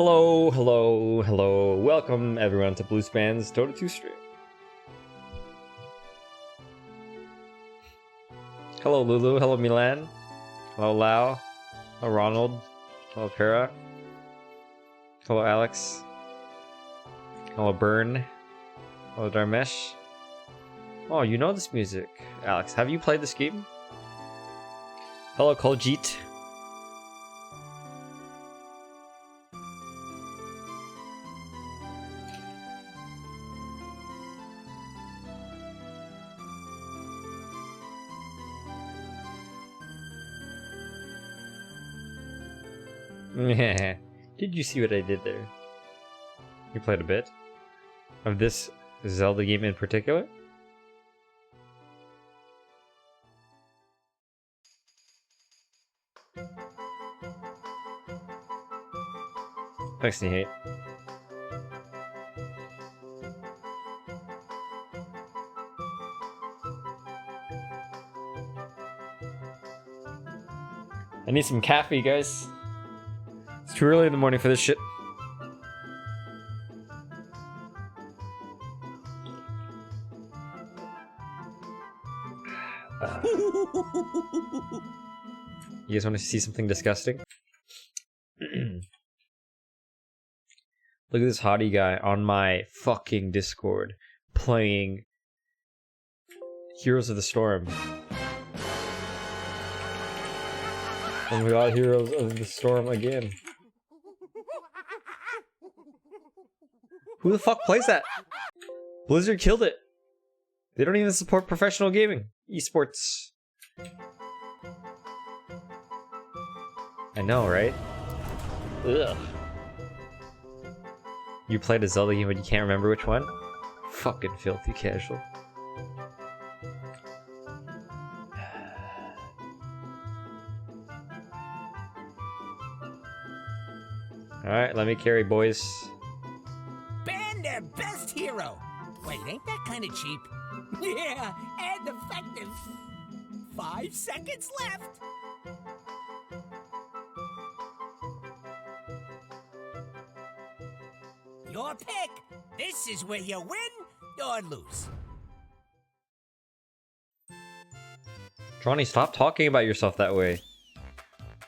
Hello, hello, hello. Welcome everyone to Bluespan's Dota 2 stream. Hello Lulu, hello Milan, hello Lau, hello Ronald, hello Para, hello Alex, hello Burn, hello Darmesh. Oh, you know this music. Alex, have you played this game? Hello Koljit. Did you see what I did there? You played a bit of this Zelda game in particular? Thanks, Nihate. I need some coffee, guys. It's too early in the morning for this shit. You guys want to see something disgusting? Look at this hottie guy on my fucking Discord playing Heroes of the Storm. Oh my god, Heroes of the Storm again. Who the fuck plays that? Blizzard killed it. They don't even support professional gaming. Esports. I know, right? Ugh. You played a Zelda game but you can't remember which one? Fucking filthy casual. Alright, let me carry, boys. Ban their best hero! Wait, ain't that kind of cheap? Yeah, and effective. 5 seconds left. Your pick. This is where you win or lose. Johnny, stop talking about yourself that way.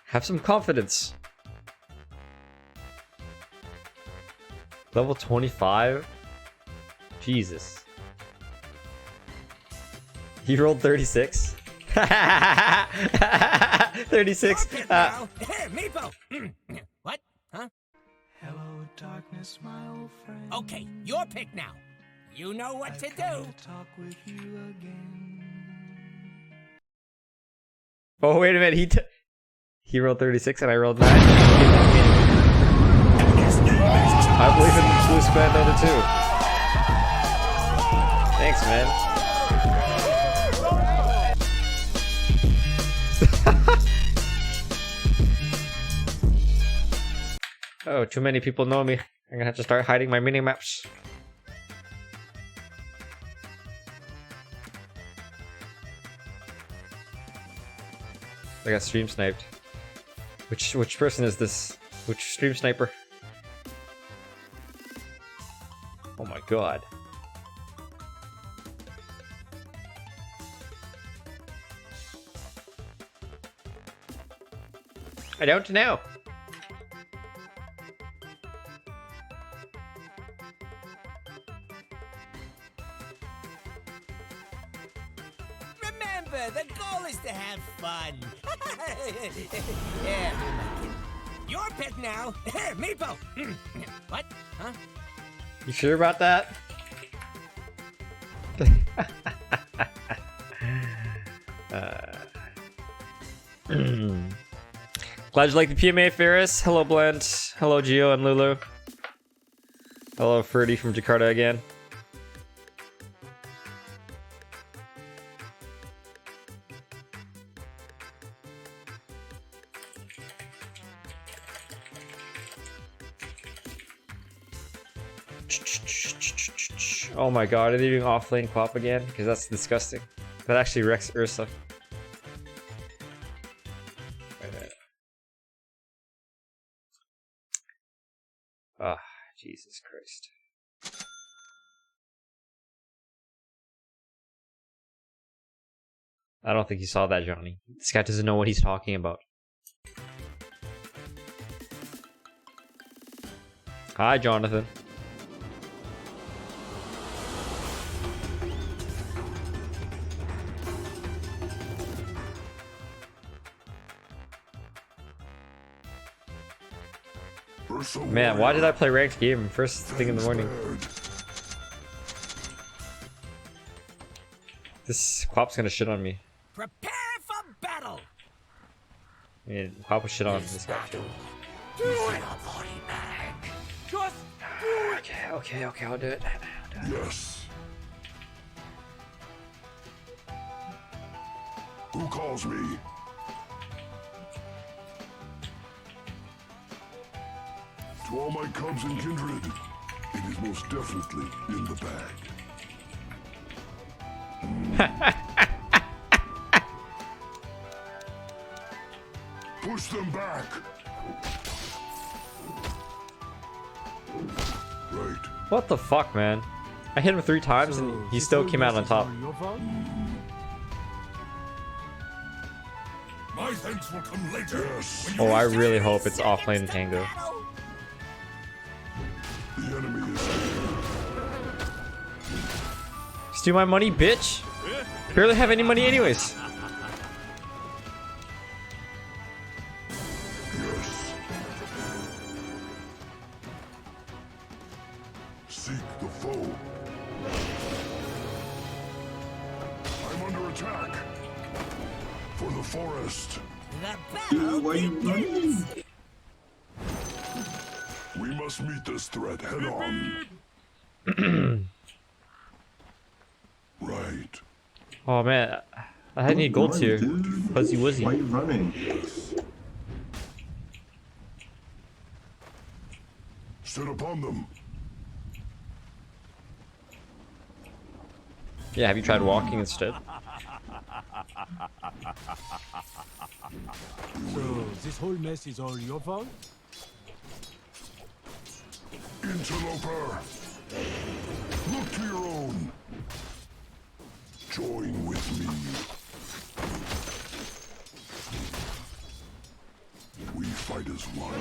Have some confidence. Level 25? Jesus. He rolled 36? 36? Meepo! What? Huh? Hello, darkness, my old friend. Okay, your pick now. You know what to do. Talk with you again. Oh, wait a minute. He rolled 36 and I rolled 9. I believe in Bluespan Dota 2. Thanks, man. Oh, too many people know me. I'm gonna have to start hiding my mini-maps. I got stream sniped. Which person is this? Which stream sniper? Oh my god. I don't know. Remember, the goal is to have fun. Yeah, your pick now. Meepo! What? Huh? You sure about that? Glad you like the PMA, Ferris. Hello, Blent. Hello, Gio and Lulu. Hello, Ferdy from Jakarta again. Oh my god, are they doing offlane pop again? Because that's disgusting. That actually wrecks Ursa. Jesus Christ. I don't think you saw that, Johnny. This guy doesn't know what he's talking about. Hi, Jonathan. Man, why did I play ranked game first thing in the morning? This Quap's gonna shit on me. Prepare for battle. I mean, Quap will shit on this guy. Do it, body bag. Just do it. Okay, I'll do it. Yes. Who calls me? To all my cubs and kindred, it is most definitely in the bag. Push them back. Right. What the fuck, man? I hit him 3 times and he still came out on top. My thanks will come later. Yes. Oh, I really hope it's offlane Tango. The enemy is Steal my money, bitch! Barely have any money anyways. Yes. Seek the foe. I'm under attack. For the forest. The battle begins. We must meet this threat head on. Right. Oh man, I need gold tier. Fuzzy Wuzzy. Why are you running? Sit upon them. Yeah, have you tried walking instead? So, this whole mess is all your fault? Interloper. Look to your own. Join with me. We fight as one.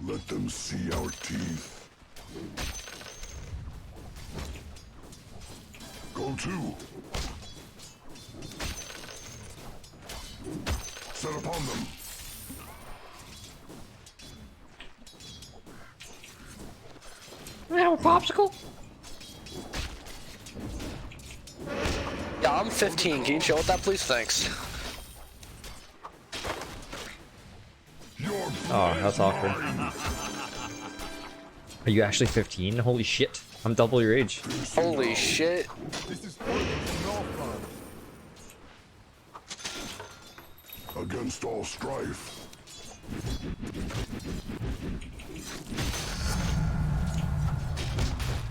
Let them see our teeth. Go to. Set upon them. I have a popsicle. Yeah, I'm 15. Can you chill with that, please? Thanks. Oh, that's awkward. Are you actually 15? Holy shit. I'm double your age. Holy shit. Against all strife.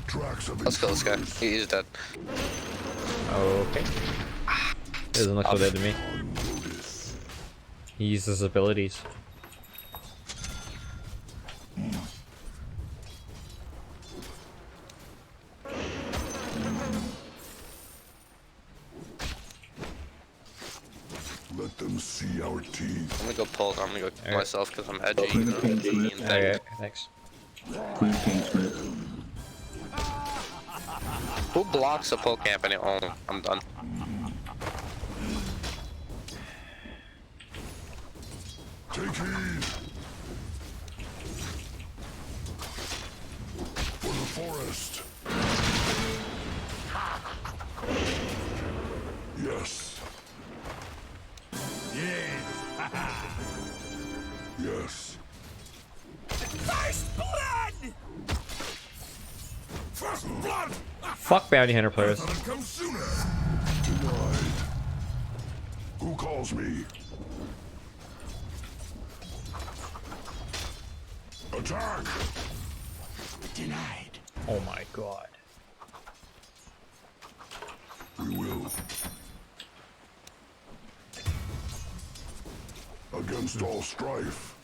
Tracks of Let's kill this guy. He's dead. Okay. He doesn't look so dead to me. He uses his abilities. Let them see our teeth. I'm gonna go pull. I'm gonna go kill myself because I'm edgy. Clean the paint, Smith. Okay, thanks. Clean the paint, Smith. Who blocks a poke camp? Oh, I'm done. Take heed. For the forest. Yes. Yes. First blood. First blood. Fuck bounty hunter players. Come sooner. Denied. Who calls me? Attack. Denied. Oh my god. We will. Against all strife.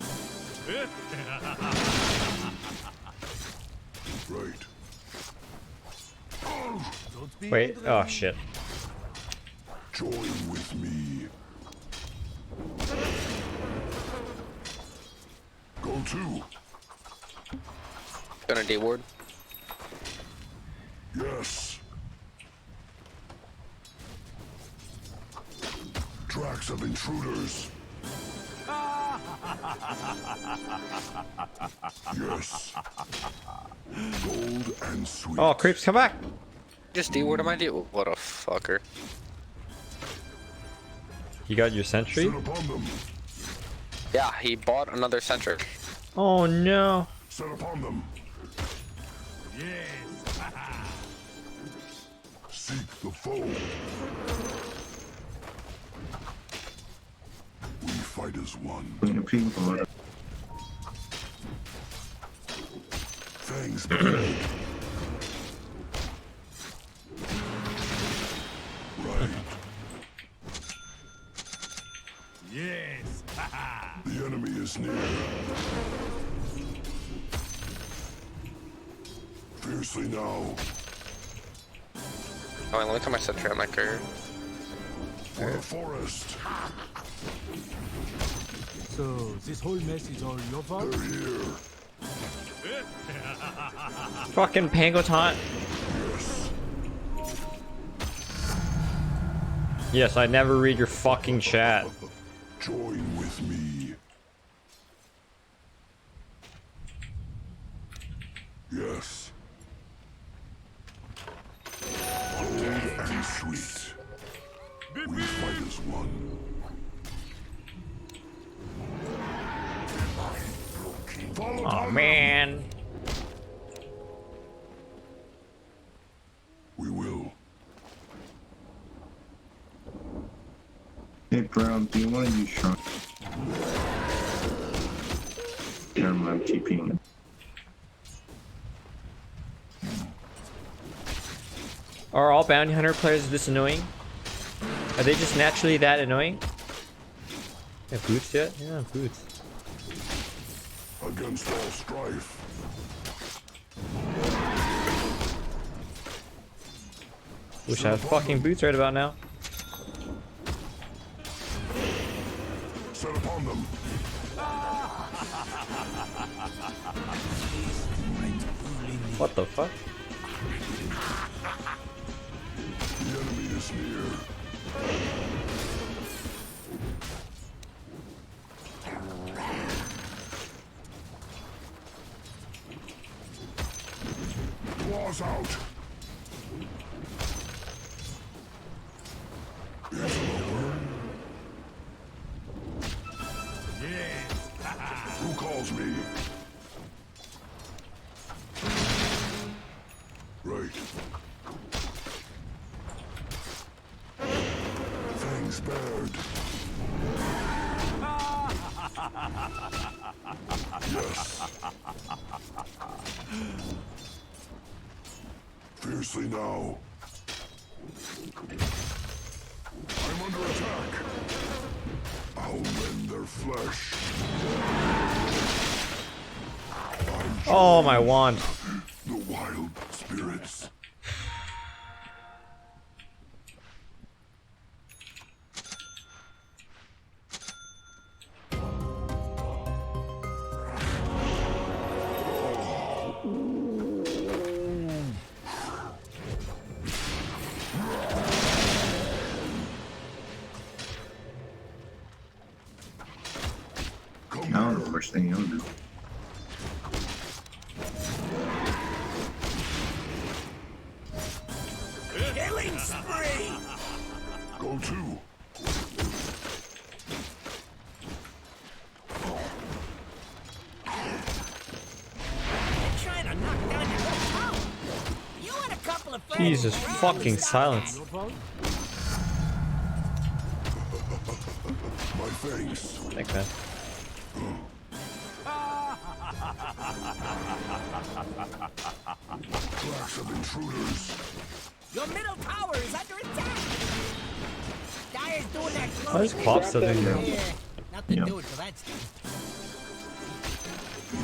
Right. Don't be Wait, oh shit. Join with me. Go to. Gonna D-ward. Yes. Tracks of intruders. Yes. Gold and sweet. Oh, creeps, come back! Just D-ward my D. What a fucker. You got your sentry? Set upon them. Yeah, he bought another sentry. Oh no. Set upon them. Yes. Seek the foe. We fight as one. Queen pink water. Fangs bared. Right. Yes. The enemy is near. Fiercely now. Oh, wait, let me turn my sentry on my career. For the forest. So this whole mess is all your fault? They're here. Fucking Pango taunt. Yes. Yes, I never read your fucking chat. Join with me. Yes. Gold and sweet. We fight as one. Follow Oh them. man. We will. Hey Brown, do you want to use shrunk? Never mind, I'm TPing. Are all bounty hunter players this annoying? Are they just naturally that annoying? Yeah, boots yet? Yeah, boots. Against all strife. Wish I had fucking boots right about now. Set upon them. What the fuck? The enemy is near. Claws out. Is it over? Who calls me? Right. Fangs bared. Yes. Fiercely now. I'm under attack. I'll rend their flesh. Oh my wand. The wild spirits. Come I don't here. know which thing you'll do. Killing spree! Go to. They're trying to knock down your whole tower. You and a couple of friends. Jesus will fucking stop silence. Your fault? My thanks. Thanks, man. Tracks of intruders. Your middle tower is under attack. Dire's doing that close. Why is Clop still doing that? Yeah, nothing Yeah. to it till that's done.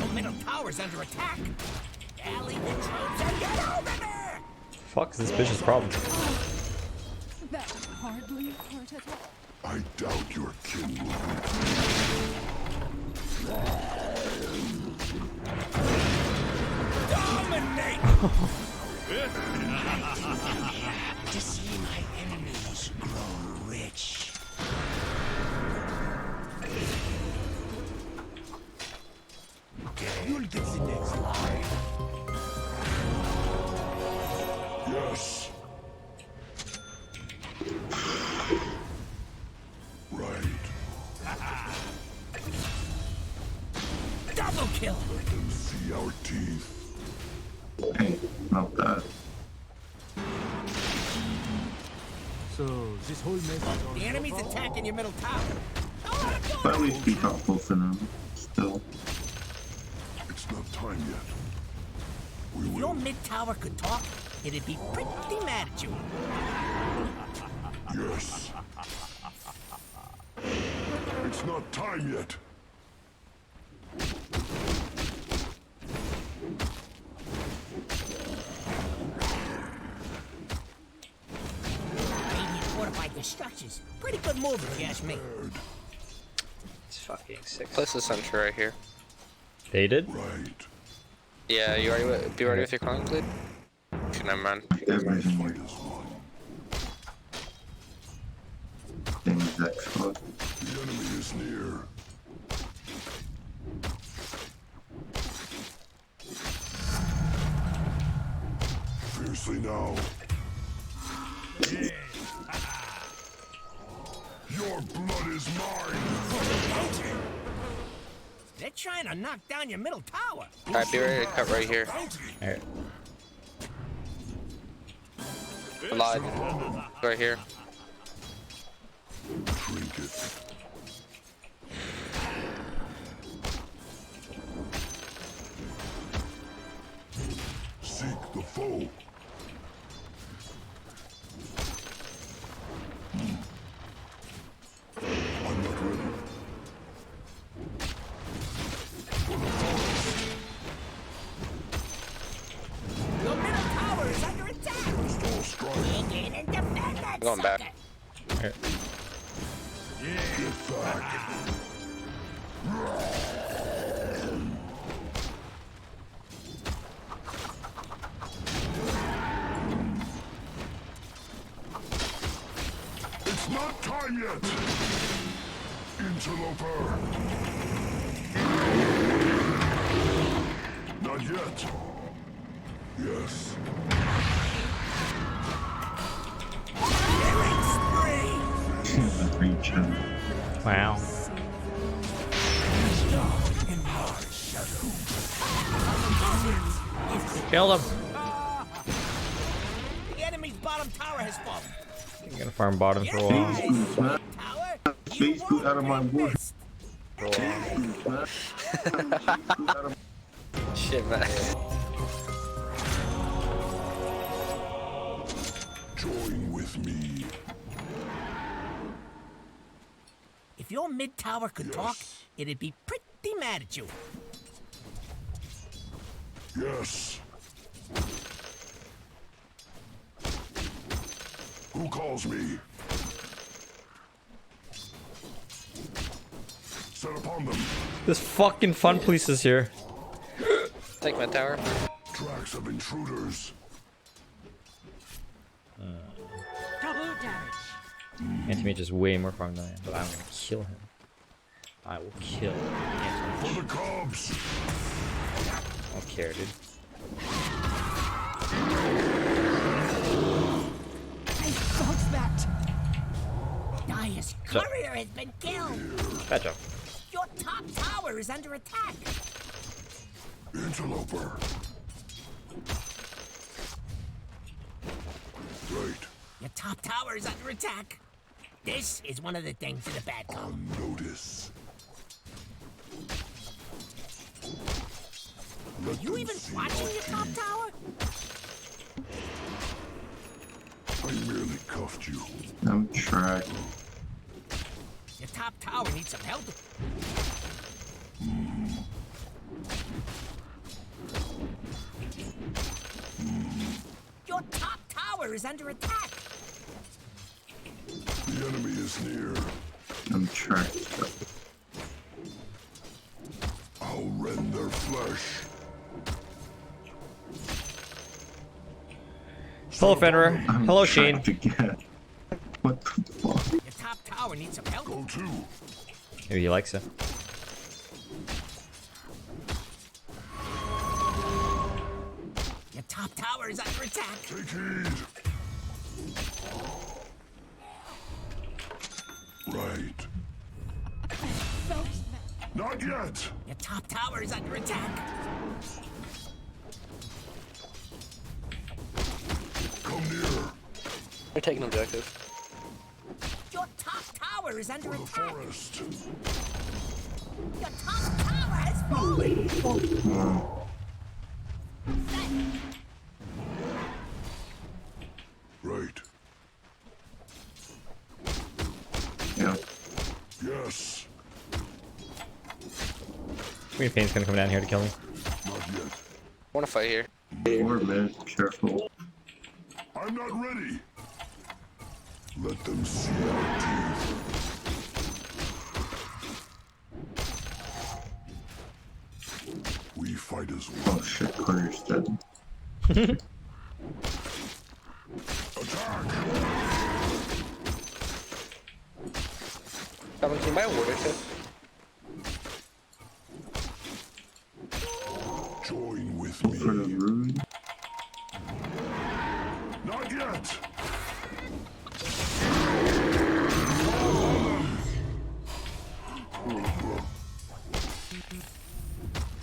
Your middle tower's under attack. Alley the troops and get over there. Fuck is this bitch's problem? That hardly hurt at all. I doubt your kin will Dominate. To see my enemies grow rich. You'll get the next line. Yes. Right. Double kill. Let them see our teeth. Hey, not that. So this whole mess is all The your enemy's fault? attacking your middle tower. Oh, I'm But at doing least we got both of them. Still. It's not time yet. We If your will. mid tower could talk, it'd be pretty mad at you. Yes. It's not time yet. Maybe fortified the structures. Pretty good move if you ask me. It's fucking sick. Place the sentry right here. They did? Right. Yeah, you ready? Be ready with your calling bleed? Okay, never mind. Everything Fight here. is one. Same exact spot. The enemy is near. Fiercely now. Your blood is mine. They're trying to knock down your middle tower. Alright, be ready to cut right here. Alright. Alive. Right here. Trinket. Seek the foe. I'm not ready. For the forest. Your middle tower is under attack. Must all strive. Dig in and defend that Going back. sucker. Alright. Get back. It's not time yet. Interloper. Not yet. Yes. Killing spree. Reach him. Wow. Kill him. The enemy's bottom tower has fallen. I'm gonna farm bottom for a while. Boots, man. Tower, Space boot out of my wood. missed. Boots, man. Boot out of Shit, man. Join with me. If your mid tower could talk, Yes. it'd be pretty mad at you. Yes. Who calls me? Set upon them. This fucking fun police is here. Take my tower. Tracks of intruders. Double damage. Anti-mage is way more farm than I am, but I'm gonna kill him. I will kill Anti-mage. For the Cubs. I don't care, dude. Hey, dodge that. Dire's So- courier has been killed. Bad job. Your top tower is under attack. Interloper. Right. Your top tower is under attack. This is one of the things in the bad cop. On notice. Are you even watching your top tower? cuffed you. I'm tracked. Your top tower needs some help. Your top tower is under attack. The enemy is near. I'm tracked. I'll rend their flesh. Hello, Fenrir. I'm Hello, Sheen. tracked again. What the fuck? Your top tower needs some help. Go to. Maybe he likes it. Your top tower is under attack. Take heed. Right. Phelps back. Not yet. Your top tower is under attack. Come near. They're taking objective. Your top tower is under For the attack. forest. Your top tower has fallen. Right. Yeah. Yes. Green Pain's gonna come down here to kill me. Not yet. I want to fight here. More mid, careful. I'm not ready. Let them see our teeth. We fight as one. Oh shit, Corey's dead. Attack! Coming to my water tip. Join with For the me. rune. Not yet.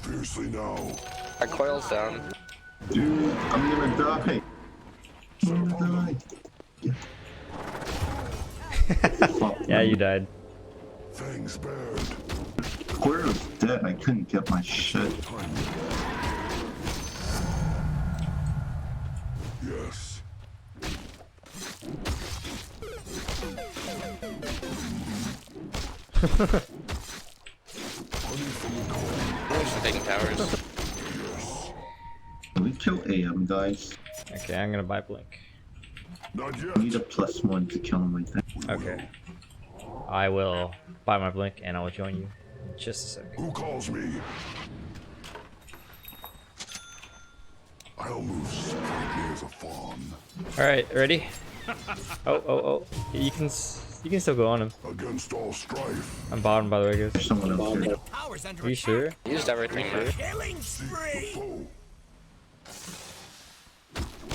Fiercely now. My coil's down. Dude, I'm gonna die. I'm gonna die. Fuck, Yeah, you died. Fangs bared. Corey was dead. I couldn't get my shit. Yes. Honey from the comb. I'm just taking towers. Can we kill AM, guys? Okay, I'm gonna buy Blink. Not I need a yet. +1 to kill him, I think. We Okay. I will buy my Blink and I will join you in just a sec. will. Who calls me? I'll move sprightly as a fawn. Alright, ready? Oh. You can still go on him. Against all strife. I'm bottom, by the way, guys. There's someone else here. Tower's under Are you attack. sure? Used everything, dude. Killing Seek the spree. foe.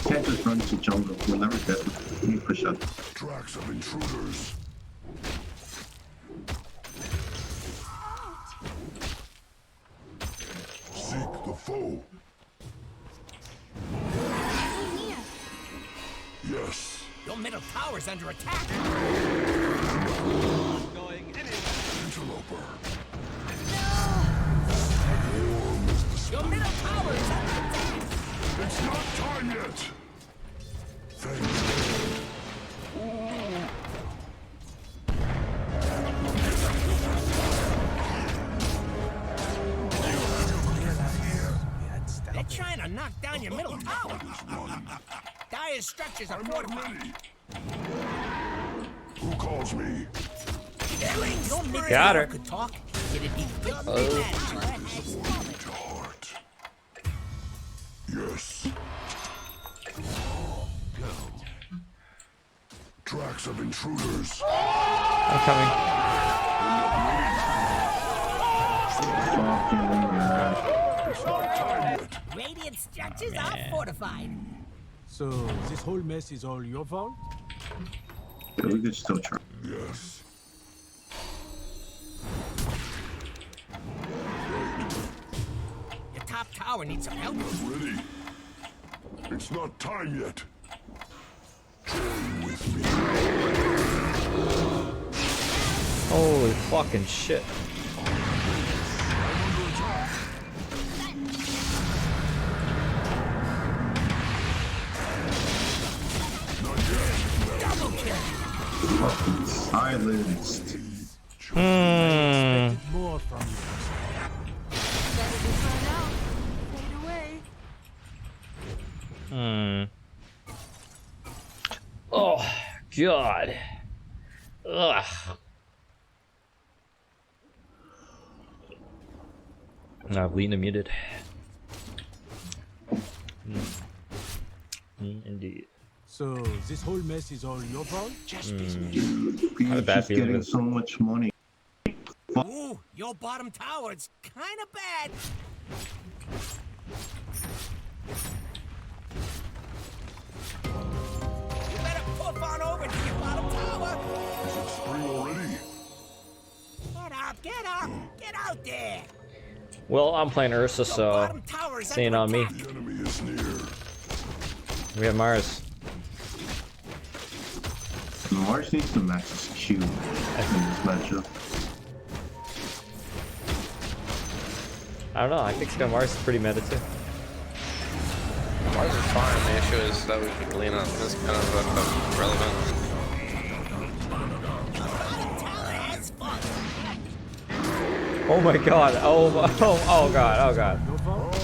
Can't just run to jungle. We're never dead. Let me push up. Tracks of intruders. Seek the foe. Yes. Your middle tower's under attack. Interloper. Your middle tower is under attack. It's not time yet. Thanks. They're trying to knock down your middle tower. Dire's structures are I'm not fortified. ready. Who calls me? Killing your middle Got tower her. could talk. It'd be good Oh. that tower has fallen. To heart. Yes. Tracks of intruders. I'm coming. Fucking It's not time yet. Radiant structures are fortified. So this whole mess is all your fault? yeah, we could still try. Yes. Your top tower needs some help. Ready. It's not time yet. Join with me. Holy fucking shit. Not yet. Double Fucking silenced. Expected more from you. Better be fun out. Fade away. Oh, God. Ugh. Now Lena muted. Indeed. So this whole mess is all your fault? He's bad just feeling getting this. so much money. Ooh, your bottom tower, it's kind of bad. You better poof on over to your bottom tower. Is it spring already? Get out there. Well, I'm playing Ursa, Your so bottom tower is it's ain't under on me. attack. The enemy is near. We have Mars. Mars needs to max his Q in this matchup. I don't know. I think Mars is pretty meta too. Mars is fine. The issue is that we can lean on this kind of relevant. Tower has fun. Oh my God. Oh God. Oh God. Your fault?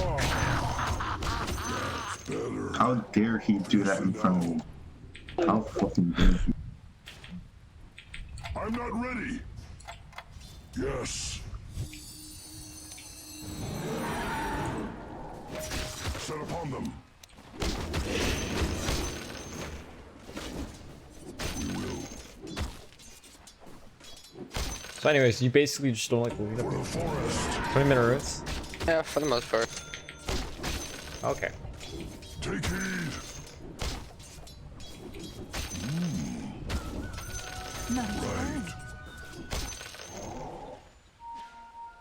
How dare he do that in front of me? How fucking dare he? I'm not ready. Yes. Set upon them. We will. So, anyways, you basically just don't like Luna. For the forest. 20-minute roots. Yeah, for the most part. Okay. Take heed.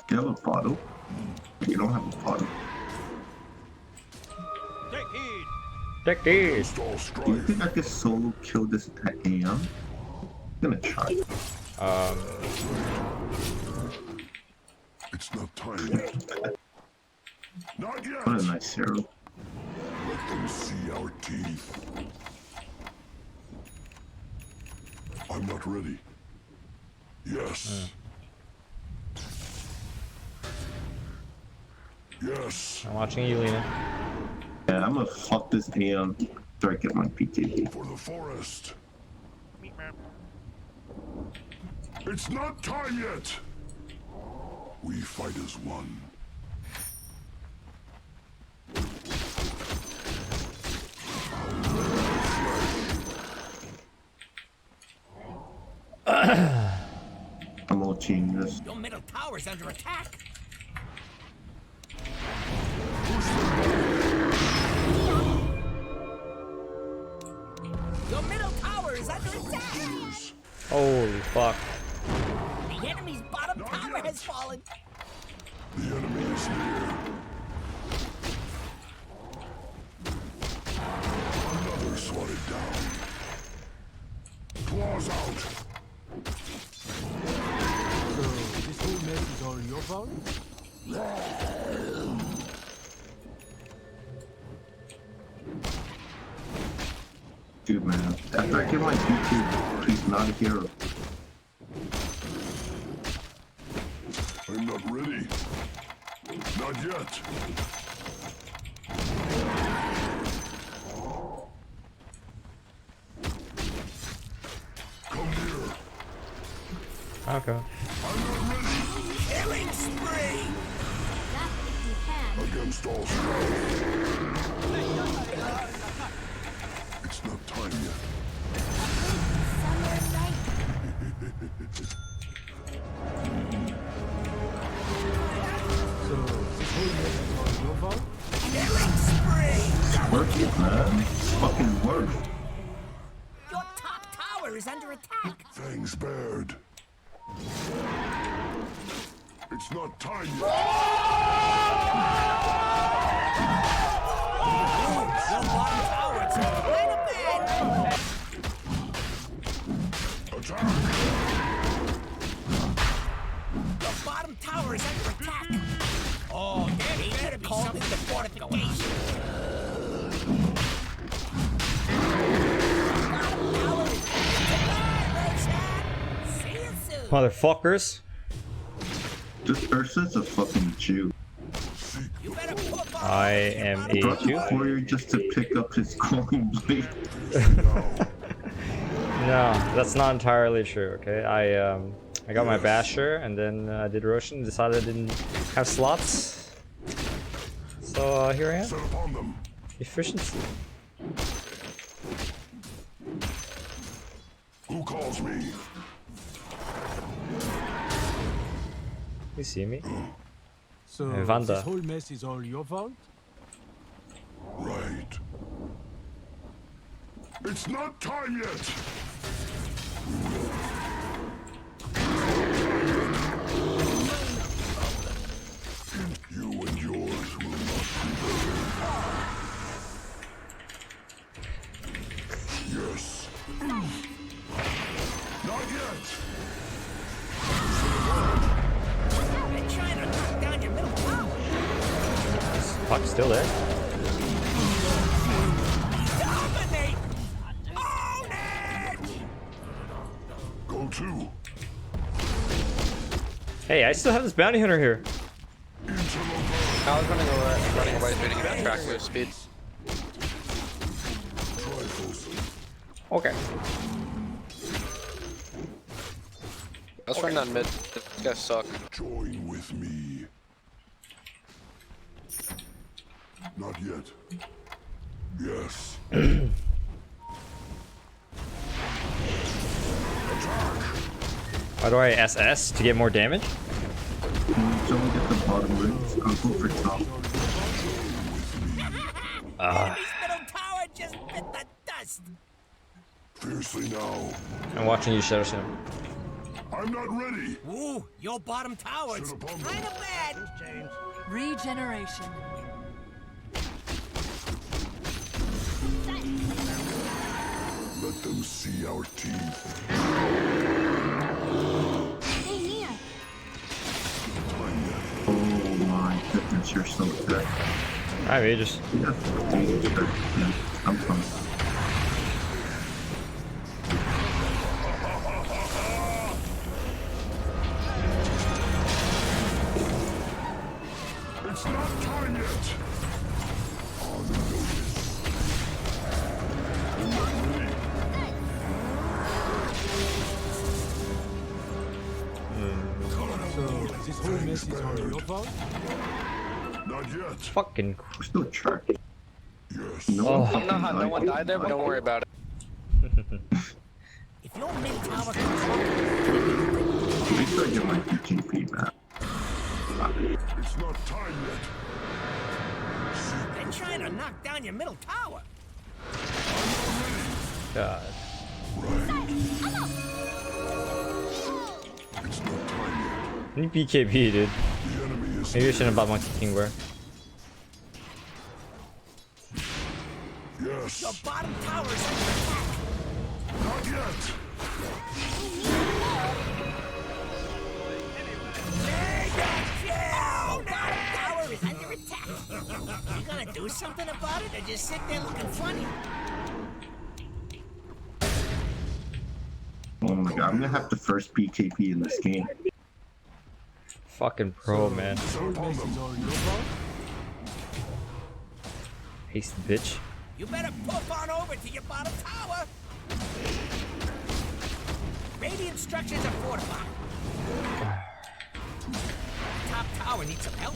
You have a bottle? You don't have a bottle. Take these. Install Do you strike. think I could solo kill this at AM? I'm gonna try. It's not time yet. Not yet. What a nice hero. Let them see our teeth. I'm not ready. Yes. Yes. I'm watching you, Lena. Yeah, I'm gonna fuck this AM after I get my PKD. For the forest. It's not time yet. We fight as one. I'm ulting this. Your middle tower's under attack. Your middle tower is under attack. Holy fuck. The enemy's bottom tower has fallen. The enemy is near. Another swatted down. Claws out. So this whole mess is all your fault? Dude, man. After I get my PKD, he's not a hero. I'm not ready. Not yet. Come near. Okay. I'm not ready. Killing spree. That if you can. Against all strife. It's not time yet. Summer night. So this whole mess is all your fault? Killing spree. Work it, man. It's fucking work. Your top tower is under attack. Fangs bared. It's not time yet. Your bottom tower is kind of bad. Attack. Your bottom tower is under attack. Oh, they better be something to fortification. Bottom tower is under attack. Motherfuckers. This Ursa's a fucking Jew. You better poof on I over to your am bottom a Brought Jew? the warrior just to pick up his calling blade. No, that's not entirely true, okay? I got my Basher, and then I did Roshan, decided I didn't have slots. So here I am. Set upon them. Efficiency. Who calls me? You see me? So Vanda. this whole mess is all your fault? Right. It's not time yet. You and yours will not prevail. Yes. Not yet. They're trying to knock down your middle tower. Fuck, still there? Dominate! Own it! Go to. Hey, I still have this bounty hunter here. I was running away so we didn't get track move speed. Trifles. Okay. Let's run that mid. These guys suck. Join with me. Not yet. Yes. How do I SS to get more damage? You only get the bottom rings. I'll go for top. Enemy's middle tower just bit the dust. Fiercely now. I'm watching you, Shadow Snow. I'm not ready. Ooh, your bottom tower's Sit upon kind of bad. Regeneration. Let them see our teeth. Stay near. Oh my goodness, you're so good. Alright, we just Yeah, yeah, I'm fine. It's not time yet. On notice. So this whole mess is all your fault? Not yet. fucking. We're still tracking. Yes. No Oh. one I don't know how fucking no one died there, but don't worry about it. If your mid tower At least I get my PGP back. It's not time yet. they're trying to knock down your middle tower. God. It's not time yet. I need BKB, dude. The enemy is Maybe I shouldn't have bought Monkey King, bro. Yes. Your bottom tower's under attack. Not yet. Mega kill! Bottom tower is under attack. You gonna do something about it, or just sit there looking funny? Oh my god, I'm gonna have the first BKP in this game. Fucking pro, man. This whole mess is all your fault? Haste bitch. You better poof on over to your bottom tower. Radiant structures are fortified. Top tower needs some help.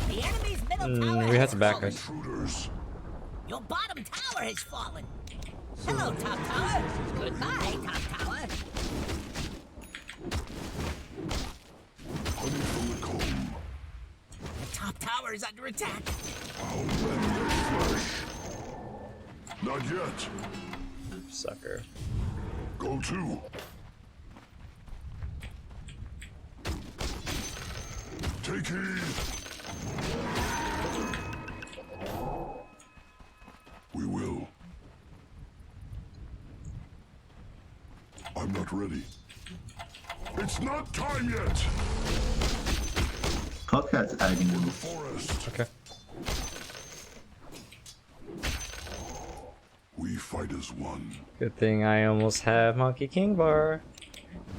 The enemy's middle tower We had has to back fallen. us. Intruders. Your bottom tower has fallen. Hello, top tower. Goodbye, top tower. Honey from the comb. The top tower is under attack. I'll rend their flesh. Not yet. Sucker. Go to. Take heed. We will. I'm not ready. It's not time yet. Puck has agony. Forest. Okay. We fight as one. Good thing I almost have Monkey King Bar.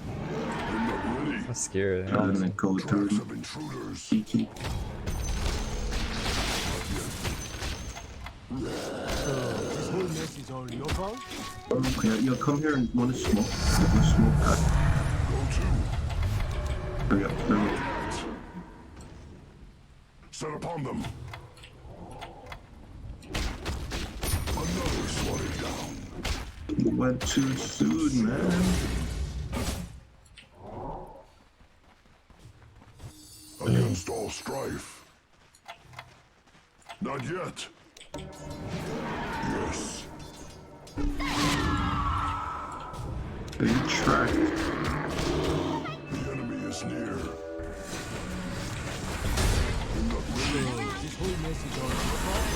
I'm not ready. I'm scared. I'm gonna go through Tracks of intruders. Kiki. So, this whole mess is all your fault? Okay, yo, come here and wanna smoke. You wanna smoke that? Go to. Hurry up, hurry up. Set upon them. Another swatted down. You went too soon, man. Against all strife. Not yet. Yes. Are you tracked? The enemy is near. I'm not ready. This whole mess is all your fault?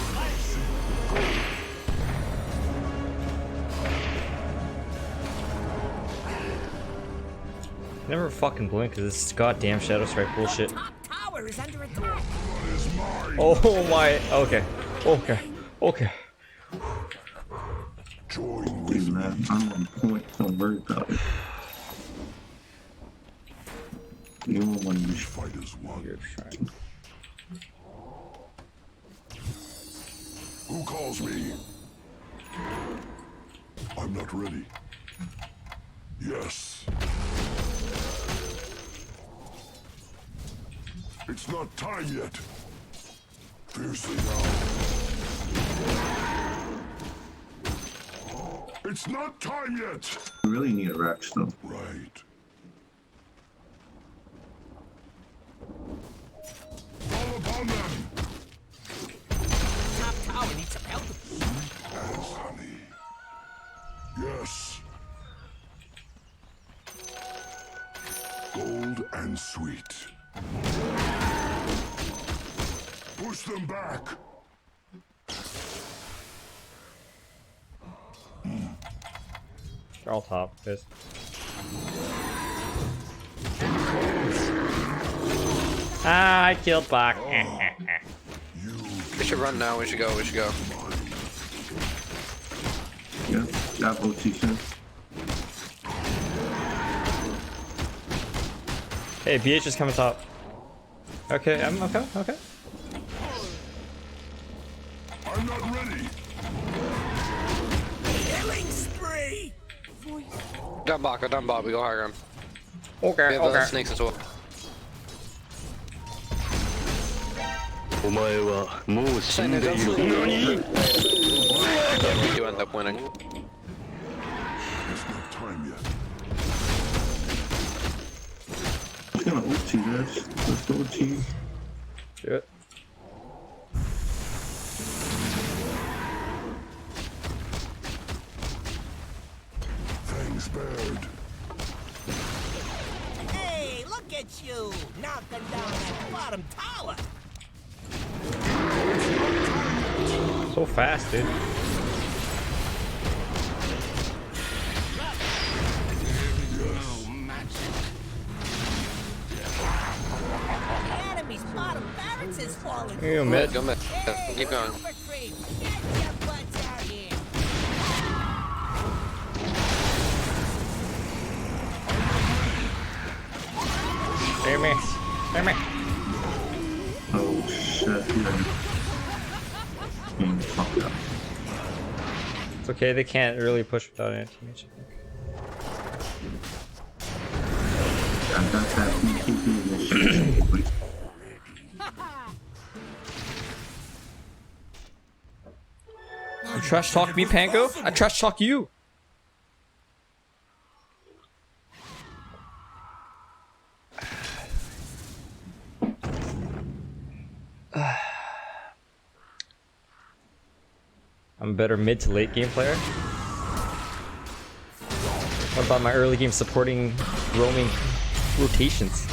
Never fucking blink because this goddamn Shadow Strike bullshit. Top tower is under attack. What is mine? Oh my. Okay. Okay. Okay. Join with Dude, me. man, I'm on point. Don't worry about it. You don't want to be Fight as one. You're trying. Who calls me? I'm not ready. Yes. It's not time yet. Fiercely now. It's not time yet. You really need a Rex, though. Right. Fall upon them. Top tower needs some help. As honey. Yes. Gold and sweet. Push them back. They're all top, guys. Ah, I killed Bach. We should run now. We should go. We should go. Yeah, that OT soon. Hey, BH is coming top. Okay, I'm okay. Okay. I'm not ready. Killing spree. Down bot. Go down bot. We go high ground. Okay. We have Okay. snakes as well. お前はもう死んでいる。 Yeah, we do end up winning. It's not time yet. He's gonna OT this. Let's go OT. Do it. Fangs bared. Hey, look at you, knocking down that bottom tower. So fast, dude. Enemy's bottom barracks is falling. You mid. Go mid. Hey, Keep going. Super Creep, get your butts out here. Hear me. Hear me. Oh shit, yeah. Fuck that. It's okay. They can't really push without anti-mage. I got that. We keep doing this shit. You trash talk me, Pango? I trash talk you. I'm a better mid to late game player. What about my early game supporting roaming rotations?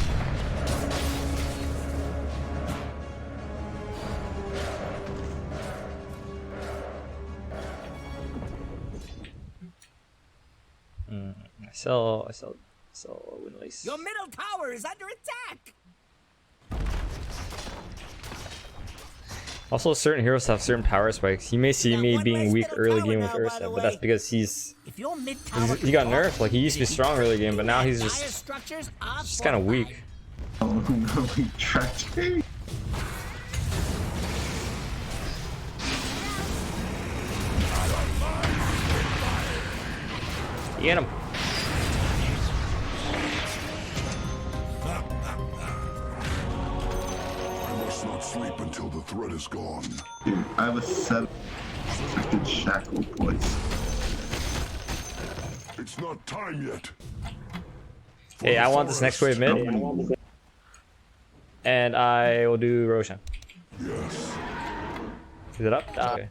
I sell win lace. Your middle tower is under attack. Also, certain heroes have certain power spikes. You may see Got me one being less weak middle early tower game now, with by Ursa, the but that's way. because he's If your mid tower he got can nerfed. fall, Like he used to be strong early game, but now he's dire just structures are kind of fortified. weak. Oh no, he tracked me. Get him. I must not sleep until the threat is gone. Dude, I have a 7 second shackle points. It's not time yet. Hey, I want this next wave mid, and I will do Roshan. Yes. Is it up? Ah, okay.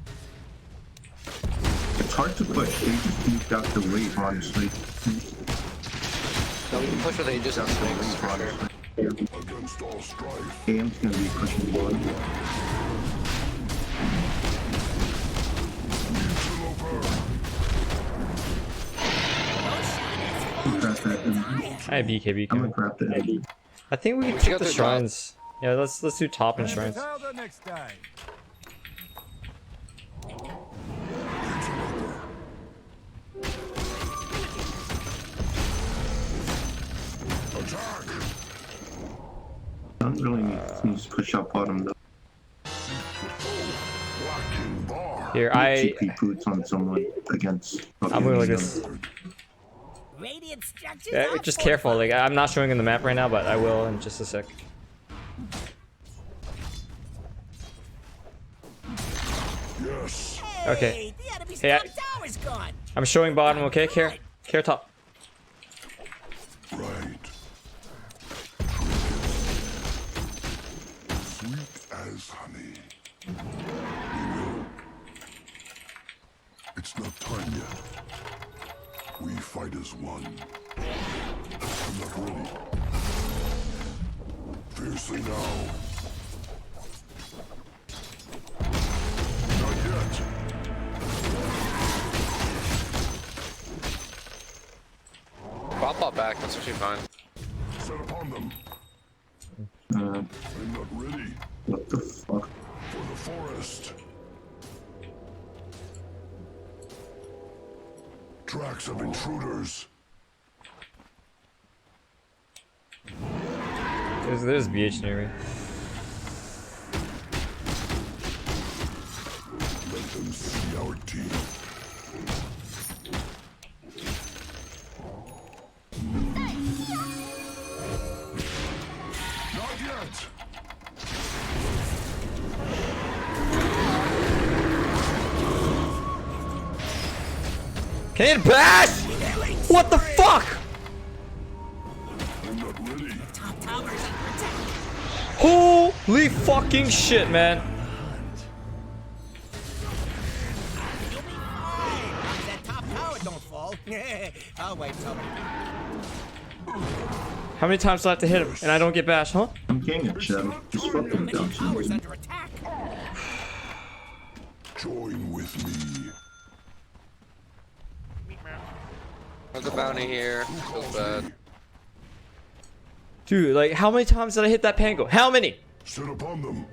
It's hard to push. They just moved out the wave, honestly. No, we can push with Aegis and Sphinx for sure. Against all strife. AM's gonna be pushing one. Grab that. I have BK. I'm gonna grab that. I think we can You take got the the top. shrines. Yeah, let's do top and shrines. Until the next day. Attack! Don't really need to push up bottom though. Whacking bar. Here, TP boots on someone against. I'm going like this. Radiant structures Yeah, are just careful. Like fortified. I'm not showing in the map right now, but I will in just a sec. Yes. Okay. Hey, the enemy's Hey, top tower's gone. I'm showing bottom. Okay, care top. Right. Sweet as honey. We will. It's not time yet. We fight as one. I'm not ready. Fiercely now. Not yet. Pop back, that's actually fine. Set upon them. I'm not ready What the fuck? for the forest. Tracks of intruders. There's BH near me. Let them see our teeth. Not yet. Can it bash? What the fuck? I'm not ready. Top tower's under attack. Holy fucking shit, man. You'll be fine. If that top tower don't fall. I'll wait till How many times do I have to hit him and I don't get bashed, huh? I'm getting a gem. Just fucking mid down tower's to under attack. Join with me. There's a bounty here. Feels bad. Dude, like how many times did I hit that pango? How many? Set upon them.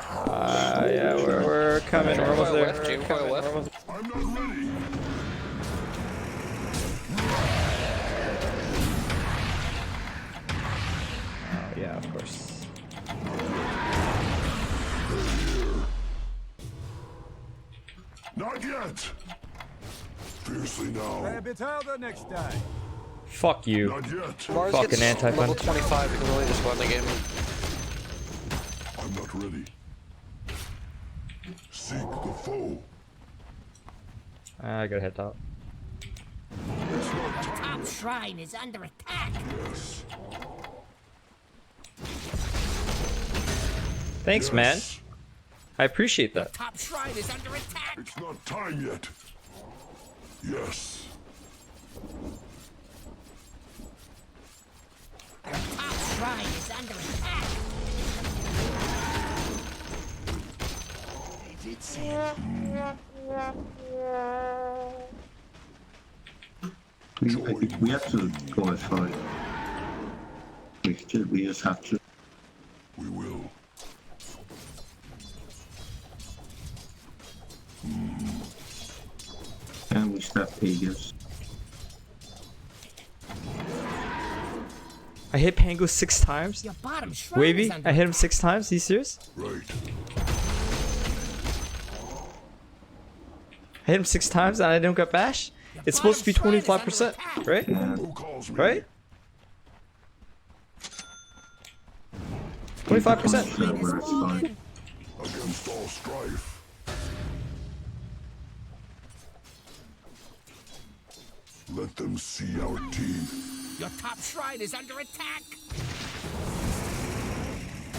Yeah, we're coming. We're almost there. Jim Coil left. I'm not ready. Yeah, of course. Not yet. Fiercely now. Until the next day. Fuck you. Not yet. Mars Fucking gets anti-fun. level 25, you can really just run the game. I'm not ready. Seek the foe. I gotta head top. It's not time. Top shrine is under attack. Yes. Thanks, man. I appreciate that. Top shrine is under attack. It's not time yet. Yes. Top shrine is under attack. They did say it. I think we have to go F5. We just have to. We will. And we step Pegasus. I hit Pango 6 times. Your bottom shrine Wavy, is under I hit him 6 times. Are you serious? Right. I hit him 6 times and I don't get bash. It's supposed to be 25%, right? Yeah. Who calls me? Right? 25%. Where it's fine. Against all strife. Let them see our teeth. Your top shrine is under attack.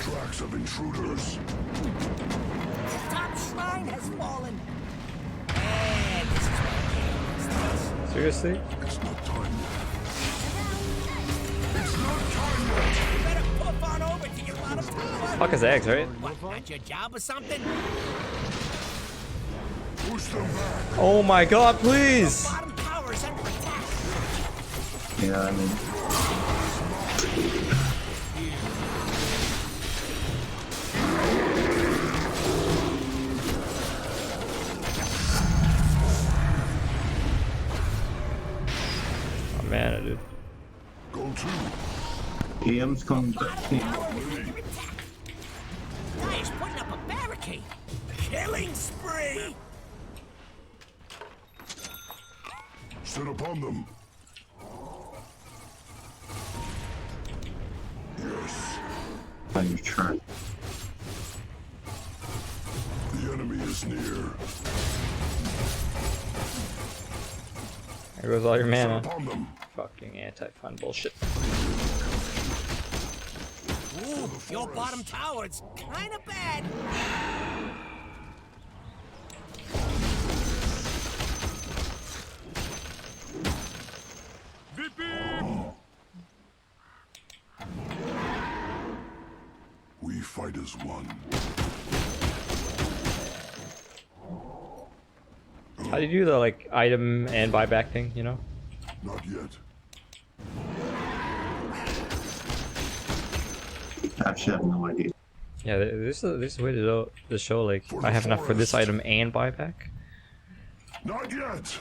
Tracks of intruders. The top shrine has fallen. And this is where it Seriously? It's not time yet. It's not time yet. You better poof on over to your bottom tower. Fuck his eggs, right? What, not your job or something? Push them back. Oh my god, please! Bottom tower is under attack. Yeah, I mean, Oh man, dude. Go to. AM's coming back. Guy's putting up a barricade. Killing spree. Sit upon them. Yes. On your track. The enemy is near. There goes all your Sit mana. upon them. Fucking anti-fun bullshit. Ooh, your bottom tower's kind of bad. We fight as one. How do you do the like item and buyback thing, you know? Not yet. I actually have no idea. Yeah, there's a way to show like I have enough for this item and buyback. Not yet.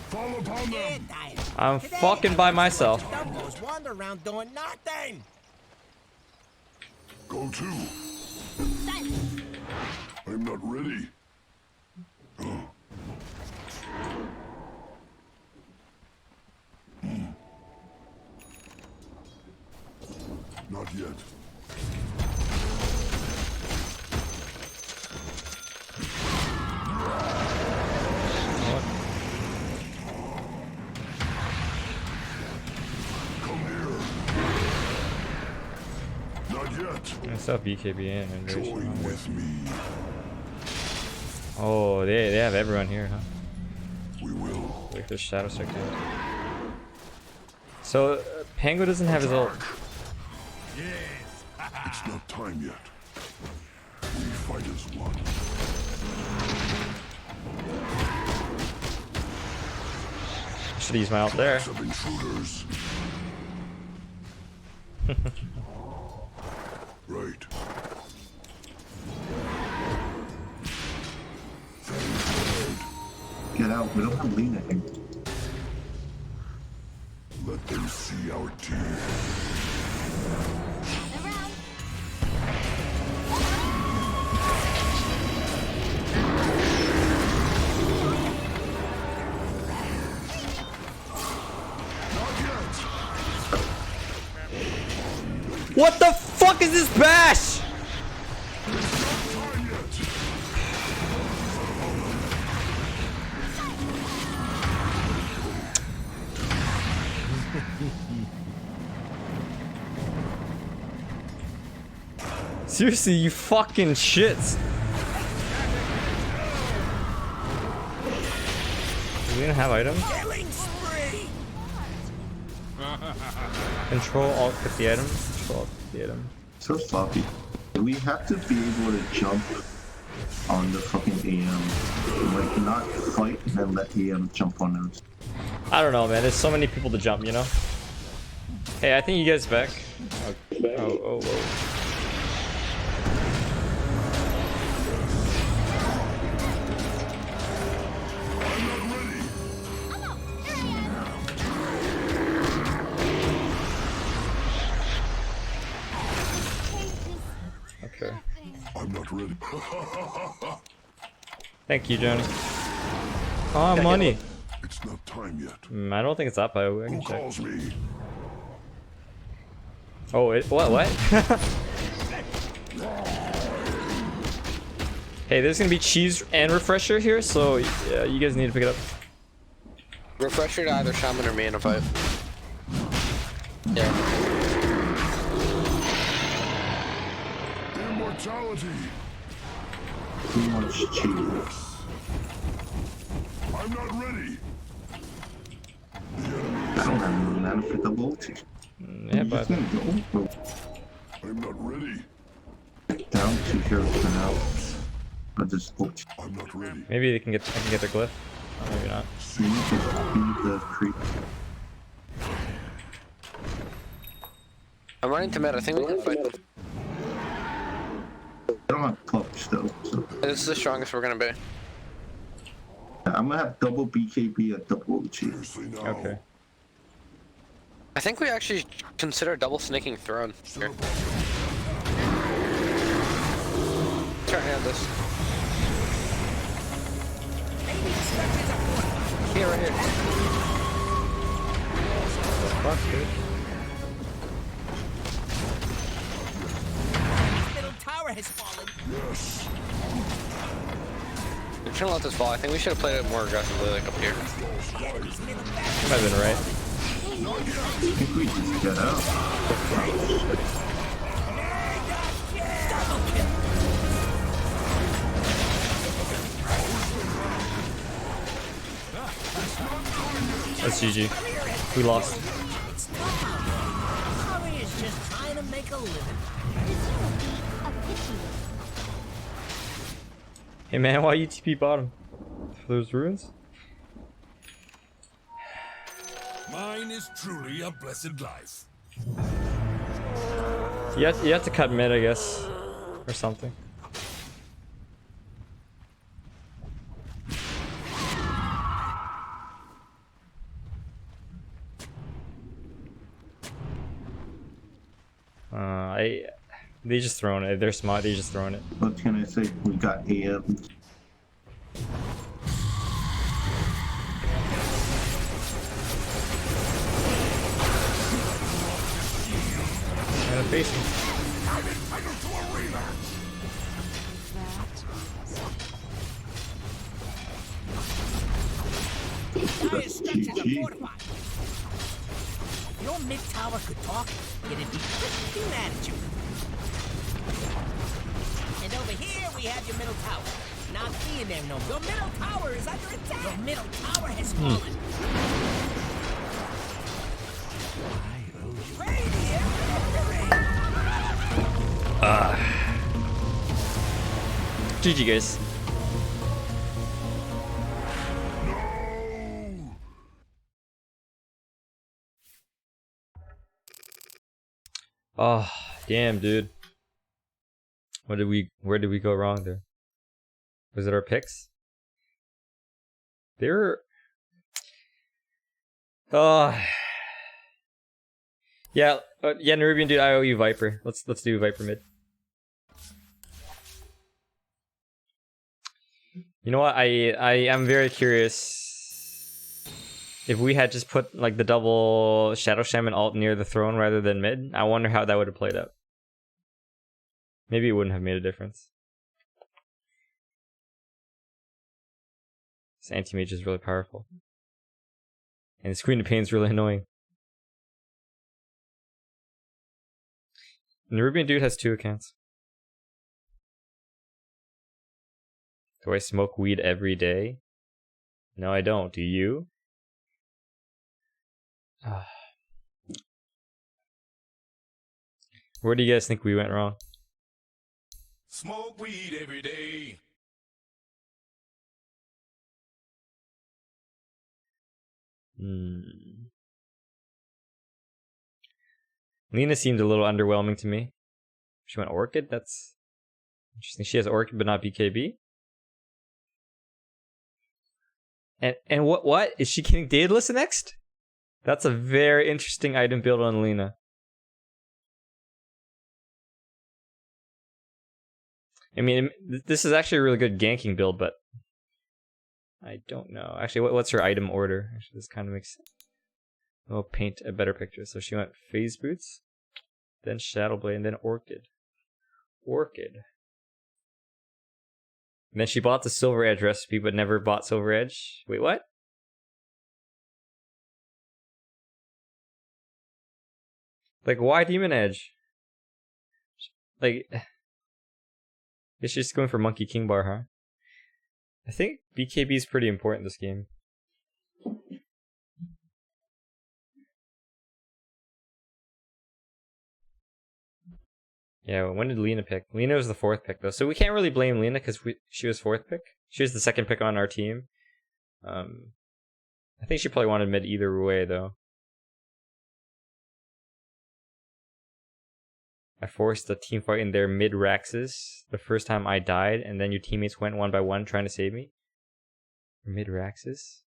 Fall upon Yeah, them. dying. I'm Today, fucking by myself. Dumbos wander around doing nothing. Go to. I'm not ready. Not yet. Come here. Not yet. I saw BKB in and Join with me. oh, they have everyone here, huh? We will. Like there's Shadow Sector. So Pango doesn't have his ult. It's not time yet. We fight as one. Should use my ult there. Tracks of intruders. Right. Get out. We don't have Lena here. Let them see our teeth. Not yet. What the fuck is this bash? Time yet. Seriously, you fucking shits. Do we gonna have items? Killing spree. Control alt 50 item. Control alt 50 item. So sloppy. We have to be able to jump on the fucking AM. Like, not fight and then let AM jump on us. I don't know, man. There's so many people to jump, you know? Hey, I think you guys back. Oh, whoa. Okay. I'm not ready. Thank you, Johnny. Oh, money. It's not time yet. I don't think it's up. I Who can check. calls me? Oh, what? Hey, there's gonna be cheese and refresher here, so yeah, you guys need to pick it up. Refresher to either Shaman or me in a fight. Yeah. Immortality. Too much cheese. I'm not ready. I don't have no mana for the ulti. Yeah, but I'm not ready. Down 2 heroes for now. I'll just ulti. I'm not ready. maybe I can get their glyph. Oh, maybe not. You need to beat the creep. I'm running to mid. I think we can fight them. I don't have pups though, so This is the strongest we're gonna be. I'm gonna have double BKB at double ulti. Seriously now. Okay. I think we actually consider double snaking throne here. Try to this. Maybe stretches are fortified. Here, right here. Fuck, dude. Middle tower has fallen. Yes. We're trying to let this fall. I think we should have played it more aggressively, like up here. The enemy's middle back. You might have been right. I think we just get out. Double kill. That's GG. We lost. It's tough out there. Tommy is just trying to make a living. Hey man, why you TP bottom? Those ruins? Mine is truly a blessed life. You have to cut mid, I guess, or something. They just throwing it. They're smart. They just throwing it. What can I say? We got AM. And a face. Dire structures are fortified. If your mid tower could talk, it'd be pretty mad at you. And over here we have your middle tower. Not being there no more. Your middle tower is under attack. Your middle tower has fallen. Radiant victory! GG guys. Oh, damn, dude. Where did we go wrong there? Was it our picks? They were... yeah, Nerubian dude, I owe you Viper. Let's do Viper mid. You know what? I am very curious if we had just put like the double Shadow Shaman alt near the throne rather than mid. I wonder how that would have played out. Maybe it wouldn't have made a difference. This anti-mage is really powerful. And this Queen of Pain is really annoying. Nerubian dude has 2 accounts. Do I smoke weed every day? No, I don't. Do you? Where do you guys think we went wrong? Smoke weed every day. Lina seemed a little underwhelming to me. She went Orchid? That's interesting. She has Orchid but not BKB? And what? Is she getting Daedalus next? That's a very interesting item build on Lina. I mean, this is actually a really good ganking build, but I don't know. Actually, what's her item order? Actually, this kind of makes sense. I'll paint a better picture. So she went Phase Boots, then Shadowblade, and then Orchid. Orchid. And then she bought the Silver Edge recipe, but never bought Silver Edge. Wait, what? Like, why Demon Edge? Like, guess she's just going for Monkey King Bar, huh? I think BKB is pretty important this game. Yeah, when did Lena pick? Lena was the 4th pick, though. So we can't really blame Lena because she was 4th pick. She was the 2nd pick on our team. I think she probably wanted mid either way, though. I forced a team fight in their mid Raxes the first time I died, and then your teammates went 1 by 1 trying to save me. Mid Raxes?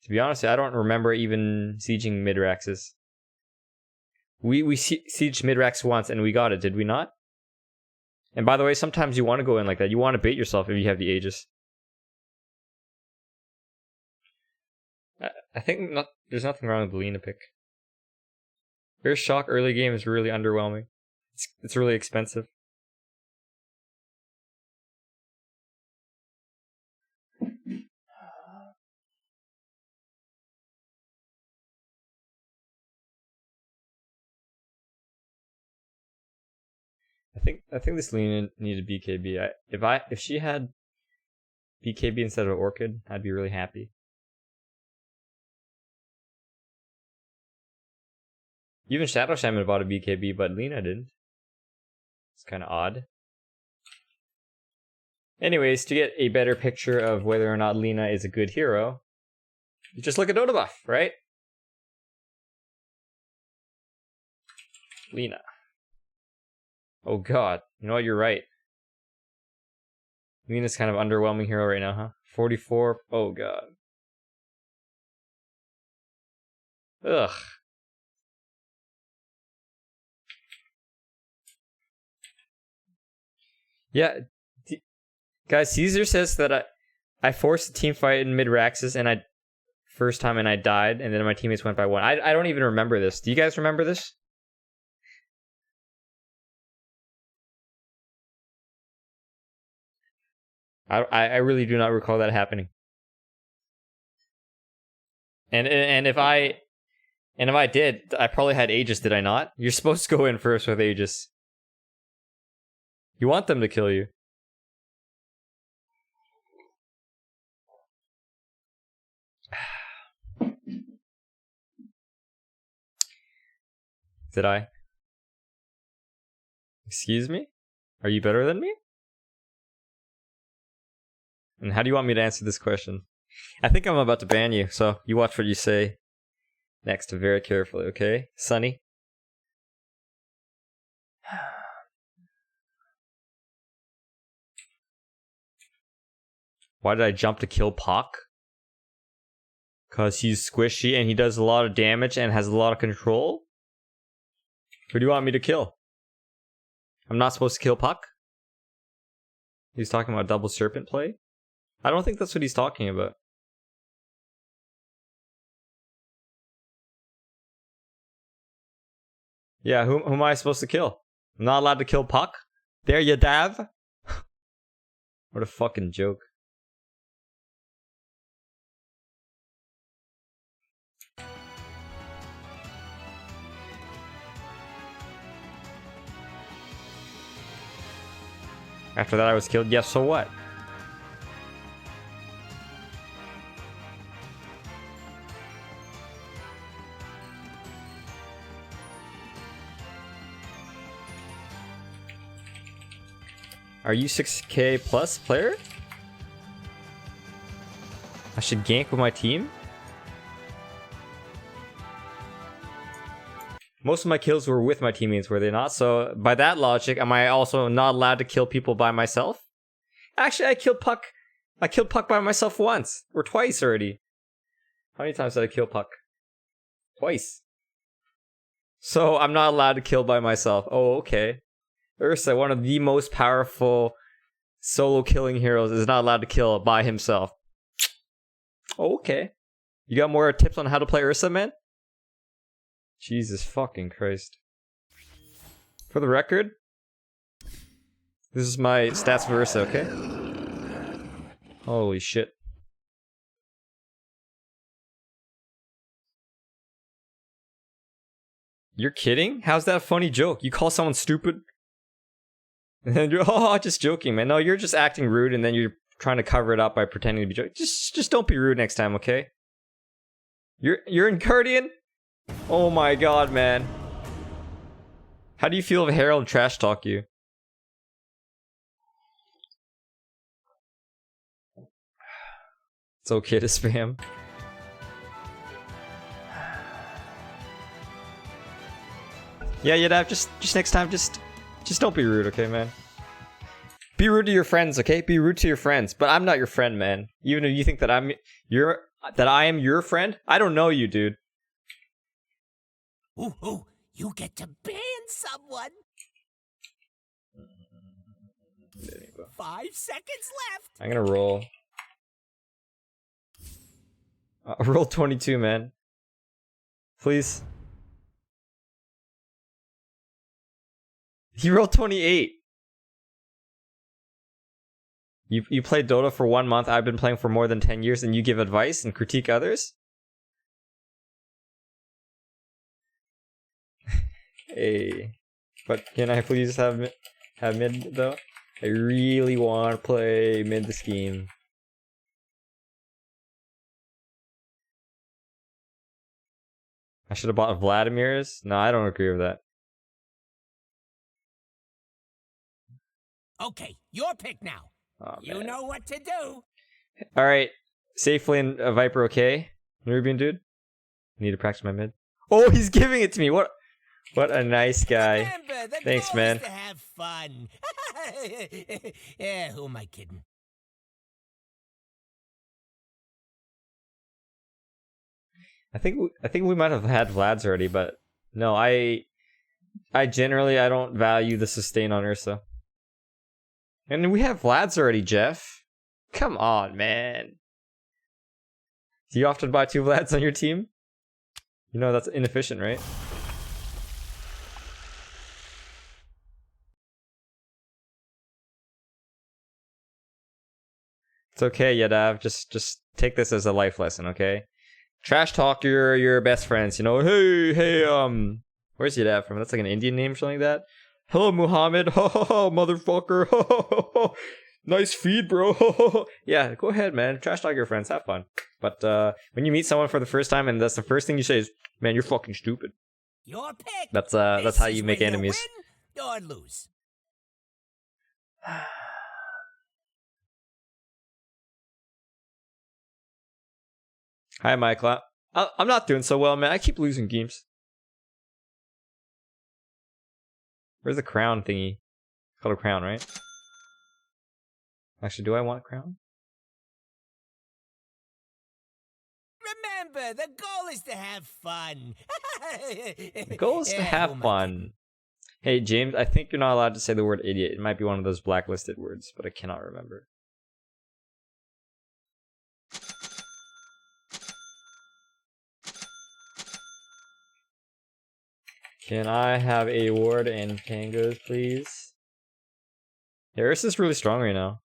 To be honest, I don't remember even sieging mid Raxes. We sieged mid Rax once and we got it, did we not? And by the way, sometimes you want to go in like that. You want to bait yourself if you have the Aegis. I think there's nothing wrong with the Lena pick. Air Shock early game is really underwhelming. It's really expensive. I think this Lena needed BKB. If she had BKB instead of Orchid, I'd be really happy. Even Shadow Shaman bought a BKB, but Lena didn't. It's kind of odd. Anyways, to get a better picture of whether or not Lena is a good hero, you just look at Dota Buff, right? Lena. Oh god, you know what, you're right. Lena's kind of underwhelming hero right now, huh? 44, oh god. Ugh. Yeah, guys, Caesar says that I forced a team fight in mid Raxes and first time and I died, and then my teammates went by 1. I don't even remember this. Do you guys remember this? I really do not recall that happening. And if I did, I probably had Aegis, did I not? You're supposed to go in first with Aegis. You want them to kill you. Did I? Excuse me? Are you better than me? And how do you want me to answer this question? I think I'm about to ban you, so you watch what you say next very carefully, okay? Sunny? Why did I jump to kill Puck? Because he's squishy and he does a lot of damage and has a lot of control? Who do you want me to kill? I'm not supposed to kill Puck? He's talking about double serpent play? I don't think that's what he's talking about. Yeah, who am I supposed to kill? I'm not allowed to kill Puck? There you Dav? What a fucking joke. After that I was killed, yes, so what? Are you 6k plus player? I should gank with my team? Most of my kills were with my teammates, were they not? So by that logic, am I also not allowed to kill people by myself? Actually, I killed Puck by myself once. Or twice already. How many times did I kill Puck? Twice. So I'm not allowed to kill by myself. Oh, okay. Ursa, one of the most powerful solo killing heroes, is not allowed to kill by himself. Okay. You got more tips on how to play Ursa, man? Jesus fucking Christ. For the record, this is my stats for Ursa, okay? Holy shit. You're kidding? How's that a funny joke? You call someone stupid? And then you're, oh, just joking, man. No, you're just acting rude and then you're trying to cover it up by pretending to be joking. Just don't be rude next time, okay? You're in Guardian? Oh my god, man. How do you feel if Harold trash talk you? It's okay to spam. Yeah, Yadav, just next time, just don't be rude, okay, man? Be rude to your friends, okay? Be rude to your friends. But I'm not your friend, man. Even if you think that I am your friend, I don't know you, dude. Ooh, you get to ban someone. 5 seconds left. I'm gonna roll. Roll 22, man. Please. He rolled 28. You played Dota for 1 month. I've been playing for more than 10 years, and you give advice and critique others? Hey, but can I please have mid though? I really want to play mid the scheme. I should have bought Vladimir's. No, I don't agree with that. Okay, your pick now. Oh, You man. know what to do. All right, safely and Viper, okay? Nubian dude, need to practice my mid. Oh, he's giving it to me. What a nice guy. Remember, the Thanks, goal man. is to have fun. Yeah, who am I kidding? I think we might have had Vlad's already, but no, I generally I don't value the sustain on Ursa. And we have Vlad's already, Jeff. Come on, man. Do you often buy 2 Vlads on your team? You know that's inefficient, right? It's okay, Yadav. Just take this as a life lesson, okay? Trash talk your best friends, you know. Hey, where's Yadav from? That's like an Indian name or something like that. Hello, Muhammad. Ho ho ho, motherfucker. Ho ho ho ho. Nice feed, bro. Ho ho ho. Yeah, go ahead, man. Trash talk your friends. Have fun. But when you meet someone for the first time and that's the first thing you say is, "Man, you're fucking stupid." Your pick. That's This how is you make where enemies. win or lose. Hi, Michael. I'm not doing so well, man. I keep losing games. Where's the crown thingy? It's called a crown, right? Actually, do I want a crown? Remember, the goal is to have fun. The goal is to Yeah, have who am I fun. Hey, James, I think you're not allowed to say the word idiot. It might be one of those blacklisted words, but I cannot remember. Can I have a ward and tangos, please? Yeah, Ursa's really strong right now.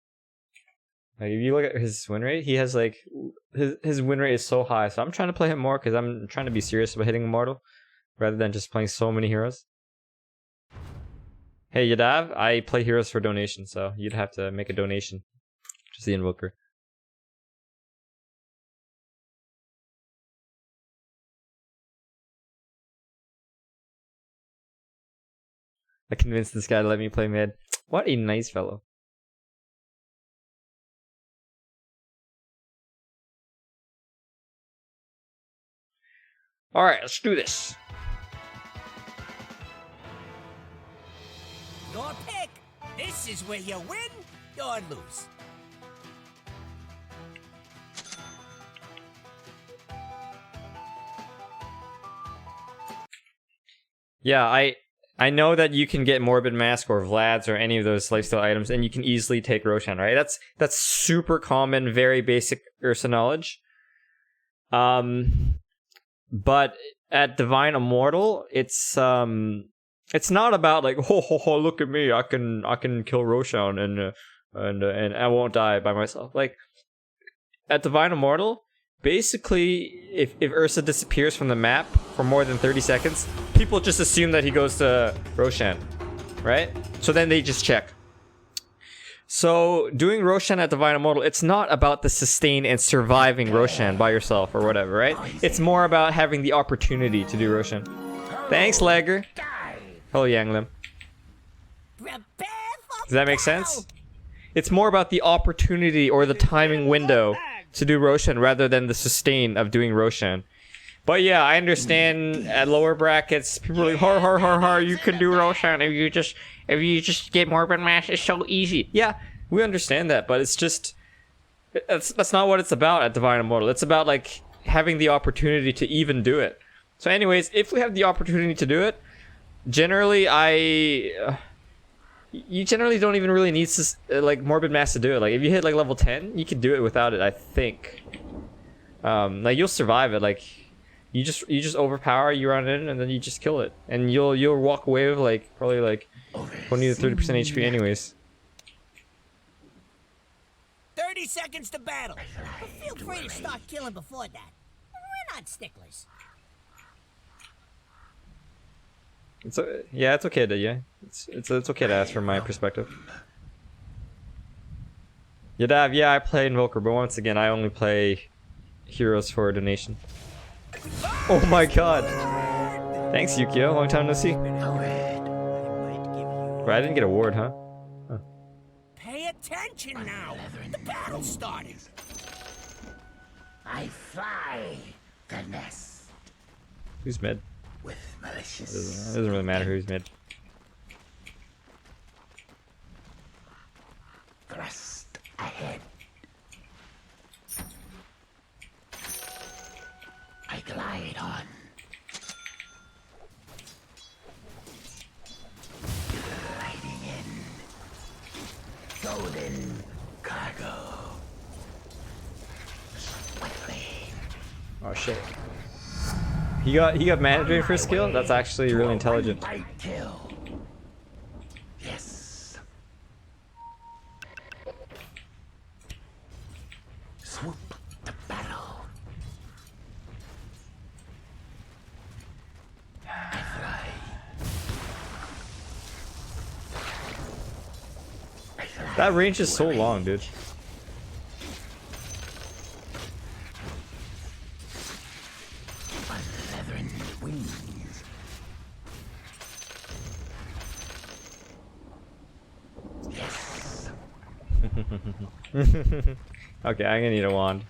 Like, if you look at his win rate, he has like his win rate is so high. So I'm trying to play him more because I'm trying to be serious about hitting Immortal rather than just playing so many heroes. Hey Yadav, I play heroes for donation, so you'd have to make a donation. Just the Invoker. I convinced this guy to let me play mid. What a nice fellow. Alright, let's do this. Your pick. This is where you win or lose. Yeah, I know that you can get Morbid Mask or Vlad's or any of those lifesteal items, and you can easily take Roshan, right? That's super common, very basic Ursa knowledge. But at Divine Immortal, it's not about like, ho, look at me, I can kill Roshan and I won't die by myself. Like at Divine Immortal, basically, if Ursa disappears from the map for more than 30 seconds, people just assume that he goes to Roshan, right? So then they just check. So doing Roshan at Divine Immortal, it's not about the sustain and surviving Roshan by yourself or whatever, right? It's more about having the opportunity to do Roshan. Thanks, Lager. Hello, Yanglim. Does that make sense? It's more about the opportunity or the timing window to do Roshan rather than the sustain of doing Roshan. But yeah, I understand at lower brackets, people are like, har, you can do Roshan if you just get Morbid Mask, it's so easy. Yeah, we understand that, but it's just, that's not what it's about at Divine Immortal. It's about like having the opportunity to even do it. So anyways, if we have the opportunity to do it, generally you generally don't even really need like Morbid Mask to do it. Like if you hit like level 10, you can do it without it, I think. Like you'll survive it. Like you just overpower, you run in, and then you just kill it, and you'll walk away with like probably like 20 to 30% HP anyways. 30 seconds to battle. But feel free to start killing before that. We're not sticklers. Yeah, it's okay to it's okay to ask from my perspective. Yadav, yeah, I play Invoker, but once again, I only play heroes for a donation. Oh my god! Thanks, Yukio. Long time no see. Right, I didn't get a ward, huh? Pay attention now. The battle started. I fly the nest. Who's mid? With malicious. It doesn't really matter who's mid. Thrust ahead. I glide on. Gliding in. Golden cargo. Swiftly. Oh shit. He got mana drain for his skill? That's actually really intelligent. Kill. Yes. Swoop the battle. I fly. That range is so long, dude. Okay, I'm gonna need a wand.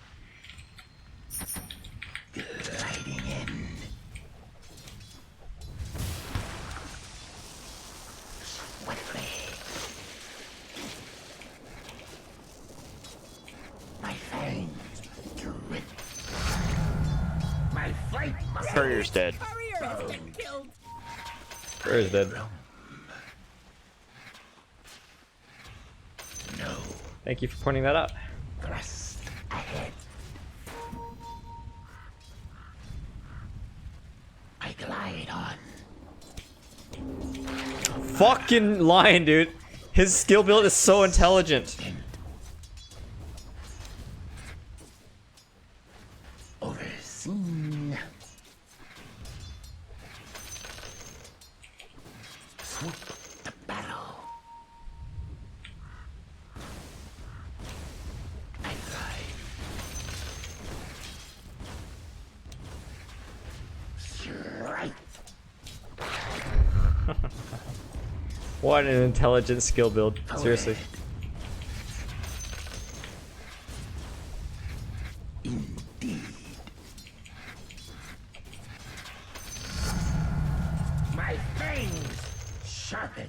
Gliding in. Swiftly. My fangs drip. My flight muscle. Courier's dead. Courier has been killed. Courier's dead. No. Thank you for pointing that out. Thrust ahead. I glide on. Fucking lion, dude. His skill build is so intelligent. Overseen. Swoop the battle. I fly. Strike. What an intelligent skill build. Seriously. Indeed. My fangs sharpen.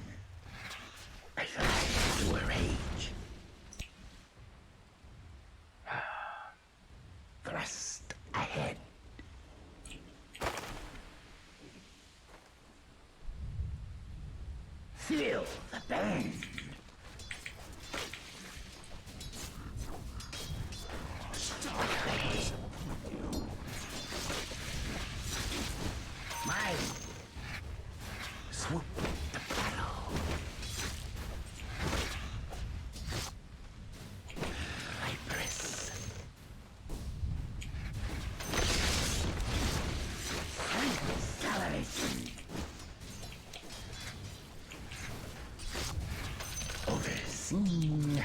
I fly to a rage. Thrust ahead. Feel the bang. Mine. Swoop the battle. Cypress. Acceleration. Overseen.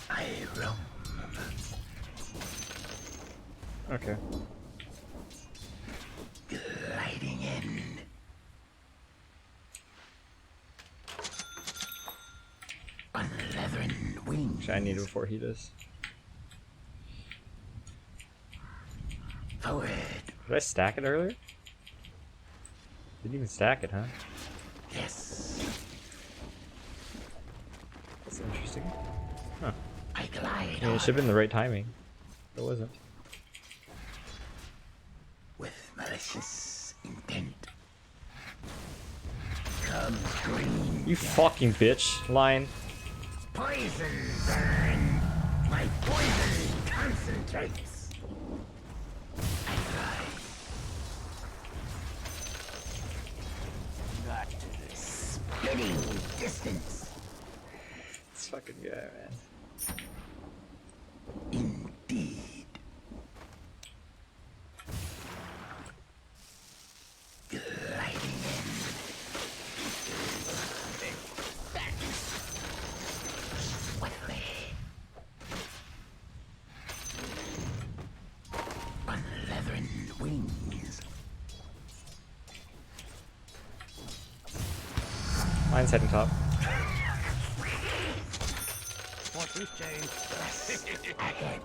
I roam. Okay. Gliding in. On leathern wings. Actually, I need it before he does. Forward. Did I stack it earlier? Didn't even stack it, huh? Yes. That's interesting. Huh. I glide I mean, it should have been the right timing. It wasn't. with malicious intent. Come green. You fucking bitch, Lion. Poison burn. My poison concentrates. I fly. Got splitting distance. This fucking guy, man. Indeed. Gliding in. Back. Swiftly. On leathern wings. Lion's heading top. Want this change? Ahead.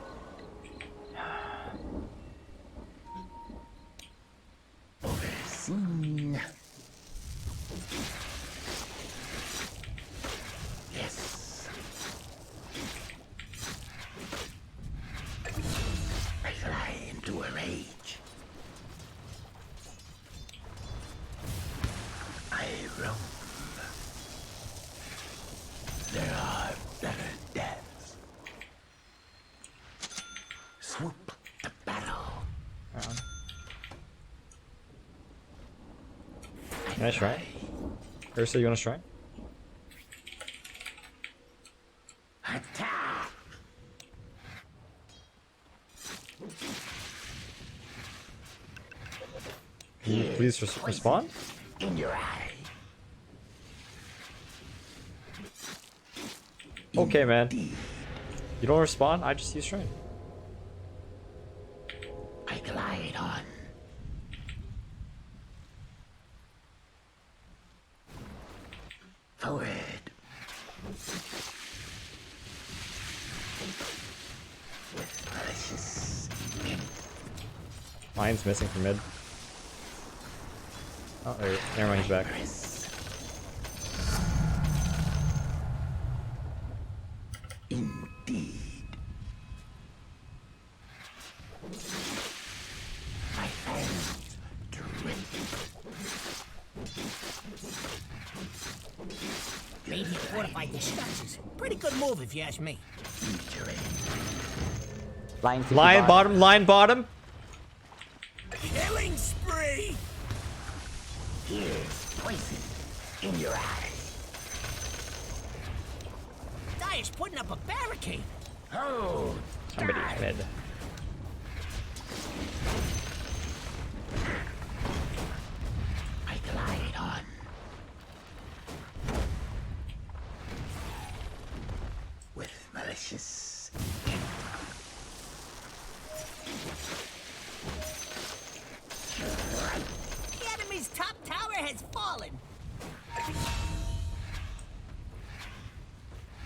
Overseen. Yes. I fly into a rage. I roam. There are better deaths. Swoop the battle. Nice shrine. Ursa, you want a shrine? Attack! Can you please respond? In your eye. Okay, man. Indeed. You don't respond? I just use shrine. I glide on. Forward. With malicious intent. Lion's missing from mid. Oh, there. Never mind, he's back. Cypress. Indeed. My fangs drip. Radiant fortified the structures. Pretty good move if you ask me. Lion bottom, lion bottom. Killing spree! Here's poison in your eye. Dire's putting up a barricade. Oh, Somebody's mid. I glide on. With malicious intent. The enemy's top tower has fallen.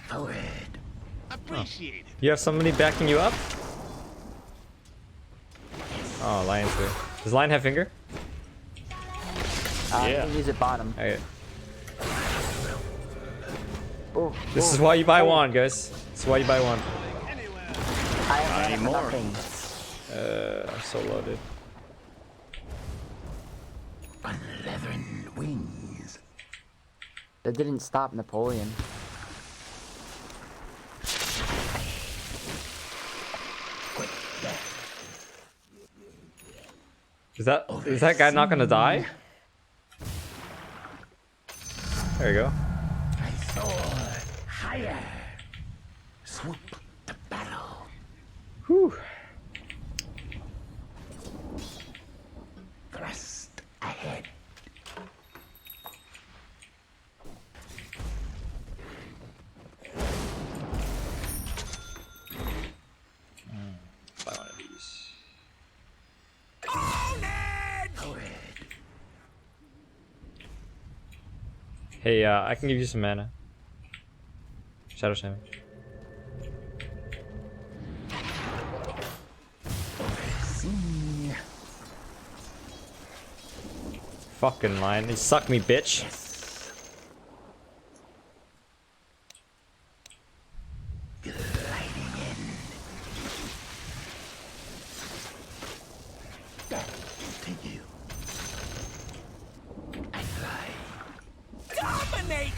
Forward. Appreciate it. You have somebody backing you up? Oh, Lion's here. Does Lion have finger? Yeah. Use it bottom. Okay. Oh, This is why you buy one, guys. This is why you buy one. I have more. nothing. I'm so loaded. Unleathern wings. That didn't stop Napoleon. Is that guy not gonna die? There you go. I soar higher. Swoop to battle. Whew. Thrust ahead. Buy one of these. Hey, I can give you some mana. Shadow Shaman. Fucking line. You suck me, bitch. Dominate!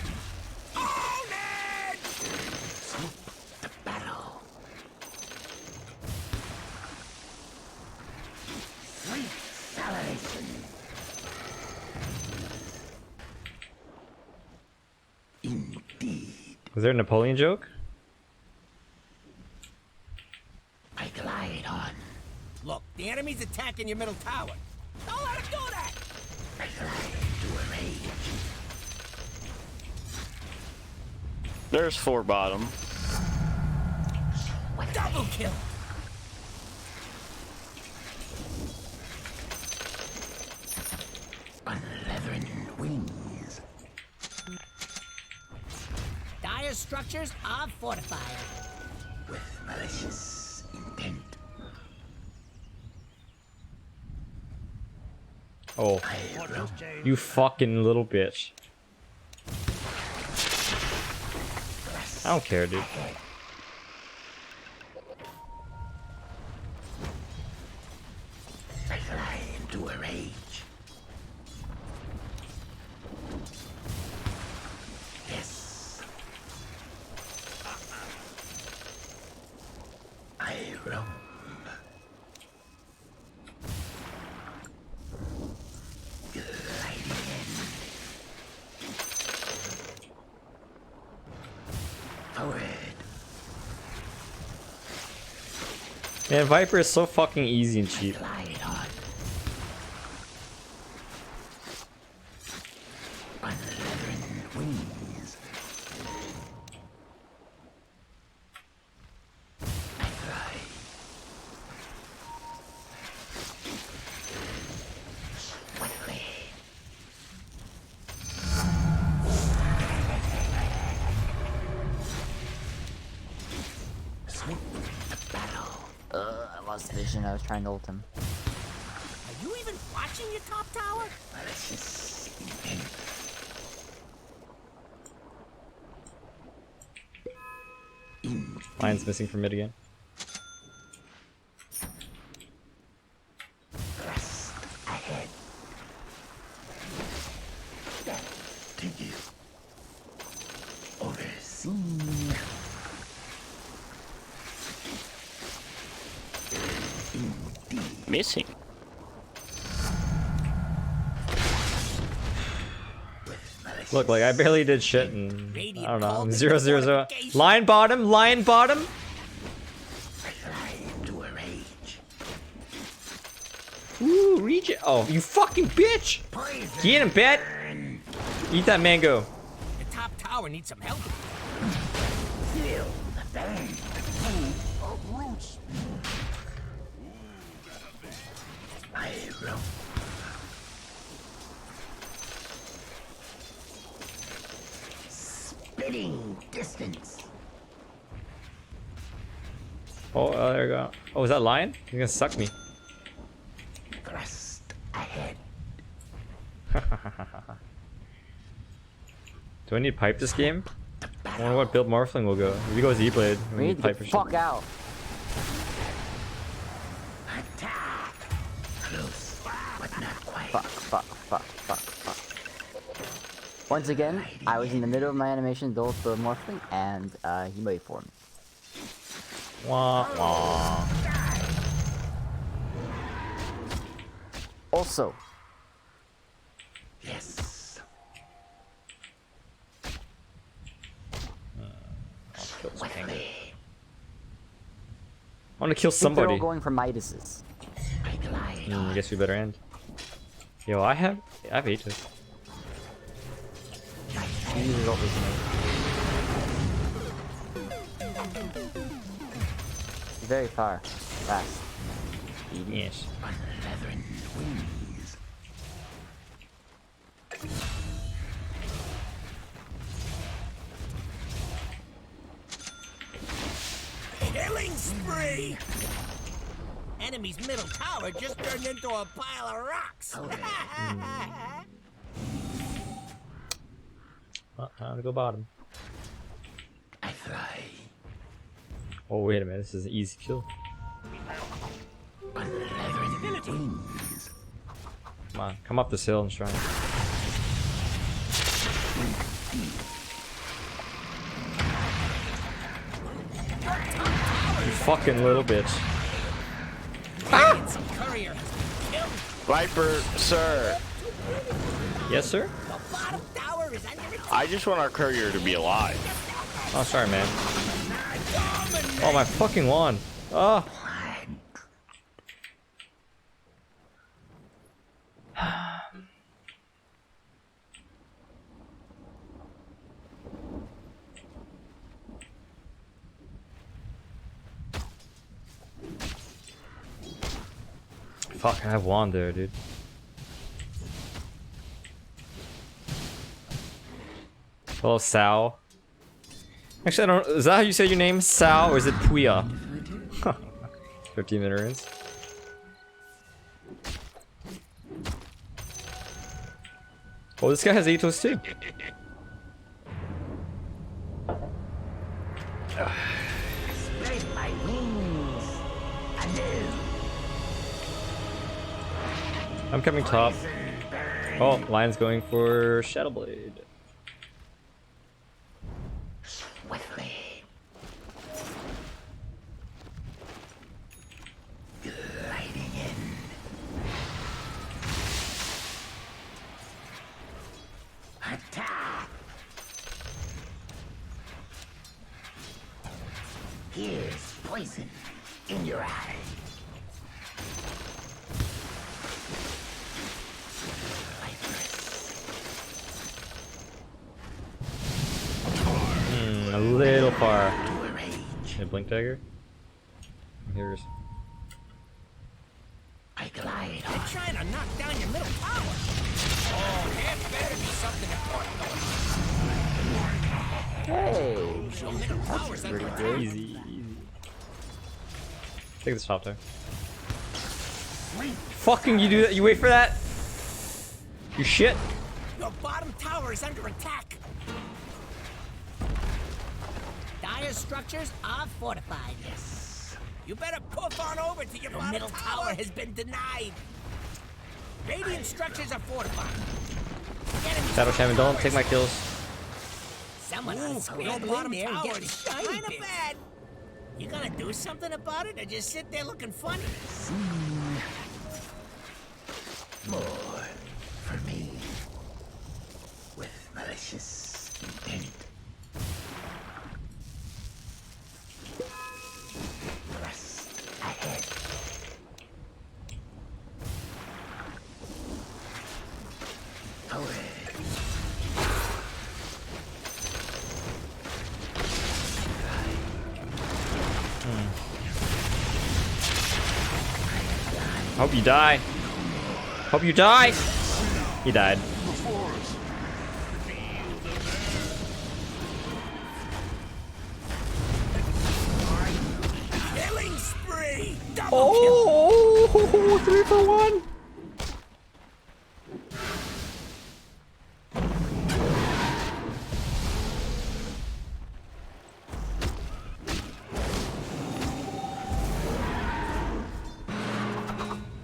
Own it! Swoop to battle. Sweet salvation. Indeed. Was there a Napoleon joke? I glide on. Look, the enemy's attacking your middle tower. Don't let him do that! I glide into a rage. There's 4 bottom. Double kill! Unleathern wings. Dire structures are fortified. With malicious intent. Oh, you fucking little bitch. I don't care, dude. I fly into a rage. Yes. I roam. Gliding in. Forward. Man, Viper is so fucking easy and cheap. Glide on. Unleathern wings. I fly. Swiftly. Swoop to battle. I lost vision. I was trying to ult him. Are you even watching your top tower? Malicious intent. Lion's missing from mid again. Thrust ahead. To you. Overseen. Indeed. Missing. Look, like I barely did shit and I don't know. I'm 0-0-0. Lion bottom, lion bottom. I fly into a rage. Ooh, regen. Oh, you fucking bitch! Poison. Get him, bet. Eat that mango. The top tower needs some help. Feel the burn. Of roots. I roam. Spitting distance. Oh, there you go. Oh, is that lion? He's gonna suck me. Thrust ahead. Do I need pipe this game? I wonder what build Morphling will go. If he goes E-Blade, We need to pipe get for the fuck sure. out. Attack. Close, but not quite. Fuck, fuck, fuck. Once again, I was in the middle of my animation to ult the Morphling, and he waited for me. Wah wah. Also, Kill this kangaroo. I want to kill I think they're all somebody. going for Midas's. I guess we better end. Yo, I have Aegis. He uses ult recently. He's very far. Fast. Speedy. Yes. Killing spree! Enemy's middle tower just turned into a pile of rocks. Well, time to go bottom. Oh wait a minute, this is an easy kill. Come on, come up this hill and try. You fucking little bitch. Courier has been killed. Viper, sir. Yes, sir? The bottom tower is under attack. I just want our courier to be alive. Oh, sorry, man. Oh, my fucking wand. Oh. Fuck, I have wand there, dude. Hello, Sal. Actually, I don't. Is that how you say your name, Sal, or is it Puya? 15-minute runes. Oh, this guy has Atos too. I'm coming top. Oh, Lion's going for Shadowblade. Here's poison in your eye. A little far. A blink dagger. Here's. I glide. They're trying to knock down your middle tower. Oh, there better be something important going on. Hey! Your middle tower's under Pretty attack. good. Easy, easy. Take this top there. Fucking you do that? You wait for that? You shit? Your bottom tower is under attack. Dire structures are fortified. Yes. You better poof on over to your bottom middle tower has been denied. Radiant structures are fortified. Shadow Shaman, don't take my kills. Someone on your bottom tower is kind of bad. You gonna do something about it, or just sit there looking funny? More for me with malicious intent. Thrust ahead. Forward. Hope you die. Hope you die. He died. Killing spree! Double Oh, 3 for 1.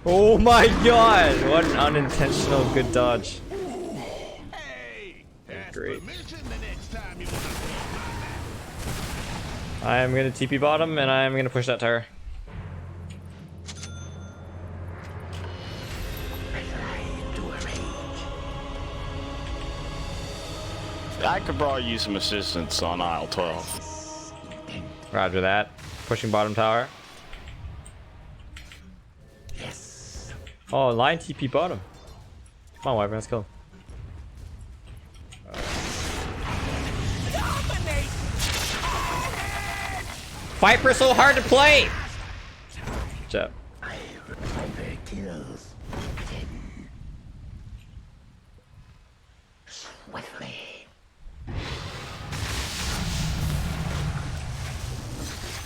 Oh my god! What an unintentional good dodge. Great. I am gonna TP bottom and I am gonna push that tower. I could probably use some assistance on aisle 12. Roger that. Pushing bottom tower. Yes. Oh, line TP bottom. Come on, Wyvern, let's go. Viper so hard to play! Good job. Kills. Swiftly.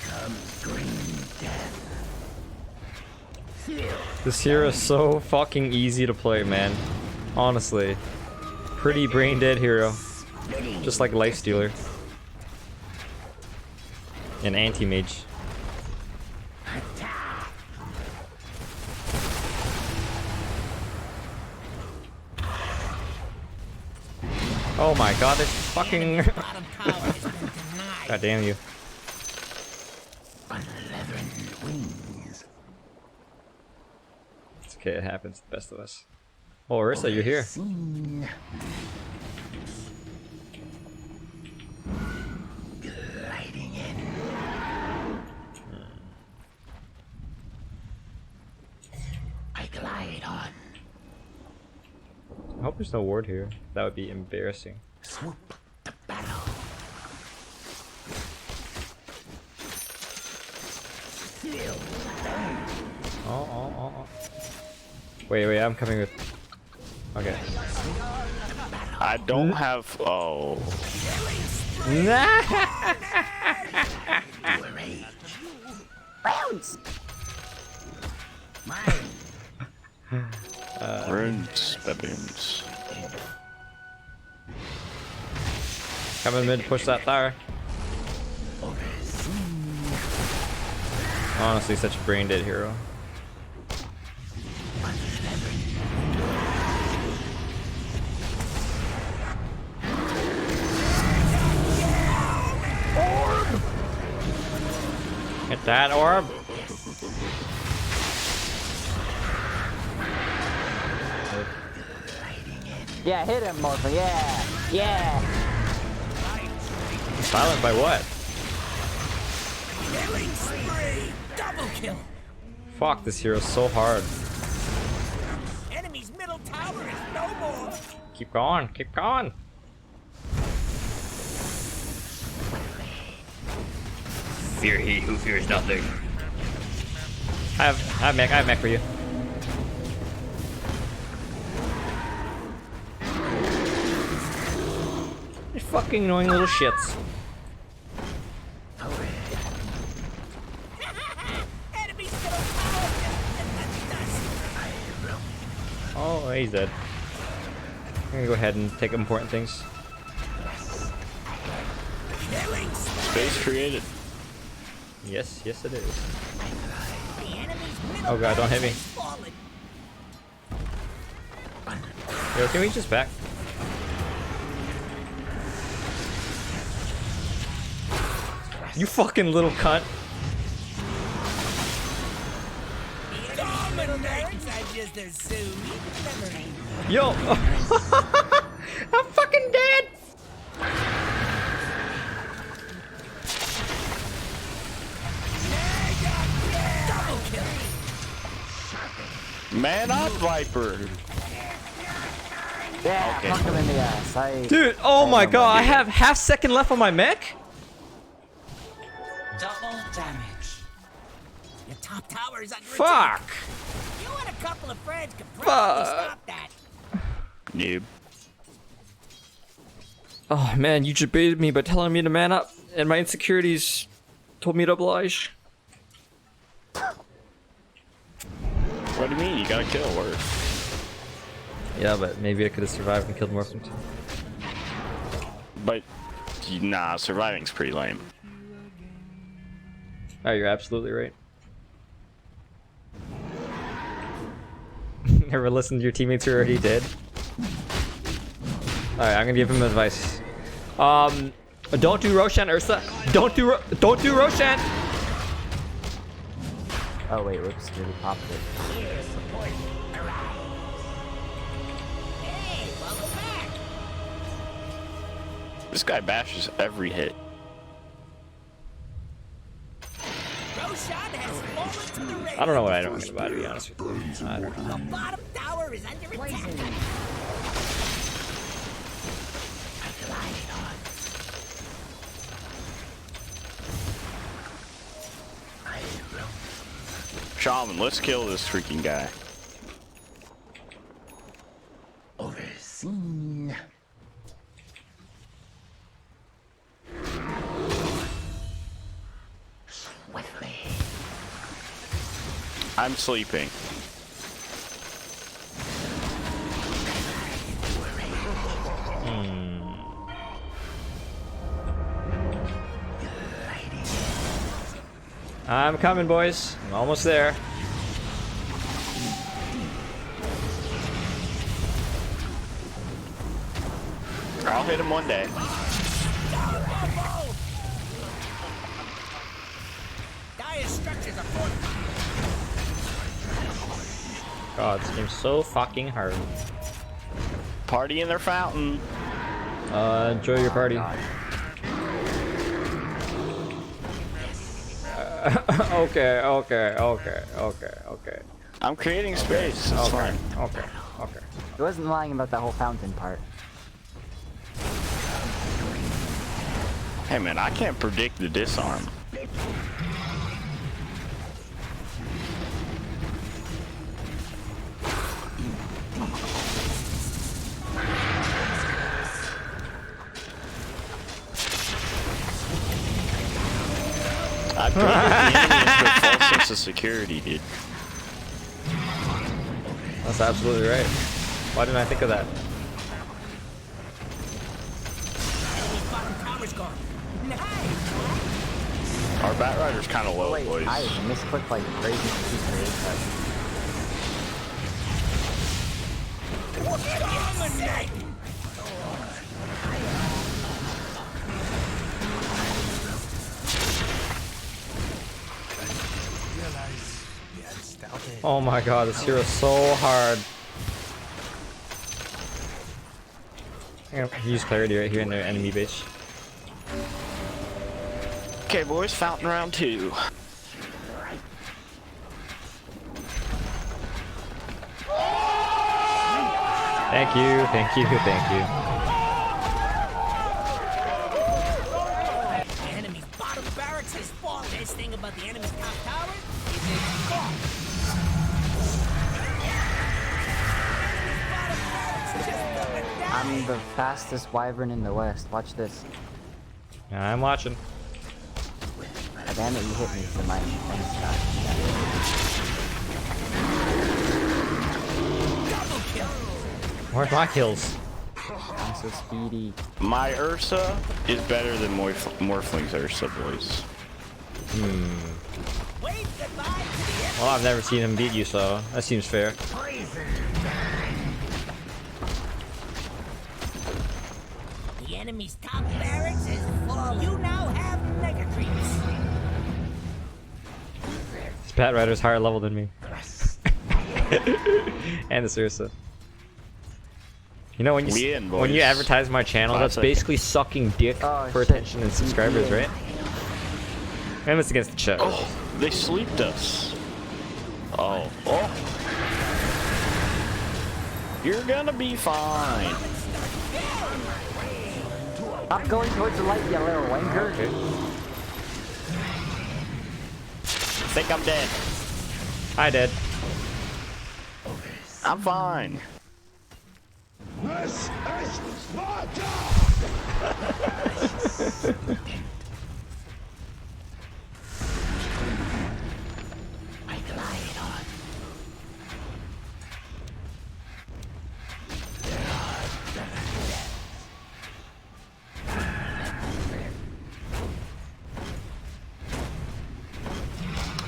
Comes green death. This hero is so fucking easy to play, man. Honestly. Pretty brain dead hero. Just like Lifestealer. An anti-mage. Oh my god, this fucking... God damn you. It's okay, it happens to the best of us. Oh, Orisa, you're here. Gliding in. I glide on. I hope there's no ward here. That would be embarrassing. Swoop the battle. Oh. Wait, I'm coming with... Okay. I don't have. Oh. Rounds! Runes, baboons. Coming mid to push that tower. Honestly, such a brain dead hero. Get that orb. Yeah, hit him, Morphin. Yeah. Silent by what? Killing spree. Double kill. Fuck, this hero's so hard. Enemy's middle tower is no more. Keep going, keep going. Fear he who fears nothing. I have mech for you. You fucking annoying little shits. Enemy's middle tower Oh, he's dead. I'm gonna go ahead and take important things. Space created. Yes, it is. Oh god, don't hit me. Yo, can we just back? You fucking little cunt. Yo! I'm fucking dead! Man up, Viper. Yeah, Okay. fuck him in the ass. Dude, oh my god, I have half second left on my mech? Double damage. Your top tower is under Fuck! attack. You and a couple of friends could probably stop that. Noob. Oh man, you just baited me by telling me to man up, and my insecurities told me to oblige. What do you mean? You gotta kill worse. Yeah, but maybe I could have survived and killed Morphin. But nah, surviving's pretty lame. Oh, you're absolutely right. Never listened to your teammates who already did. Alright, I'm gonna give him advice. Don't do Roshan, Ursa. Don't do Roshan! Oh wait, whoops, really popped it. Hey, welcome back. This guy bashes every hit. Roshan has fallen to the race. I don't know what I don't about, to be honest with you. I don't know. The bottom tower is under attack. Shaman, let's kill this freaking guy. Overseen. Swiftly. I'm sleeping. I'm coming, boys. I'm almost there. I'll hit him one day. Dire structures are fortified. God, this game's so fucking hard. Party in their fountain. Enjoy your party. Okay. I'm creating space. It's fine. Okay. He wasn't lying about that whole fountain part. Hey man, I can't predict the disarm. I put the enemy into a false sense of security, dude. That's absolutely right. Why didn't I think of that? Enemy's bottom tower's gone. Nice. Our Batrider's kind of low, Wait, boys. I misclicked like crazy for 2 Dominate. Oh my god, this hero's so hard. I'm gonna use clarity right here in their enemy base. Okay, boys, fountain round 2. Thank you. The enemy's bottom barracks has fallen. This thing about the enemy's top tower is its fault. I'm the fastest wyvern in the west. Watch this. I'm watching. Oh, damn it, you hit me, so my thing's not. Where's my kills? I'm so speedy. My Ursa is better than Morphling's Ursa, boys. Wave goodbye to the Well, I've never seen him beat you, so that seems fair. The enemy's top barracks is full. You now have mega creeps. This Batrider's higher level than me. And this Ursa. You know when you We in, when you boys. advertise my channel, 5 that's seconds. basically sucking dick Oh, for shit. attention and subscribers, right? And it's against the chat. Oh, they sleeped us. Oh. You're gonna be fine. Stop going towards the light, you little wanker. Okay. Think I'm dead. Hi, Dad. I'm fine. This is Sparta!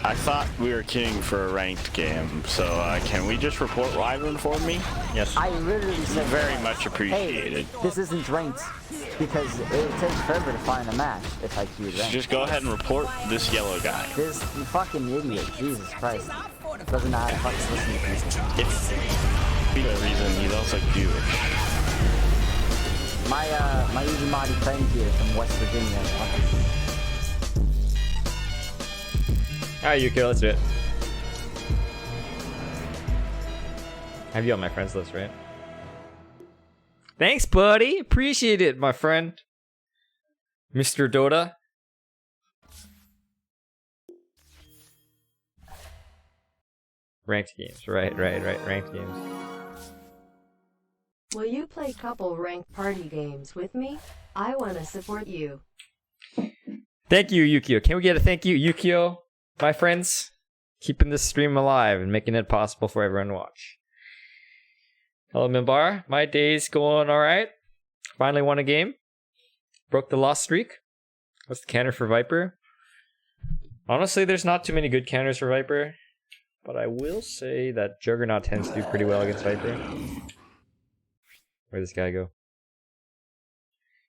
I thought we were queuing for a ranked game, so can we just report Wyvern for me? Yes. I literally said Very much appreciated. Hey, this isn't ranked because it takes forever to find a match if I queued ranked. Just go ahead and report this yellow guy. This fucking idiot, Jesus Christ, doesn't know how to fucking listen to people. It's the reason he's also Jewish. My Uzumaki friend here from West Virginia. Alright, Yukio, let's do it. I have you on my friends list, right? Thanks, buddy. Appreciate it, my friend. Mr. Dota. Ranked games. Right. Ranked games. Will you play couple ranked party games with me? I want to support you. Thank you, Yukio. Can we get a thank you, Yukio? My friends, keeping this stream alive and making it possible for everyone to watch. Hello, Mimbar. My day's going alright. Finally won a game. Broke the loss streak. What's the counter for Viper? Honestly, there's not too many good counters for Viper. But I will say that Juggernaut tends to do pretty well against Viper. Where'd this guy go?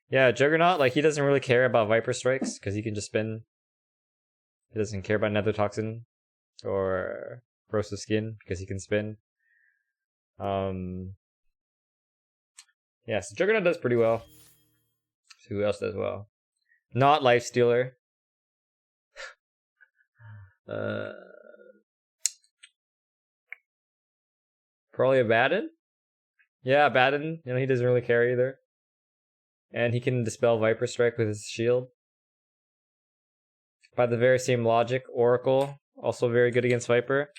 Yeah, Juggernaut, like, he doesn't really care about Viper strikes because he can just spin. He doesn't care about Nether Toxin or Corrosive Skin because he can spin. Yeah, so Juggernaut does pretty well. So who else does well? Not Lifestealer. Probably Abaddon? Yeah, Abaddon. You know, he doesn't really care either. And he can dispel Viper Strike with his shield. By the very same logic, Oracle, also very good against Viper.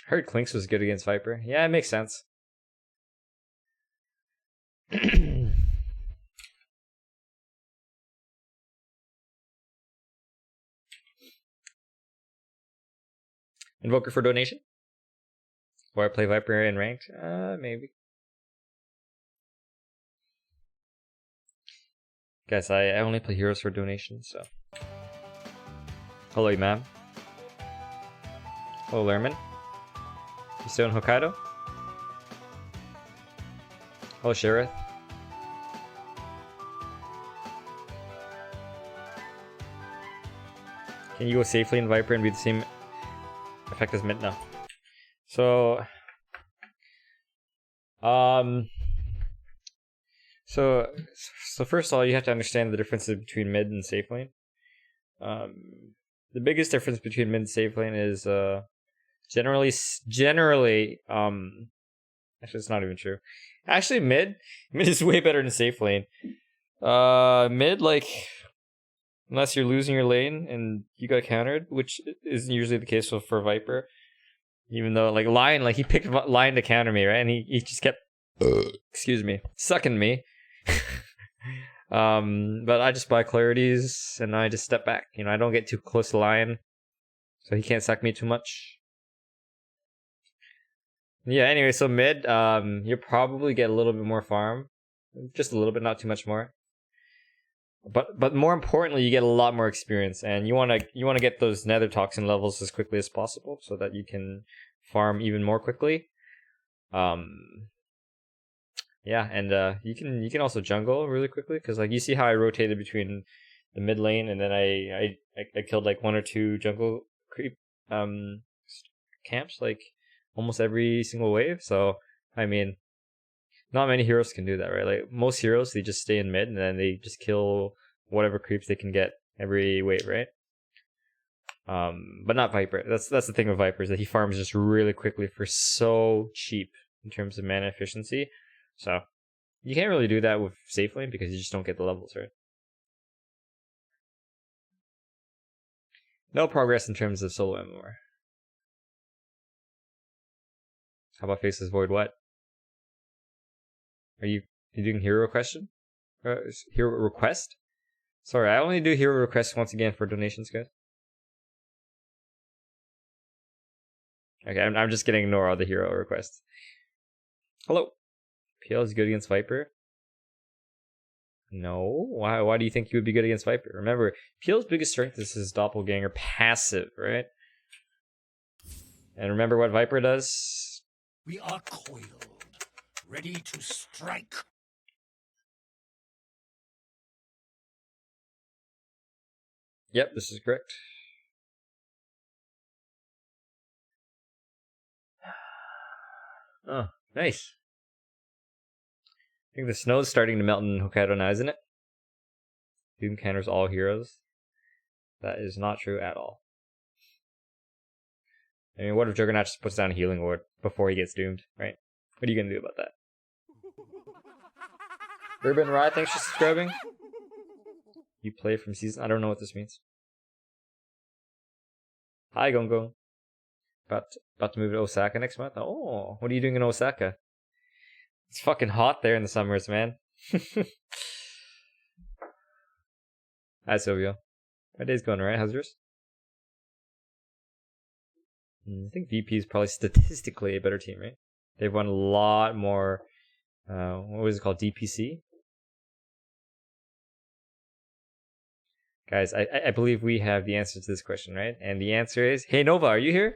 Heard Clinks was good against Viper. Yeah, it makes sense. Invoker for donation? Or I play Viper in ranked? Maybe. Guys, I only play heroes for donations, so. Hello, Imam. Hello, Lerman. You still in Hokkaido? Hello, Sheriff. Can you go safely in Viper and be the same effect as Mid? No. So first of all, you have to understand the differences between mid and safe lane. The biggest difference between mid and safe lane is generally actually it's not even true. Actually, mid is way better than safe lane. Mid, like, unless you're losing your lane and you got countered, which is usually the case for Viper. Even though, like, Lion, like, he picked Lion to counter me, right? And he just kept, excuse me, sucking me. But I just buy clarities and I just step back. You know, I don't get too close to Lion, so he can't suck me too much. Yeah, anyway, so mid, you'll probably get a little bit more farm. Just a little bit, not too much more. But more importantly, you get a lot more experience, and you wanna get those Nether Toxin levels as quickly as possible so that you can farm even more quickly. Yeah, and you can also jungle really quickly, because like you see how I rotated between the mid lane, and then I killed like 1 or 2 jungle creep camps like almost every single wave. So I mean, not many heroes can do that, right? Like most heroes, they just stay in mid and then they just kill whatever creeps they can get every wave, right? But not Viper. That's the thing with Viper, is that he farms just really quickly for so cheap in terms of mana efficiency. So you can't really do that with safe lane because you just don't get the levels, right? No progress in terms of solo MMR. How about Faceless Void? What? Are you doing hero question? Hero request? Sorry, I only do hero requests once again for donations, guys. Okay, I'm just gonna ignore all the hero requests. Hello. PL is good against Viper? No. Why do you think he would be good against Viper? Remember, PL's biggest strength is his doppelganger passive, right? And remember what Viper does? We are coiled, ready to strike. Yep, this is correct. Oh, nice. I think the snow's starting to melt in Hokkaido now, isn't it? Doom counters all heroes. That is not true at all. I mean, what if Juggernaut just puts down a healing ward before he gets doomed, right? What are you gonna do about that? Urban Rye, thanks for subscribing. You play from season? I don't know what this means. Hi, Gongo. About to move to Osaka next month? Oh, what are you doing in Osaka? It's fucking hot there in the summers, man. Hi, Silvio. My day's going alright. How's yours? I think VP is probably statistically a better team, right? They've won a lot more. What was it called? DPC? Guys, I believe we have the answer to this question, right? And the answer is, hey, Nova, are you here?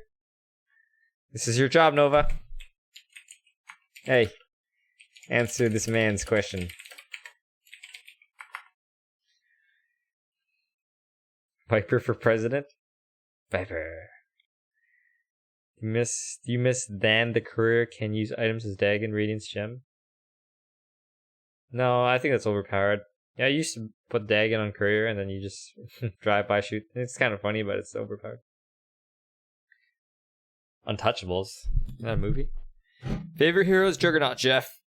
This is your job, Nova. Hey, answer this man's question. Viper for president? Viper. You miss Dan the Courier can use items as Dagon Radiant's gem? No, I think that's overpowered. Yeah, I used to put Dagon on Courier and then you just drive by shoot. It's kind of funny, but it's overpowered. Untouchables. Isn't that a movie? Favorite hero is Juggernaut, Jeff.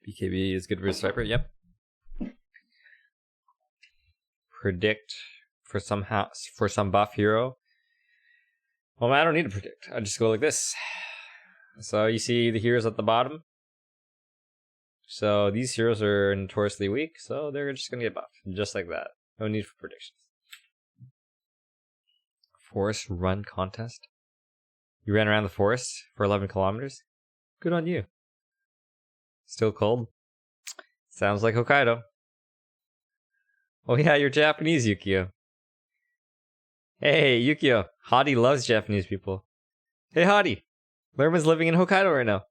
BKB is good versus Viper, yep. Predict for some buff hero. Well, I don't need to predict. I just go like this. So you see the heroes at the bottom. So these heroes are notoriously weak, so they're just gonna get buffed. Just like that. No need for predictions. Forest run contest. You ran around the forest for 11 kilometers? Good on you. Still cold? Sounds like Hokkaido. Oh yeah, you're Japanese, Yukio. Hey, Yukio. Hottie loves Japanese people. Hey, Hottie. Lerman's living in Hokkaido right now.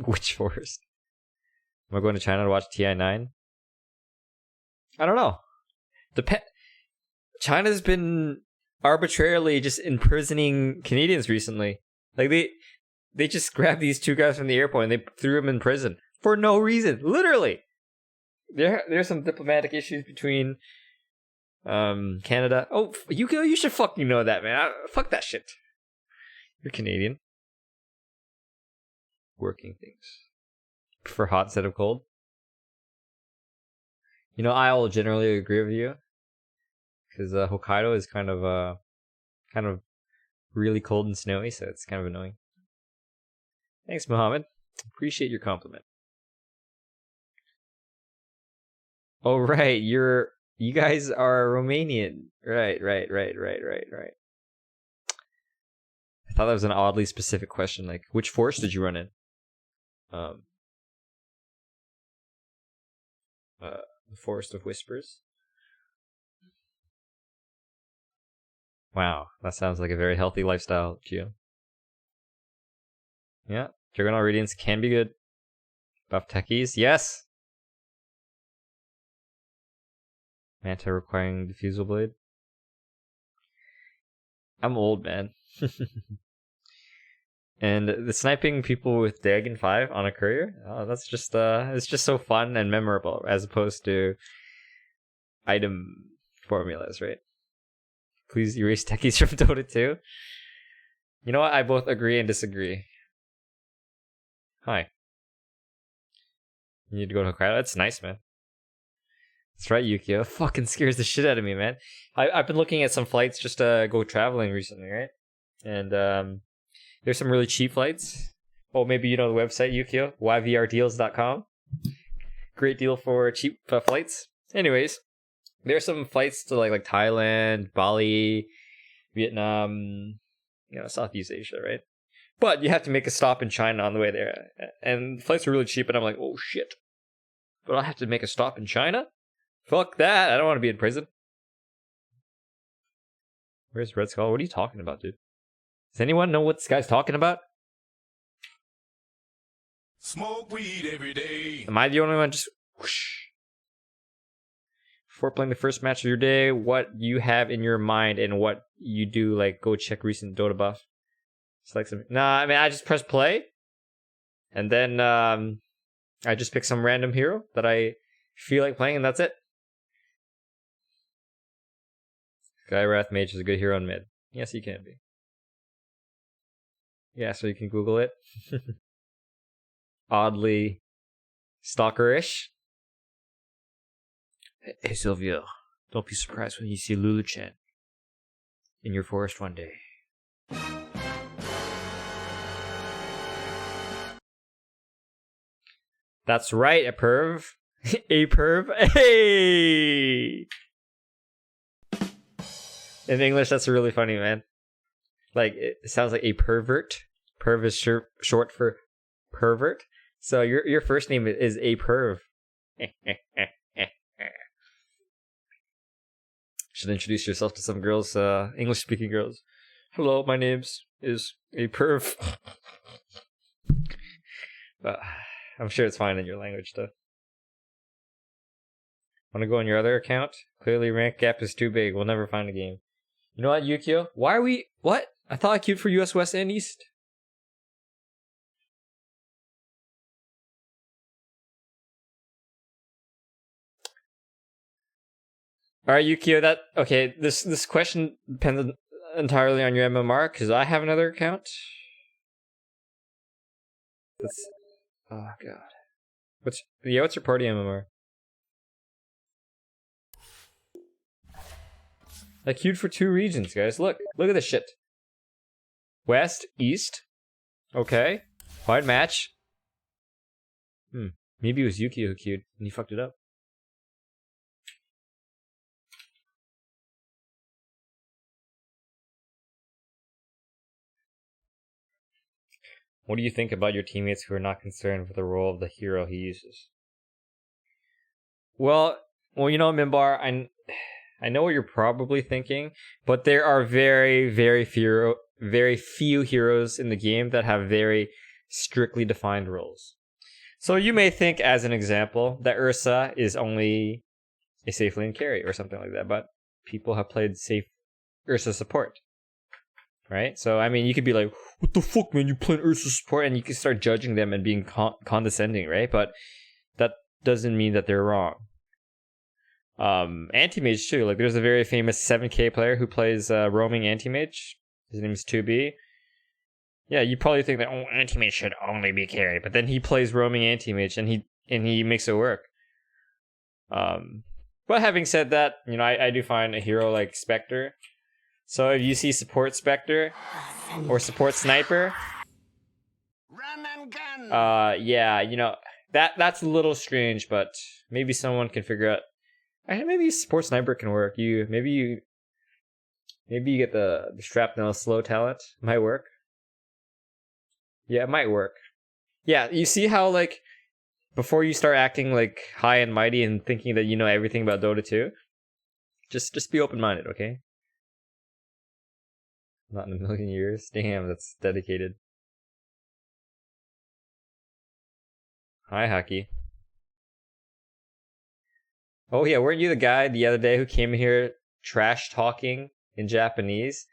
Which forest? Am I going to China to watch TI9? I don't know. China's been arbitrarily just imprisoning Canadians recently. Like they just grabbed these two guys from the airport and they threw them in prison for no reason. Literally. There's some diplomatic issues between Canada. Oh, you should fucking know that, man. Fuck that shit. You're Canadian. Working things. Prefer hot instead of cold. You know, I will generally agree with you. Because Hokkaido is kind of really cold and snowy, so it's kind of annoying. Thanks, Mohammed. Appreciate your compliment. Oh, right. You guys are Romanian. Right. I thought that was an oddly specific question. Like, which forest did you run in? The Forest of Whispers. Wow, that sounds like a very healthy lifestyle, Gio. Yeah, Juggernaut Radiance can be good. Buff techies, yes! Manta requiring Diffusal Blade. I'm old, man. And the sniping people with Dagon 5 on a courier, that's just it's just so fun and memorable as opposed to item formulas, right? Please erase techies from Dota 2. You know what? I both agree and disagree. Hi. You need to go to Hokkaido? That's nice, man. That's right, Yukio. Fucking scares the shit out of me, man. I've been looking at some flights just to go traveling recently, right? And there's some really cheap flights. Oh, maybe you know the website, Yukio, yvrdeals.com. Great deal for cheap flights. Anyways, there's some flights to like Thailand, Bali, Vietnam, Southeast Asia, right? But you have to make a stop in China on the way there. And flights are really cheap, and I'm like, oh shit. But I have to make a stop in China? Fuck that. I don't want to be in prison. Where's Red Skull? What are you talking about, dude? Does anyone know what this guy's talking about? Smoke weed every day. Am I the only one? Just whoosh. Before playing the first match of your day, what you have in your mind and what you do, like go check recent Dota buff. Select some. Nah, I mean I just press play, and then I just pick some random hero that I feel like playing, and that's it. Skywrath Mage is a good hero in mid. Yes, he can be. Yeah, so you can Google it. Oddly stalkerish. Hey Sylvia, don't be surprised when you see Lulu-chan in your forest one day. That's right, a perv. A perv. Hey! In English, that's really funny, man. Like, it sounds like a pervert. Perv is short for pervert. So your first name is a perv. Should introduce yourself to some girls, English-speaking girls. Hello, my name's is a perv. But I'm sure it's fine in your language, though. Want to go on your other account? Clearly, rank gap is too big. We'll never find a game. You know what, Yukio? Why are we... What? I thought I queued for US West and East. Alright, Yukio, that... Okay, this question depends entirely on your MMR, because I have another account. Oh, God. What's your party MMR? I queued for 2 regions, guys. Look at this shit. West, East. Okay. Wide match. Maybe it was Yukio who queued, and he fucked it up. What do you think about your teammates who are not concerned with the role of the hero he uses? Well, you know, Mimbar, I know what you're probably thinking, but there are very few heroes in the game that have very strictly defined roles. So you may think, as an example, that Ursa is only a safe lane carry or something like that, but people have played safe Ursa support. Right? So, I mean, you could be like, what the fuck, man, you playing Ursa support, and you can start judging them and being condescending, right? But that doesn't mean that they're wrong. Anti-Mage too, like there's a very famous 7k player who plays roaming Anti-Mage. His name is 2B. Yeah, you probably think that Anti-Mage should only be carried, but then he plays roaming Anti-Mage and he makes it work. But having said that, you know, I do find a hero like Spectre. So if you see support Spectre or support Sniper, Run and gun. Yeah, you know, that's a little strange, but maybe someone can figure out. Maybe support Sniper can work. Maybe you get the Shrapnel slow talent. Might work. Yeah, it might work. Yeah, you see how like before you start acting like high and mighty and thinking that you know everything about Dota 2, just be open-minded, okay? Not in a million years. Damn, that's dedicated. Hi, Haki. Oh yeah, weren't you the guy the other day who came here trash talking in Japanese?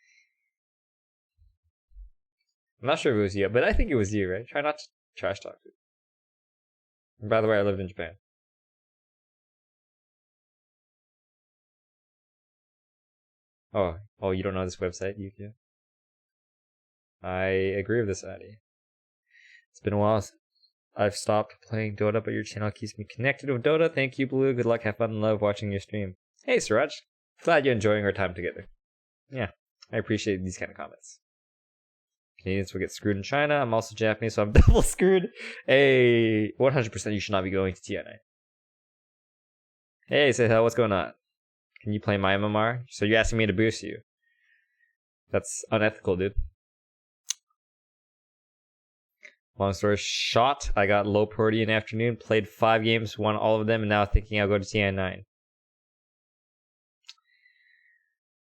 I'm not sure if it was you, but I think it was you, right? Try not to trash talk. And by the way, I lived in Japan. Oh, you don't know this website, Yukio? I agree with this, Addy. It's been a while. I've stopped playing Dota, but your channel keeps me connected with Dota. Thank you, Blue. Good luck, have fun, and love watching your stream. Hey, Suraj. Glad you're enjoying our time together. Yeah, I appreciate these kind of comments. Canadians will get screwed in China. I'm also Japanese, so I'm double screwed. Hey, 100% you should not be going to TI9. Hey, Sehel, what's going on? Can you play my MMR? So you're asking me to boost you. That's unethical, dude. Long story short, I got low priority in the afternoon, played 5 games, won all of them, and now thinking I'll go to TI9.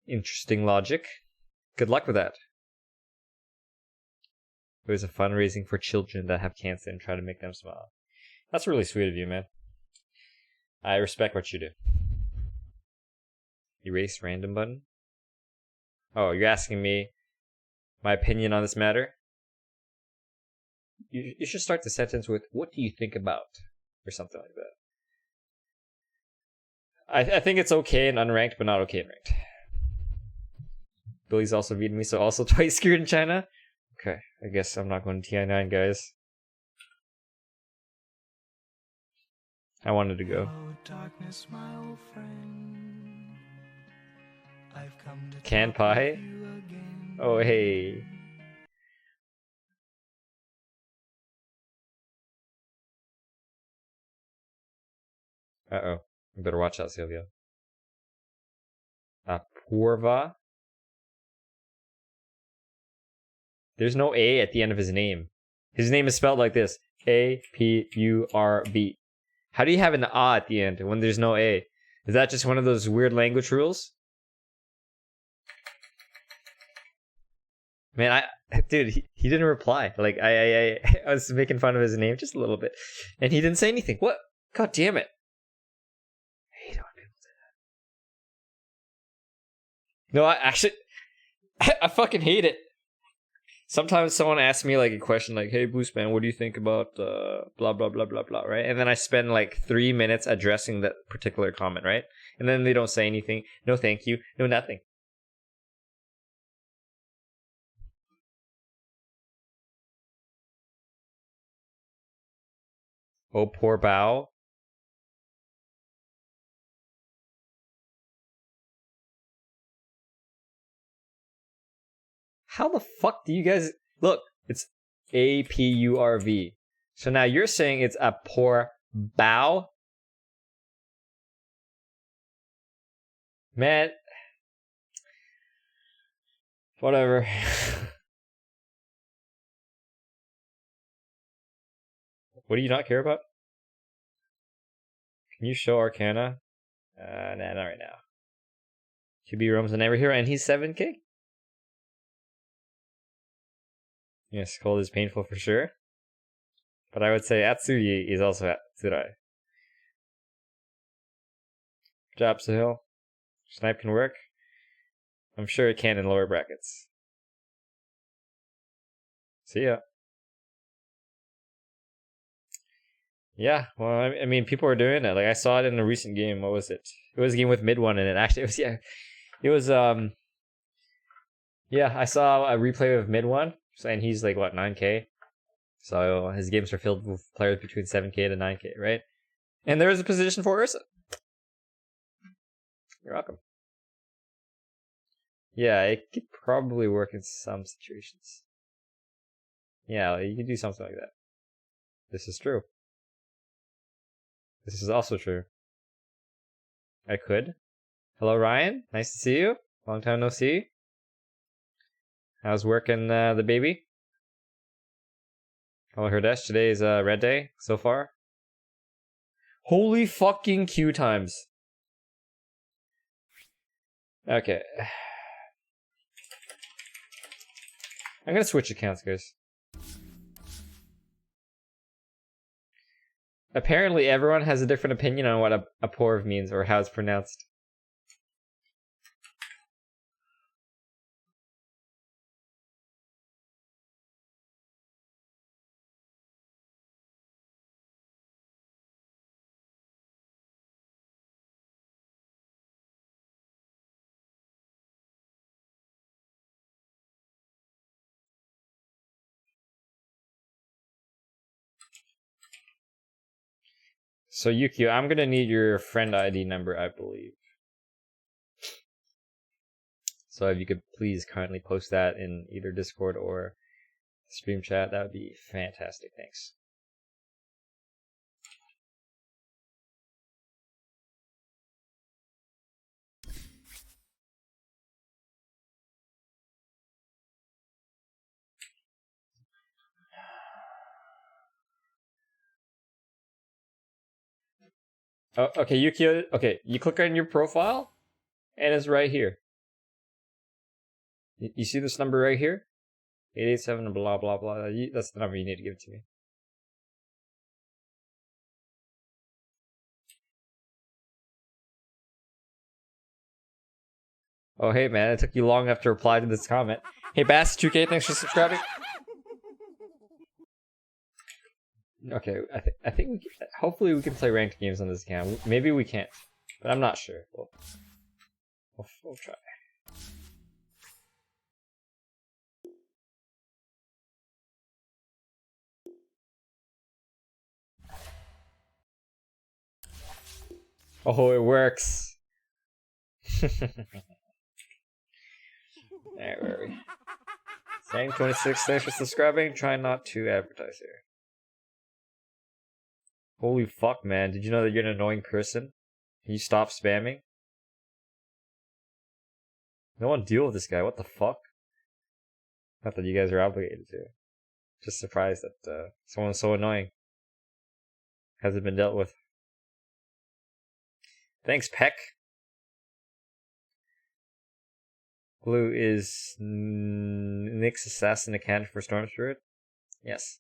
Interesting logic. Good luck with that. It was a fundraising for children that have cancer and try to make them smile. That's really sweet of you, man. I respect what you do. Erase random button? Oh, you're asking me my opinion on this matter? You should start the sentence with, what do you think about? Or something like that. I think it's okay in unranked, but not okay in ranked. Billy's also Vietnamese, so also twice screwed in China? Okay, I guess I'm not going to TI9, guys. I wanted to go. Hello, darkness, my old friend. I've come to Can talk pie? with you again. Oh, hey. Uh-oh. You better watch out, Sylvia. Apurva? There's no A at the end of his name. His name is spelled like this. A-P-U-R-V. How do you have an A at the end when there's no A? Is that just one of those weird language rules? Man, dude, he didn't reply. Like, I was making fun of his name just a little bit. And he didn't say anything. What? God damn it. I hate it when people say that. No, I actually... I fucking hate it. Sometimes someone asks me like a question like, hey, Boostman, what do you think about blah, blah, blah, blah, blah, right? And then I spend like 3 minutes addressing that particular comment, right? And then they don't say anything. No thank you. No nothing. Oh, poor Bao. How the fuck do you guys... Look, it's A-P-U-R-V. So now you're saying it's a poor Bao? Man. Whatever. What do you not care about? Can you show Arcana? Nah, not right now. QB roams an every hero, and he's 7k? Yes, cold is painful for sure. But I would say Atsugi is also Atsurai. Good job, Sahil. Snipe can work. I'm sure it can in lower brackets. See ya. Yeah, well, I mean, people are doing it. Like, I saw it in a recent game. What was it? It was a game with mid one, and it actually it was yeah, I saw a replay of mid one, and he's like what 9k. So his games are filled with players between 7k to 9k, right? And there is a position for Ursa. You're welcome. Yeah, it could probably work in some situations. Yeah, you could do something like that. This is true. This is also true. I could. Hello, Ryan. Nice to see you. Long time no see. How's working the baby? Hello, Herdesh. Today is red day so far. Holy fucking queue times. Okay. I'm gonna switch accounts, guys. Apparently everyone has a different opinion on what a porv means or how it's pronounced. So Yukio, I'm gonna need your friend ID number, I believe. So if you could please kindly post that in either Discord or stream chat, that would be fantastic. Thanks. Oh, okay, Yukio. Okay, you click on your profile, and it's right here. You see this number right here? 887 blah blah blah. That's the number you need to give to me. Oh hey man, it took you long enough to reply to this comment. Hey Bass 2K, thanks for subscribing. Okay, I think we can, hopefully we can play ranked games on this account. Maybe we can't, but I'm not sure. We'll try. Oh, it works. Alright, where are we? Sang26, thanks for subscribing. Try not to advertise here. Holy fuck, man. Did you know that you're an annoying person? Can you stop spamming? No one deal with this guy. What the fuck? Not that you guys are obligated to. Just surprised that someone's so annoying. Hasn't been dealt with. Thanks, Peck. Blue is Nyx Assassin account for Storm Spirit? Yes.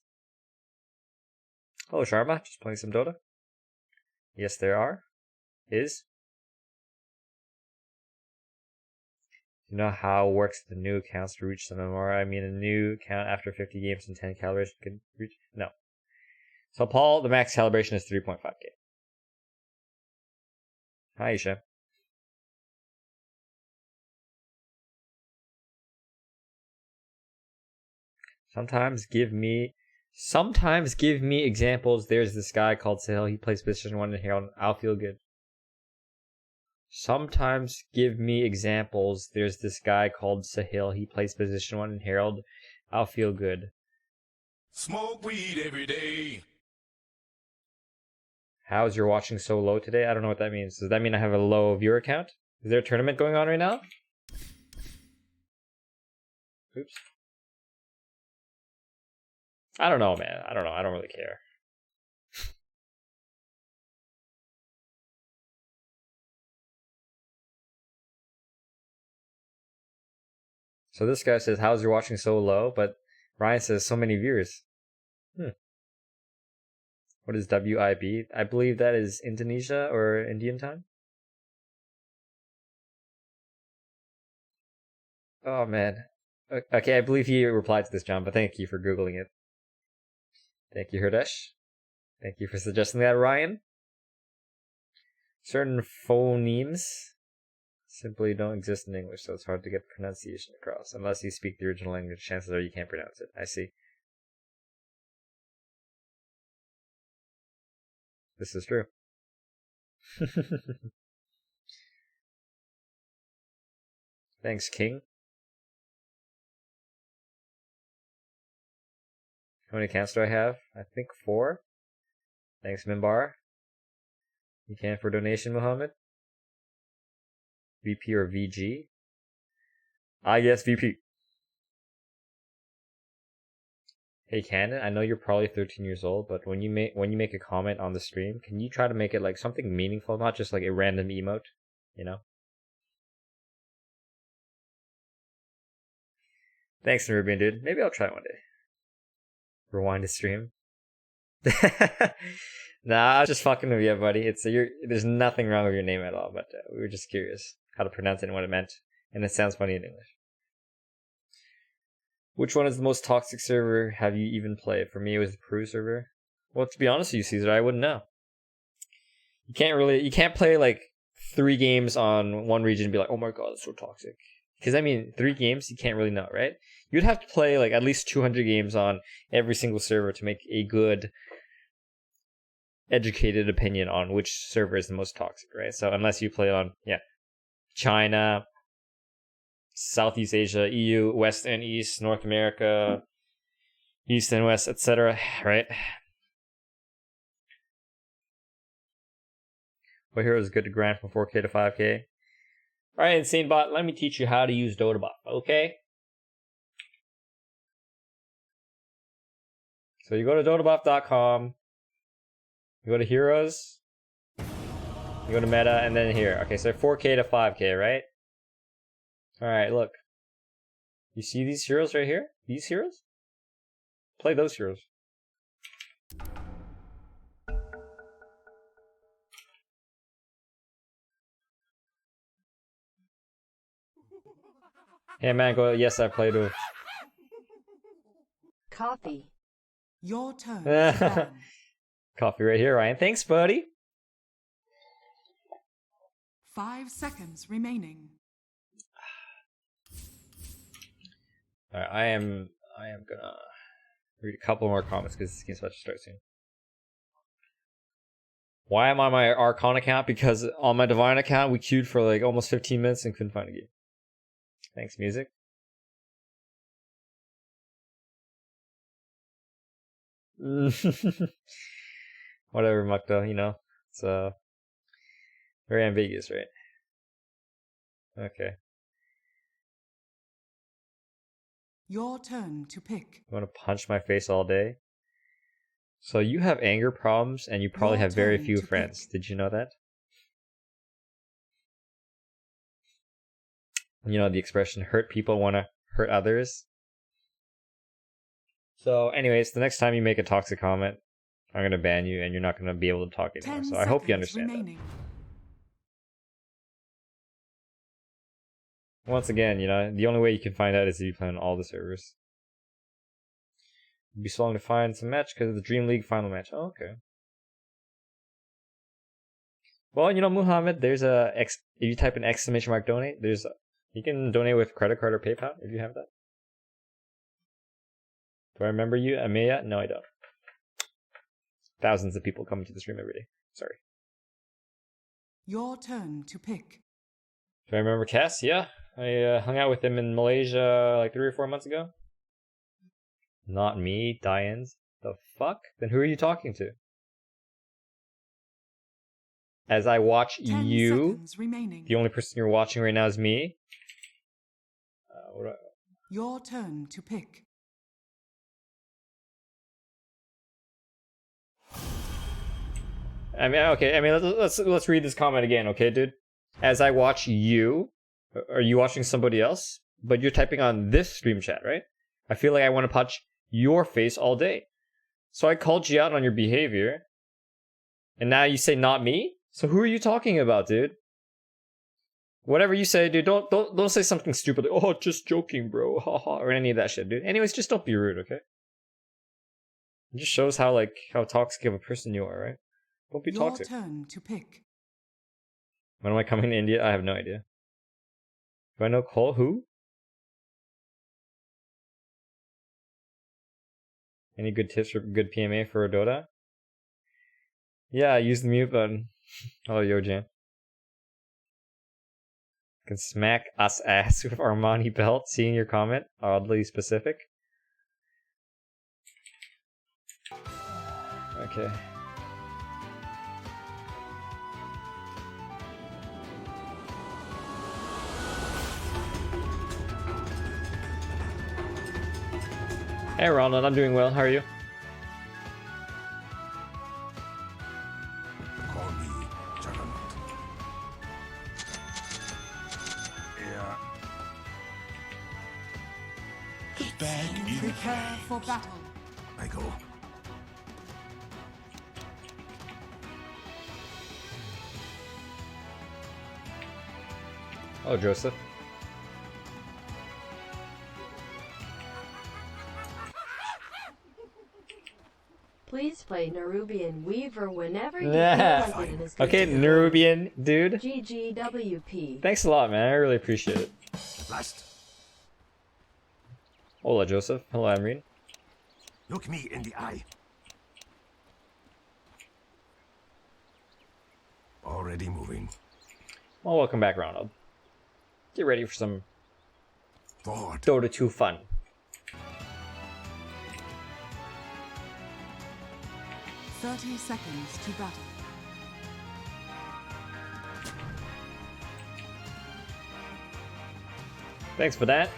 Hello, Sharma. Just playing some Dota? Yes, there are. Is. You know how it works the new accounts to reach some MMR? I mean, a new account after 50 games and 10 calibration can reach? No. So, Paul, the max calibration is 3.5k. Hi, Isha. Sometimes give me examples. There's this guy called Sahil. He plays position 1 in Herald. I'll feel good. Sometimes give me examples. There's this guy called Sahil. He plays position 1 in Herald. I'll feel good. Smoke weed every day. How's your watching so low today? I don't know what that means. Does that mean I have a low viewer count? Is there a tournament going on right now? Oops. I don't know, man. I don't know. I don't really care. So this guy says, how's your watching so low? But Ryan says, so many viewers. What is WIB? I believe that is Indonesia or Indian time. Oh, man. Okay, I believe he replied to this, John, but thank you for Googling it. Thank you, Herdesh. Thank you for suggesting that, Ryan. Certain phonemes simply don't exist in English, so it's hard to get pronunciation across. Unless you speak the original language, chances are you can't pronounce it. I see. This is true. Thanks, King. How many accounts do I have? I think 4. Thanks, Mimbar. You can for donation, Muhammad. VP or VG? I guess VP. Hey Cannon, I know you're probably 13 years old, but when you make a comment on the stream, can you try to make it like something meaningful, not just like a random emote, you know? Thanks, Nerubian dude. Maybe I'll try one day. Rewind a stream. Nah, I was just fucking with you, buddy. There's nothing wrong with your name at all, but we were just curious how to pronounce it and what it meant, and it sounds funny in English. Which one is the most toxic server have you even played? For me, it was the Peru server. Well, to be honest with you, Caesar, I wouldn't know. You can't play like 3 games on one region and be like, oh my god, it's so toxic. Because I mean, 3 games, you can't really know, right? You'd have to play like at least 200 games on every single server to make a good educated opinion on which server is the most toxic, right? So unless you play on China, Southeast Asia, EU, West and East, North America, East and West, etc., right? What hero is good to grind from 4K to 5K? Alright, Insane Bot, let me teach you how to use Dotabot, okay? So you go to dotabot.com, you go to heroes, you go to meta, and then here. Okay, so 4K to 5K, right? Alright, look. You see these heroes right here? These heroes? Play those heroes. Hey man, go. Yes, I played with. Coffee. Your turn. Coffee right here, Ryan. Thanks, buddy. 5 seconds remaining. Alright, I am gonna read a couple more comments because this game's about to start soon. Why am I on my Archon account? Because on my Divine account, we queued for like almost 15 minutes and couldn't find a game. Thanks, music. Whatever, Mukta, you know. It's very ambiguous, right? Okay. Your turn to pick. You want to punch my face all day? So you have anger problems and you probably have very few friends. Did you know that? You know the expression, hurt people want to hurt others? So anyways, the next time you make a toxic comment, I'm going to ban you and you're not going to be able to talk anymore. So I hope you understand that. Once again, you know, the only way you can find out is if you play on all the servers. It'd be so long to find some match because of the Dream League final match. Oh, okay. Well, you know, Muhammad, there's if you type an exclamation mark donate, you can donate with credit card or PayPal if you have that. Do I remember you, Ameya? No, I don't. Thousands of people come to the stream every day. Sorry. Your turn to pick. Do I remember Cass? Yeah. I hung out with him in Malaysia like 3 or 4 months ago. Not me, Diane's. The fuck? Then who are you talking to? As I watch you, the only person you're watching right now is me. Your turn to pick. I mean, okay. I mean, let's read this comment again, okay, dude? As I watch you, are you watching somebody else? But you're typing on this stream chat, right? I feel like I want to punch your face all day. So I called you out on your behavior, and now you say not me. So who are you talking about, dude? Whatever you say, dude, don't say something stupid like, oh, just joking, bro, haha, or any of that shit, dude. Anyways, just don't be rude, okay? It just shows how toxic of a person you are, right? Don't be toxic. Your turn to pick. When am I coming to India? I have no idea. Do I know Cole? Who? Any good tips for good PMA for Dota? Yeah, use the mute button. Oh, Yojan. Can smack us ass with Armani belt. Seeing your comment, oddly specific. Okay. Hey Ronald, I'm doing well. How are you? Call me Juggernaut. Yeah. Back in Prepare for battle. I go. Oh, Joseph. Please play Nerubian Weaver whenever you Yeah. feel like it is. Okay, Nerubian, dude. GGWP. Thanks a lot, man. I really appreciate it. Last. Hola, Joseph. Hello, Amreen. Look me in the eye. Already moving. Well, welcome back, Ronald. Get ready for some Forward. Dota 2 fun. Thirty seconds to battle. Thanks for that.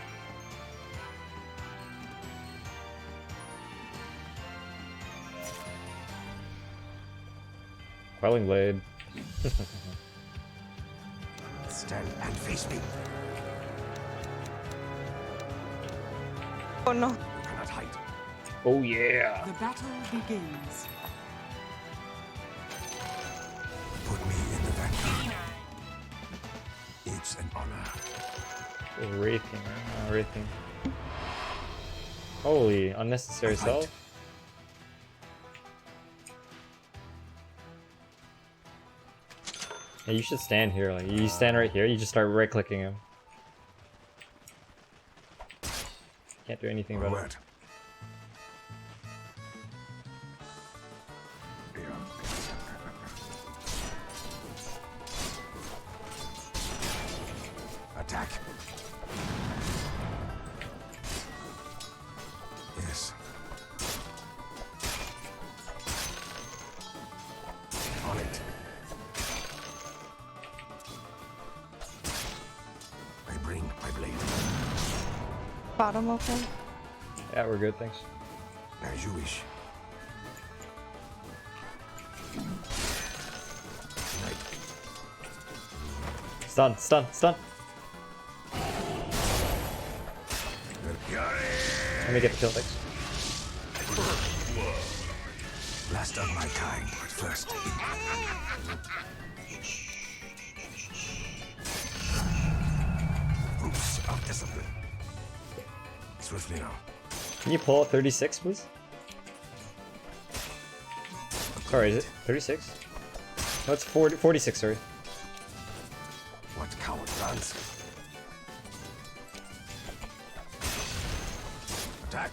Quelling Blade. Stand and face me. Oh no. You cannot hide. Oh yeah. The battle begins. Put me in the vanguard. It's an honor. Wraithing, Wraithing. Holy, unnecessary self. Yeah, you should stand here. Like, you stand right here, you just start right clicking him. Can't do anything about it. Attack. Yes. On it. I bring my blade. Bottom open. Yeah, we're good, thanks. As you wish. Stun, stun, stun! Let me get the kill, thanks. Last of my kind, but first. Roots of discipline. Swiftly now. Can you pull out 36, please? Sorry, is it 36? No, it's 46, sorry. What coward runs? Attack.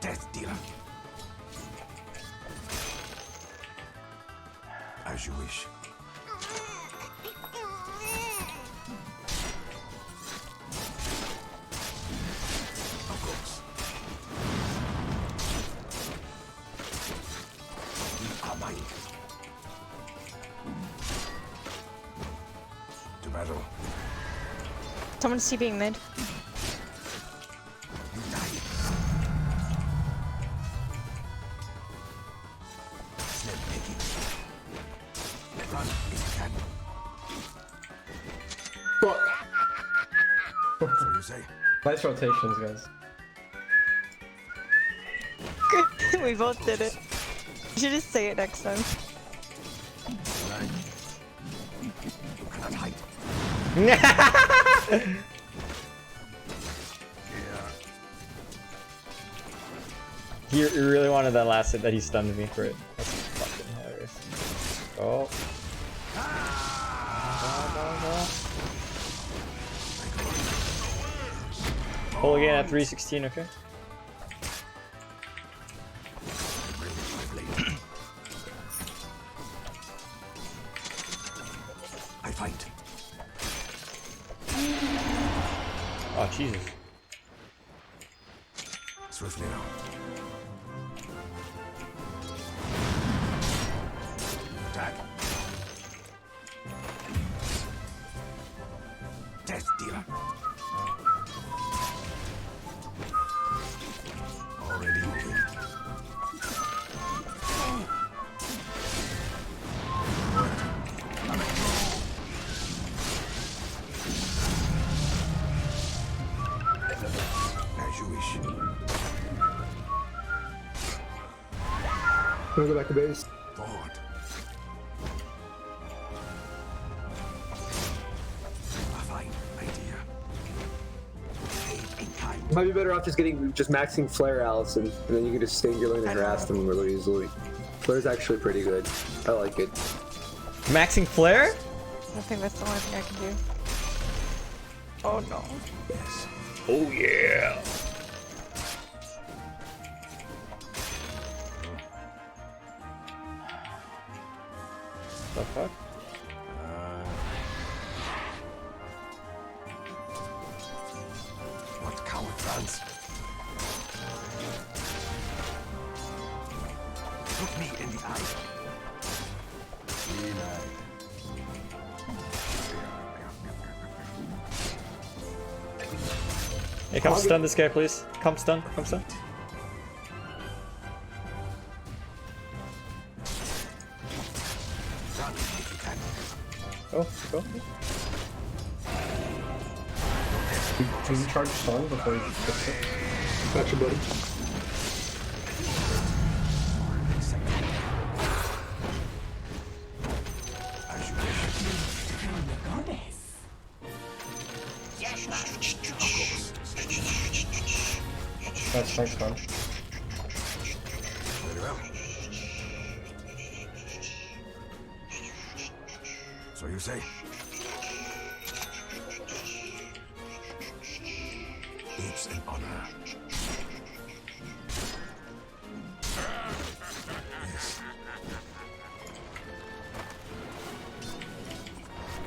Death dealer. As you wish. Of course. You are mine. To battle. Someone's TPing mid. You die. Snap picking. Run if you can. So you say? Nice rotations, guys. We both did it. You should just say it next time. Right. You cannot hide. He really wanted that last hit that he stunned me for it. That's fucking hilarious. Oh. Pull again at 316, okay? Bring my blade. I fight. Oh, Jesus. Swiftly now. Attack. Death dealer. Already moving. As you wish. I'm gonna go back to base. Forward. A fine idea. Aid in kind. Might be better off just maxing Flare, Allison, and then you can just stay in your lane and harass them really easily. Flare's actually pretty good. I like it. Maxing Flare? I think that's the only thing I can do. Oh no. Yes. Oh yeah. once. Look me in the eye. Hey, come stun this guy, please. Come stun. Come stun. Go, go. Can you charge stun before you fix it? Gotcha, buddy. That's my stun. Very well. So you say? It's an honor. Yes.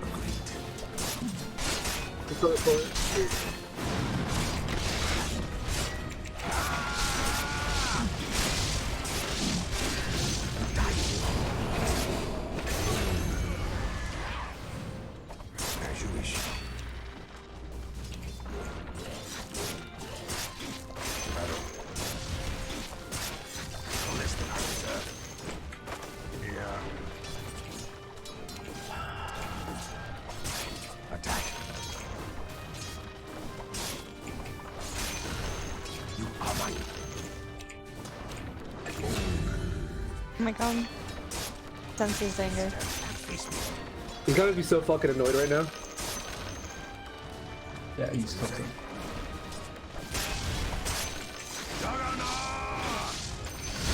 Agreed. Let's go for it. As you wish. Battle. No less than I deserve. Yeah. Attack. You are mine. Oh my god. Senses anger. Face me. He's gotta be so fucking annoyed right now. Yeah, he's tilted.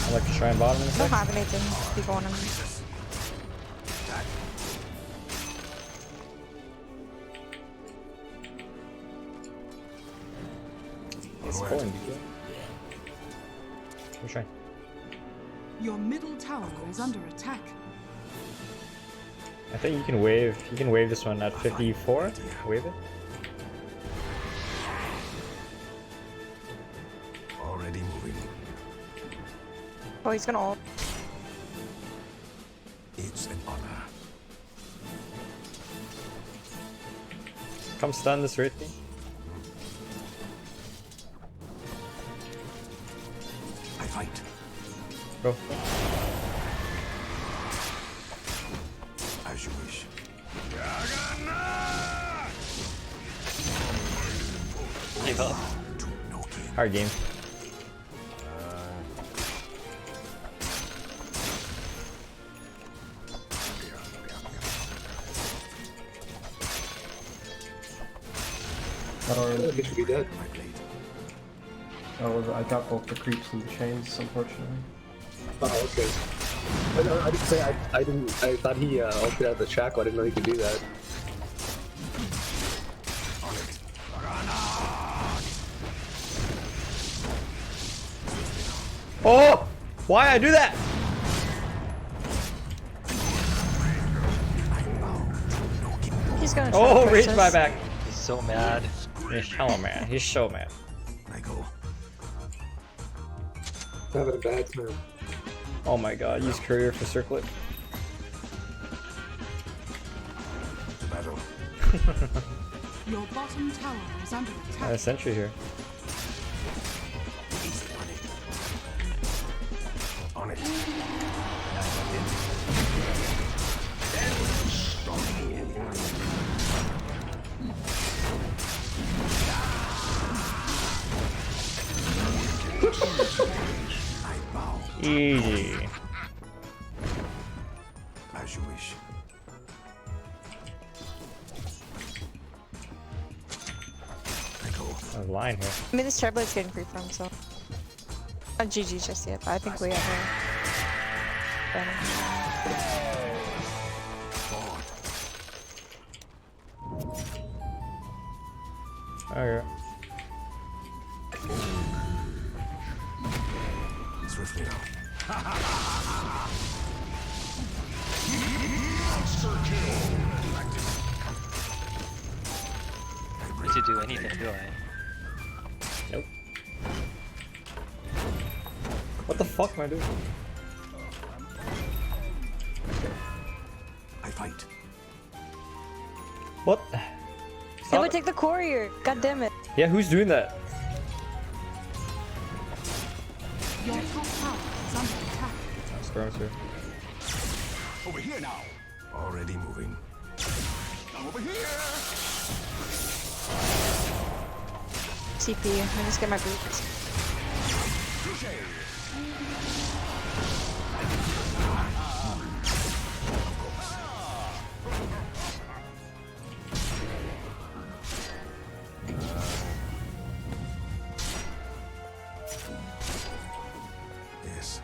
I like to try and bottom in a I don't sec. have anything to be going on. It's pulling. We're trying. Your middle tower is under attack. I think you can wave. You can wave this one at 54. Wave it. Already moving. Oh, he's gonna ult. It's an honor. Come stun this Wraith thing. I fight. Go. As you wish. Give up. Hard game. He should be dead. I got both the creeps and the chains, unfortunately. Oh, okay. I didn't say I didn't. I thought he ulted out the Shackle. I didn't know he could do that. Oh! Why I do that? He's gonna try Oh, to rage push us. buyback. He's so mad. He's hella mad. He's so mad. I go. Having a bad time. Oh my god, use courier for circlet. To battle. Your bottom tower is under attack. A sentry here. Easy money. On it. Storming in the eye. I bow. Easy. As you wish. I go. A line here. I mean, this Terrablade's getting free from, so. Not GG just yet, but I think we have a. Okay. Swiftly now. Need to do anything, do I? Nope. What the fuck am I doing? I fight. What? Someone take the courier. God damn it. Yeah, who's doing that? Your top tower is under attack. Storm's here. Over here now. Already moving. Over here. TP. I just get my boots. Yes.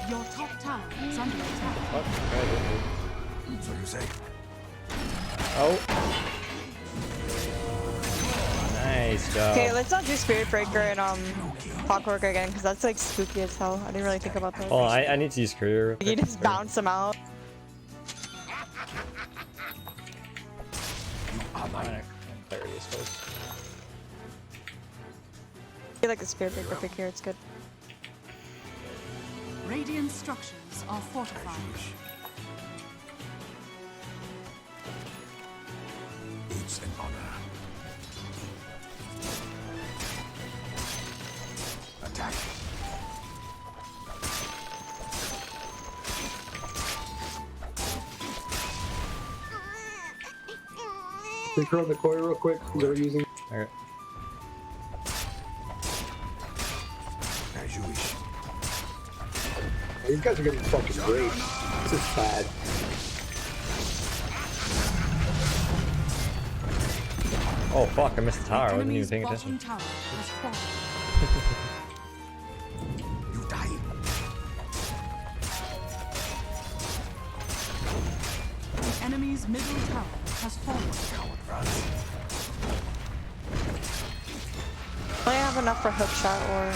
Your top tower is under attack. So you say? Oh. Nice job. Okay, let's not do Spirit Breaker and Clockwork again, because that's like spooky as hell. I didn't really think about that. Oh, I need to use career. You just bounce them out. Clarity, I suppose. I feel like the Spirit Breaker pick here, it's good. Radiant structures are fortified. It's an honor. Attack. Take her on the coil real quick. They're using. Alright. As you wish. These guys are getting fucking great. This is bad. Oh fuck, I missed the tower. I wasn't even Enemy's paying bottom attention. tower has fallen. You die. The enemy's middle tower has fallen. Coward runs. I have enough for hook shot or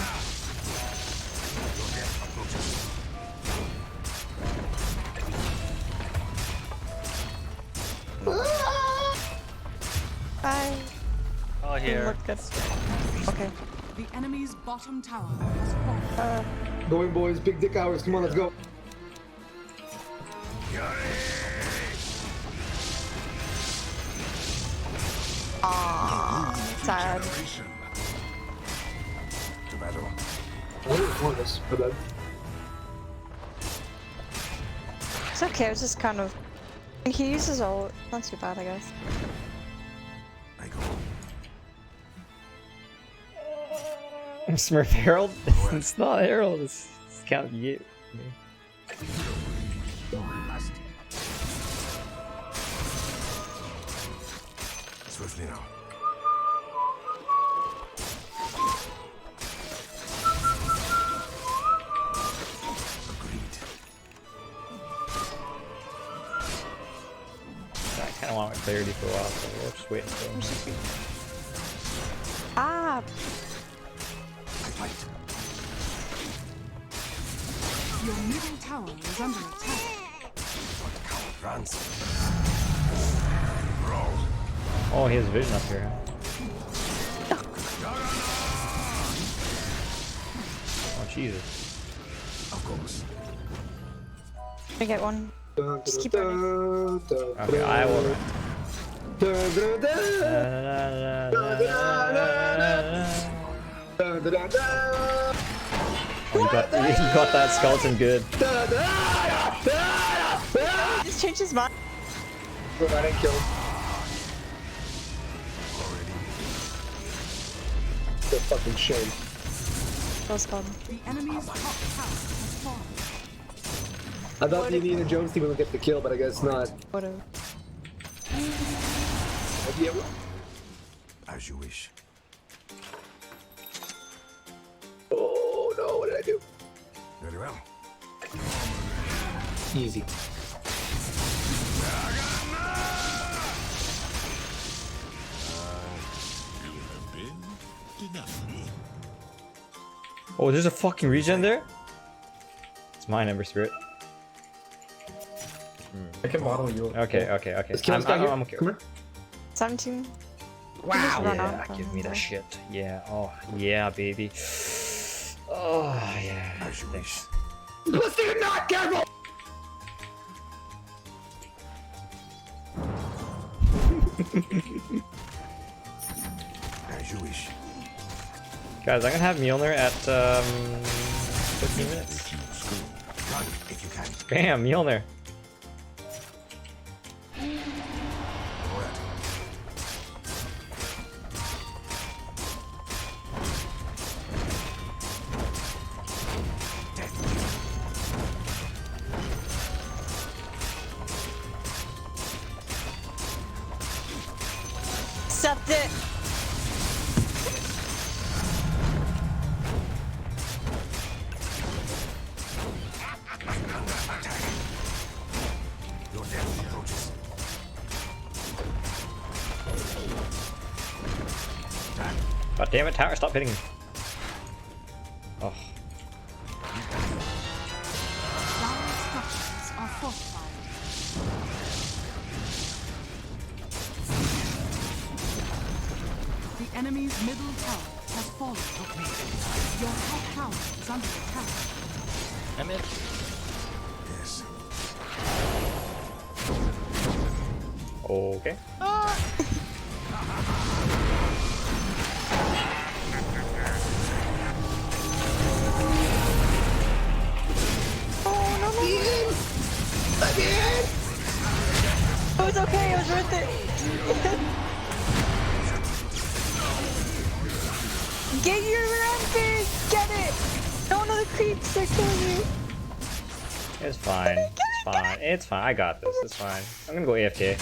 bye. Oh Didn't look good. Okay. The enemy's bottom tower has fallen. Going boys, big dick hours. Come on, let's go. Aww, sad. To battle. I didn't want this, but then. It's okay, it's just kind of... He uses ult. Not too bad, I guess. I go. Smurf Herald? It's not Herald, it's Count Yeet. Swiftly now. Agreed. I kinda want my clarity for a while, so we'll just wait until next week. Ah! I fight. Your middle tower is under attack. What coward runs? Oh, he has vision up here. Oh, Jesus. Of course. I get one. Just keep running. Okay, I will run. Oh, you got that skeleton good. He just changed his mind. But I didn't kill him. It's a fucking shame. That was fun. The enemy's top tower has fallen. I thought the Indiana Jones team would get the kill, but I guess not. Whatever. Maybe it will. As you wish. Oh no, what did I do? Very well. Easy. Oh, there's a fucking regen there? It's mine, Ember Spirit. I can model you. Okay. Let's kill this guy here. I'm okay. Come here. 17. Wow, run yeah, off give on me that that. shit. Yeah, oh, yeah, baby. Oh yeah. Thanks. Listen, not careful. As you wish. Guys, I'm gonna have Mjolnir at 15 minutes. Run if you can. Bam, Mjolnir. Accept it. Your death approaches. God damn it, tower, stop hitting me. Oh. Dire structures are fortified. The enemy's middle tower has fallen. Your top tower is under attack. Damage. Yes. Okay. It was okay, it was worth it. Get your rampage! Get it! No, no, the creeps are killing you. It's fine. It's fine. It's fine. I got this. It's fine. I'm gonna go AFK.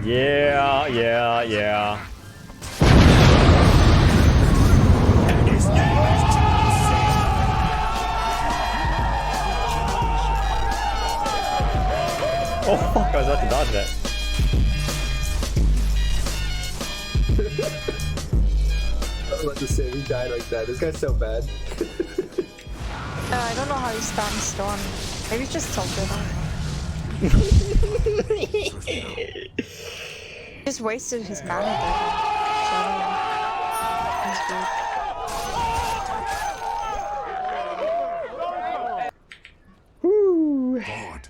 Yeah, yeah, yeah. Oh fuck, I was about to dodge that. I was about to say, he died like that. This guy's so bad. I don't know how he spammed Storm. Maybe he's just tilted. He just wasted his mana there. So I don't know. Woo! Forward.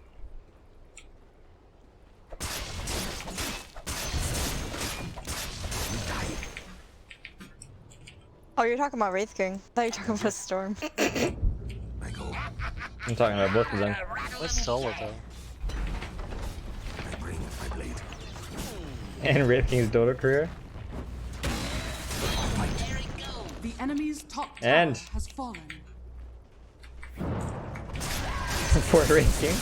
Oh, you're talking about Wraith King. I thought you were talking about Storm. I'm talking about both of them. What's Solo though? I bring my blade. And Wraith King's Dota career. The enemy's top tower And has fallen. for Wraith King,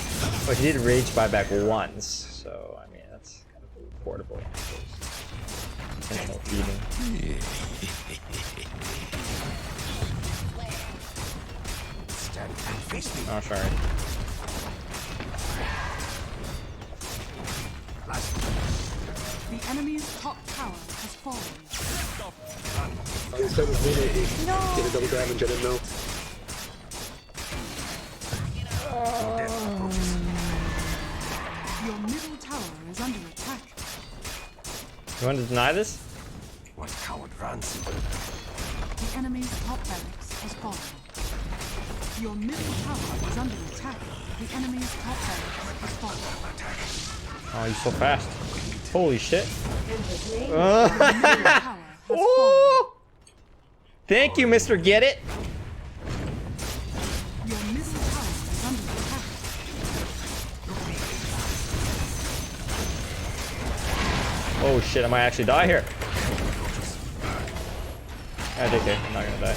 but he did rage buyback once, so I mean that's kind of portable. Intentional feeding. Stand and face me. Oh, sorry. The enemy's top tower has fallen. He's done with me, get a double damage, I didn't know. Your middle tower is under attack. You want to deny this? What coward runs? The enemy's top barracks has fallen. Your middle tower is under attack. The enemy's top barracks has fallen. Oh, you're so fast. Holy shit. Oh! Thank you, Mr. Get It. Your middle tower is under attack. Oh shit, I might actually die here. Ah, JK, I'm not gonna die.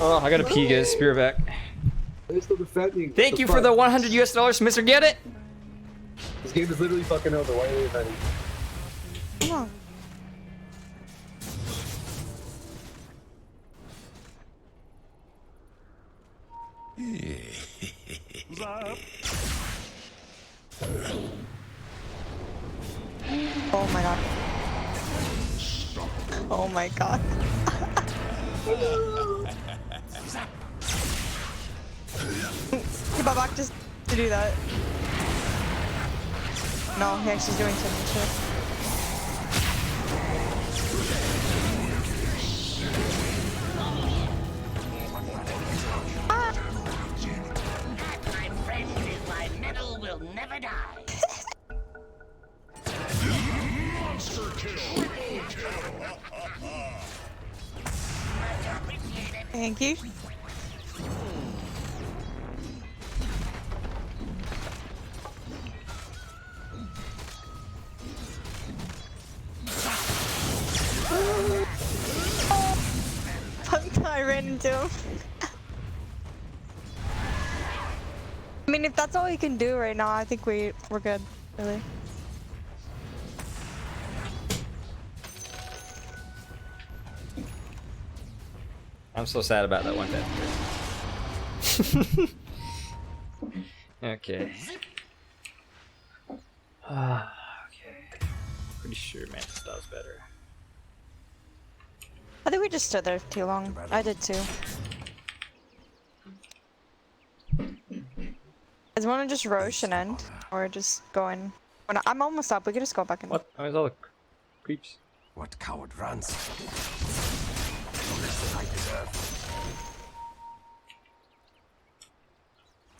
Oh, I gotta pee, guys. Spear back. They're still defending. Thank you for the $100 US, Mr. Get It. This game is literally fucking over. Why are they defending? Come on. Oh my god. Oh my god. He bought back just to do that. No, he actually's doing something shit. Thank you. I ran into him. I mean, if that's all he can do right now, I think we're good, really. I'm so sad about that one death. Okay. Okay. Pretty sure Mantis does better. I think we just stood there too long. I did too. Is one to just Roche and end? Or just go in? Oh, no, I'm almost up, we can just go back in. What? Where's all the creeps? What coward runs? No less than I deserve.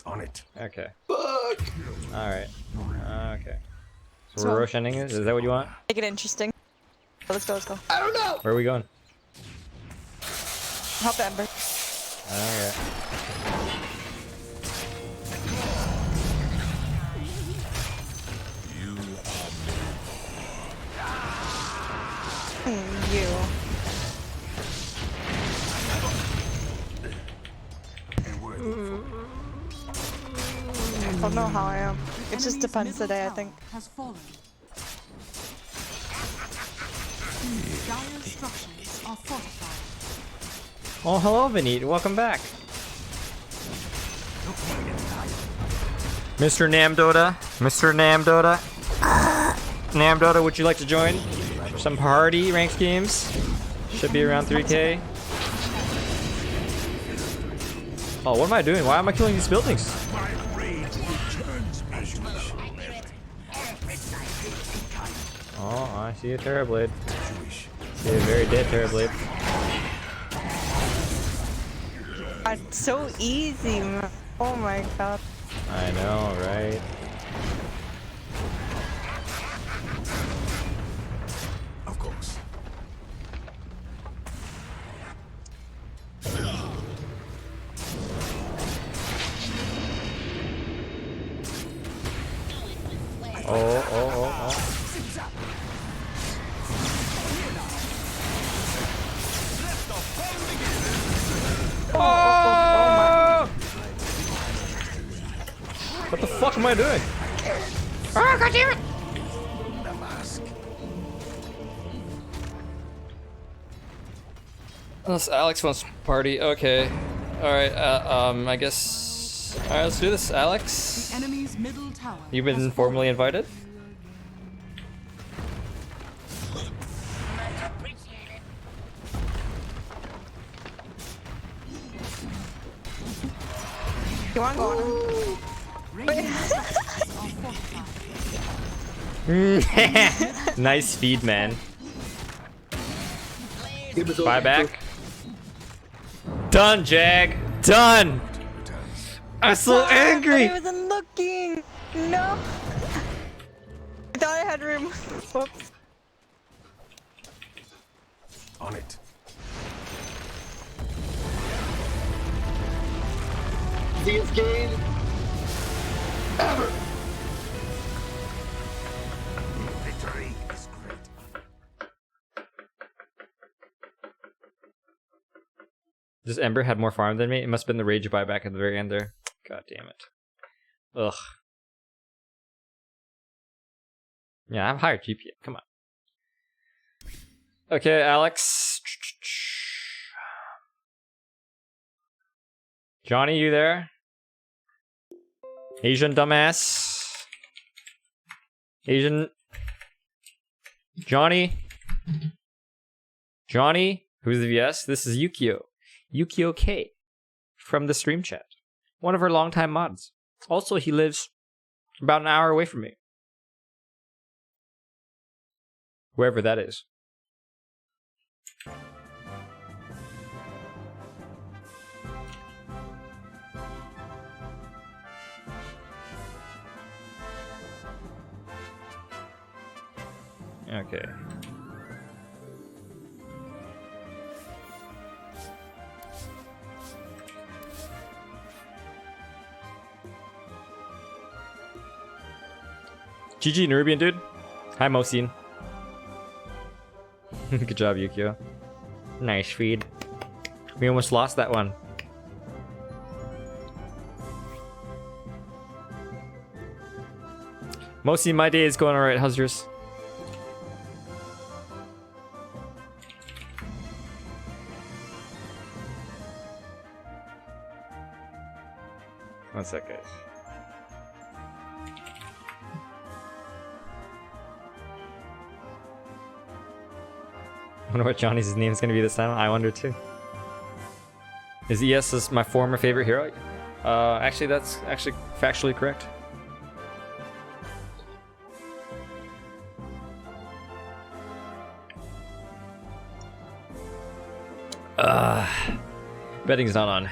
On it. Okay. Alright. Okay. So we're Roche ending it? Is that what you want? Make it interesting. Let's go, let's go. I don't know! Where are we going? Help Ember. Alright. You. I don't know how I am. It just depends today, I think. Has fallen. Dire structures are fortified. Oh, hello, Vinny. Welcome back. Mr. Namdota. Mr. Namdota. Namdota, would you like to join? Some party ranked games? Should be around 3K. Oh, what am I doing? Why am I killing these buildings? Oh, I see a Terrorblade. See a very dead Terrorblade. It's so easy, man. Oh my god. I know, right? Of course. Oh. Oh! What the fuck am I doing? Oh, god damn it! The mask. Unless Alex wants to party, okay. Alright, I guess... Alright, let's do this, Alex. The enemy's middle tower. You've been formally invited? You wanna go on him? Nice speed, man. Buy back. Done, Jag. Done. I'm so angry. I wasn't looking. No. I thought I had room. Whoops. On it. Easiest game ever. Victory is great. Does Ember had more farm than me? It must have been the rage buyback at the very end there. God damn it. Ugh. Yeah, I have higher GPM. Come on. Okay, Alex. Johnny, you there? Asian dumbass. Asian. Johnny. Johnny, who's the VS? This is Yukio. Yukio K from the stream chat. One of our longtime mods. Also, he lives about an hour away from me. Wherever that is. Okay. GG Nerubian, dude. Hi, Mosin. Good job, Yukio. Nice feed. We almost lost that one. Mosin, my day is going alright. How's yours? One sec, guys. I wonder what Johnny's name is going to be this time. I wonder too. Is ES my former favorite hero? Actually, that's actually factually correct. Betting's not on.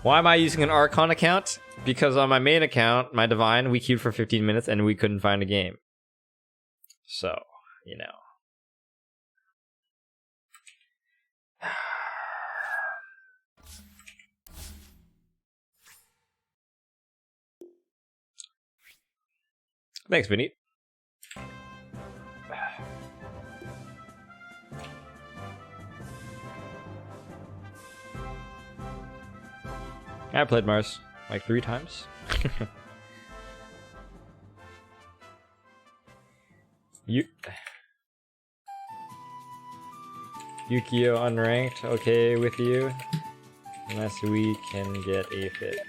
Why am I using an Archon account? Because on my main account, my Divine, we queued for 15 minutes and we couldn't find a game. So, you know. Thanks, Vinny. I played Mars like 3 times. Yukio unranked, okay with you. Unless we can get a fit.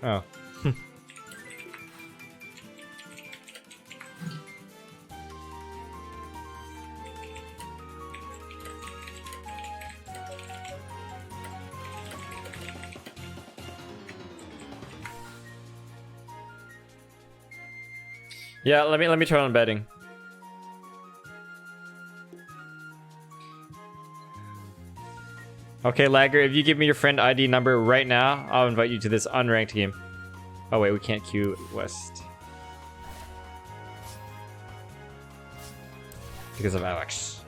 Oh. Yeah, let me turn on betting. Okay, Lagger, if you give me your friend ID number right now, I'll invite you to this unranked game. Oh wait, we can't queue West. Because of Alex.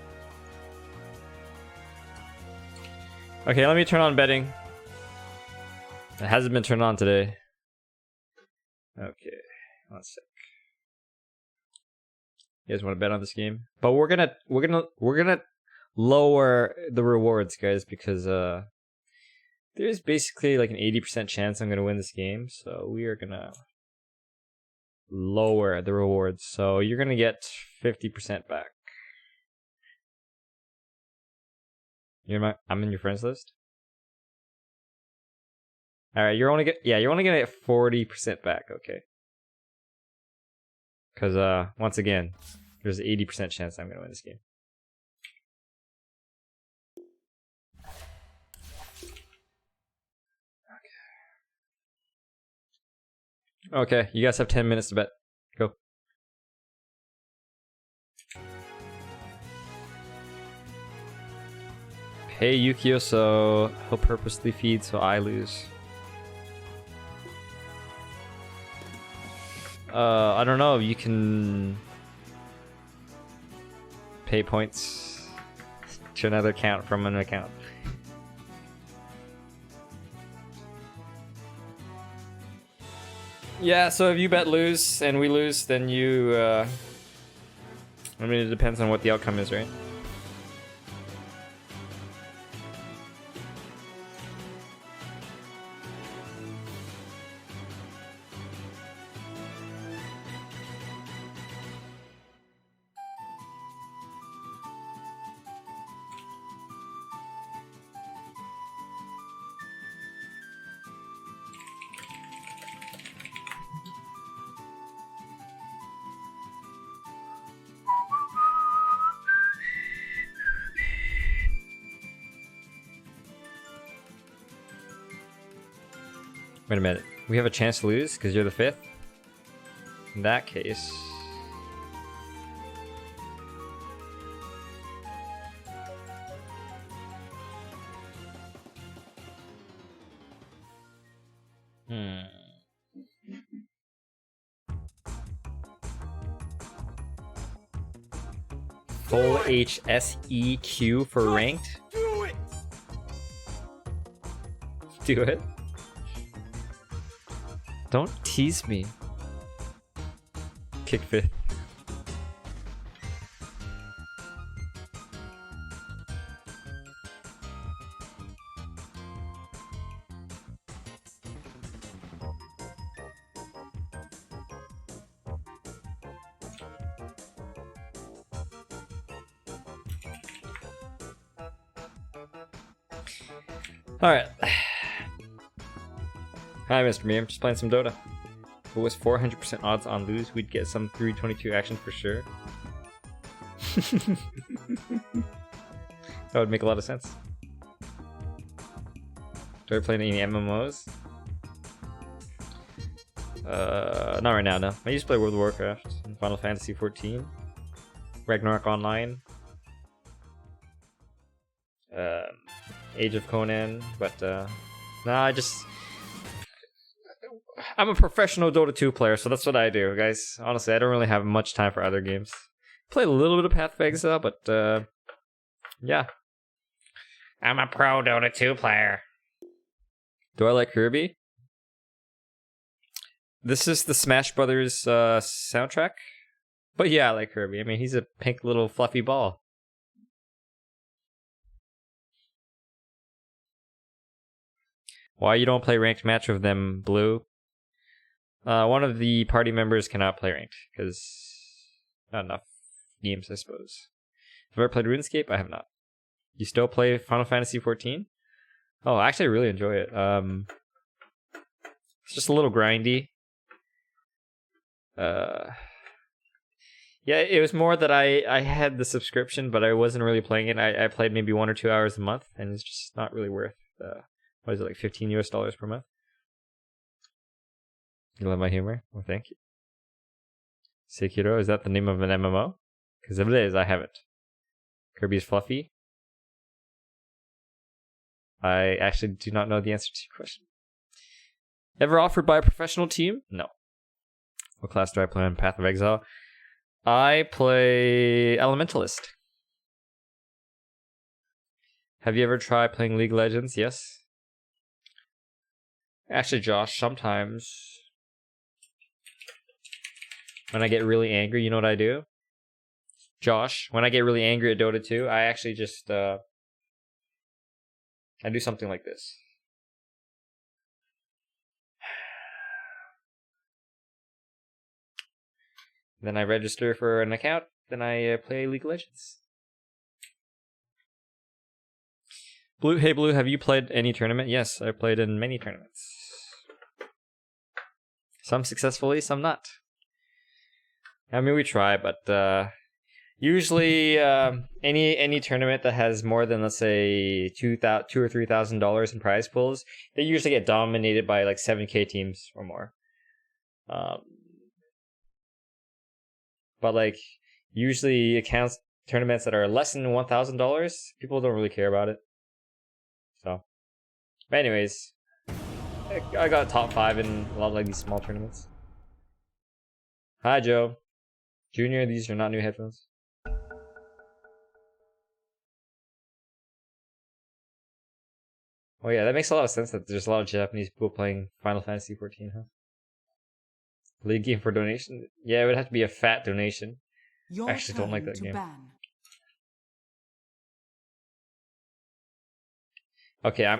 Okay, let me turn on betting. It hasn't been turned on today. Okay, one sec. You guys want to bet on this game? But we're gonna lower the rewards, guys, because there's basically like an 80% chance I'm gonna win this game, so we are gonna lower the rewards. So you're gonna get 50% back. I'm in your friends list. All right, you're only gonna get 40% back, okay? Because once again, there's an 80% chance I'm gonna win this game. Okay, you guys have 10 minutes to bet. Go. Pay Yukio so he'll purposely feed so I lose. I don't know, you can pay points to another account from an account. Yeah, so if you bet lose and we lose, then you I mean, it depends on what the outcome is, right? Wait a minute. We have a chance to lose because you're the 5th? In that case... Full HSEQ for ranked? Do it! Do it? Don't tease me. Kick 5th. Alright. Hi, Mr. Me. I'm just playing some Dota. If it was 400% odds on lose, we'd get some 322 action for sure. That would make a lot of sense. Do I play any MMOs? Not right now, no. I used to play World of Warcraft and Final Fantasy 14. Ragnarok Online. Age of Conan, but nah, I'm a professional Dota 2 player, so that's what I do, guys. Honestly, I don't really have much time for other games. Played a little bit of Path of Exile, but yeah. I'm a pro Dota 2 player. Do I like Kirby? This is the Smash Brothers soundtrack. But yeah, I like Kirby. I mean, he's a pink little fluffy ball. Why you don't play ranked match with them, Blue? One of the party members cannot play ranked, because not enough games, I suppose. Have I ever played RuneScape? I have not. You still play Final Fantasy 14? Oh, actually I really enjoy it. It's just a little grindy. Yeah, it was more that I had the subscription, but I wasn't really playing it. I played maybe 1 or 2 hours a month, and it's just not really worth what is it, like $15 US per month? You love my humor? Well, thank you. Sekiro, is that the name of an MMO? Because if it is, I haven't. Kirby's Fluffy? I actually do not know the answer to your question. Ever offered by a professional team? No. What class do I play on Path of Exile? I play Elementalist. Have you ever tried playing League of Legends? Yes. Actually, Josh, sometimes when I get really angry, you know what I do? Josh, when I get really angry at Dota 2, I actually just I do something like this. Then I register for an account, then I play League of Legends. Blue, hey Blue, have you played any tournament? Yes, I played in many tournaments. Some successfully, some not. I mean, we try, but usually any tournament that has more than, let's say, $2,000 or $3,000 in prize pools, they usually get dominated by like 7K teams or more. But like usually tournaments that are less than $1,000, people don't really care about it. So, but anyways, I got top 5 in a lot of like these small tournaments. Hi Joe. Junior, these are not new headphones. Oh yeah, that makes a lot of sense that there's a lot of Japanese people playing Final Fantasy 14, huh? League game for donation? Yeah, it would have to be a fat donation. I actually don't like that game. Okay,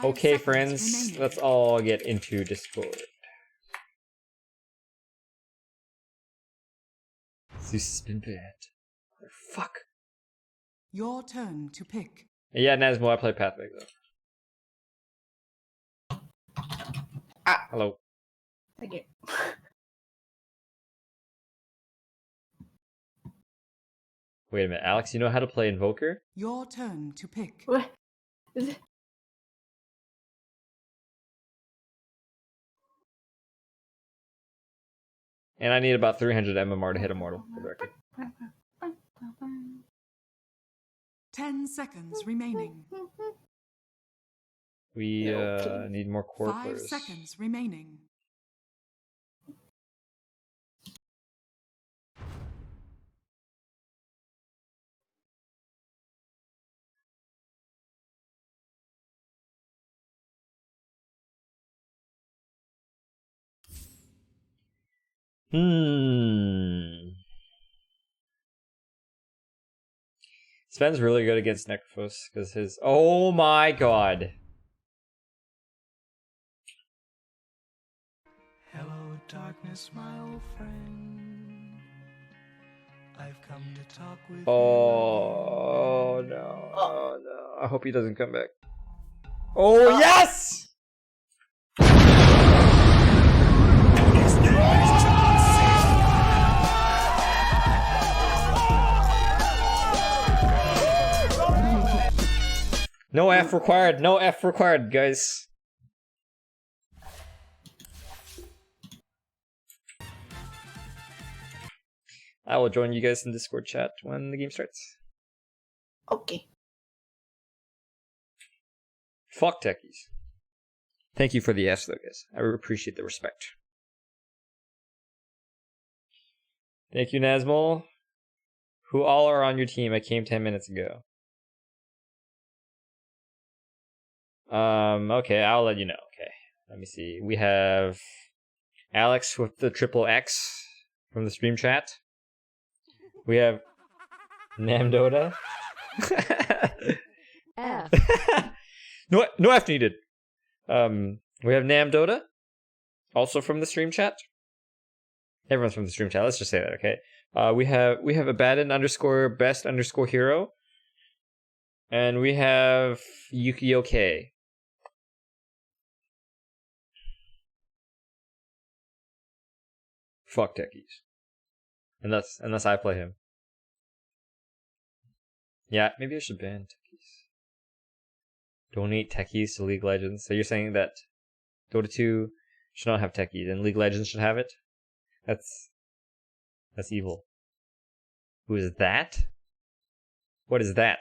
okay, friends. Let's all get into Discord. Zeus has been banned. Fuck. Your turn to pick. Yeah, Nazmo, I play Path of Exile. Hello. Thank you. Wait a minute, Alex, you know how to play Invoker? Your turn to pick. What? Is it? And I need about 300 MMR to hit Immortal, for the record. 10 seconds remaining. We need more 5 Corplers. seconds remaining. Sven's really good against Necrophos because his. Oh my god. Hello, darkness, my old friend. I've come to talk with Oh no. Oh no. I hope he doesn't come back. Oh yes! No F required, no F required, guys. I will join you guys in Discord chat when the game starts. Okay. Fuck techies. Thank you for the S though, guys. I appreciate the respect. Thank you, Nazmol. Who all are on your team? I came 10 minutes ago. Okay, I'll let you know. Okay, let me see. We have Alex with the triple X from the stream chat. We have Namdota. F. No F needed. We have Namdota, also from the stream chat. Everyone's from the stream chat. Let's just say that, okay? We have Abaddon _ best _ hero, and we have Yukio K. Fuck techies. Unless I play him. Yeah, maybe I should ban techies. Donate techies to League Legends. So you're saying that Dota 2 should not have techies and League Legends should have it? That's evil. Who is that? What is that?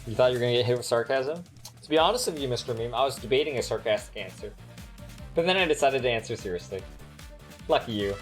You thought you were gonna get hit with sarcasm? To be honest with you, Mr. Meme, I was debating a sarcastic answer. But then I decided to answer seriously. Lucky you.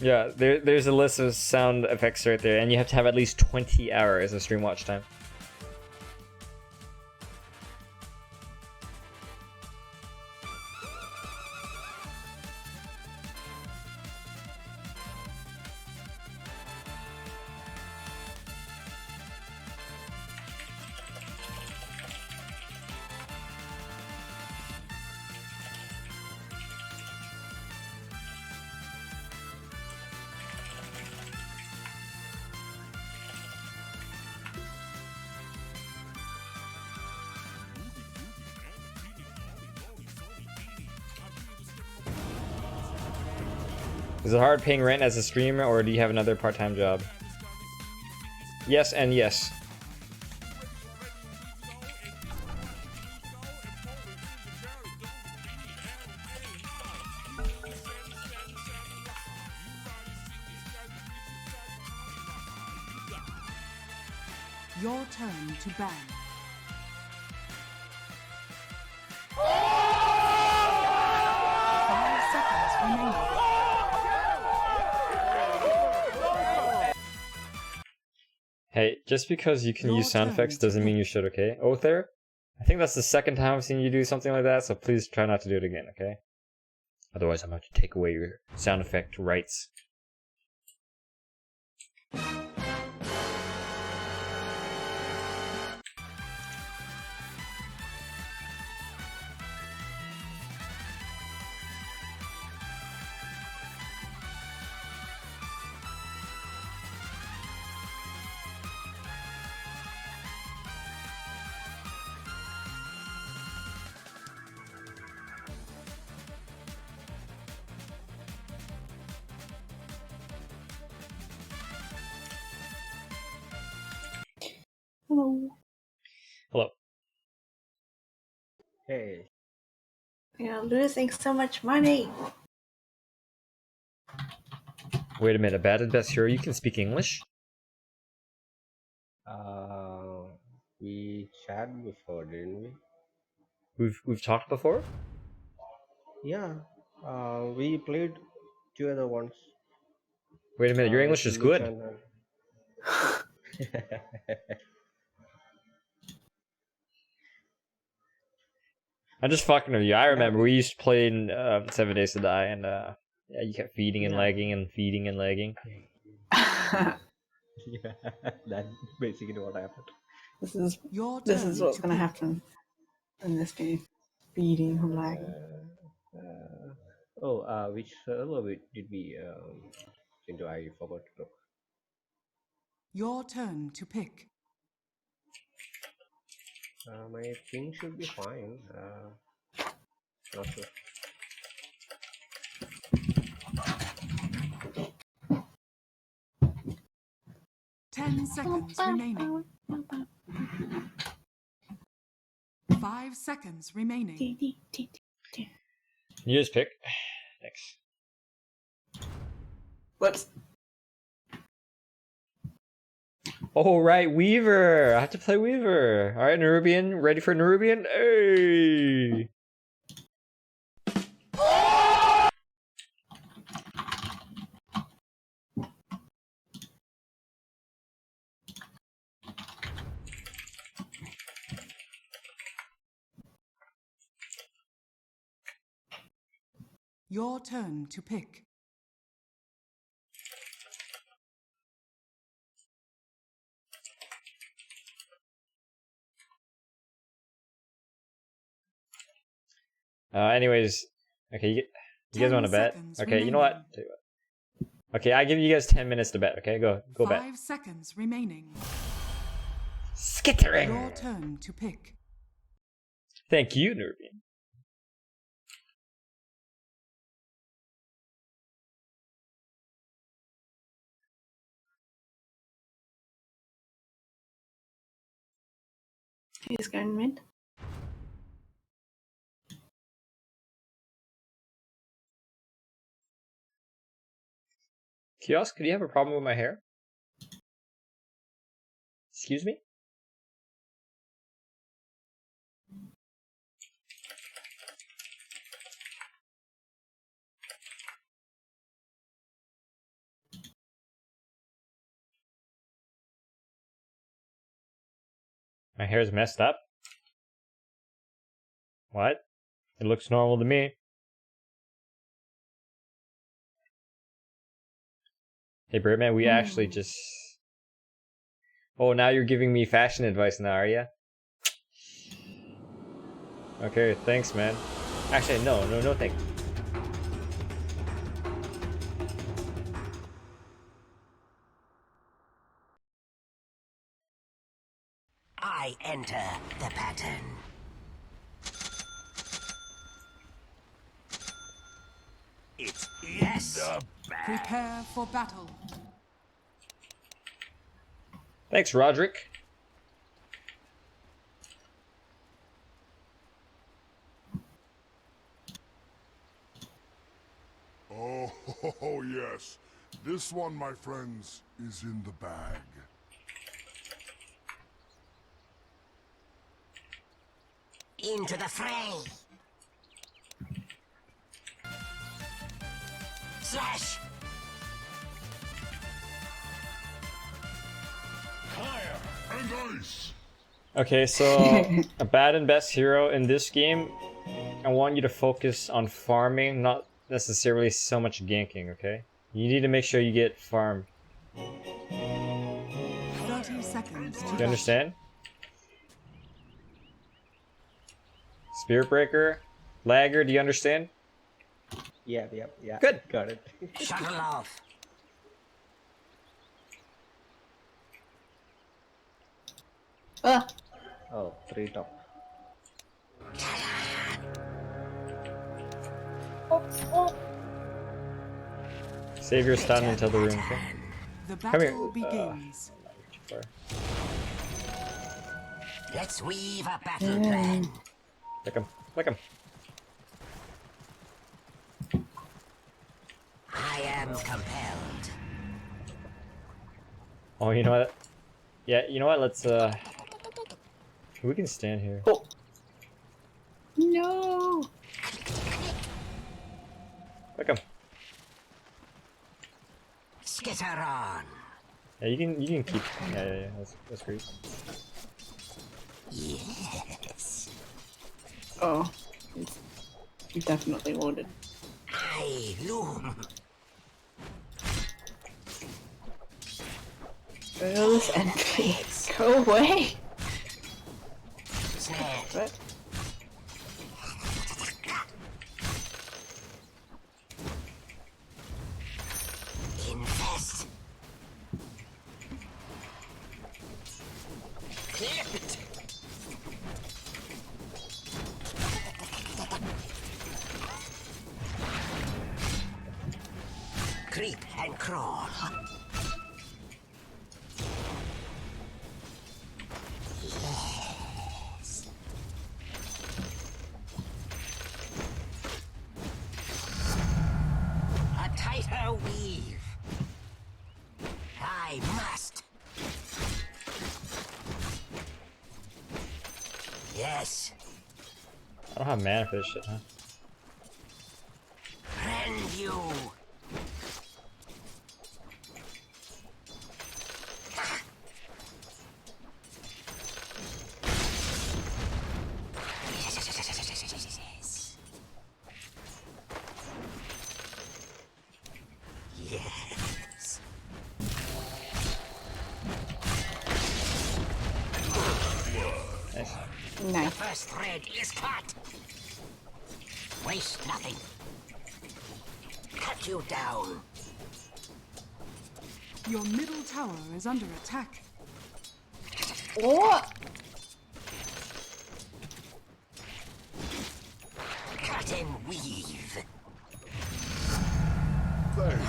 Yeah, there's a list of sound effects right there, and you have to have at least 20 hours of stream watch time. Is it hard paying rent as a streamer, or do you have another part-time job? Yes and yes. Your turn to ban. Hey, just because you can use sound effects doesn't mean you should, okay? Other, I think that's the second time I've seen you do something like that, so please try not to do it again, okay? Otherwise I'm about to take away your sound effect rights. Hello. Hello. Hey. You're losing so much money. Wait a minute, Bad and Best Hero, you can speak English? We chatted before, didn't we? We've talked before? Yeah. We played together once. Wait a minute, your English is good. I'm just fucking with you. I remember we used to play in 7 Days to Die, and yeah, you kept feeding and lagging and feeding and lagging. Yeah, that's basically what happened. This is what's gonna happen in this game. Feeding and lagging. Which server did we into? I forgot to look. Your turn to pick. My ping should be fine. Not sure. Ten seconds remaining. 5 seconds remaining. You just pick. Thanks. Whoops. Oh, right, Weaver! I have to play Weaver! Alright, Nerubian, ready for Nerubian? Hey! Your turn to pick. Anyways, okay, you guys want to bet? 10 seconds Okay, you know what? Tell you what. Okay, I give you guys 10 minutes to bet, okay? Go bet. 5 seconds remaining. Skittering! Your turn to pick. Thank you, Nerubian. He's going mid. Kiosk, do you have a problem with my hair? Excuse me? My hair's messed up? What? It looks normal to me. Hey Birdman, we actually just... Oh, now you're giving me fashion advice now, are ya? Okay, thanks man. Actually, no thank you. I enter the pattern. It's yes. Prepare for battle. Thanks, Roderick. Oh, yes. This one, my friends, is in the bag. Into the fray. Slash. Fire and ice. Okay, so a bad and best hero in this game, I want you to focus on farming, not necessarily so much ganking, okay? You need to make sure you get farmed. 30 seconds. Do you understand? Spirit Breaker, Lagger, do you understand? Yeah. Good. Got it. Shuttle off. Oh, 3 top. Save your stun until the room, okay? The Come here. battle begins. Let's weave a battle plan. Click him. Click him. I am compelled. Oh, you know what? Yeah, you know what? Let's we can stand here. Oh. No. Click him. Skitter on. Yeah, you can keep. Yeah. That's great. Yes. Oh. You definitely wounded. I loom. Go this NP. Go away. What? Infest. Clipped. Creep and crawl. Yes. A tighter weave. I must. Yes. I don't have mana for this shit, huh? Rend you. Yes. Nice. Nice. The first thread is cut. Waste nothing. Cut you down. Your middle tower is under attack. What? Cut and weave. Thanks.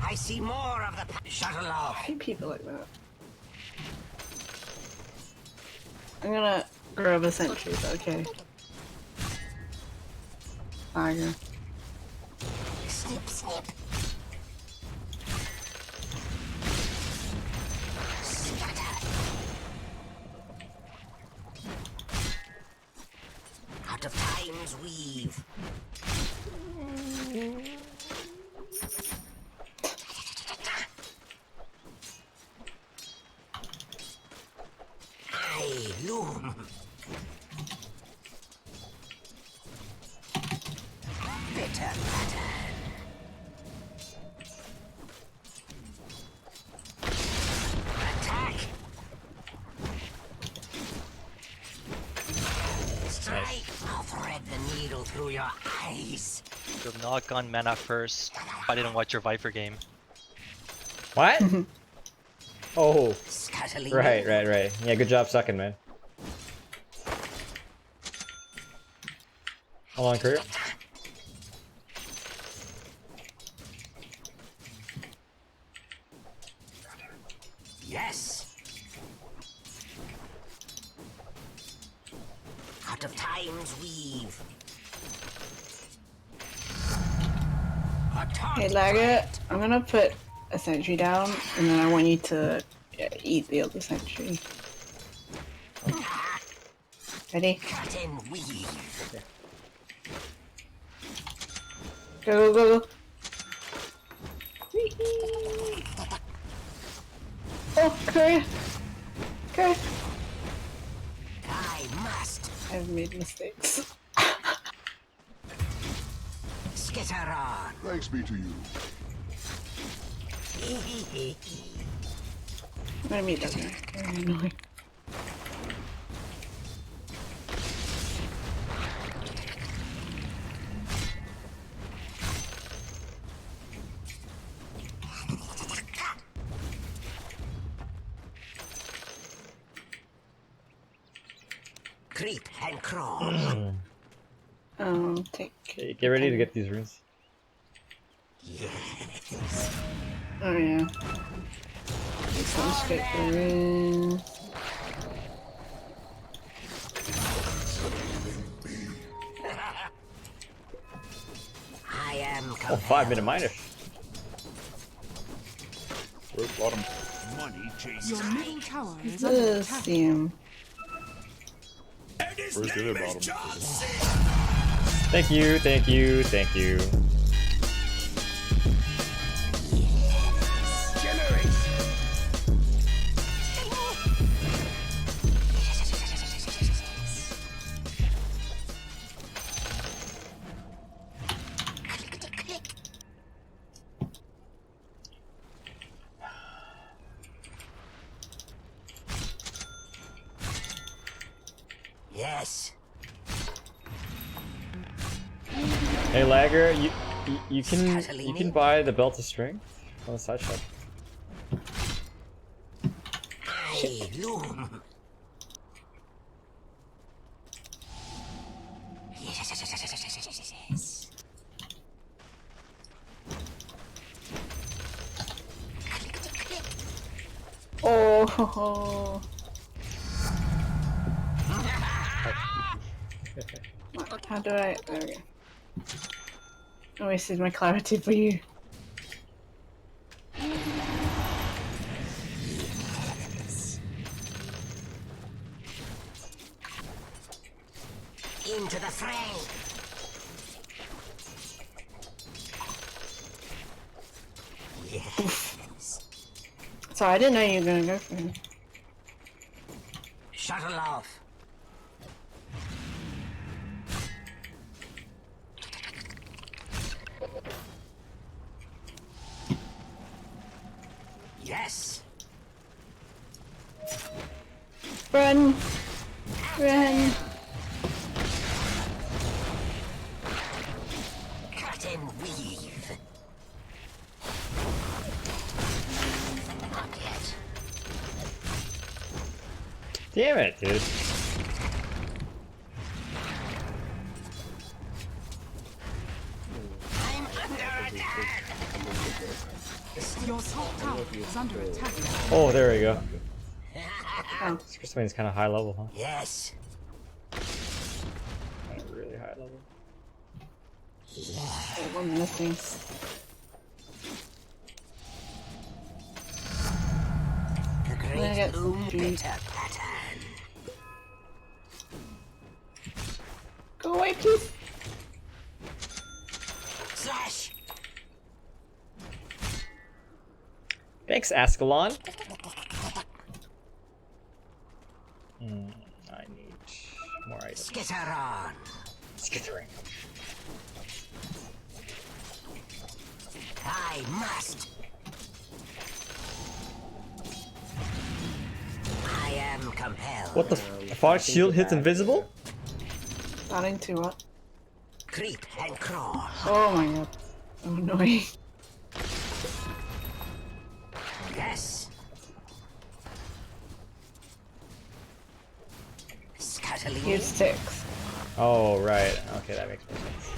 I see more of the shuttle I off. hate people like that. I'm gonna grab a sentry, okay. Tiger. Snip, snip. Scatter. Out of time's weave. I loom. Bitter pattern. Attack. Strike. I'll thread the needle through your eyes. You'll knock on mana first. I didn't watch your Viper game. What? Oh. Scuttling. Right. Yeah, good job sucking, man. Hold on, Kurt. Yes. Out of time's weave. Hey Lagger, I'm gonna put a sentry down and then I want you to eat the other sentry. Ready? Cut and weave. Go. Oh, Korea. I must. I've made mistakes. Skitter on. Thanks be to you. I'm gonna meet that guy. Very annoying. Creep and crawl. Take. Okay, get ready to get these runes. Yes. Oh yeah. Take some straight for runes. am Oh, 5-minute minus. Where's bottom? Your middle tower is under attack. Where's the other bottom? Thank you, thank you, thank you. Yes. Hey Lagger, you can buy the belt of strength on the side shop. Hey, Loom. Yes. Oh. How do I? There we go. I wasted my clarity for you. Into the fray. Yes. Sorry, I didn't know you were gonna go for him. Shuttle off. Yes. Run! Run! Cut and weave. Not yet. Damn it, dude. I'm under attack. Your top tower is under attack. Oh, there we go. This Chris kind of high level, huh? Yes. Really high level. One missing. The I'm gonna great get Loom some bitter pattern. Go away, please! Slash. Thanks, Ascalon. I need more items. Skitter on. Skittering. I must. I am compelled. What the Fox shield hits invisible? Not into what? Creep and crawl. Oh my god. So annoying. Yes. Scuttling. Use sticks. Oh, right. Okay, that makes more sense.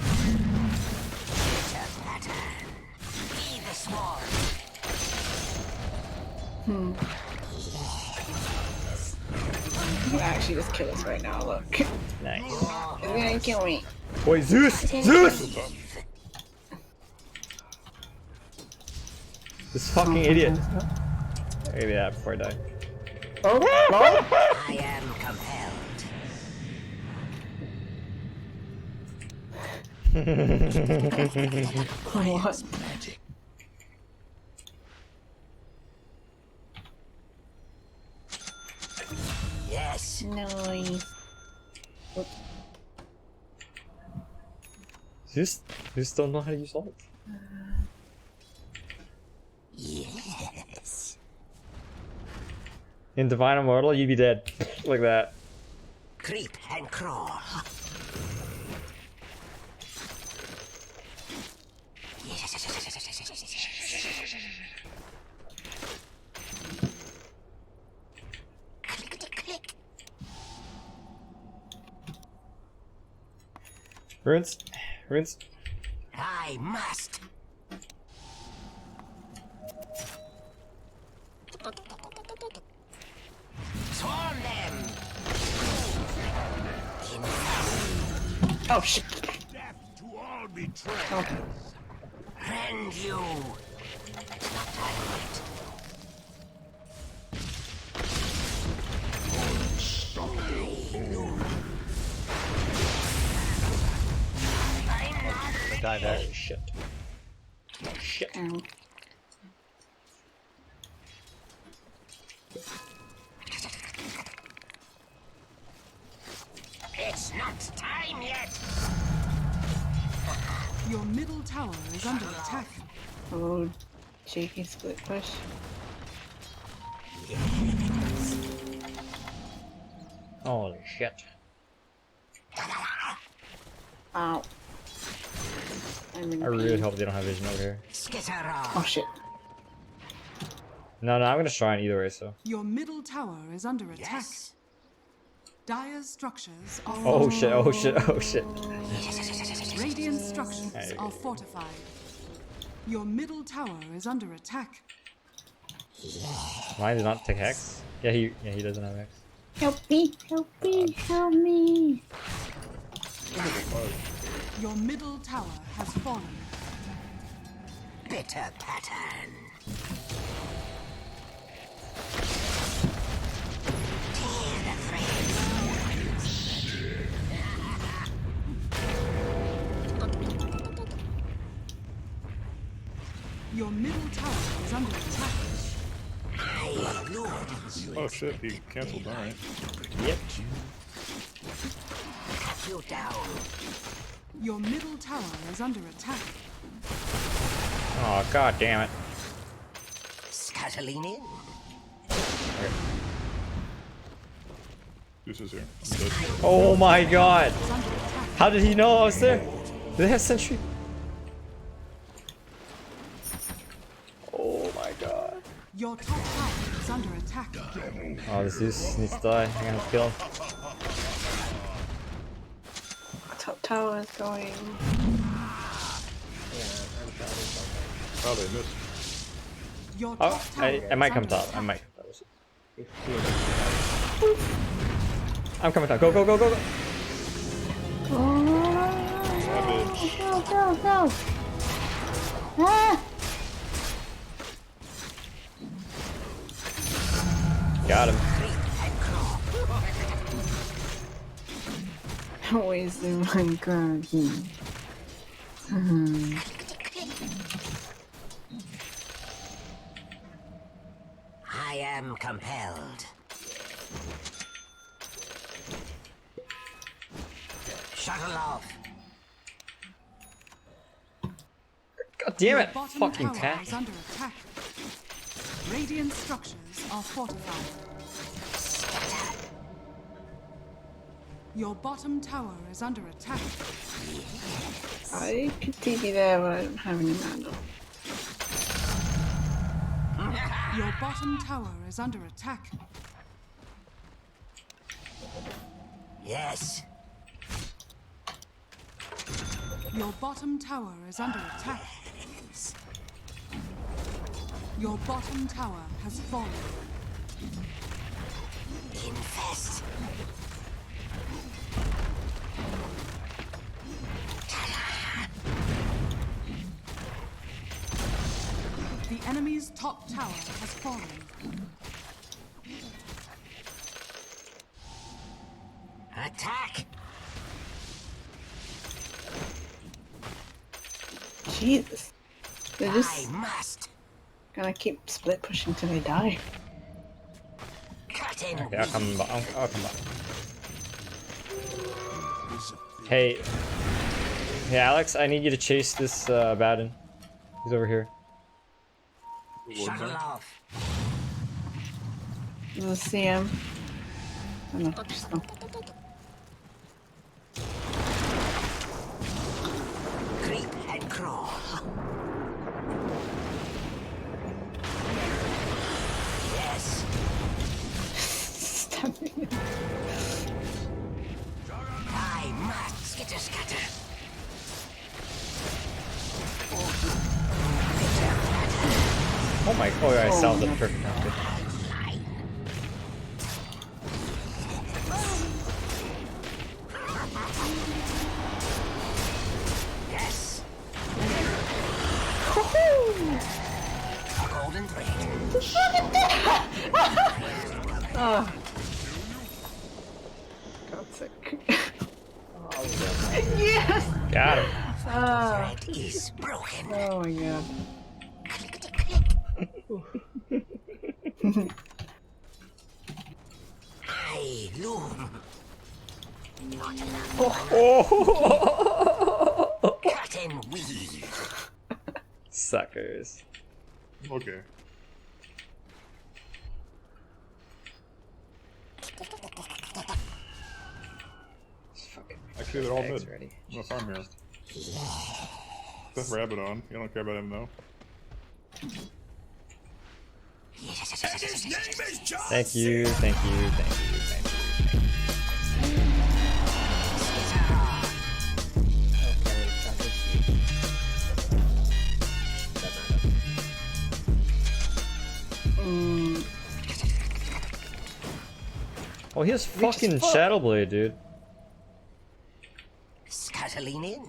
Bitter pattern. Be the swarm. You can actually just kill us right now, look. Nice. It's gonna kill me. Boy, Zeus! Zeus! This fucking idiot. Maybe that before I die. Oh, no! I am compelled. What? Magic. Yes. Nice. Zeus don't know how to use ult. Yes. In Divine Immortal, you'd be dead. Like that. Creep and crawl. Runes? Runes? I must. Swarm them. Oh shit. To all betrayers. Okay. find you. It's not time yet. I die there. Shit. Shit. Ow. It's not time yet. Your middle tower is under attack. Oh, cheeky split push. Holy shit. Ow. I really hope they don't have vision over here. Oh shit. No, I'm gonna try it either way, so. Your middle tower is under attack. Dire's structures are Oh shit, oh shit, oh shit. Radiant structures are fortified. Your middle tower is under attack. Mine did not take Hex? Yeah, he doesn't have Hex. Help me, help me, help me. Your middle tower has fallen. Bitter pattern. Your middle tower is under attack. Oh shit, he canceled, alright. Yep. Cut you down. Your middle tower is under attack. Oh god damn it. Scuttling in. This is here. I'm dead. Oh my god! How did he know I was there? Do they have sentry? Oh my god. Your top tower is under attack. Oh, this Zeus needs to die. I'm gonna have to kill him. Top tower is going. Oh, they missed. Your Oh, top tower I might is come under top. I attack. might come top. I'm coming top. Go, go, go, go, go. Go, go, go. Ah! Got him. Always the one groggy. I am compelled. Shuttle off. God damn it! Your bottom Fucking tower cat. is under attack. Radiant structures are fortified. Your bottom tower is under attack. I could TP there, but I don't have any mana. Your bottom tower is under attack. Yes. Your bottom tower is under attack. Your bottom tower has fallen. Infest. The enemy's top tower has fallen. Attack. Jesus. They're just I must. gonna keep split pushing till they die. Cut in. Okay, I'll come back. I'll come back. Hey. Hey, Alex, I need you to chase this Abaddon. He's over here. Shuttle off. We'll see him. Oh no, just no. Creep and crawl. Yes. Stabbing him. I must skitter scatter. Oh my, oh yeah, I solved it perfect. Good. Yes. Golden thread. Oh. God's sake. Yes! Got him. Ah. Thread is broken. Oh my god. High loom. Not enough. Oh. Cut and weave. Suckers. Okay. Actually, they're all dead. Ready. I'm gonna farm here. Put rabbit on. You don't care about him though. Thank you, thank you, thank you, thank you. Oh, he has fucking Shadowblade, dude. Scuttling in.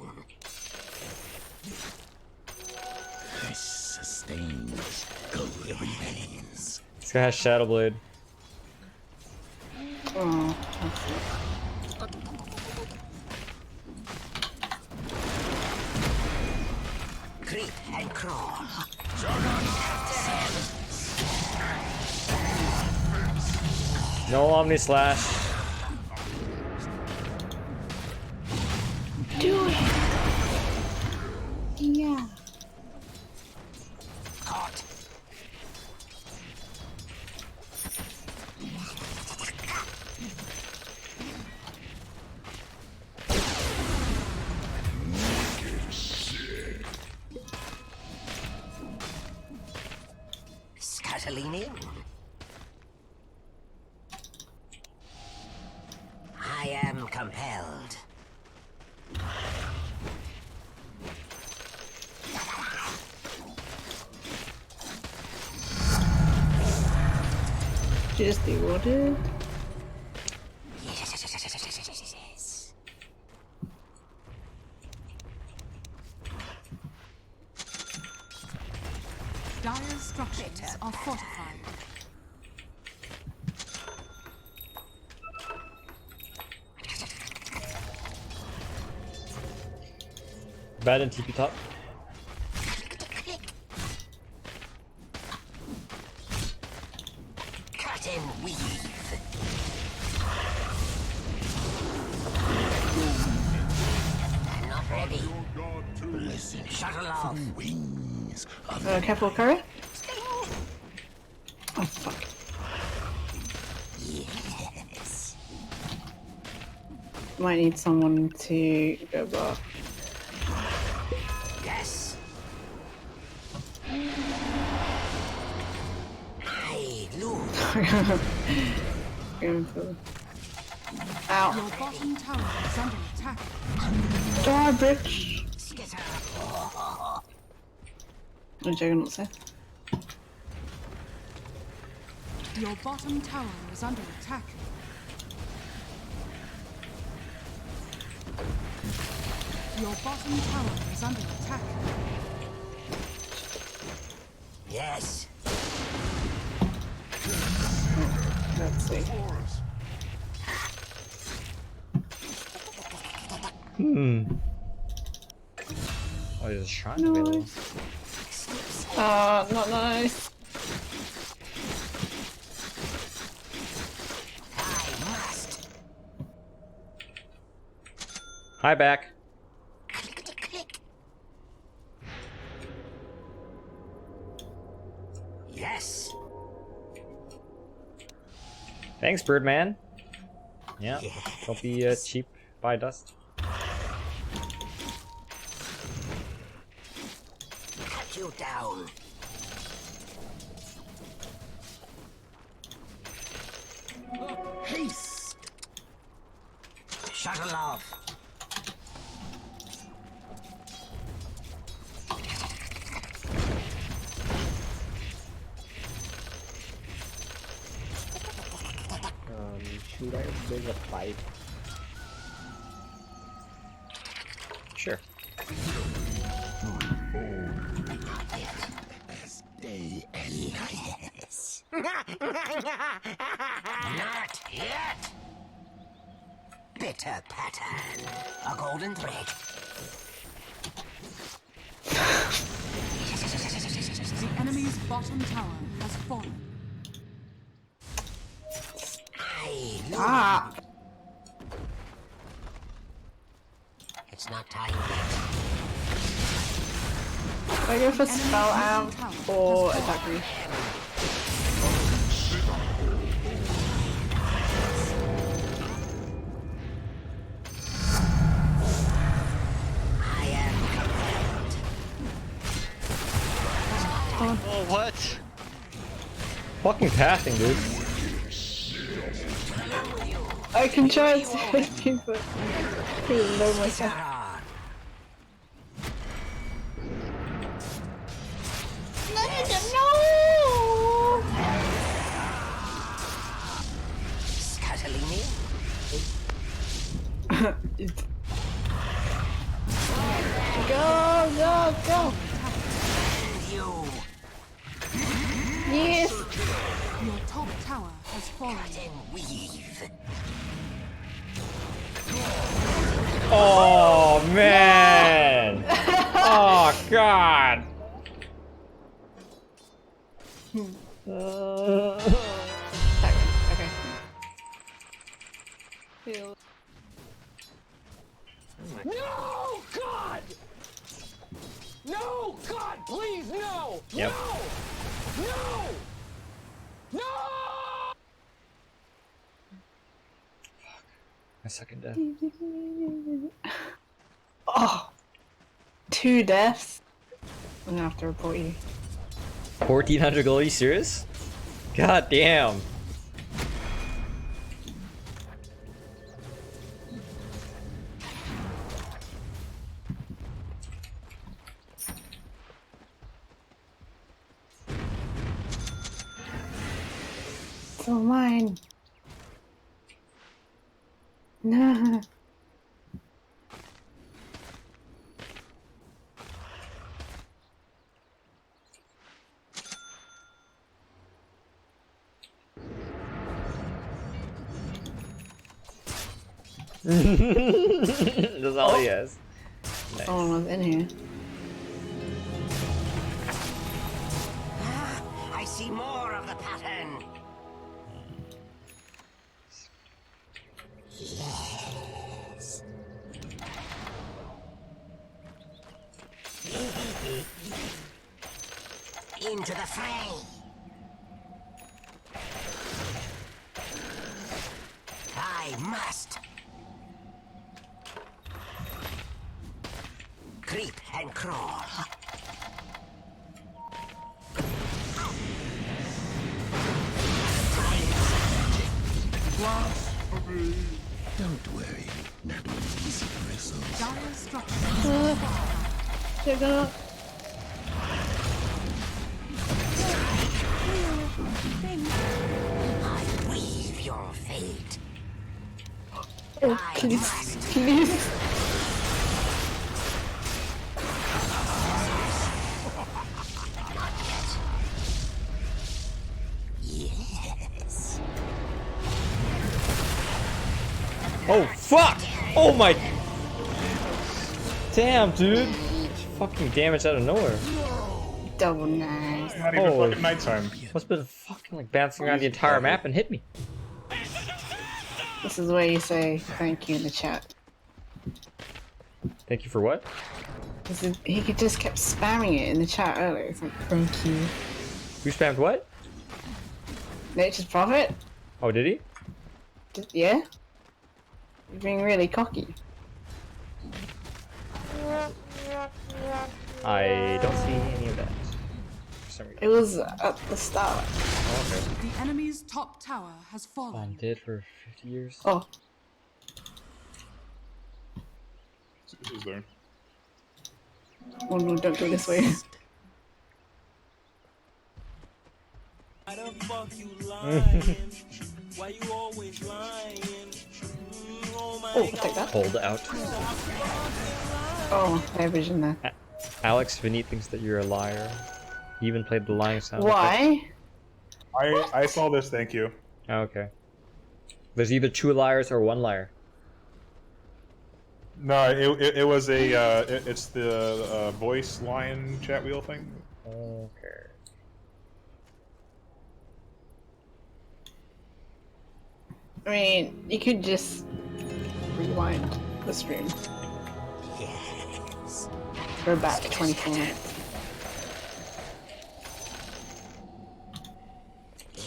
This sustains golden pains. This guy has Shadowblade. Oh, Creep and crawl. No Omni Slash. do it! Yeah. Caught. Scuttling in. I am compelled. Just devoted. Yes. Dire's structures are fortified. Bad and TP top. Cut and weave. I'm not ready. Listen, shuttle off. Wings. Careful, Kara. Oh, fuck. Yes. Might need someone to go back. Yes. Hey, look. Going for... Ow. Your bottom tower is under attack. Die, bitch! Skitter. No Juggernaut safe. Your bottom tower is under attack. Your bottom tower is under attack. Yes. Let's see. Oh, there's a shrine available. Not nice. I must. Hi, back. Yes. Thanks, Birdman. Yeah, don't be cheap. Buy dust. Cut you down. Haste. Shuttle off. Should I bring a pipe? Sure. Say yes. Not yet. Bitter pattern. A golden thread. The enemy's bottom tower has fallen. Ah! It's not time yet. I go for spell amp or attack reach. Oh, what? Fucking passing, dude. I can try and save you, but I don't know myself. No! Scatolini? Go, go, go! You. Yes! Your top tower has fallen. Weave. Oh man! Oh god! Okay. No, God! No, God, please, no! Yep. No! No! No! My second death. Oh! 2 deaths. I'm gonna have to report you. 1400 gold, are you serious? God damn. It's all mine. No. That's all he has. Nice. Someone was in here. I see more of the pattern. Yes. Into the fray. I must. Creep and crawl. Don't worry, not an easy bristle. Dire structures. They're gonna. I weave your fate. Oh, please, please. Yes. Oh fuck! Oh my! Damn, dude! Fucking damage out of nowhere. Double nice. Not even Holy- fucking nighttime. Must have been fucking like bouncing around the entire map and hit me. This is where you say thank you in the chat. Thank you for what? He could just kept spamming it in the chat earlier. It's like thank you. Who spammed what? Nature's Prophet? Oh, did he? Yeah? You're being really cocky. I don't see any of that. For some reason. It was at the start. Oh, okay. The enemy's top tower has fallen. I'm dead for 50 years. Oh. Is there? Oh no, don't go this way. Why the fuck you lying? Why you always lying? Oh my Oh, take that. Hold out. Oh, I have vision there. Alex, Vinny thinks that you're a liar. He even played the lying sound. Why? I saw this. Thank you. Oh, okay. There's either 2 liars or 1 liar. No, it was a it's the voice line chat wheel thing. Okay. I mean, you could just rewind the stream. Yes. Go back 24 minutes.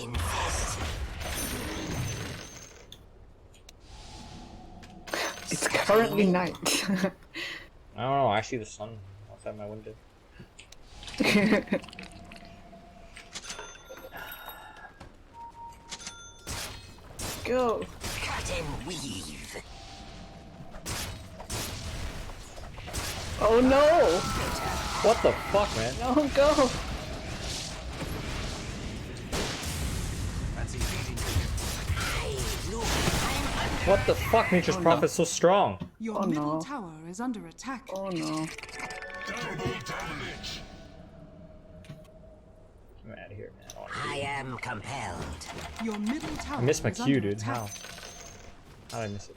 Infest. It's currently night. I don't know, I see the sun outside my window. Go. Cut and weave. Oh no! What the fuck, man? No, go! What the fuck? Nature's Prophet's so strong. Your middle tower is under attack. Oh no. I'm out of here, man. I am compelled. Your middle tower I missed my is cue, under dude. attack. How? How did I miss it?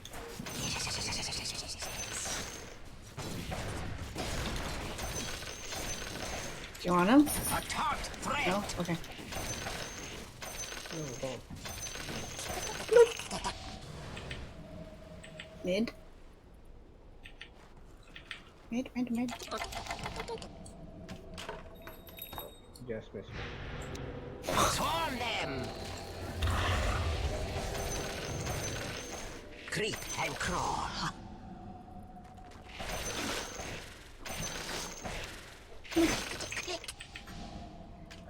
Do you want him? A taut threat. No? Okay. Mid. Mid. Just missed. Swarm them. Creep and crawl.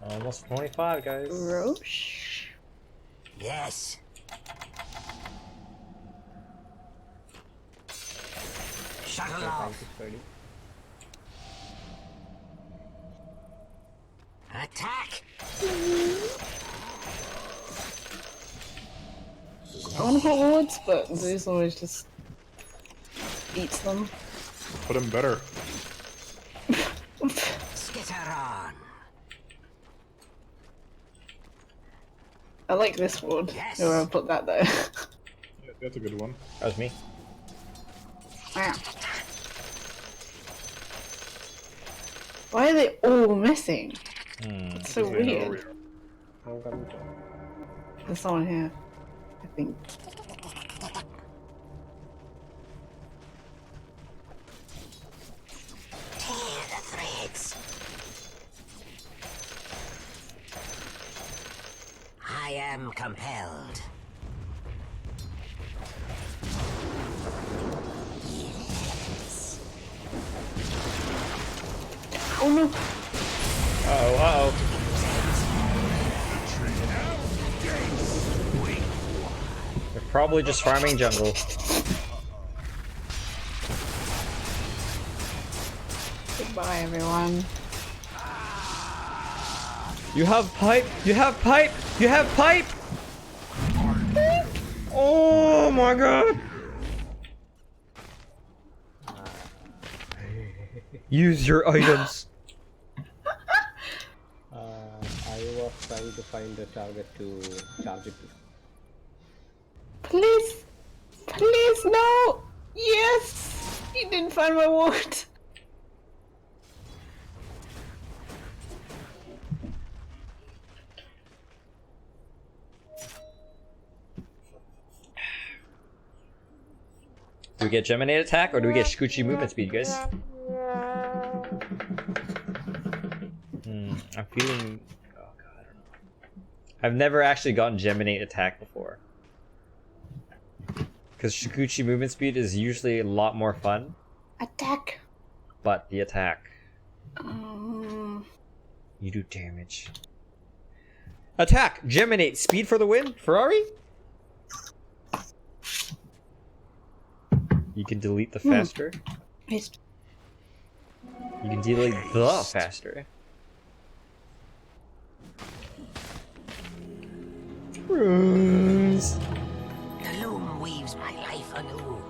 Almost 25, guys. Roche? Yes. Shuttle off. Attack. I want to put wards, but Zeus always just eats them. Put him better. Skitter on. I like this ward. Yes. Where I put that there. Yeah, that's a good one. That was me. Wow. Why are they all missing? It's so weird. I'm coming. There's someone here, I think. Tear the threads. I am compelled. Yes. Oh no! Uh-oh. They're probably just farming jungle. Goodbye, everyone. You have pipe! You have pipe! You have pipe! Oh my god! Use your items. I was trying to find the target to charge it to. Please! Please, no! Yes! He didn't find my ward. Do we get Geminate attack or do we get Shikuchi movement speed, guys? I'm feeling... Oh god, I don't know. I've never actually gotten Geminate attack before. Because Shikuchi movement speed is usually a lot more fun. Attack! But the attack... You do damage. Attack! Geminate! Speed for the win! Ferrari? You can delete the faster. You can delete the faster. Runes. The loom weaves my life anew.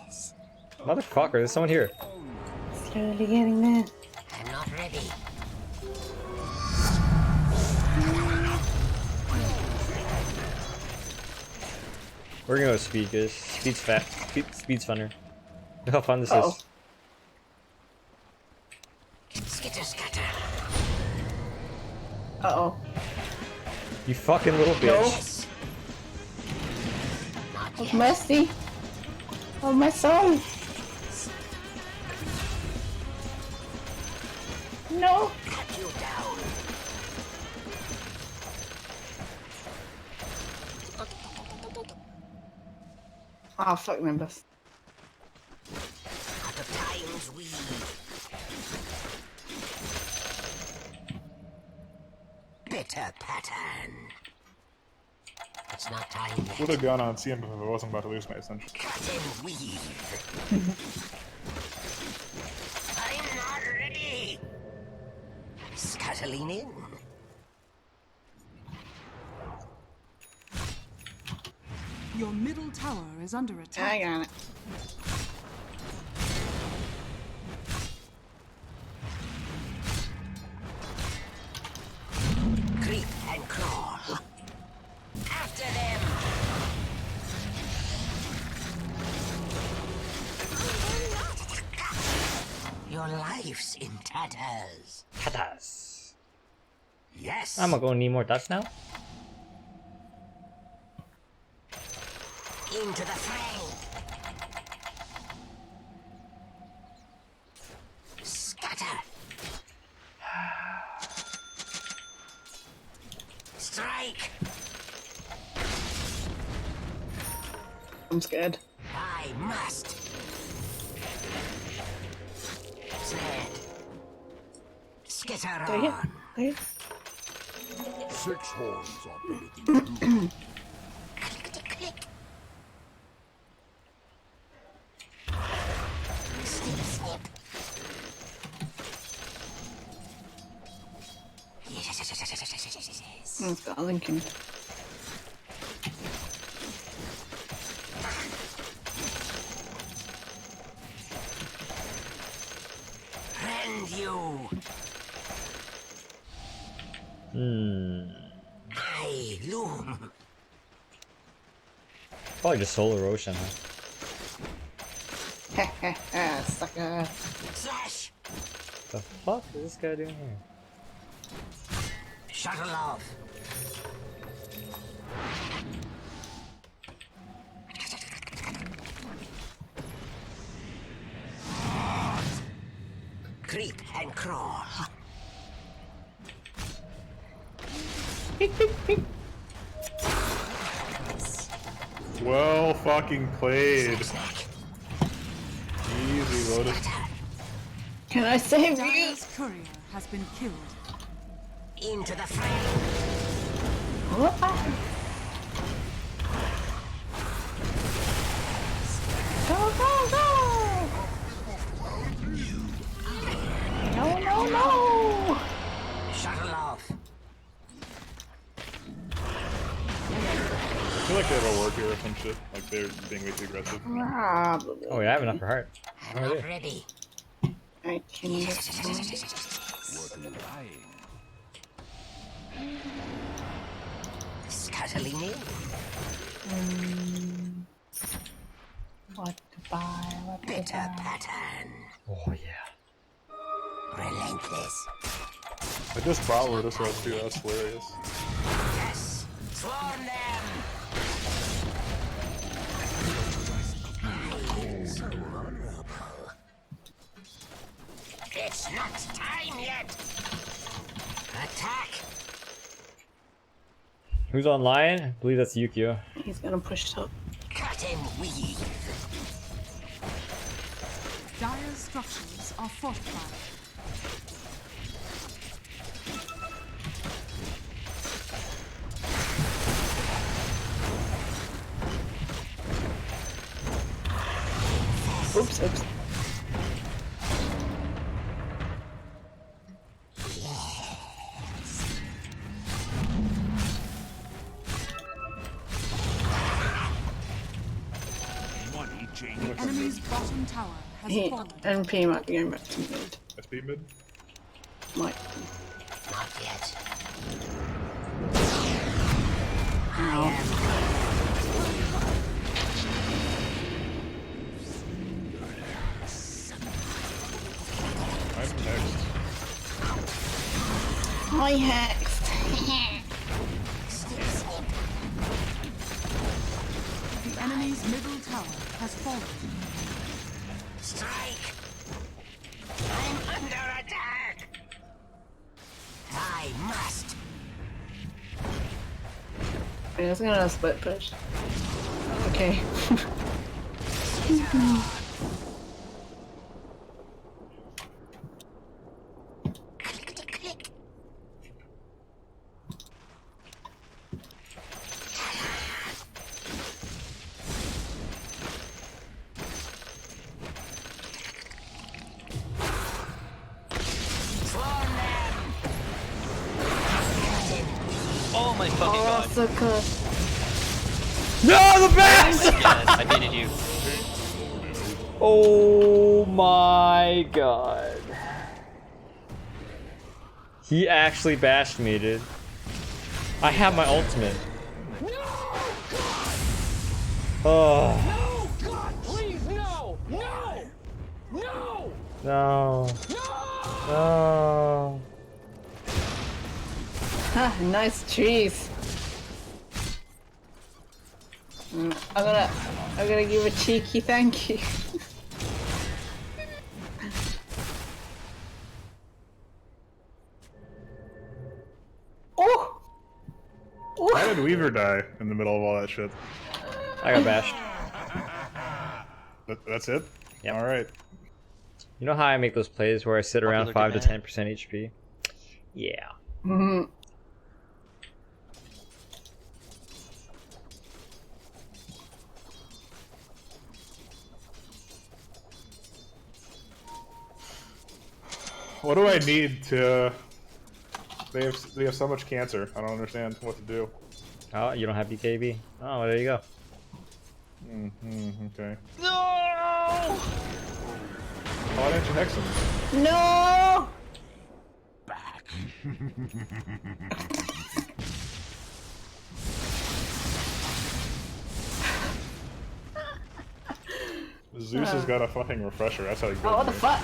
Yes. Motherfucker, there's someone here. Slowly getting there. I'm not ready. We're gonna go with speed, guys. Speed's fat. Speed's funner. Look how fun this Uh-oh. is. Skitter scatter. Uh-oh. You fucking little bitch. Oh, Mercy. Oh, my soul. No. Cut you down. Oh, fuck members. Out of time's weed. Bitter pattern. It's not time yet. Would have gone on CM if I wasn't about to lose my ascension. Cut and weave. I'm not ready. Scuttling in. Your middle tower is under attack. I got it. Creep and crawl. After them. Your life's in tatters. Tatas. Yes. I'm gonna need more dots now. Into the fray. Scatter. Strike. I'm scared. I must. Sned. Skitter Take it. on. Take it. 6 horns are better than 2. Snip, snip. It's got a Lincoln. Rend you. I loom. Probably just Solar Ocean, huh? Sucker. Slash. The fuck is this guy doing here? Shuttle off. Creep and crawl. Well fucking played. Easy, Lotus. Can I save you? Dire's courier has been killed. Into the fray. Whoop-ah. Go, go, go! No, no, no! Shuttle off. I feel like they have a ward here or some shit. Like they're being way too aggressive. Probably. Oh yeah, I have enough for heart. I'm not ready. I can get Scuttling in. What to buy? What to Bitter buy? pattern. Oh yeah. Relentless. I just bought Lotus Rose too, that's hilarious. Yes. Swarm them. So vulnerable. It's not time yet. Attack. Who's online? I believe that's Yukio. He's gonna push top. Cut and weave. Dire's structures are fortified. Oops, oops. Enemy's enemy's bottom tower has fallen. NP might be going back to mid. SP mid? Might. Not yet. I'm next. Hi, Hexed. The enemy's middle tower has fallen. Strike! I'm under attack! I must. Yeah, it's gonna split push. Okay. Oh my fucking god. Arasaka. No, the best! Yes, I beated you. Oh my god. He actually bashed me, dude. I have my ultimate. Oh. No, God, please, no! No! No! No. No. Ah, nice trees. I'm gonna give a cheeky thank you. Oh! Why did Weaver die in the middle of all that shit? I got bashed. That's it? Yep. Alright. You know how I make those plays where I sit around 5 to 10% HP? Yeah. Mm-hmm. What do I need to... They have so much cancer. I don't understand what to do. Oh, you don't have BKB? Oh, there you go. Okay. No! Why didn't you hex him? No! Zeus has got a fucking refresher. That's how he goes. Oh, what the fuck?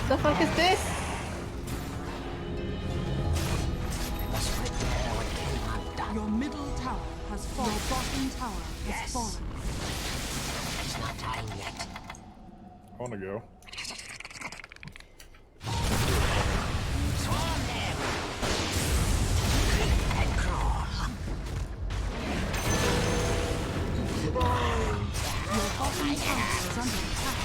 The fuck is this? Your middle tower has fallen. Your bottom tower has fallen. It's not time yet. I wanna go. Swarm them! Creep and crawl. Your bottom tower is under attack.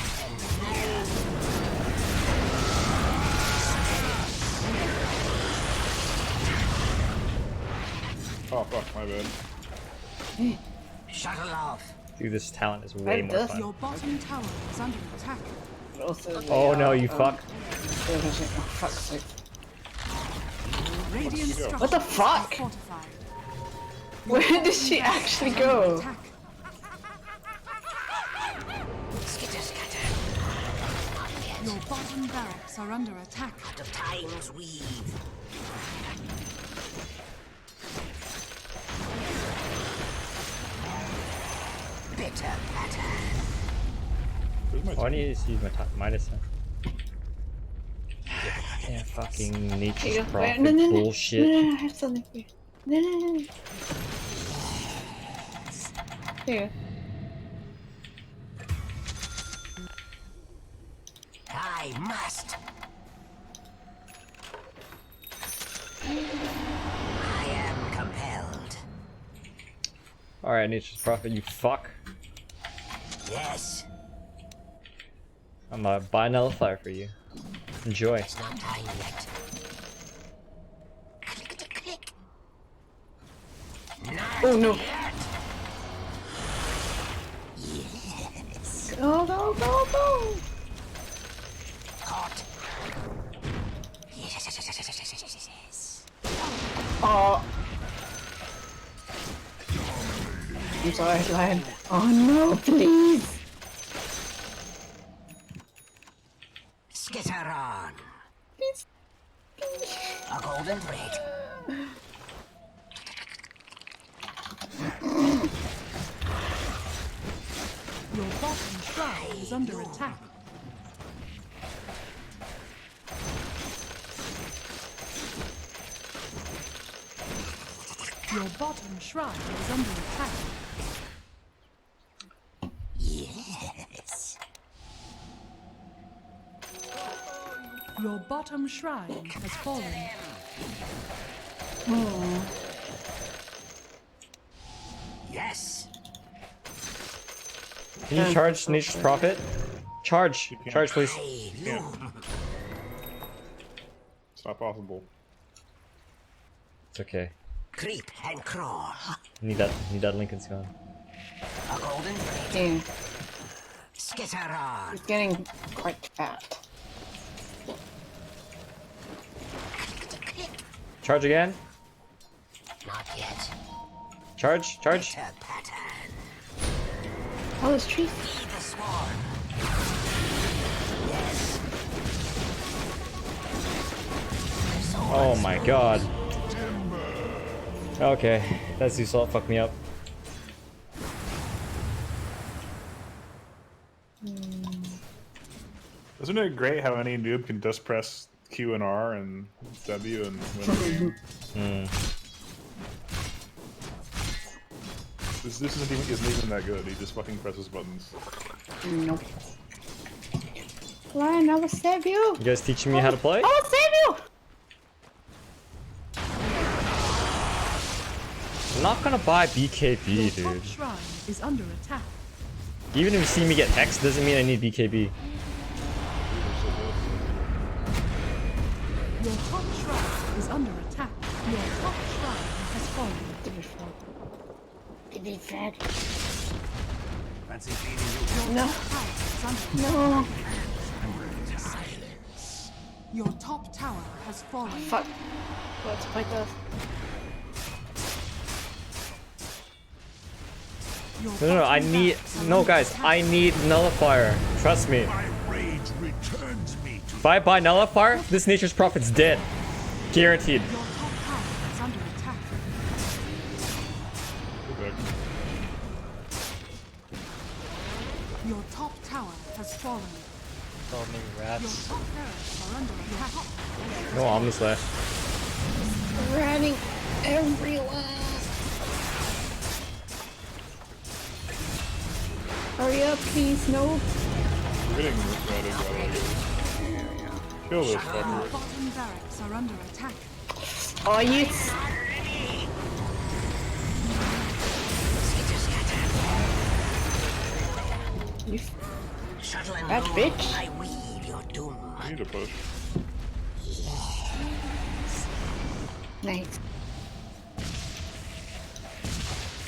Oh fuck, my bad. Shuttle off. Dude, this talent is way more fun. Your bottom tower is under attack. Oh no, you fuck. Oh, fuck's sake. Radiant structures What the fuck? are fortified. Where did she actually go? Skitter scatter. Your bottom barracks are under attack. Out of time's weave. Bitter patter. Oh, I need to use my Midas then. Yeah, fucking nature's Here you go. prophet No, bullshit. No, I have something for you. No. Here. I must. I am compelled. Alright, nature's prophet, you fuck. Yes. I'm gonna buy another flyer for you. Enjoy. It's not time yet. Oh no. Yet. Yes. Go. Hot. Yes. Oh. I'm sorry, Lion. Oh no, please. Skitter on. A golden thread. Your bottom shrine is under attack. Your bottom shrine is under attack. Yes. Your bottom shrine has fallen. Yes. Can you charge Nature's Prophet? Charge! Charge, please. It's not possible. It's okay. Creep and crawl. Need that Lincoln's gone. A golden thread. Damn, Skitter on. he's getting quite fat. Charge again. Not yet. Charge, charge. Bitter pattern. Oh, this tree. Feed the swarm. Yes. Oh my god. Okay, that Zeusalt fucked me up. Isn't it great how any noob can just press Q and R and W and win the game? This isn't even that good. He just fucking presses buttons. Nope. Ryan, I will save you. You guys teaching me how to play? I will save you. I'm not gonna buy BKB, Your dude. top shrine is under attack. Even if you see me get hexed, doesn't mean I need BKB. Your top shrine is under attack. Your top shrine has fallen. Give me fag. Fancy feeding you. No. No. Your top tower has fallen. Fuck. Let's fight those. No, I need... No, guys, I need Nullifier. Trust me. Rage returns me to If I buy Nullifier, this Nature's Prophet's dead. Guaranteed. Your top tower is under attack. Your top tower has fallen. So many Your rats. top barracks are under attack. No Omnis left. Running everywhere. Hurry up, please, no. We're getting ready, Kill this Your fucker. bottom barracks are under attack. Oh, yes. You Shuttle and that loom, bitch. I weave your doom. I need to push. Nice.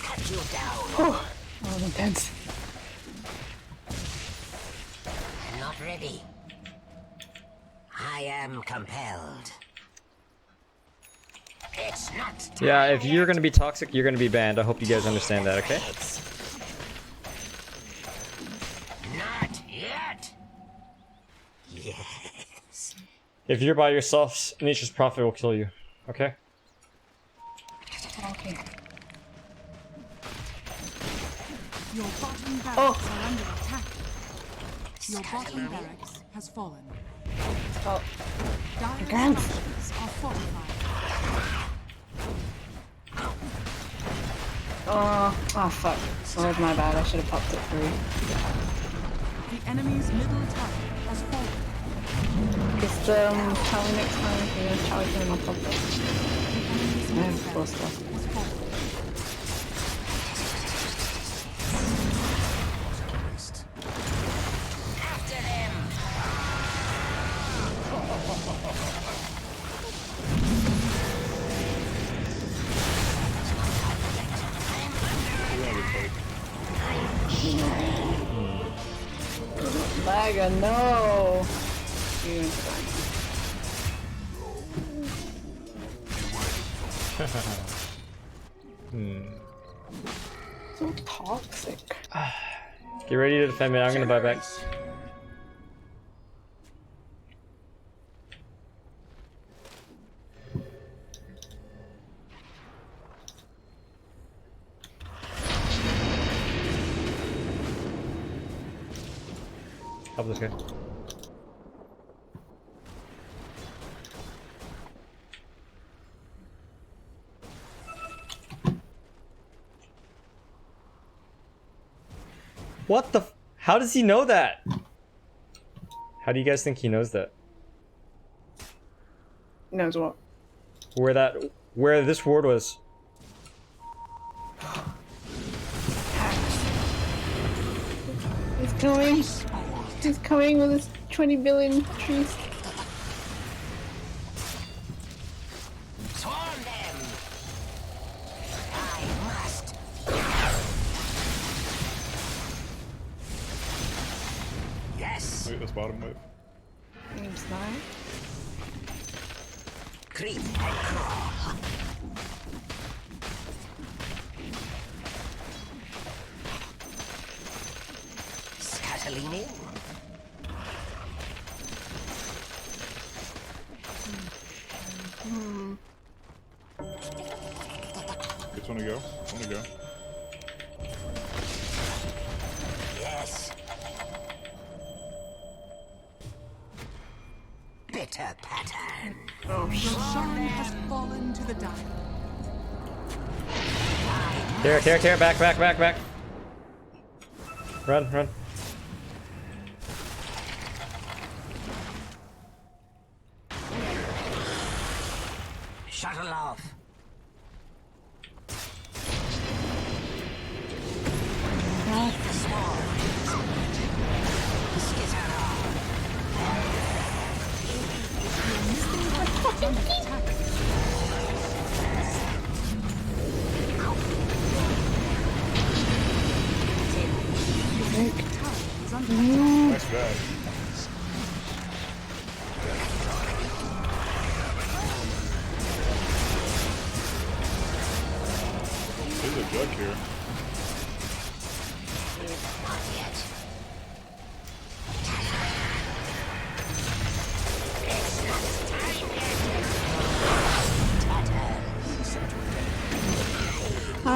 Cut you down. Oh, that was intense. I'm not ready. I am compelled. It's not time. Yeah, if you're gonna be toxic, you're gonna be banned. I hope you guys understand that, okay? Not yet. Yes. If you're by yourself, Nature's Prophet will kill you, okay? Okay. Your bottom barracks are under attack. Your bottom barracks has fallen. Oh. Dire Again. structures are fortified. Oh, fuck. That was my bad. I should have popped it through. The enemy's middle tower has fallen. It's Charlie next time. Yeah, Charlie's gonna not pop it. I have full stuff. Has fallen. After them. Laga, no! You're so toxic. Get ready to defend me. I'm gonna buy back. Help this guy. What the f- How does he know that? How do you guys think he knows that? Knows what? Where this ward was. He's coming. He's coming with his 20 billion trees. Swarm them! I must. Yes! Wait, this bottom wave. Seems nice. Creep and crawl. Scuttling in. Just wanna go. Wanna go. Yes. Bitter pattern. Oh, Your shrine has fallen to the dire. Tear, back. Run. Shuttle off. The swarm. Skitter off. Nice bag. There's a jug here. A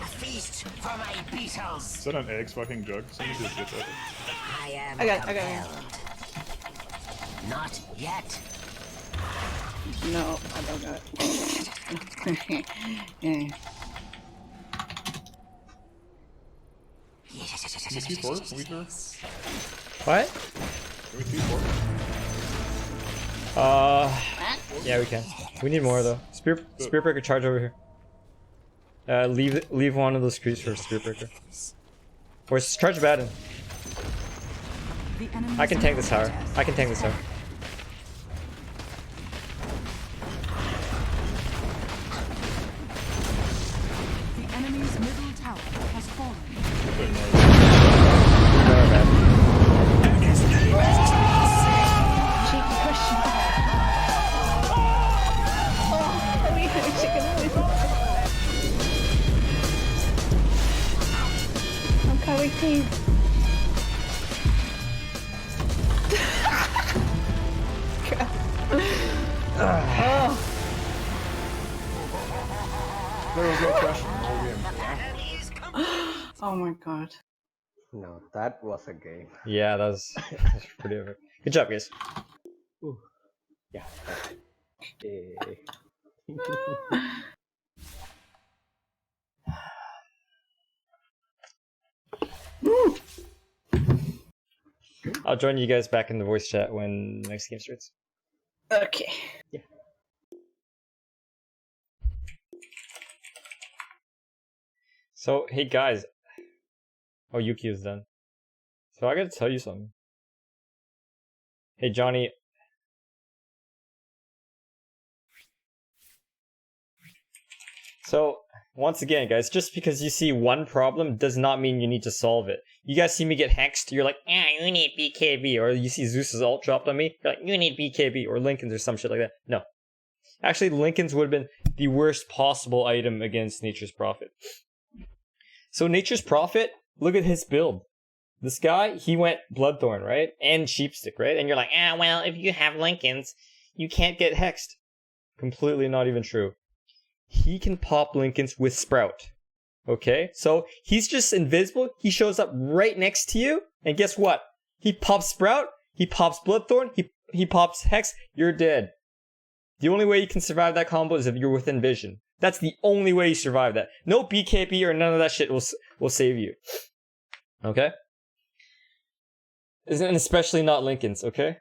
feast for my beetles. Is that an eggs fucking jug? Somebody just get that. I am I got compelled. Not yet. No, I don't got it. Yeah. Can we T4? Can we throw? What? Can we T4? Yeah, we can. We need more though. Spirit breaker charge over here. Leave one of those creeps for Spirit breaker. Or charge Batten. I can tank this tower. The enemy's middle tower has fallen. Cheeky question. Oh, let me have a chicken. I'm coming, please. Oh. There was no question. No game. Oh my god. No, that was a game. Yeah, that was pretty epic. Good job, guys. Ooh. Yeah. Okay. I'll join you guys back in the voice chat when the next game starts. Okay. Yeah. So, hey guys. Oh, Yuki is done. So I gotta tell you something. Hey Johnny. So, once again guys, just because you see one problem does not mean you need to solve it. You guys see me get hexed, you're like, you need BKB, or you see Zeus's ult dropped on me, you're like, you need BKB, or Lincoln's or some shit like that. No. Actually, Lincoln's would have been the worst possible item against Nature's Prophet. So Nature's Prophet, look at his build. This guy, he went Bloodthorn, right? And Sheepstick, right? And you're like, well, if you have Lincoln's, you can't get hexed. Completely not even true. He can pop Lincoln's with Sprout. Okay? So he's just invisible. He shows up right next to you. And guess what? He pops Sprout, he pops Bloodthorn, he pops Hex, you're dead. The only way you can survive that combo is if you're within vision. That's the only way you survive that. No BKB or none of that shit will save you. Okay? And especially not Linken's, okay?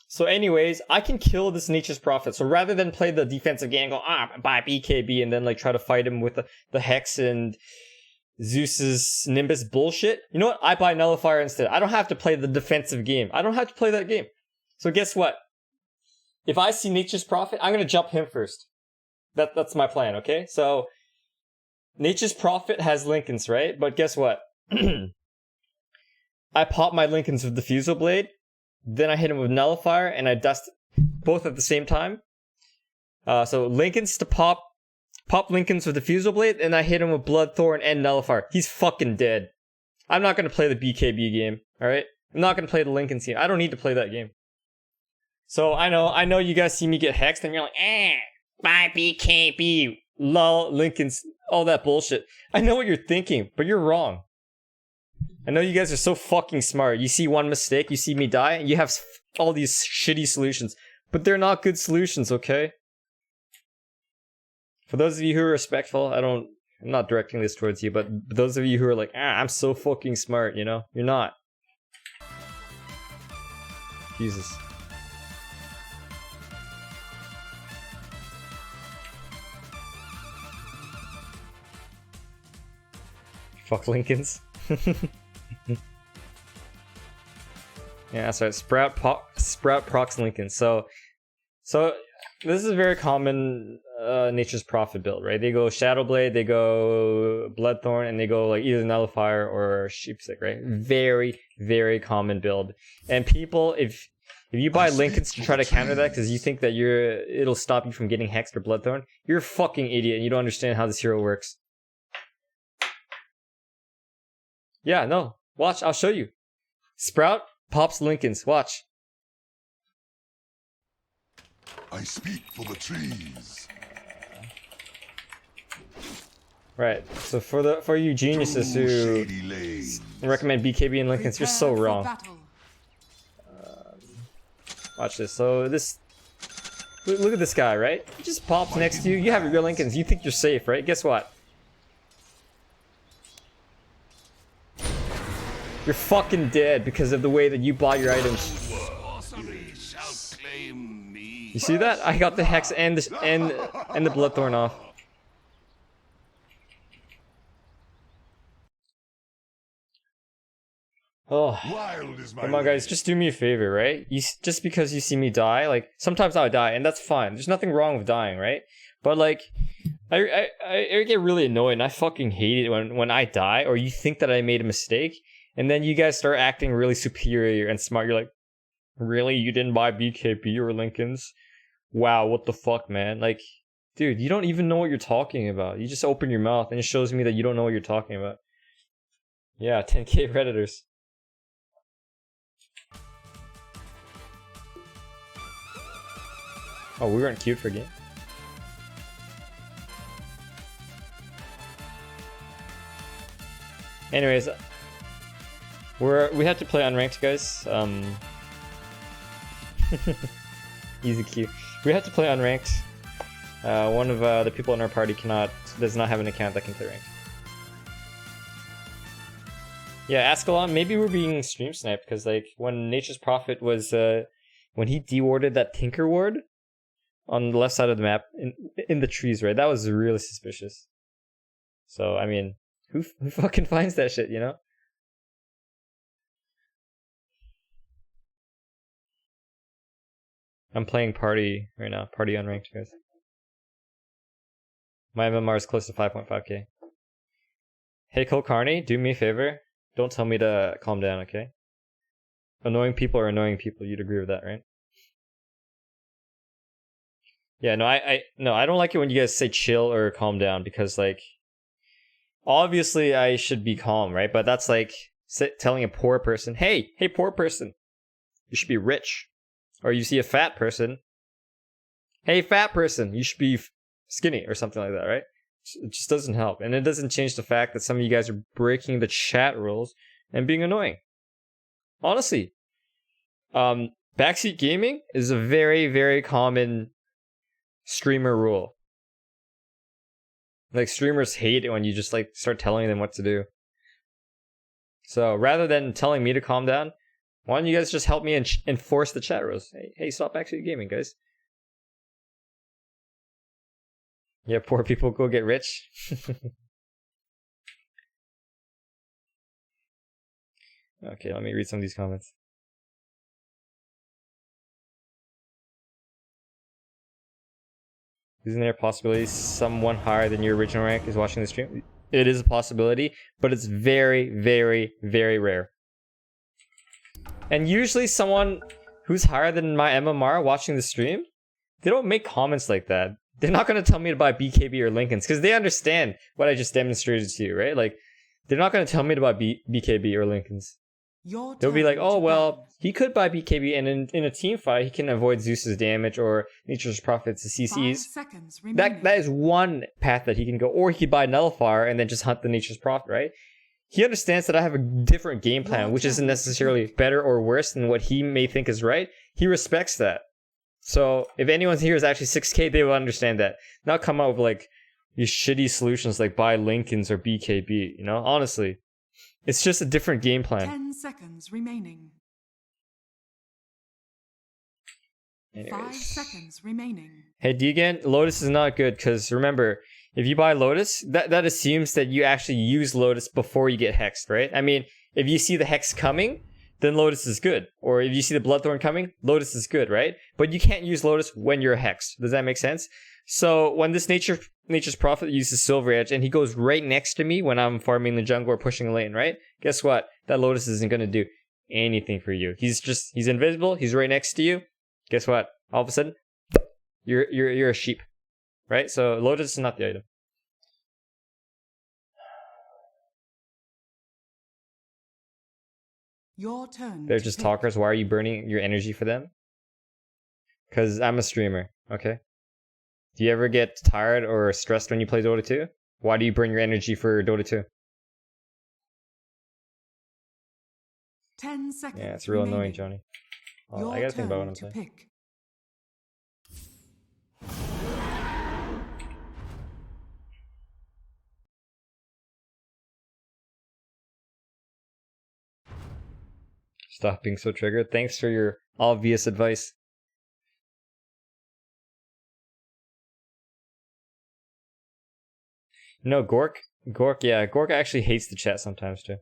So anyways, I can kill this Nature's Prophet. So rather than play the defensive game and go, buy BKB and then like try to fight him with the Hex and Zeus's Nimbus bullshit, you know what? I buy Nullifier instead. I don't have to play the defensive game. I don't have to play that game. So guess what? If I see Nature's Prophet, I'm gonna jump him first. That's my plan, okay? So Nature's Prophet has Linken's, right? But guess what? I pop my Linken's with the Fusel Blade, then I hit him with Nullifier, and I dust both at the same time. So Linken's to pop Linken's with the Fusel Blade, and I hit him with Bloodthorn and Nullifier. He's fucking dead. I'm not gonna play the BKB game, alright? I'm not gonna play the Linken's game. I don't need to play that game. So I know you guys see me get hexed, and you're like, buy BKB, lol, Linken's, all that bullshit. I know what you're thinking, but you're wrong. I know you guys are so fucking smart. You see one mistake, you see me die, and you have all these shitty solutions. But they're not good solutions, okay? For those of you who are respectful, I'm not directing this towards you, but those of you who are like, I'm so fucking smart, you know? You're not. Jesus. Fuck Linken's. Yeah, that's right. Sprout procs Linken. So this is a very common Nature's Prophet build, right? They go Shadowblade, they go Bloodthorn, and they go like either Nullifier or Sheepstick, right? Very, very common build. And people, if you buy Linken's to try to counter that because you think that it'll stop you from getting Hexed or Bloodthorn, you're a fucking idiot and you don't understand how this hero works. Yeah, no. Watch, I'll show you. Sprout pops Linken's. Watch. I speak for the trees. Right. So for you geniuses who recommend BKB and Linken's, you're so wrong. Watch this. So this, look at this guy, right? He just pops next to you. You have your Linken's. You think you're safe, right? Guess what? You're fucking dead because of the way that you bought your items. You see that? I got the Hex and the Bloodthorn off. Oh, come on, guys! Just do me a favor, right? Just because you see me die, like sometimes I'll die, and that's fine. There's nothing wrong with dying, right? But like, I get really annoyed, and I fucking hate it when I die, or you think that I made a mistake. And then you guys start acting really superior and smart. You're like, really? You didn't buy BKB or Linken's? Wow, what the fuck, man? Like, dude, you don't even know what you're talking about. You just open your mouth and it shows me that you don't know what you're talking about. Yeah, 10k Redditors. Oh, we weren't queued for a game? Anyways, we have to play unranked, guys. Easy queue. We have to play unranked. One of the people in our party does not have an account that can play ranked. Yeah, Ascalon, maybe we're being stream sniped because like when Nature's Prophet was when he dewarded that Tinker ward on the left side of the map in the trees, right? That was really suspicious. So I mean, who fucking finds that shit, you know? I'm playing party right now. Party unranked, guys. My MMR is close to 5.5k. Hey, Cole Carney, do me a favor. Don't tell me to calm down, okay? Annoying people are annoying people. You'd agree with that, right? Yeah, no, I don't like it when you guys say chill or calm down because, like, obviously I should be calm, right? But that's like telling a poor person, hey, poor person, you should be rich. Or you see a fat person, hey, fat person, you should be skinny or something like that, right? It just doesn't help. And it doesn't change the fact that some of you guys are breaking the chat rules and being annoying. Honestly. Backseat gaming is a very, very common streamer rule. Like, streamers hate it when you just, like, start telling them what to do. So, rather than telling me to calm down, why don't you guys just help me enforce the chat rules? Hey, stop backseat gaming, guys. Yeah, poor people go get rich. Okay, let me read some of these comments. Isn't there a possibility someone higher than your original rank is watching the stream? It is a possibility, but it's very, very, very rare. And usually someone who's higher than my MMR watching the stream, they don't make comments like that. They're not going to tell me to buy BKB or Lincolns because they understand what I just demonstrated to you, right? Like, they're not going to tell me to buy BKB or Lincolns. They'll be like, oh, well, he could buy BKB, and in a team fight, he can avoid Zeus's damage or Nature's Prophets, the CCs. That is one path that he can go. Or he could buy Nullifier and then just hunt the Nature's Prophet, right? He understands that I have a different game plan, which isn't necessarily better or worse than what he may think is right. He respects that. So if anyone here is actually 6k, they will understand that. Not come up with like these shitty solutions like buy Lincolns or BKB, you know? Honestly. It's just a different game plan. 10 seconds remaining. Anyways. 5 seconds remaining. Hey, Deegan, Lotus is not good because remember, if you buy Lotus, that assumes that you actually use Lotus before you get hexed, right? I mean, if you see the hex coming, then Lotus is good. Or if you see the Bloodthorn coming, Lotus is good, right? But you can't use Lotus when you're hexed. Does that make sense? So when this Nature's Prophet uses Silver Edge and he goes right next to me when I'm farming the jungle or pushing a lane, right? Guess what? That Lotus isn't going to do anything for you. He's invisible. He's right next to you. Guess what? All of a sudden, you're a sheep, right? So Lotus is not the item. Your turn. They're just talkers. Why are you burning your energy for them? Because I'm a streamer, okay? Do you ever get tired or stressed when you play Dota 2? Why do you burn your energy for Dota 2? 10 seconds. Yeah, it's real annoying, Johnny. Oh, I gotta think about what I'm saying. Pick. Stop being so triggered. Thanks for your obvious advice. No, Gork, yeah, Gork actually hates the chat sometimes too.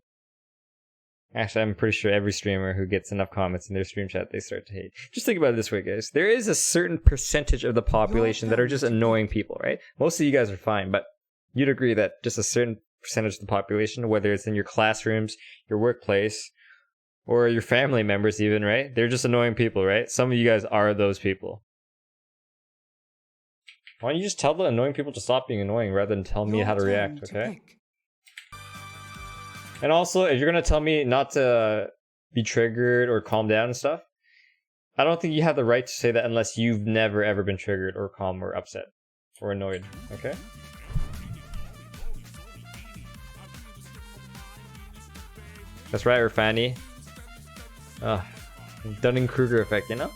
Actually, I'm pretty sure every streamer who gets enough comments in their stream chat, they start to hate. Just think about it this way, guys. There is a certain percentage of the population that are just annoying people, right? Most of you guys are fine, but you'd agree that just a certain percentage of the population, whether it's in your classrooms, your workplace, or your family members even, right? They're just annoying people, right? Some of you guys are those people. Why don't you just tell the annoying people to stop being annoying rather than tell me how to react, okay? And also, if you're going to tell me not to be triggered or calm down and stuff, I don't think you have the right to say that unless you've never ever been triggered or calm or upset or annoyed, okay? That's right, Irfani. Dunning-Kruger effect, you know?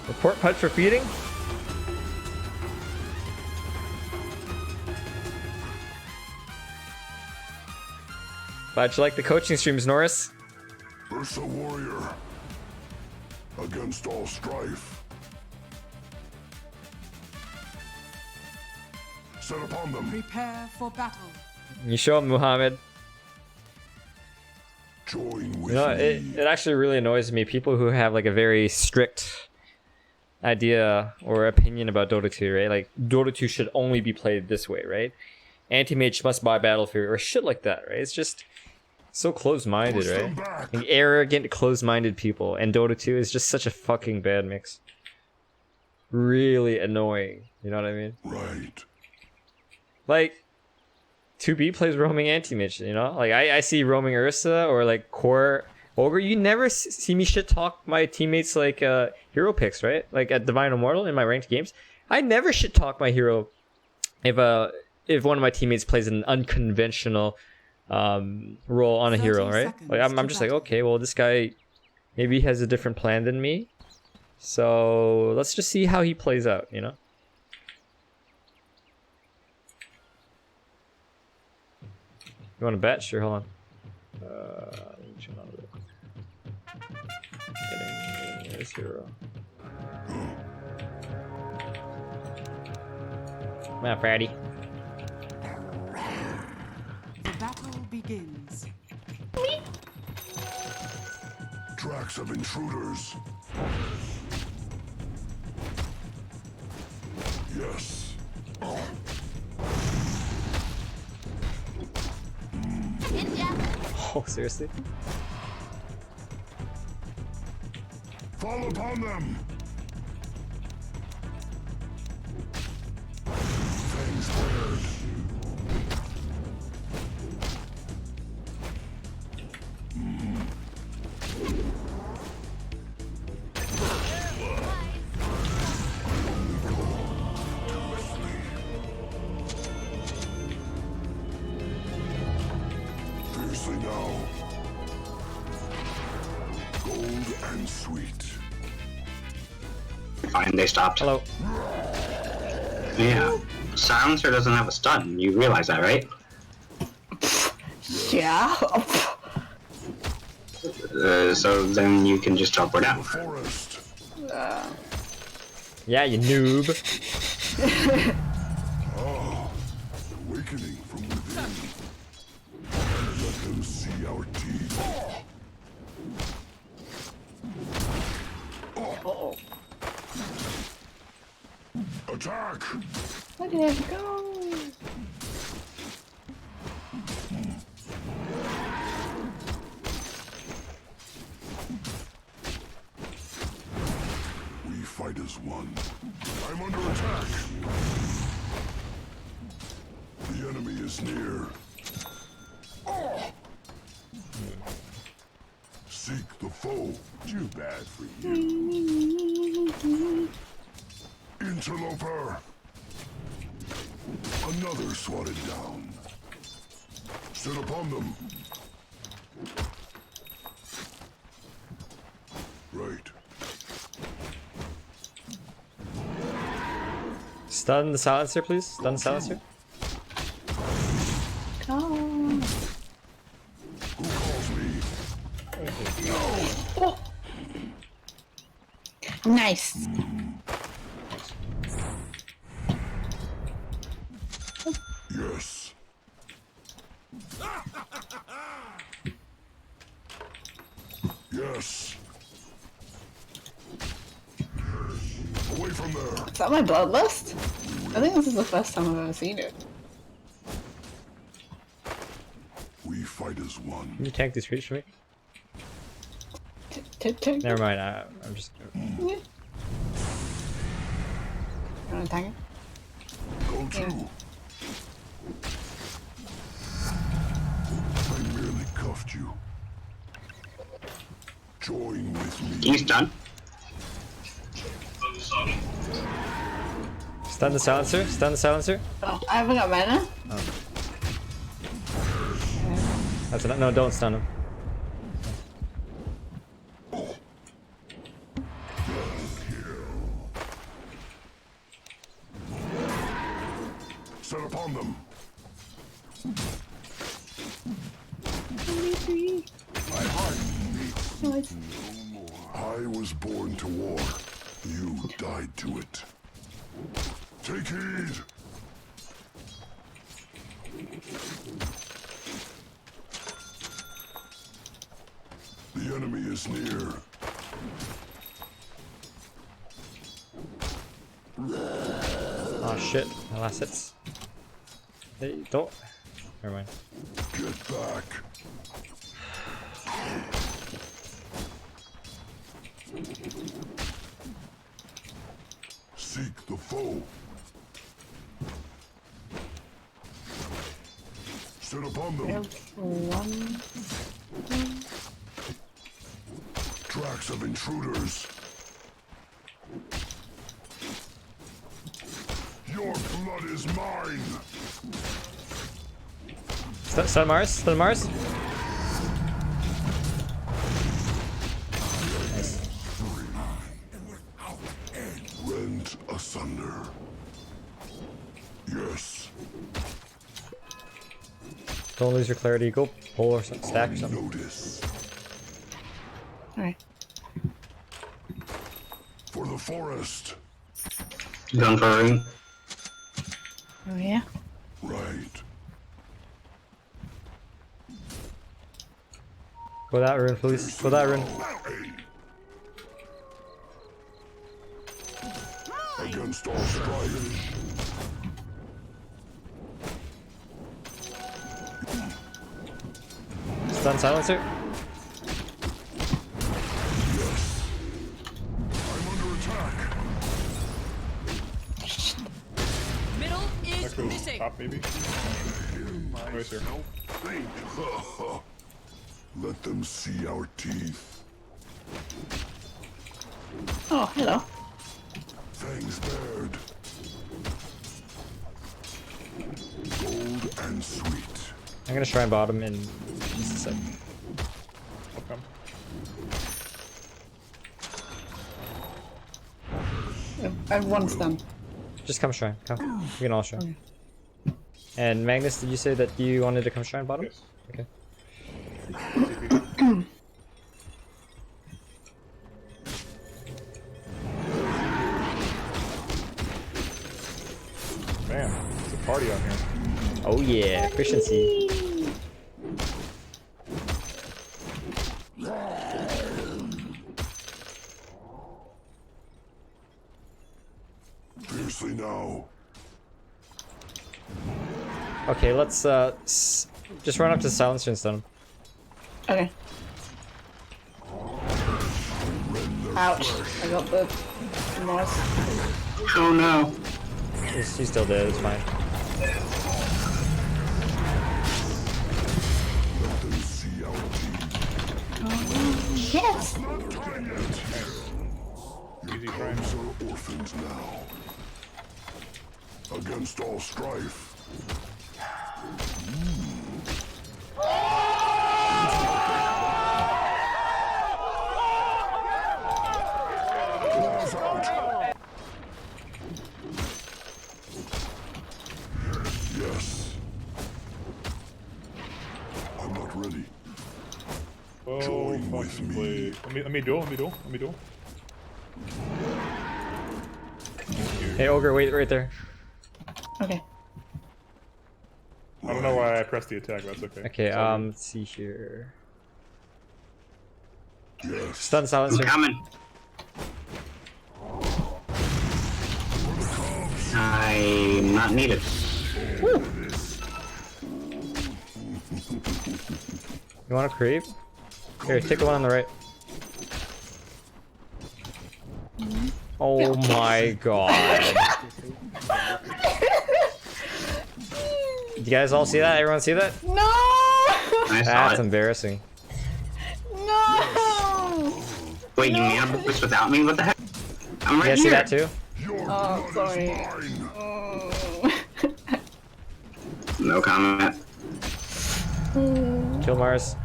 Report punch for feeding? Glad you like the coaching streams, Norris. Ursa warrior. Against all strife. Set upon them. Prepare for battle. You show up, Muhammad. Join with You know, it actually really annoys me. People who have like a very strict idea or opinion about Dota 2, right? Like Dota 2 should only be played this way, right? Anti-mage must buy Battlefield or shit like that, right? It's just so close-minded, right? Like arrogant, close-minded people, and Dota 2 is just such a fucking bad mix. Really annoying, you know what I mean? Right. Like 2B plays roaming anti-mage, you know? Like I see roaming Ursa or like core Ogre. You never see me shit talk my teammates like hero picks, right? Like at Divine Immortal in my ranked games, I never shit talk my hero if one of my teammates plays an unconventional role on a hero, right? Like I'm just like, okay, well this guy maybe has a different plan than me, so let's just see how he plays out, you know? You want to bet? Sure, hold on. Getting this hero. Come on, Freddy. The battle begins. Tracks of intruders. Yes. Oh, seriously? Fall upon them. Fangs bared. Fiercely now. Gold and sweet. Fine, they stopped. Hello. Yeah. Silencer doesn't have a stun. You realize that, right? Yeah. So then you can just teleport out. Yeah, you noob. Oh, awakening from within. Let them see our teeth. Uh-oh. Attack! Look at him go! We fight as one. I'm under attack. The enemy is near. Seek the foe. Too bad for you. Interloper. Another swatted down. Sit upon them. Right. Stun the silencer, please. Stun the silencer. Come. Who calls me? Oh. Nice. Yes. Yes. Away from there. Is that my bloodlust? I think this is the first time I've ever seen it. We fight as one. Can you tank this reach for me? Never mind. I'm just. You wanna tank it? Go to. I merely cuffed you. Join with me. He's done. Stun the silencer. Stun the silencer. Oh, I haven't got mana. Oh. That's enough. No, don't stun him. Set upon them. My heart beats no more. I was born to war. You died to it. Take heed. The enemy is near. Oh shit, my last hits. Hey, don't. Never mind. Get back. Seek the foe. Sit upon them. Tracks of intruders. Your blood is mine. Stun Mars. Stun Mars. Nice. Rent asunder. Yes. Don't lose your clarity. Go pull or some stack or something. Notice. Alright. For the forest. Gun for a ring. Oh yeah? Right. Go that rune, please. Go that rune. Against all strife. Stun silencer. Yes. I'm under attack. Middle is That goes missing. top, maybe? Right here. Think. Let them see our teeth. Oh, hello. Fangs bared. Gold and sweet. I'm gonna shrine bottom in just a sec. I'll come. I have one stun. Just come shrine. Come. We can all shrine. And Magnus, did you say that you wanted to come shrine bottom? Yes. Okay. Man, it's a party out here. Oh yeah, efficiency. Fiercely now. Okay, let's just run up to silencer and stun him. Okay. Ouch. I got the Mars. Oh no. He's still dead, it's fine. Let them see our teeth. Yes! Not time yet. Your cubs are orphans now. Against all strife. Claws out. Yes. I'm not ready. Oh, Join with fucking me. play. Let me duel. Hey Ogre, wait right there. Okay. I don't know why I pressed the attack, that's okay. Okay, let's see here. Yes. Stun silencer. I'm coming. I'm not needed. You want to creep? Here, take the one on the right. Oh my god. You guys all see that? Everyone see that? No! I saw That's it. embarrassing. No! Wait, you mana boost without me? What the heck? I'm You right guys see here. that too? Oh, sorry. No comment. Kill Mars.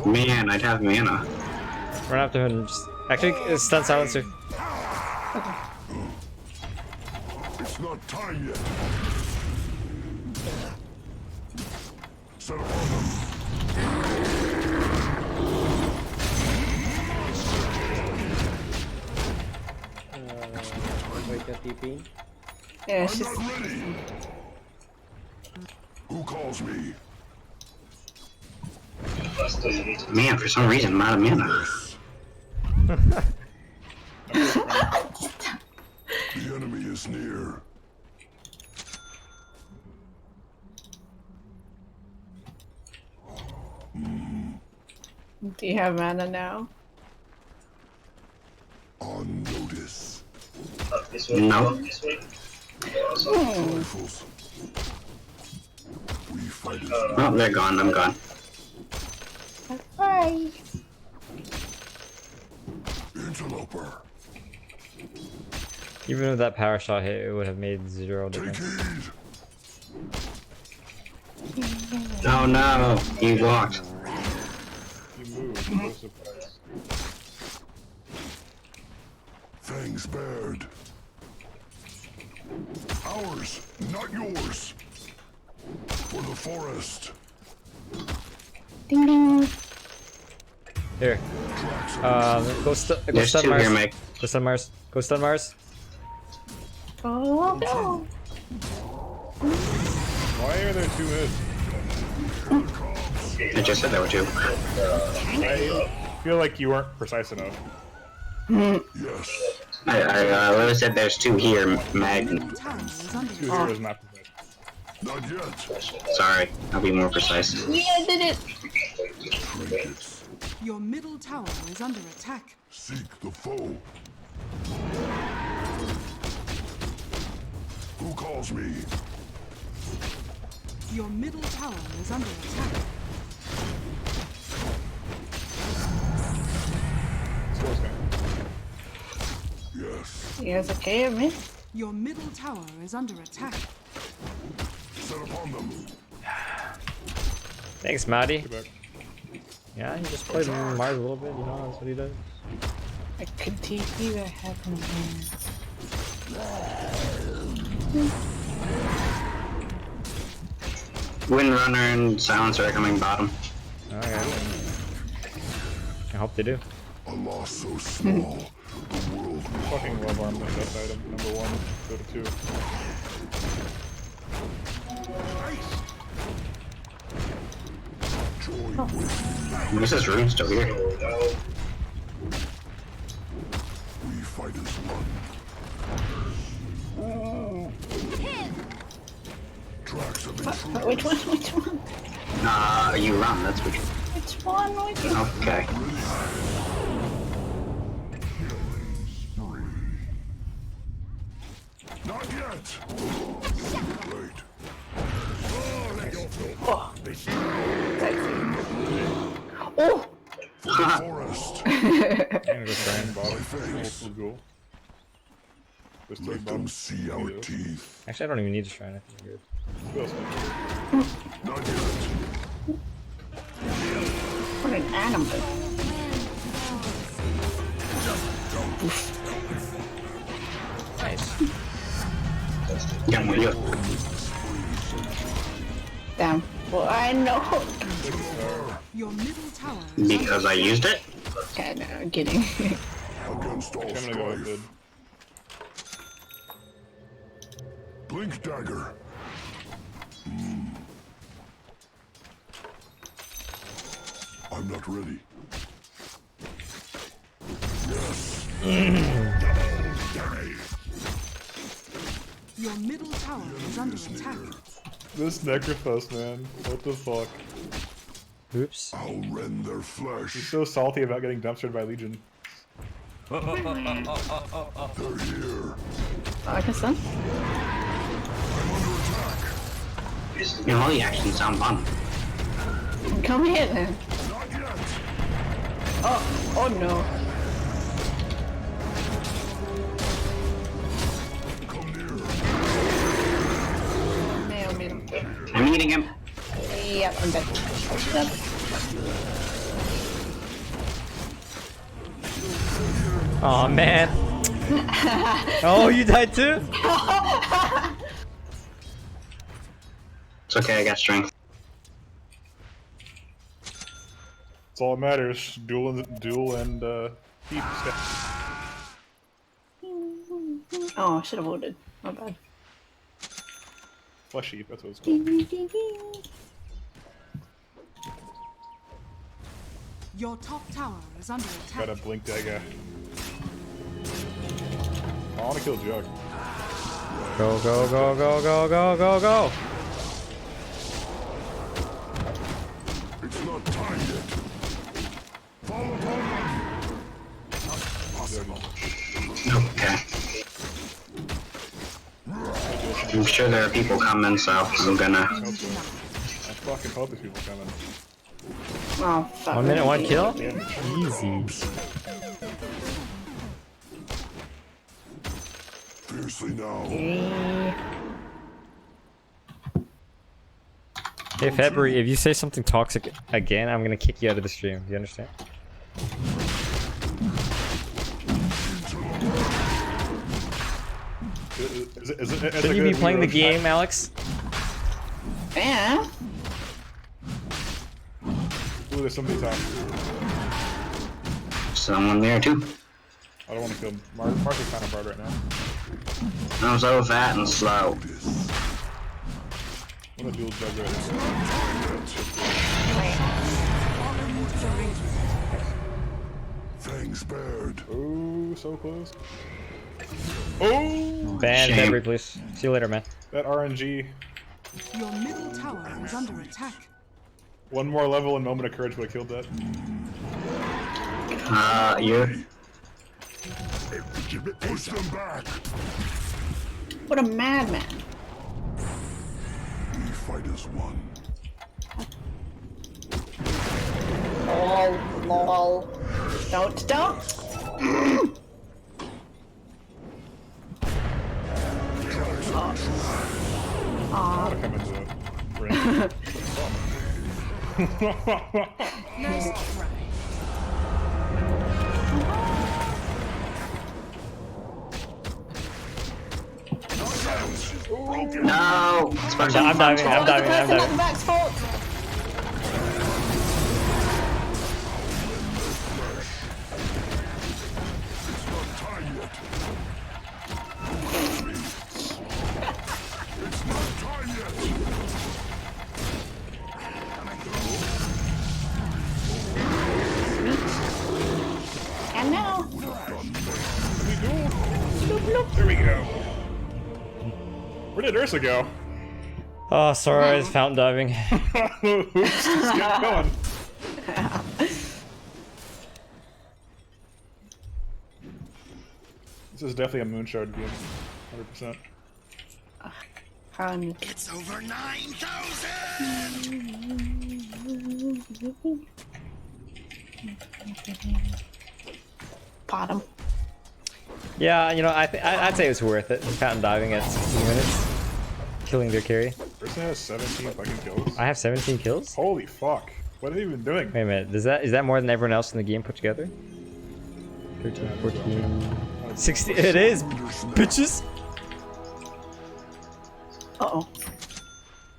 Man, I'd have mana. Run up to him and just... Actually, it's stun silencer. It's not time yet. Set upon them. Wait, your TP. Yeah, I'm she's... not ready. Who calls me? Man, for some reason, I'm out of mana. The enemy is near. Do you have mana now? On notice. No. Rifles. We fight as Oh, they're gone. I'm gone. Bye. interloper. Even with that power shot hit, it would have made 0 difference. Oh no, he walked. You moved. No surprise. Fangs bared. Ours, not yours. For the forest. Ding ding. Here. Go There's stun two Mars. here, Meg. Go stun Mars. Go stun Mars. Oh no. Why are there 2 mid? I just said there were 2. I feel like you weren't precise enough. Yes. I literally said there's 2 here, Meg. 2 here is not precise. Not yet. Sorry, I'll be more precise. Yeah, I did it. Your middle tower is under attack. Seek the foe. Who calls me? Your middle tower is under attack. Yes. You guys okay with me? Your middle tower is under attack. Set upon them. Thanks, Maddie. Yeah, he just played Mars a little bit, you know, that's what he does. I could TP that happened. Windrunner and Silencer are coming bottom. Okay. I hope they do. A loss so small, the world Fucking love arm with that item. Number 1, go to 2. This is Rune still here. we fight as one. Tracks have been true. Which one? Which one? You run, that's what you... Which one? Which one? Okay. Not yet. Wait. Oh! Forest. I'm gonna go try and bottom. We'll go. There's 3 Let them bottom. see our teeth. Actually, I don't even need to shrine. I think we're good. Who else? Not yet. What an animal. Nice. Yeah, murió. Damn. Well, I know. Your middle tower Because I used it? Okay, no, I'm kidding. Against all I'm gonna go with strife. mid. Blink dagger. I'm not ready. Yes. Your middle tower is under attack. This Necrophos, man. What the fuck? Oops. I'll rend their He's flesh. so salty about getting dumpstered by Legion. They're here. I guess then. You know, all the actions sound fun. Come here then. Not yet. Oh no. Come near. Nail me. I'm eating him. Yep, I'm dead. Yep. Oh man. Oh, you died too? It's okay, I got strength. That's all that matters. Duel and heat. Oh, I should have voted. My bad. Flesh heap, that's what it's called. Your top tower is under attack. Got a blink dagger. I wanna kill Jug. Go, go, go, go, go, go, go, go. It's not time yet. Okay. I'm sure there are people coming, so I'm gonna. I fucking hope there's people coming. Oh, fuck. 1 minute, 1 kill? Damage. Easy. Fiercely now. Hey February, if you say something toxic again, I'm gonna kick you out of the stream. Do you understand? Shouldn't you be playing the game, Alex? Yeah. Ooh, there's somebody top. Someone there too. I don't want to kill him. Martha's kind of hard right now. I'm so fat and slow. I'm gonna dual jug right now. Fangs bared. Oh, so close. Oh! Ban February, please. See you later, man. That RNG. Your middle tower is under attack. One more level and moment of courage would have killed that. You're. Push them back. What a madman. We fight as one. Lol. Don't. Gotta come into the ring. Nice try. No! I'm diving. Back's fault. And now. There we go. Where did Ursa go? Oh, sorry, I was fountain diving. Oops, just get going. This is definitely a Moonshard game. 100%. It's over 9,000! Bottom. Yeah, you know, I'd say it was worth it. Fountain diving at 16 minutes. Killing their carry. Ursa has 17 fucking kills. I have 17 kills? Holy fuck. What are they even doing? Wait a minute, is that more than everyone else in the game put together? 13, 14, 16. It is, bitches! Uh-oh.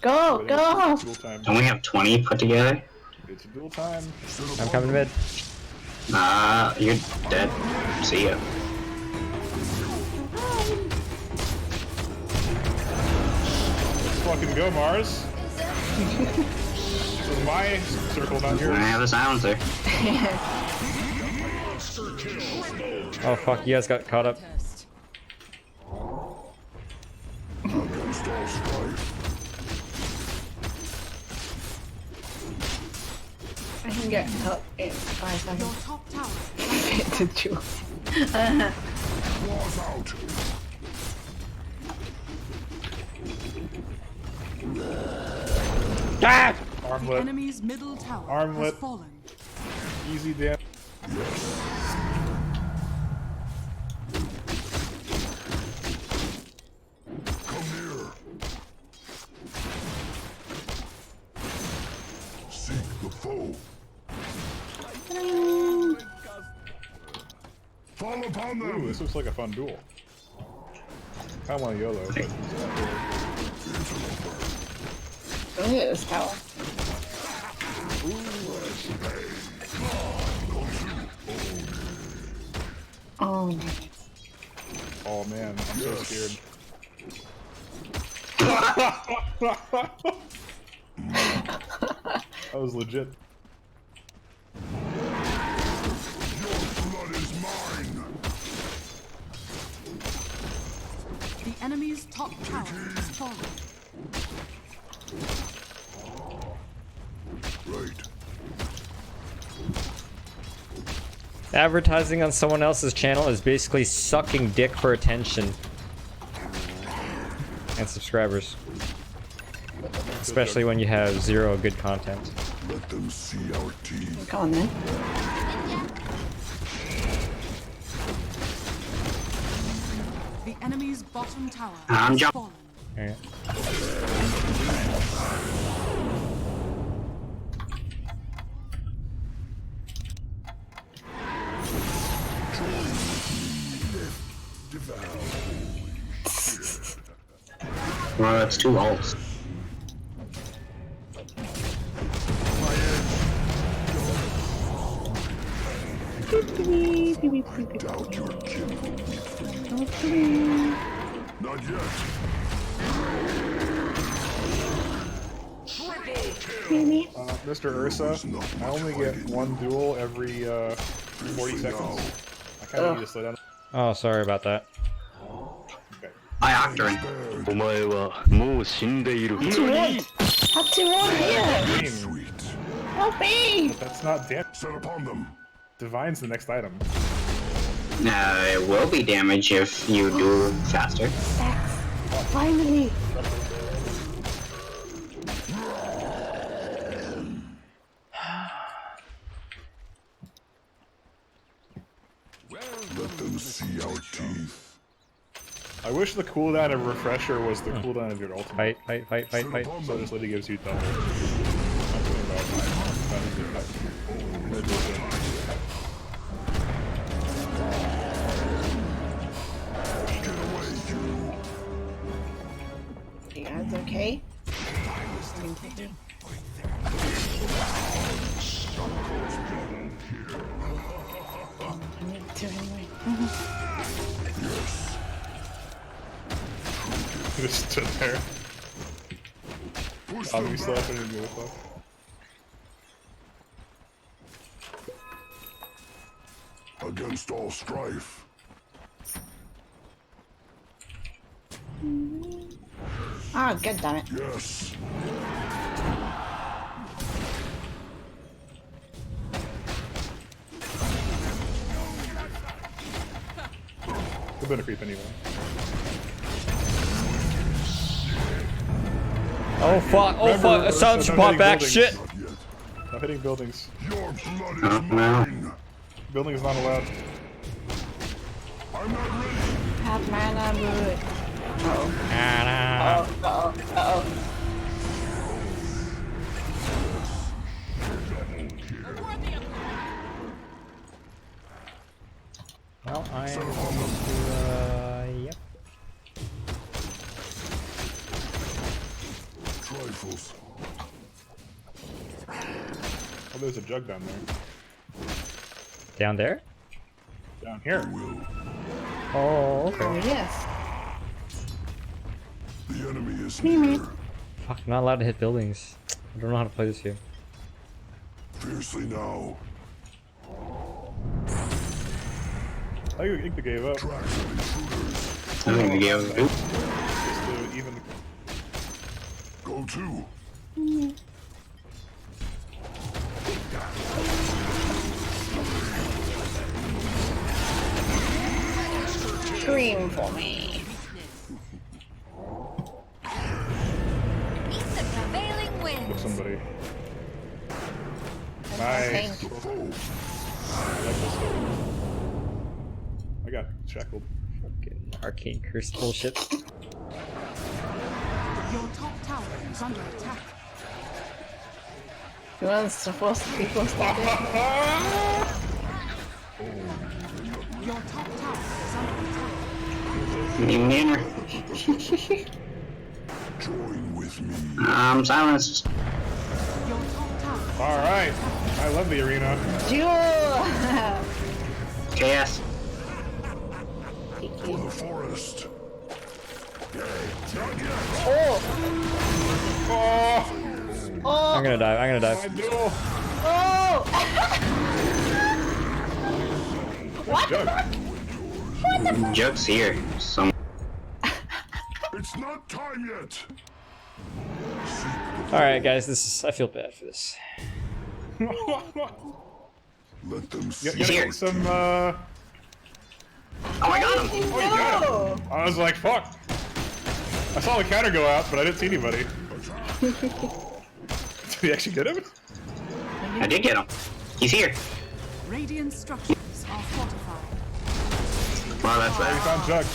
Go! Don't we have 20 put together? It's a dual time. I'm coming to mid. You're dead. See ya. Let's fucking go, Mars. This is my circle, not yours. I have a silencer. Oh fuck, you guys got caught up. I can get up in 5 seconds. Your top tower. It's a joke. Walls out. Ah! The Armlet. enemy's middle tower Armlet. has fallen. Easy damage. Come near. Seek the foe. Fall upon them. Ooh, this looks like a fun duel. I want a YOLO. But Look at this tower. Oh, nice. oh man, I'm so scared. That was legit. Your blood is mine. The enemy's top tower has fallen. Right. Advertising on someone else's channel is basically sucking dick for attention and subscribers. Especially when you have 0 good content. Let them see our teeth. Go on then. The enemy's bottom tower I'm has jump. fallen. Alright. Well, that's 2 ults. Doubt your kin will wait for you. Not yet. Mr. Ursa, I only get 1 duel every 40 seconds. I kind of need to slow down. Oh, sorry about that. Hi, Octarine. Help me! That's not damage. Set upon them. Divine's the next item. It will be damage if you do faster. Finally! Let them see our teeth. I wish the cooldown of Refresher was the cooldown of your ultimate. Fight. So this lady gives you double. You guys okay? I need to anyway. Just stood there. Obviously, stuff and do stuff. Against all strife. Ah, god damn it. Yes. Could been a creep anyway. Oh fuck! Oh fuck! Silence brought back shit. Not hitting buildings. Your blood is mine. Building is not allowed. I'm not ready. Have mana mood. Uh-oh. Well, I am yep. Trifles. Oh, there's a jug down there. Down there? Down here. Oh, okay. Oh, yes. The enemy is near. Fuck, I'm not allowed to hit buildings. I don't know how to play this game. Fiercely now. I think they gave up. I think they gave up. Just to even. Go to. Scream for me. Meet the prevailing wind. With somebody. Okay. Nice. I like this stuff. I got shackled. Fucking arcane curse bullshit. Your top tower is under attack. Who wants to force people started? Your top tower is under attack. Manner. Join with me. Silenced. Your top tower. Alright. I love the arena. Jewel! Chaos. For the forest. I'm gonna dive. I'm gonna dive. Oh! What? Jug's here. Some. It's not time yet. All right, guys. This is. I feel bad for this. Let them You see. gotta get some, Oh, I got him! Oh, you got him! I was like, fuck. I saw the counter go out, but I didn't see anybody. Did you actually get him? I did get him. He's here. Radiant structures are fortified. Wow, that's We found Jug.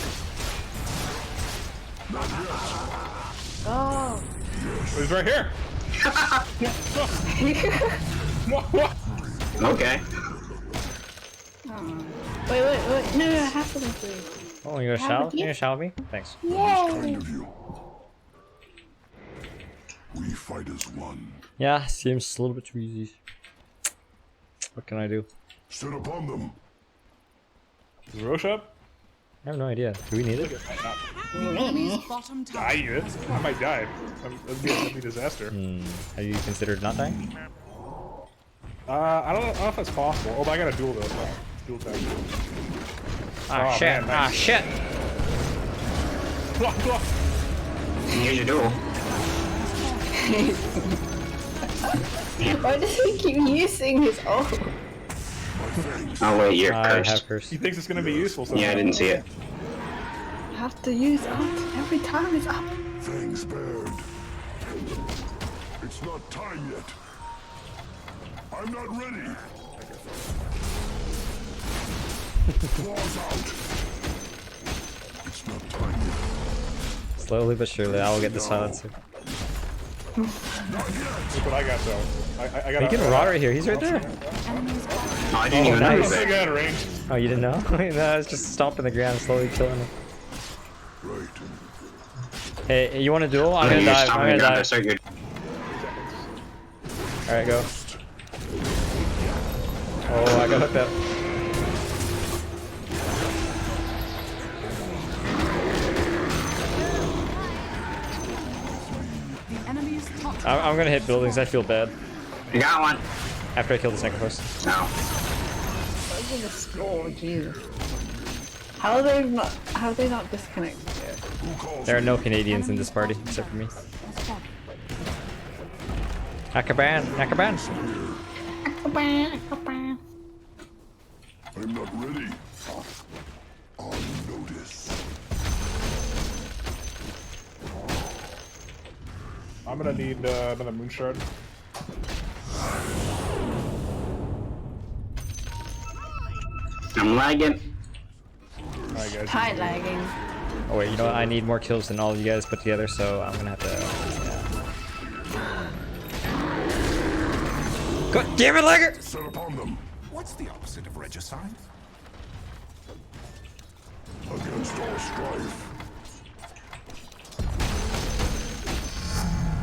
Oh. He's right here. What? Okay. Wait. No, I have something for you. Oh, you gonna shout? You gonna shout me? Thanks. Yay! Kind of you. We fight as one. Yeah, seems a little bit too easy. What can I do? Set upon them. Is Roche up? I have no idea. Do we need it? Bottom tower. I might die. That'd be a disaster. Have you considered not dying? I don't know if that's possible. Oh, but I got a duel though. Duel tag. Ah, shit. Man, Ah, nice. shit. Here's your duel. Why does he keep using his ult? Oh wait, you're I cursed. have cursed. He thinks it's gonna be useful. Yeah, I didn't see it. You have to use ult every time it's up. Fangs bared. It's not time yet. I'm not ready. Claws out. It's not time yet. Slowly but surely, I will get the silencer. Look what I got though. I got. You can rot right here. He's right there. No, I didn't even know nice. that. I got a range. Oh, you didn't know? No, it's just stomping the ground, slowly killing him. Right. Hey, you want to duel? I'm Oh, gonna you're dive. I'm stopping gonna down to dive. start your. Alright, go. Oh, I got hooked up. The enemy's top I'm gonna hit buildings. I feel bad. You got one. After I kill the sacrifice. No. Look at the score, Jesus. How are they not disconnected yet? There are no Canadians in this party except for me. Akaban! Akaban! I'm not ready. On notice. I'm gonna need another moon shard. I'm lagging. Alright, guys. Tight lagging. Oh wait, you know what? I need more kills than all of you guys put together, so I'm gonna have to. Yeah. God damn it, Lagger! Set upon them. What's the opposite of regicide? Against all strife.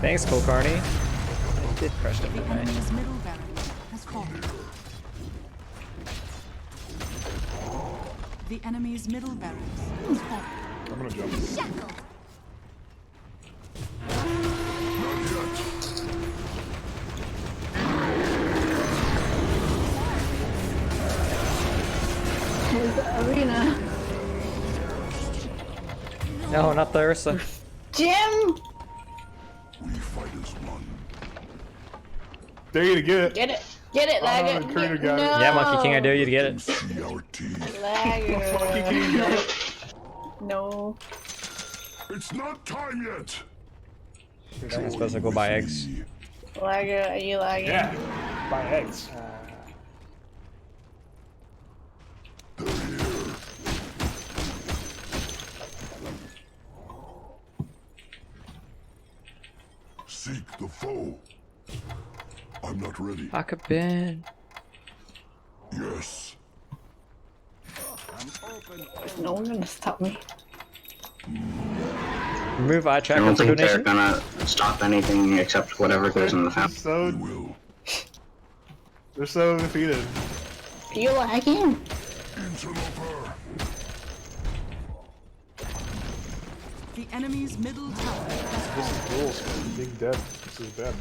Thanks, Cole Carney. I did crush them, The didn't I? enemy's middle barracks has fallen. The enemy's middle barracks has fallen. I'm gonna jump. Here's the arena. No, not the Ursa. Jim! We fight as one. Dare you to get it. Get it, Lagger. the Critter got it. No. Yeah, Monkey King, I dare you to get it. See our teeth. Lagger. No. It's not time yet. I'm supposed to go buy eggs. Lagger, are you lagging? Yeah. Buy eggs. They're here. Seek the foe. I'm not ready. Akaban. Yes. There's no one gonna stop me. Remove eye I tracker don't for think donation. they're gonna stop anything except whatever goes in the fountain. So Will. they're so defeated. Are you lagging? Interloper. The enemy's middle tower has This fallen. is duels. Being dead. This is dead.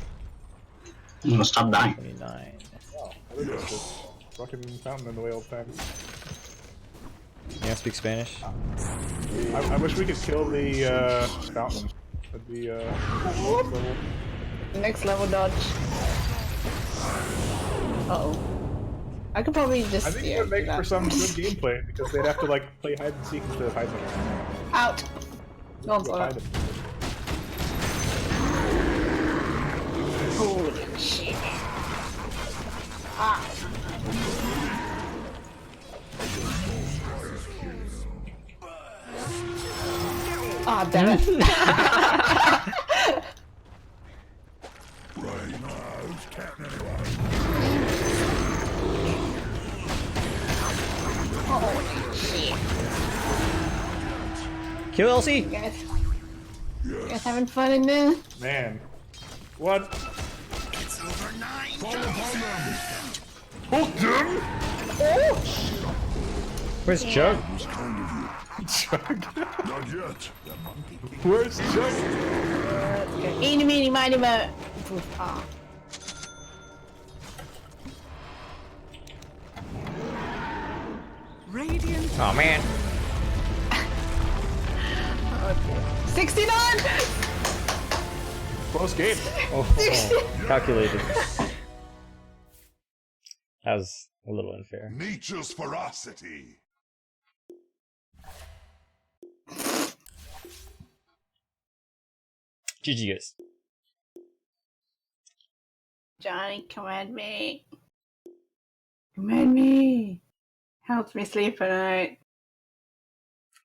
I'm gonna stop dying. 29. I think it's just fucking fountain in the way old times. You don't speak Spanish? I wish we could kill the fountain. That'd be next level. Next level dodge. Uh-oh. I could probably just. I think it would make for some good gameplay because they'd have to like play hide and seek instead of hide and seek. Out. No, I'm sorry. Holy shit. Ah. Ah, damn it. Right now, who's counting anyway? Holy shit. Kill Elsie! You guys having fun in there? Man. What? It's over 9. Fall upon them. Hook them. Oh! Where's Chug? Chug? Not yet. Where's Chug? Eeny, meeny, miny, mo. Ah. Radiant. Oh man. 69! Close game. Oh, calculated. That was a little unfair. Nature's ferocity. GG guys. Johnny, command me. Command me. Helps me sleep at night.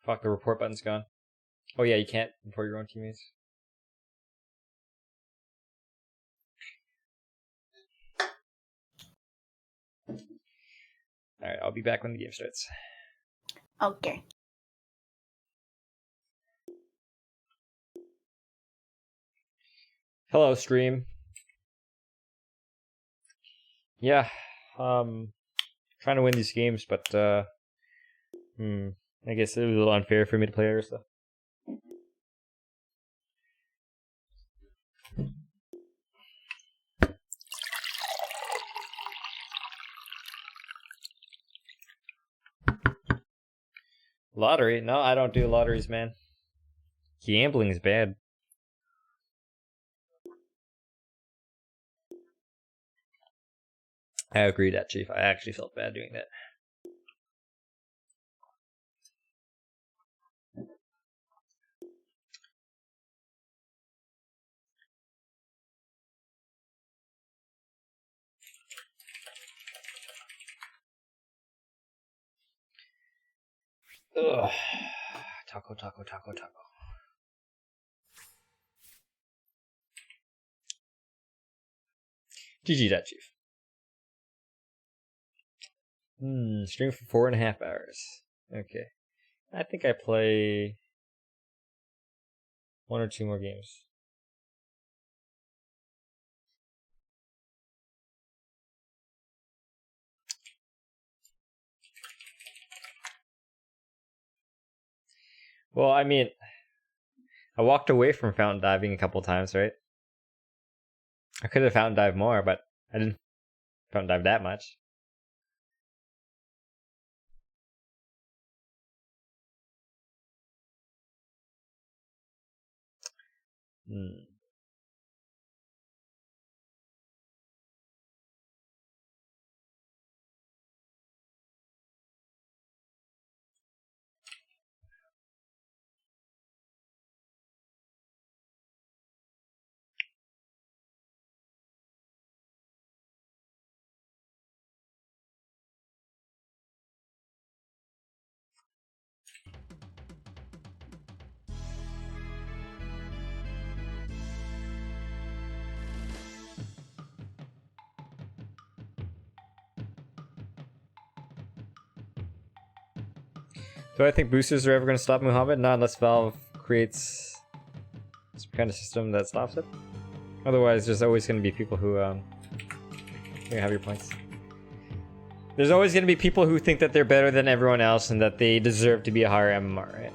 Fuck, the report button's gone. Oh yeah, you can't report your own teammates. Alright, I'll be back when the game starts. Okay. Hello, stream. Yeah, trying to win these games, but I guess it was a little unfair for me to play Ursa. Lottery? No, I don't do lotteries, man. Gambling is bad. I agree that, Chief. I actually felt bad doing that. Ugh. Taco, taco, taco, taco. GG that, Chief. Stream for 4.5 hours. Okay. I think I play 1 or 2 more games. Well, I mean, I walked away from fountain diving a couple times, right? I could have fountain dived more, but I didn't fountain dive that much. Do I think boosters are ever going to stop Muhammad? Not unless Valve creates some kind of system that stops it. Otherwise, there's always going to be people who you have your points. There's always going to be people who think that they're better than everyone else and that they deserve to be a higher MMR, right?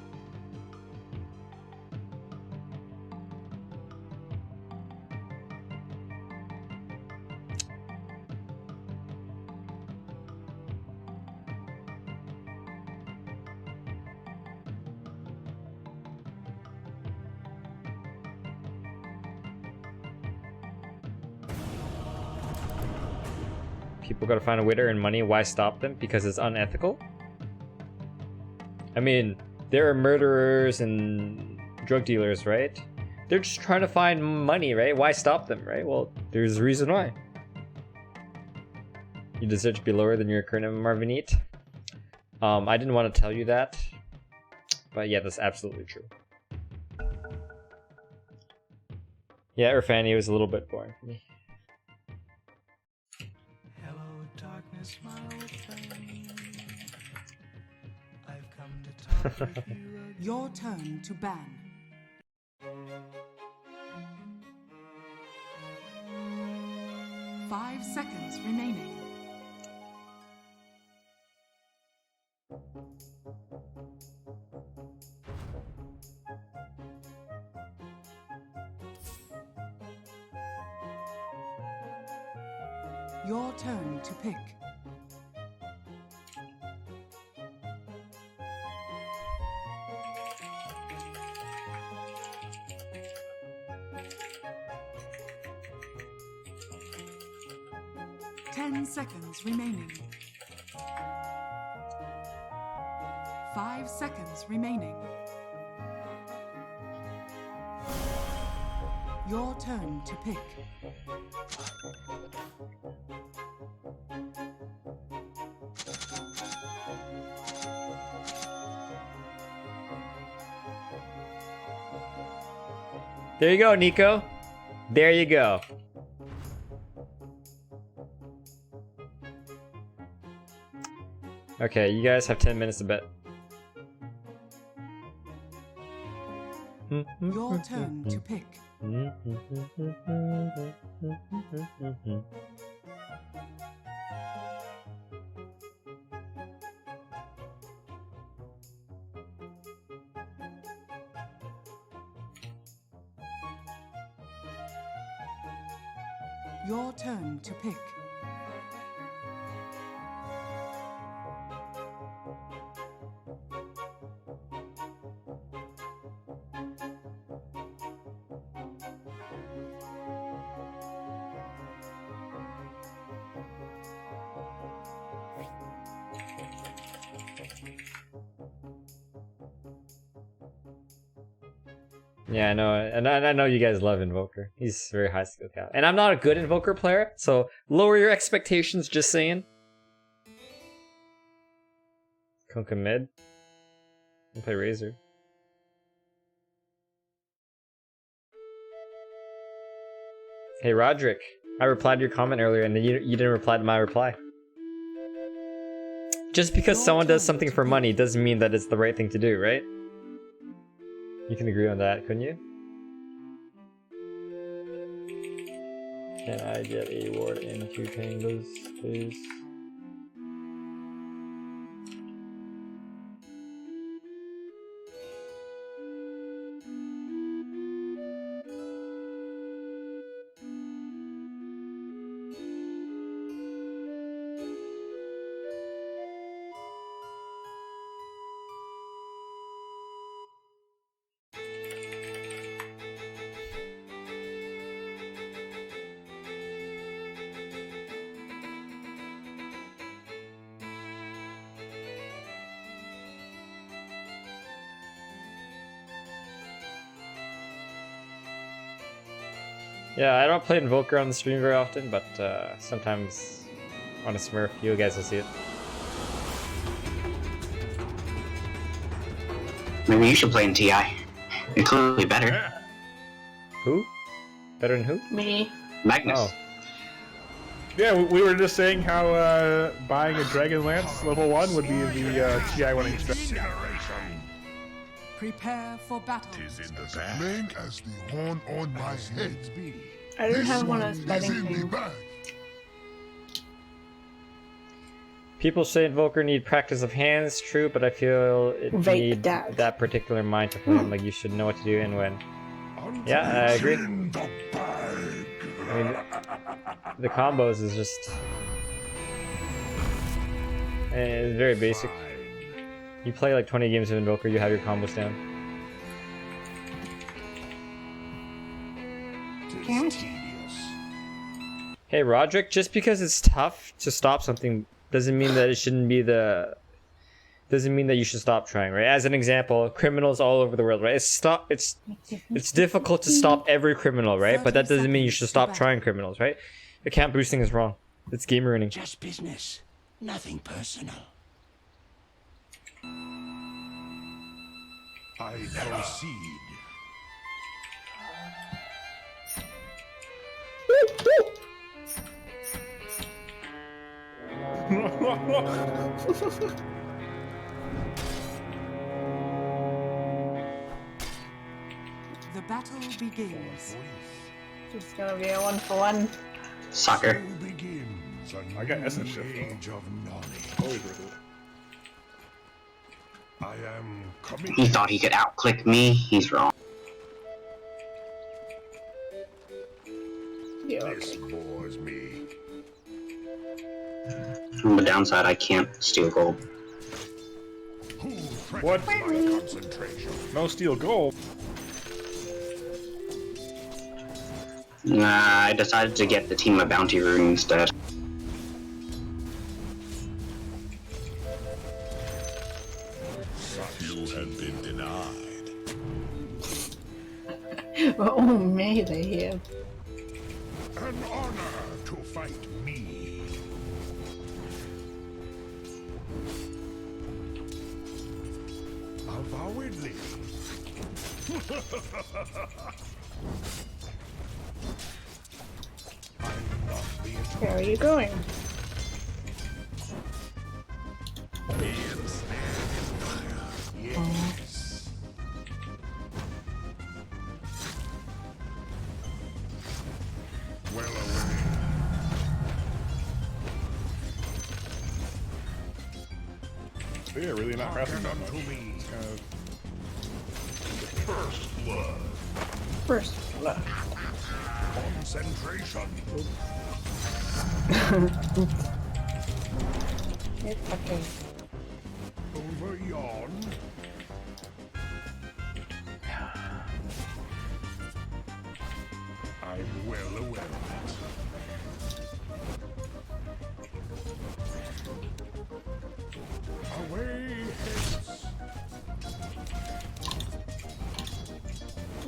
People gotta find a way to earn money. Why stop them? Because it's unethical? I mean, there are murderers and drug dealers, right? They're just trying to find money, right? Why stop them, right? Well, there's a reason why. You deserve to be lower than your current MMR, Vineet. I didn't want to tell you that, but yeah, that's absolutely true. Yeah, Irfani was a little bit boring for me. Hello, darkness, my old friend. I've come to talk with you again. Your turn to ban. Five seconds remaining. Your turn to pick. Ten seconds remaining. 5 seconds remaining. Your turn to pick. There you go, Nico. There you go. Okay, you guys have 10 minutes to bet. Your turn to pick. Your turn to pick. Yeah, I know, and I know you guys love Invoker. He's very high skill cap. And I'm not a good Invoker player, so lower your expectations, just saying. Kunkka mid. I'll play Razor. Hey Roderick, I replied to your comment earlier and then you didn't reply to my reply. Just because someone does something for money doesn't mean that it's the right thing to do, right? You can agree on that, couldn't you? Can I get a ward in 2 tangos, please? Yeah, I don't play Invoker on the stream very often, but sometimes on a Smurf, you guys will see it. Maybe you should play in TI. You're clearly better. Who? Better than who? Me. Magnus. Oh. Yeah, we were just saying how buying a Dragon Lance level 1 would be the TI winning strategy. Prepare for battle. Blank as the horn on my head. I don't have one of fighting thing. People say Invoker need practice of hands, true, but I feel it needs that particular mind to play him. Like you should know what to do and when. Yeah, I agree. I mean, the combos is just... it's very basic. You play like 20 games of Invoker, you have your combos down. Hey Roderick, just because it's tough to stop something doesn't mean that it shouldn't be doesn't mean that you should stop trying, right? As an example, criminals all over the world, right? It's difficult to stop every criminal, right? But that doesn't mean you should stop trying criminals, right? Account boosting is wrong. It's game ruining. Just business, nothing personal. I proceed. The battle begins. It's gonna be a 1-for-1. Soccer. I got essence shift. Always worth it. I am coming. He thought he could outclick me. He's wrong. This bores me. On the downside, I can't steal gold. What? No steal gold. Nah, I decided to get the team of bounty rune instead. You have been denied. We're all melee here. An honor to fight me. Avowedly. Where are you going? Yes. Well away. So yeah, really not crafting that much. To me. It's kind of... First blood. First blood. Concentration. It's okay. Over yon. I'm well aware of it. Away hence.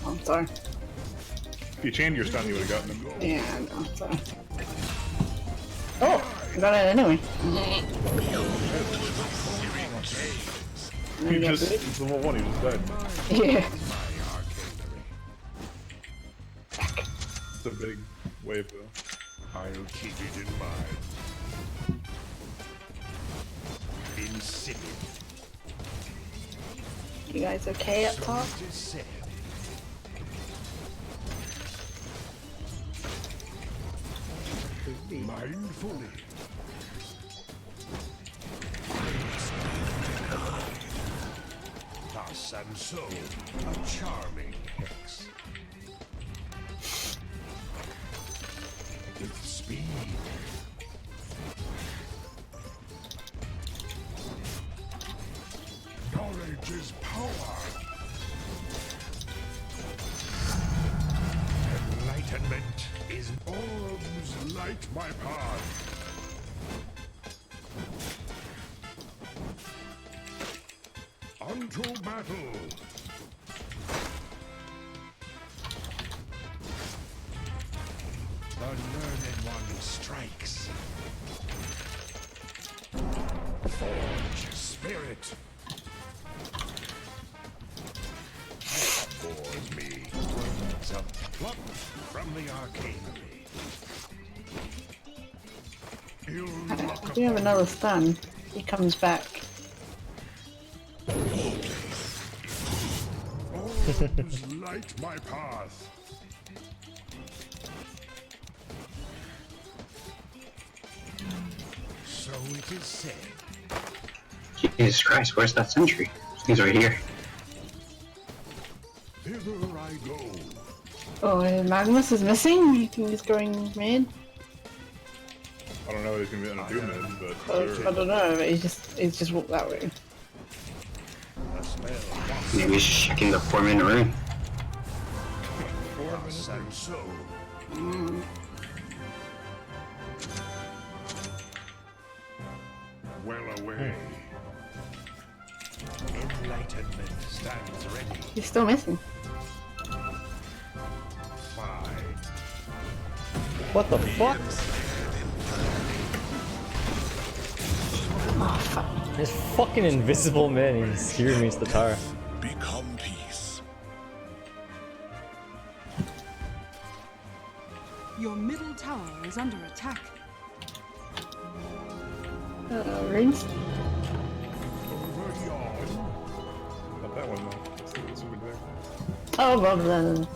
I'm sorry. If you chained your stun, you would have gotten him. Yeah, I know. Sorry. Oh, I got it anyway. He just, it's level 1, he just died. Yeah. It's a big wave though. I'll keep it in mind. Insipid. You guys okay up top? So it is said. Mindfully. Thus and so, a charming hex. With speed. Knowledge is power. Enlightenment is orbs light my path. Unto battle. The learned one strikes. Forge spirit. Bores me. Words of pluck from the arcanery. I do have another stun. He comes back. Orbs light my path. So it is said. Jesus Christ, where's that sentry? He's right here. Thither I go. Oh, Magnus is missing? You think he's going mid? I don't know what he's gonna be able to do mid, but I sure. don't know, but he's just walked that way. Maybe he's just checking the 4-minute rune. Thus and so. away. Enlightenment stands ready. He's still missing. What the fuck? Oh, fuck. This fucking invisible man, he's steering me to the tower. Become peace. Your middle tower is under attack. Rings? Not that one though. Let's see what's over there. Oh, well then.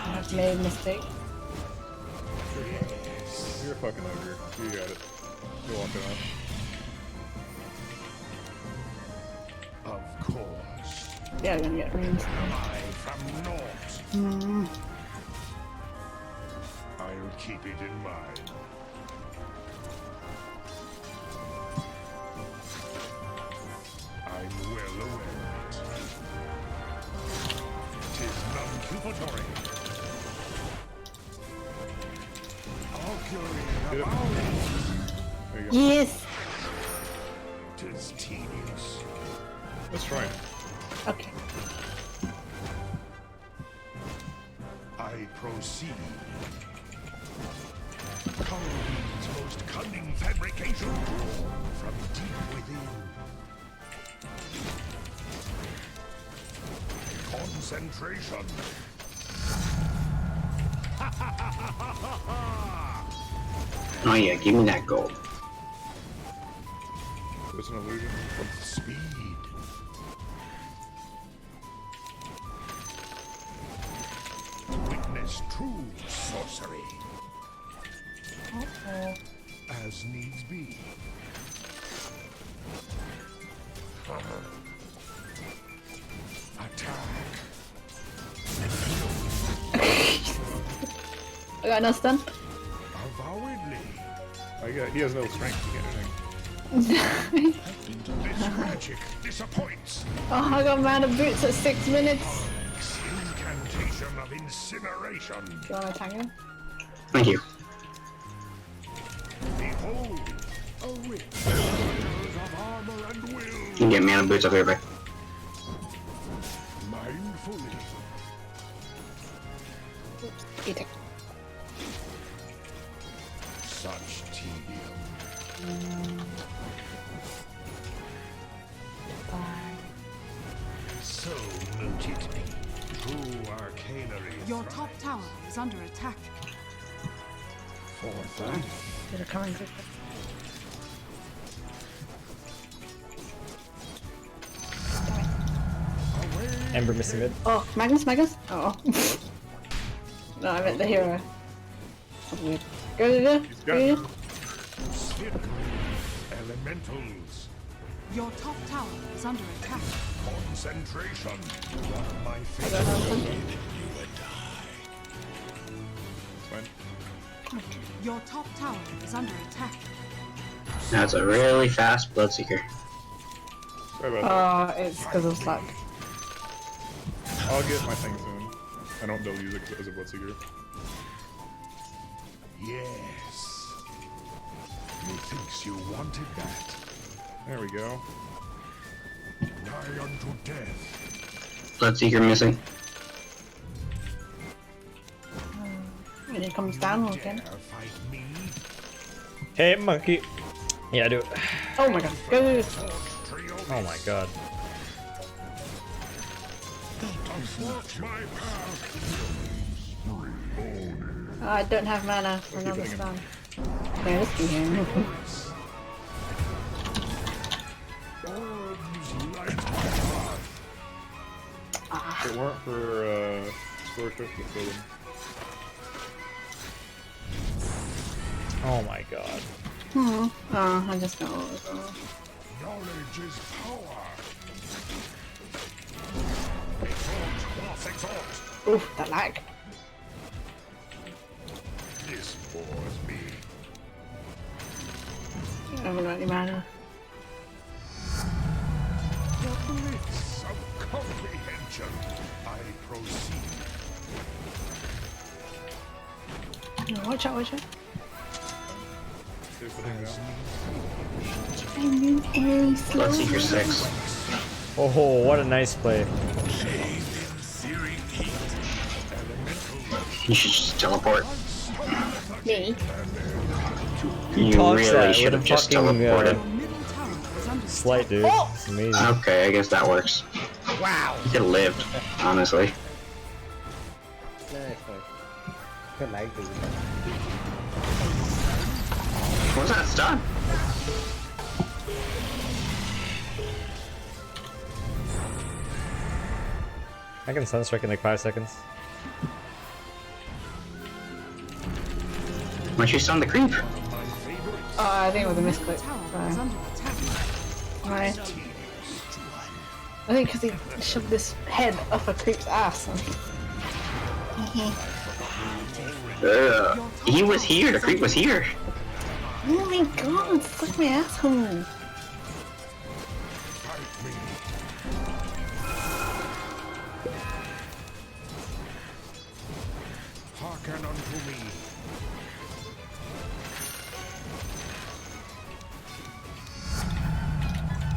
I've made a mistake. You're a fucking ogre. You got it. You're walking off. Of course. Yeah, I'm gonna get rings. I from naught. Mm. I'll keep it in mind. I'm well aware of it. 'Tis non-cupatory. Augury abound. There you go. Yes! 'Tis tedious. Let's try it. Okay. I proceed. Khari's most cunning fabrication from deep within. Concentration. Oh yeah, give me that gold. There's an illusion. Speed. Witness true sorcery. Uh-oh. As needs be. Attack. I got no stun. Avowedly. He has no strength to get anything. This magic disappoints. Oh, I got mana boots at 6 minutes. Incantation of incineration. Do you want to attack him? Thank you. Behold, a witch. Of armor and will. You can get mana boots up here, back. Mindfully. Eat it. Such tedium. So mote it be. True arcanery. Your top tower is under attack. They're coming quickly. Ember missing mid. Oh, Magnus? Oh. No, I meant the hero. That's weird. Go. Elementals. Your top tower is under attack. Concentration. One of my I don't know favorites. It's fine. Your top tower is under attack. That's a really fast Bloodseeker. Sorry about that. It's because of Slack. I'll get my thing soon. I don't double use it as a Bloodseeker. Yes. Methinks you wanted that. There we go. Nigh unto death. Bloodseeker missing. When it comes down again. Fight me. Hey, monkey. Yeah, do it. Oh my god. Go. Oh my god. My I don't have mana for another stun. Yeah, let's do him. If it weren't for Scorcher, would kill him. Oh my god. Oh, I just got all of them. knowledge is power. Exalt, exalt. Oof, that lag. This bores me. I haven't got any mana. The bliss of comprehension. I proceed. No, watch out, watch out. actually putting down. Let's see your 6. Oh, what a nice play. You should just teleport. Me? He You talks really that should with a have just fucking teleported. slight, dude. Oh! It's amazing. Okay, I guess that works. Wow. You could have lived, honestly. Good night, dude. What's that stun? I can Sunstrike in like 5 seconds. Why'd you stun the creep? I think it was a misclick. Right. I think because he shoved this head up a creep's ass. He was here, the creep was here. Oh my god, suck my asshole. Hearken unto me.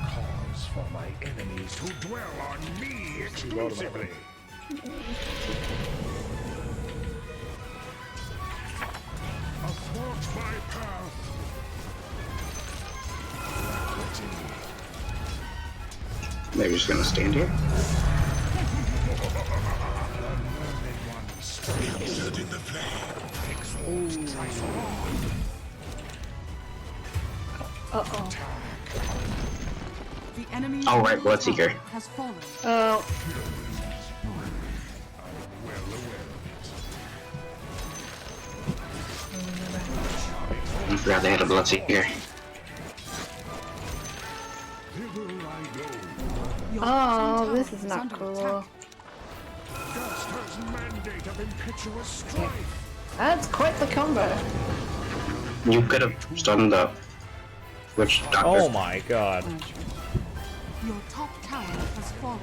Cause for my enemies to dwell on me exclusively. Athwart my path. They're just gonna stand here. Setting the flame. Uh-oh. The enemy All right, Bloodseeker. has fallen. Oh. I forgot they had a Bloodseeker. Oh, this is not cool. Gaster's mandate of impetuous strife. That's quite the combo. You could have stunned the witch doctor. Oh my god. Your top tower has fallen.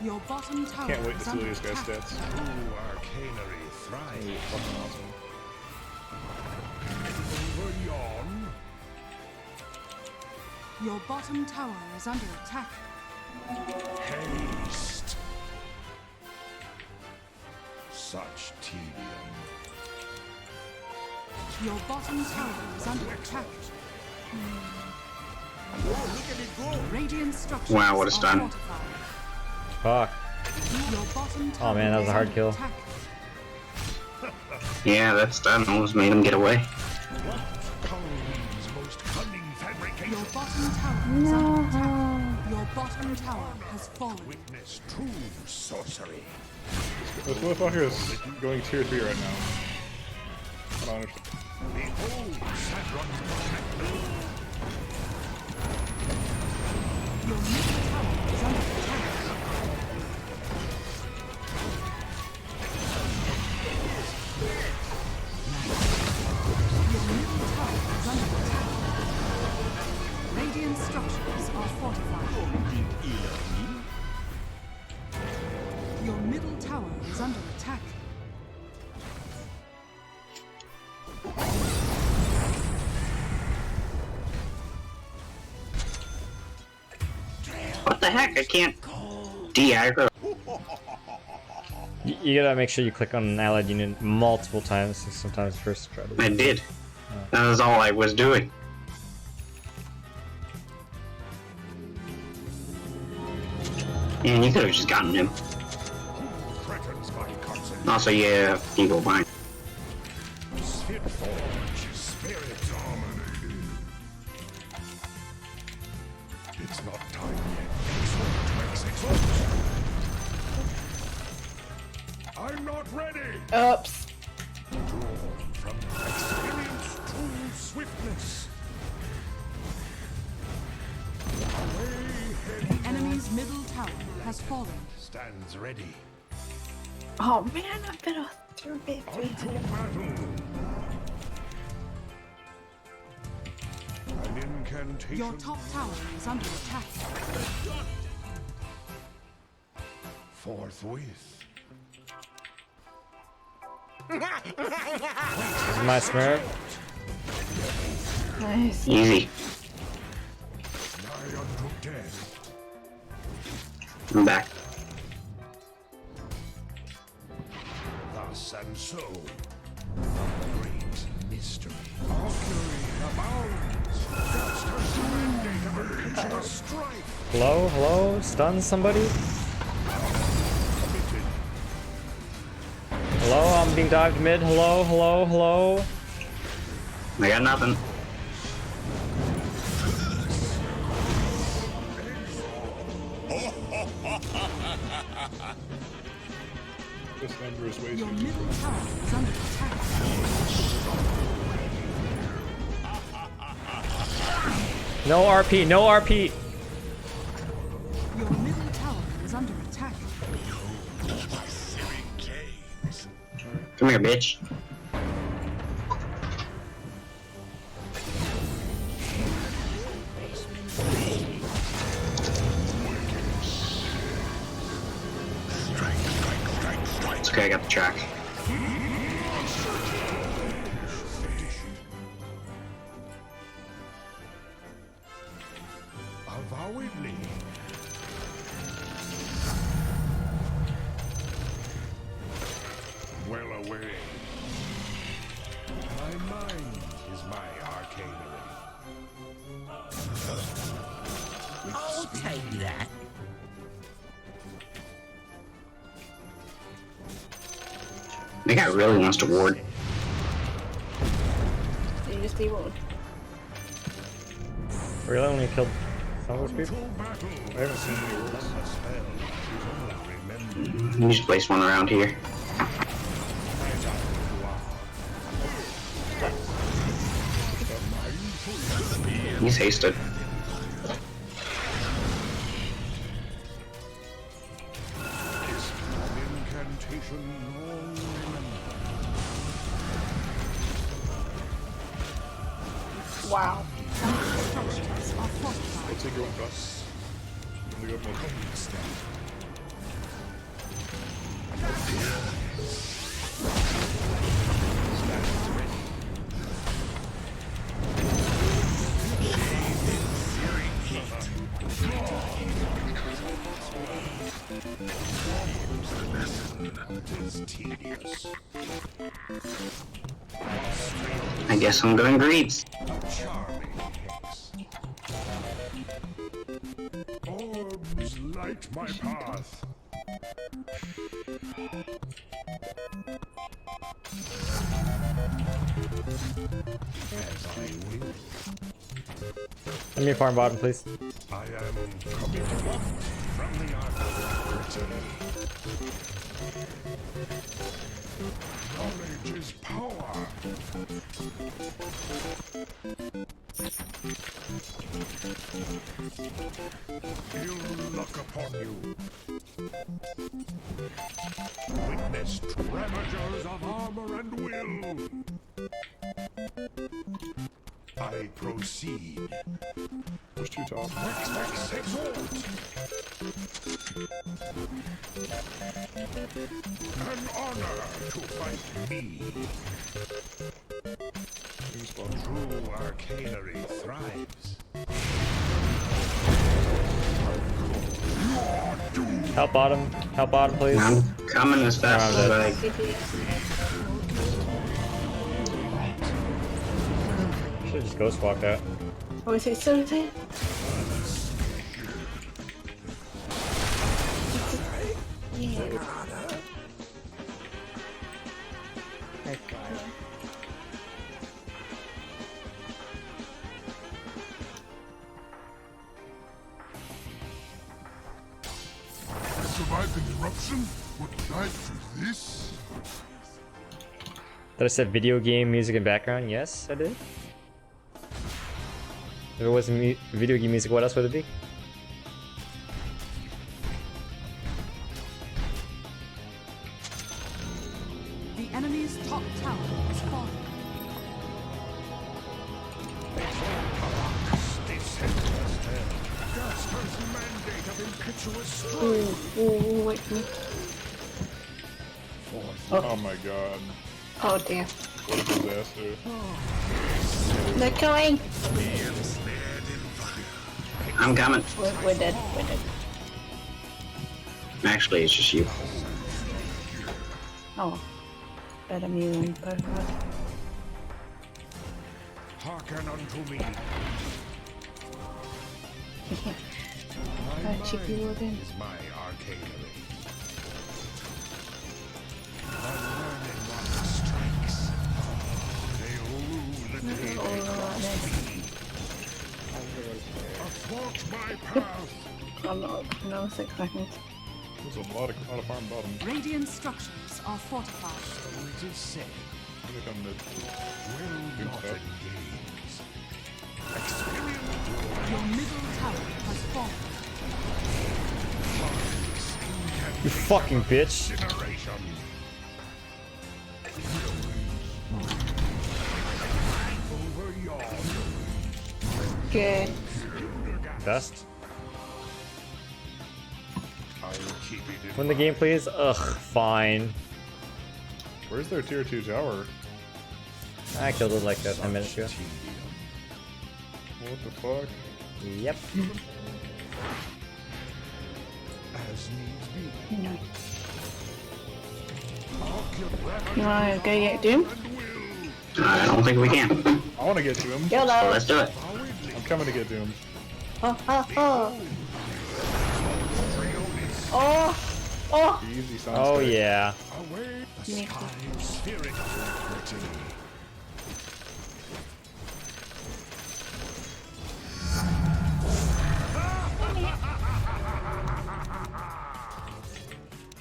Your bottom tower Can't wait to is see under these guys' attack. stats. True arcanery thrive. Fucking awesome. Over yon. Your bottom tower is under attack. Haste. Such tedium. Your bottom tower is under attack. Radiant structures Wow, what a are stun. fortified. Fuck. Your bottom Oh tower man, that was a is hard under Oh, kill. attack. Yeah, that stun almost made him get away. Khalid's most cunning fabrication. Your bottom tower is under attack. Your bottom tower has fallen. Witness true sorcery. This motherfucker is going tier 3 right now. I don't understand. Behold Sadron's protector. Your middle tower is under attack. Your middle tower is under attack. Radiant structures are fortified. Your middle tower is under attack. What the heck? I can't de-aggro. You gotta make sure you click on an allied unit multiple times. Sometimes first try to. I did. That was all I was doing. And you could have just gotten him. Also, yeah, you go fine. Spit forge, spirit dominated. It's not time yet. I'm not ready. Oops. Drawn from experience true swiftness. The enemy's middle tower has fallen. Stands ready. Oh man, I've been a through big Unto battle. An incantation. Your top tower is under attack. Forthwith. My Smurf. Nice. Easy. Nigh unto death. I'm back. Thus and so. A great mystery. Mercury abounds. Just as the mandate of a impetuous strife. Hello, hello, stun somebody. Hello, I'm being dived mid. Hello, hello, hello. I got nothing. This number is way Your too middle tower is under attack. No RP, no RP. Your middle tower is under attack. Come here, bitch. It's okay, I got the track. Avowedly. Well away. My mind is my arcanery. I'll take that. The guy really wants to ward. You just need one. Really only killed some of those people? I haven't seen any worse. You just place one around here. He's hasted. Incantation long remembered. Wow. Structures are fortified. I'll take your one bus. I'm gonna go up my I guess I'm doing greeds. Orbs light my path. As I will. Let me farm bottom, please. I am coming from the ark of knowledge is power. Ill luck upon you. Witness ravages of armor and will. I proceed. There's two top. Vex exalt. An honor to fight me. True arcanery thrives. Help bottom, please. I'm coming as fast as I Should've just ghost walked out. Oh, is it still there? Yeah. Survived an eruption? Would die through this? Did I set video game music in background? Yes, I did. If it wasn't video game music, what else would it be? The enemy's top tower is falling. Ooh, wait for me. Oh my god. Oh dear. What a disaster. They're coming! I'm coming. We're dead. We're dead. Actually, it's just you. Oh. Better me than better. Hearken unto me. Cheeky little thing. Is my arcanery. The learning one strikes. They'll rule the day. Athwart my path. I'm not. No, 6 seconds. There's a lot of farm bottom. Radiant structures are fortified. So it is said. I think I'm mid. Will not stuff. engage. Experience. Your middle tower has fallen. You fucking bitch. Generation. Over yonder. Good. Best. I'll keep it in Win the game, please. Ugh, fine. Where's their tier 2 tower? I killed it like 10 minutes ago. What the fuck? Yep. as needs be. No. You wanna go get Doom? I don't think we can. I want to get Doom. YOLO. So let's do it. I'm coming to get Doom. Oh, oh, oh. Oh, oh. Easy sounds. Oh yeah. Me too.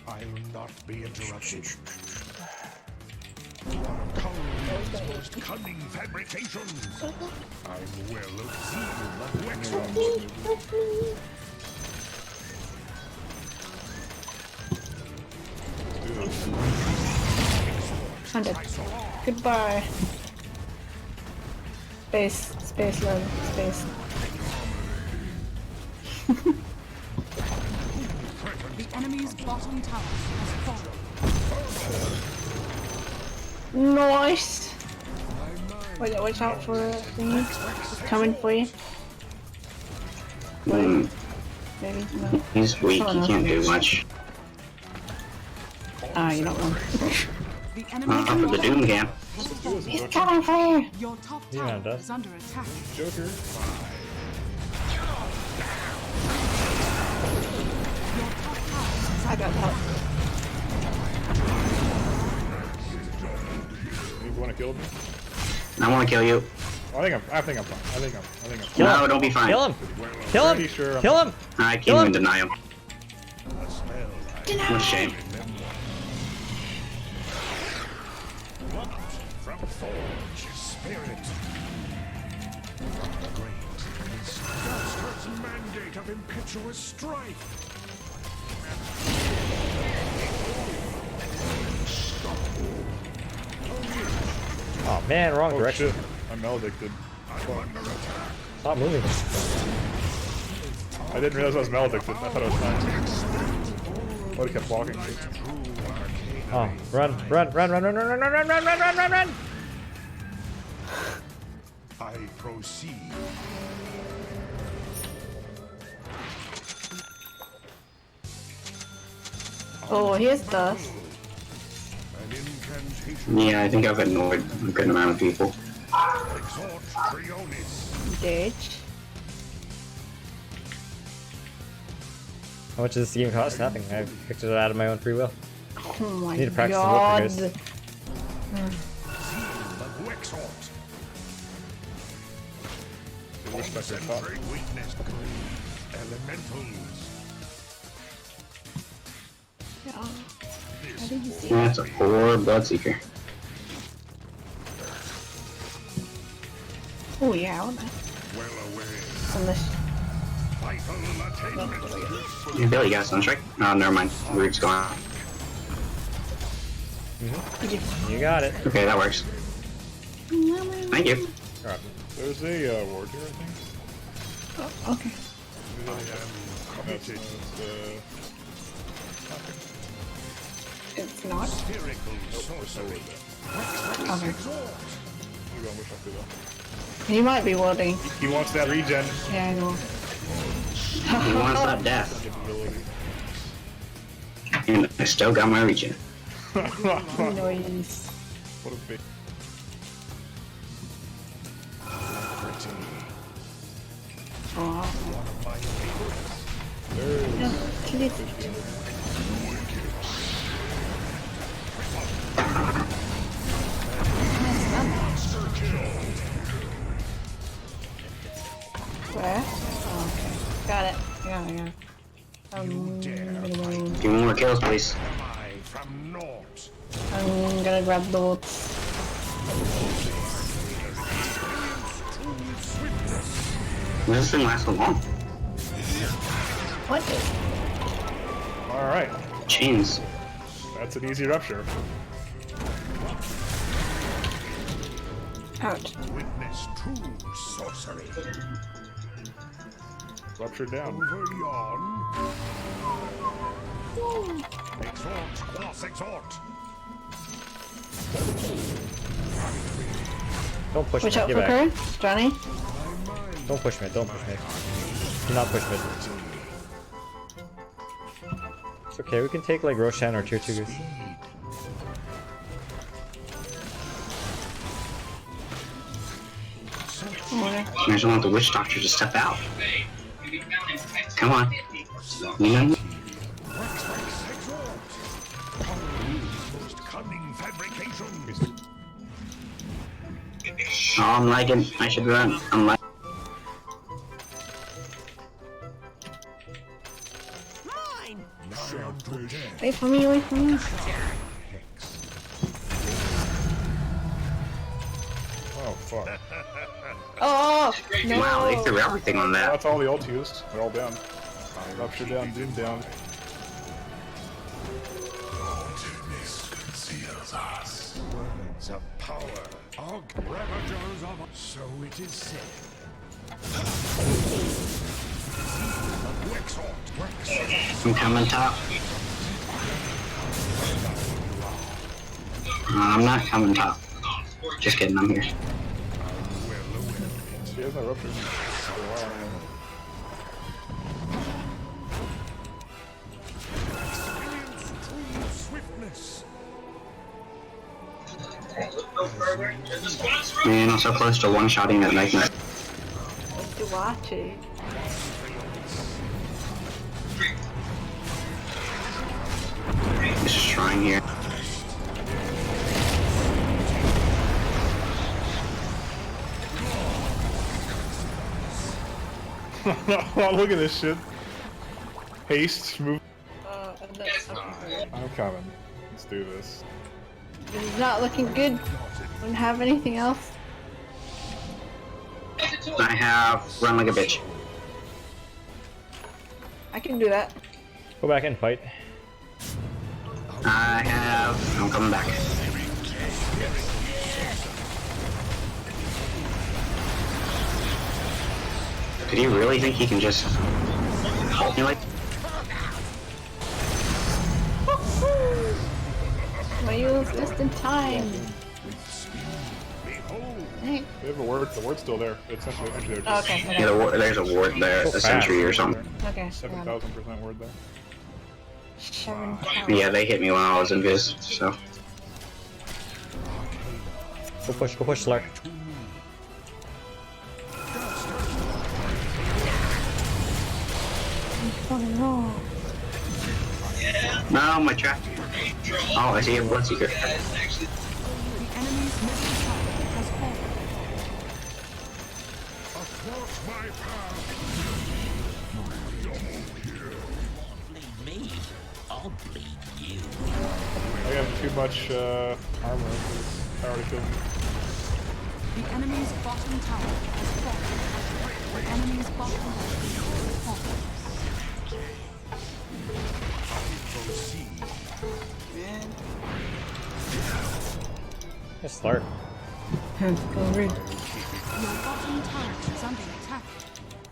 I'll not be interrupted. One of Kowloon's most cunning fabrications. I'm well of zeal. I'm dead. Goodbye. Space, love, space. The enemy's bottom tower has fallen. Nice. Watch out for a thingy. It's coming for you. Hmm. Maybe no. He's weak, Oh, he no. can't do much. Ah, you're not one. The enemy's For the Doom can. He's coming for you. Your top Yeah, tower it does. is under attack. Joker. I got that. You want to kill me? I want to kill you. I think I'm fine. I think I'm Kill No, him. don't be fine. Kill him. Kill him. Pretty sure I'm Kill him. I Kill can't him. even deny him. What a shame. From Forge Spirit. From the great Duster's mandate of impetuous strife. Oh man, wrong Oh direction. shit. I'm maledicted. Stop moving. I didn't realize I was maledicted. I thought I was fine. I would have kept walking. Oh, run, run, run, run, run, run, run, run, run, run, run, run, run, run. I proceed. Oh, here's dust. An incantation. Yeah, I think I've annoyed a good amount of people. Exhort Trionis. Ditch. How much does this game cost? Nothing. I picked it out of my own free will. Oh my Need to practice god. the whip, The Wexhort. Respect your thought. Concentrate weakness. Elementals. Yeah. How did you see That's a poor Bloodseeker. Oh yeah, I want that. Well away. Unless Vital attainment. You Billy got Sunstrike? Oh, never mind. Root's gone. You got it. Okay, that works. Thank you. Alright. There's a ward here, I think. Oh, okay. That's, It's not. Spherical sorcery. Okay. You don't wish I could though. He might be warding. He wants that regen. Yeah, I know. He wants that death. And I still got my regen. Noise. What a big. Oh. There Yeah, Where? Oh, okay. Got it. Got it. Give me more kills, please. I'm gonna grab the bolts. This thing lasts so long. What? Alright. Chains. That's an easy rupture. Ouch. Witness true sorcery. Rupture down. Over yon. Exhort, quas exhort. Don't push Watch me. out Get for back. her, Johnny. Don't push me. Don't push me. Do not push me. It's okay. We can take like Roshan or tier 2 goose. I just want the witch doctor to step out. Come on. You know? Cunning fabrication. Oh, I'm lagging. I should run. I'm lagging. Wait for me, wait for me. Oh, fuck. Oh, no. Wow, they threw everything on that. That's all the ult used. They're all down. Rupture down, Doom down. Darkness conceals us. Words of power. Og ravagers of... So it is said. I'm coming top. I'm not coming top. Just kidding, I'm here. She has no rupture. Man, I'm so close to one-shotting that nightmare. To watch it. This is shrine here. Oh, look at this shit. Haste, move. I'm coming. Let's do this. This is not looking good. Don't have anything else. I have run like a bitch. I can do that. Go back and fight. I'm coming back. Did he really think he can just hold me like? My use just in time. Hey. They have a ward. The ward's still there. It's actually there. Oh, okay. Yeah, there's a ward there, a sentry or something. Okay. 7,000% ward there. Yeah, they hit me while I was invis, so. Go push, Slark. Oh no. No, my trap. Oh, I see a Bloodseeker. The enemy's middle tower has fallen. Athwart my path. Bleed me, I'll bleed you. I have too much armor. It's already killing me. The enemy's bottom tower has fallen. The enemy's bottom tower has fallen. Just Slark. Go read. Your bottom tower is under attack.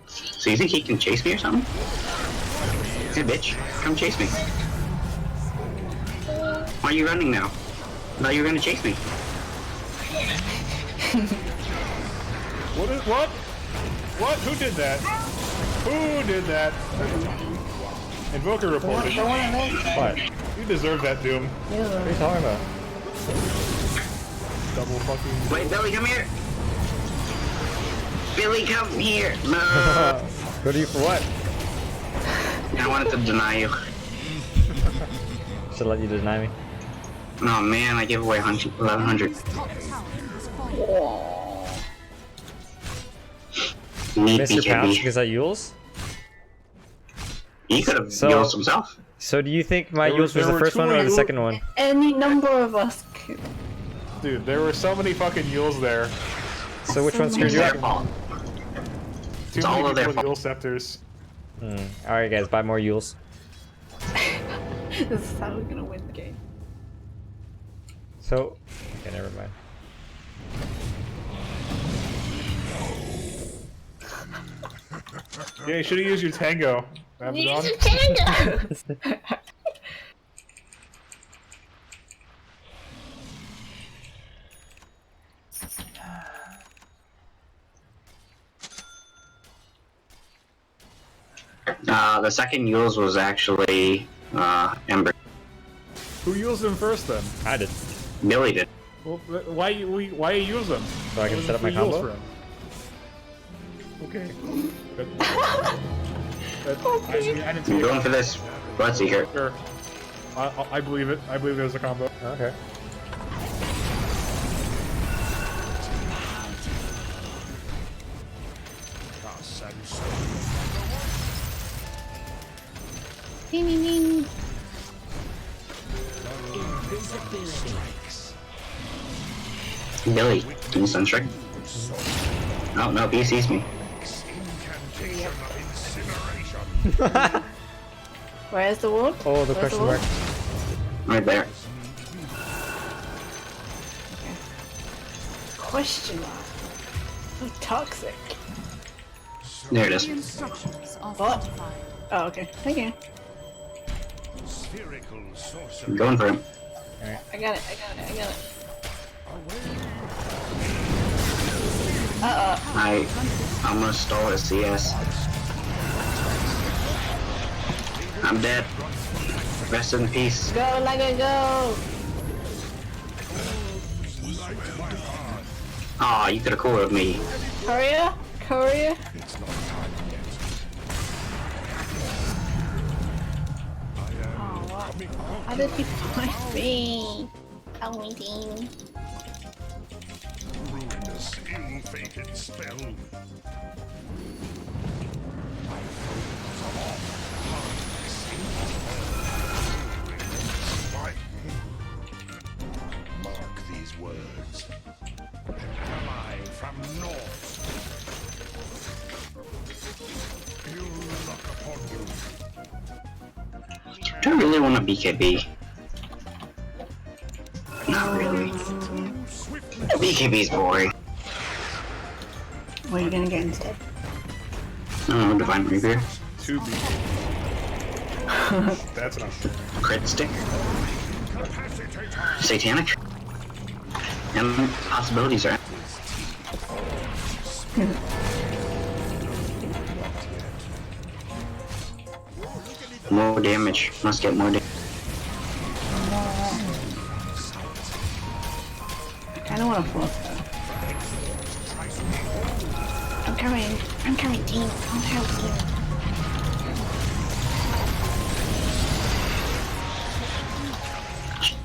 So you think he can chase me or something? Hey bitch, come chase me. Why are you running now? thought you were gonna chase me. What? What? Who did that? Who did that? Invoker reported. What? You deserve that, Doom. What are you talking about? Double fucking... Wait, Billy, come here! Billy, come here! No! Go to you for what? I wanted to deny you. Should let you deny me. Oh man, I gave away 1100. Miss your pounce because I Yules? He could have Yules himself. So do you think my Yules was the first one or the second one? Any number of us could. Dude, there were so many fucking Yules there. So which one screwed you up? Too many people with Yule scepters. Alright guys, buy more Yules. This is how we're gonna win the game. So, okay, never mind. Yeah, you should have used your Tango. Use your Tango! The second Yules was actually Ember. Who used them first then? I did. Billy did. Well, why you use them? So I can set up my combo? Okay. I'm going for this Bloodseeker. Sure. I believe it. I believe there's a combo. Okay. Ding ding ding. Billy, can you sunstrike? Oh no, he sees me. Where's the ward? Oh, the question mark. Right there. Question mark. So toxic. There it is. What? Oh, okay. Thank you. I'm going for him. I got it. I almost stole his CS. I'm dead. Rest in peace. Go like a go. Aw, you could have cooled me. Courier? Courier? Oh, what? How did he find me? I'm waiting. Ruinous, ill-fated spell. Mark these words. Am I from north? Ill luck upon you. Do I really want a BKB? Not really. BKB's boring. What are you gonna get instead? Oh, Divine Rapier. 2 BKB. That's enough. Crit stick. Satanic. And possibilities are. More damage. Must get more damage. I kinda wanna float though. I'm coming team. I'll help you.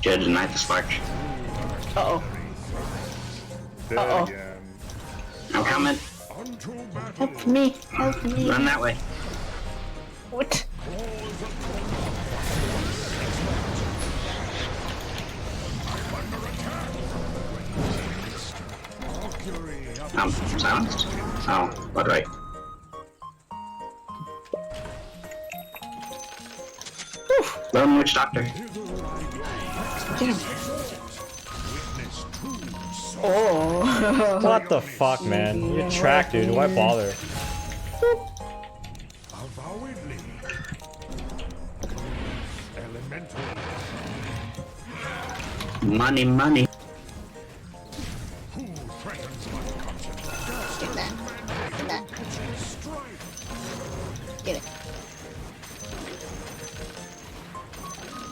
Should deny the spark. Uh-oh. Uh-oh. I'm coming. Help me. Help me. Run that way. What? I'm silenced? Oh, what right? Lone Witch Doctor. Get him. Oh. What the fuck, man? You're tracked, dude. Why bother? Avowedly. Elemental. Money, money. Who threatens my conscience? Get that. Get that. Get it.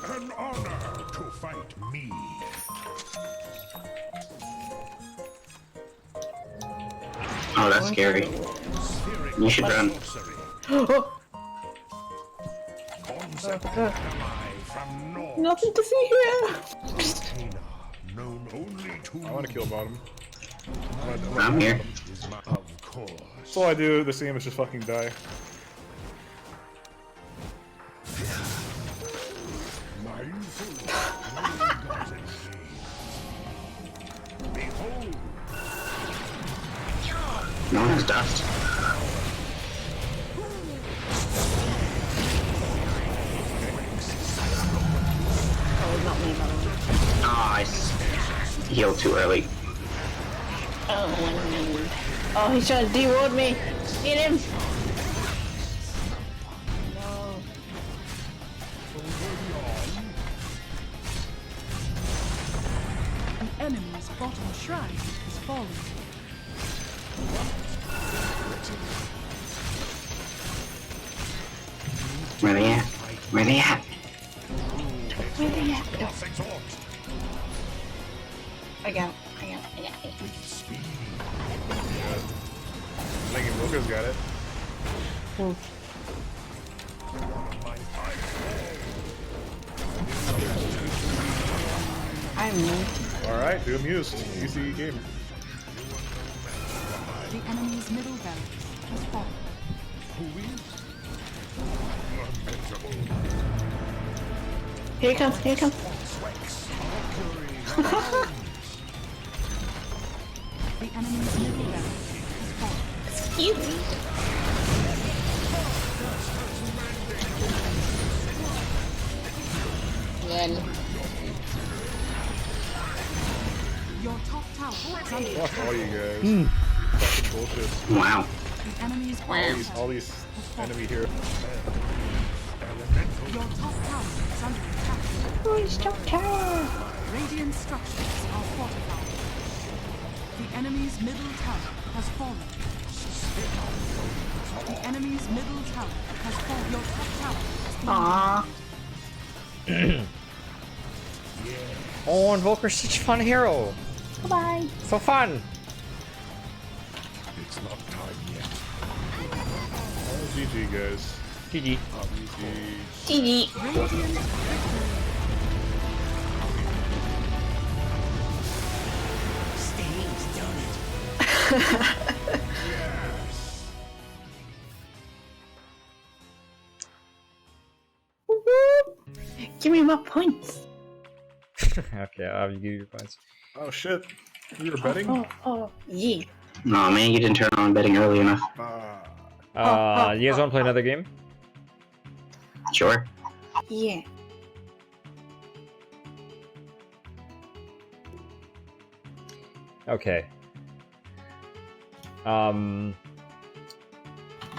An honor to fight me. Oh, that's scary. You should run. Nothing to see here. Known only to I want to kill bottom. I'm here. Of course. That's all I do. The same is just fucking die. Behold. No one has dust. Oh, not me, by the way. Oh, I healed too early. Oh, he's trying to de-ward me. Get him. No. An enemy's bottom shrine has fallen. Where they at? Where they at? Where they at? I got it. I got it. I got it. I think Wilco's got it. I'm new. Alright, do amused. Easy game. The enemy's middle barracks has fallen. Here he comes. Here he comes. The enemy's middle barracks has fallen. Excuse me. Well. Your top tower is under Fuck attack. all you guys. Fucking bullshit. Wow. The enemy's All these enemy here. Your top tower is under attack. Who's top tower? Radiant structures are fortified. The enemy's middle tower has fallen. The enemy's middle tower has fallen. Your top tower has been Aww. Oh, Invoker's such a fun hero. Bye. So fun. It's not time yet. Oh, GG, guys. GG. GG. GG. Stains done it. Give me my points. Okay, I'll give you your points. Oh shit. You were betting? Oh, yeah. No, man, you didn't turn on betting early enough. You guys want to play another game? Sure. Yeah. Okay. I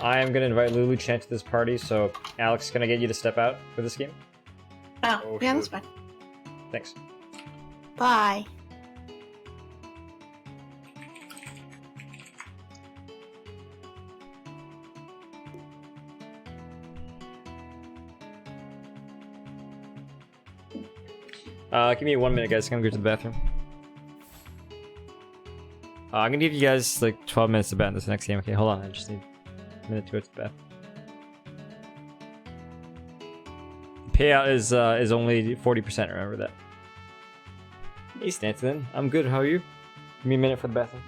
am gonna invite Lulu Chen to this party, so Alex, can I get you to step out for this game? Oh, yeah, that's fine. Thanks. Bye. Give me 1 minute, guys. I'm gonna go to the bathroom. I'm gonna give you guys like 12 minutes to bet in this next game. Okay, hold on. I just need a minute to go to the bathroom. Payout is only 40%. Remember that. Hey, Stanton. I'm good. How are you? Give me a minute for the bathroom.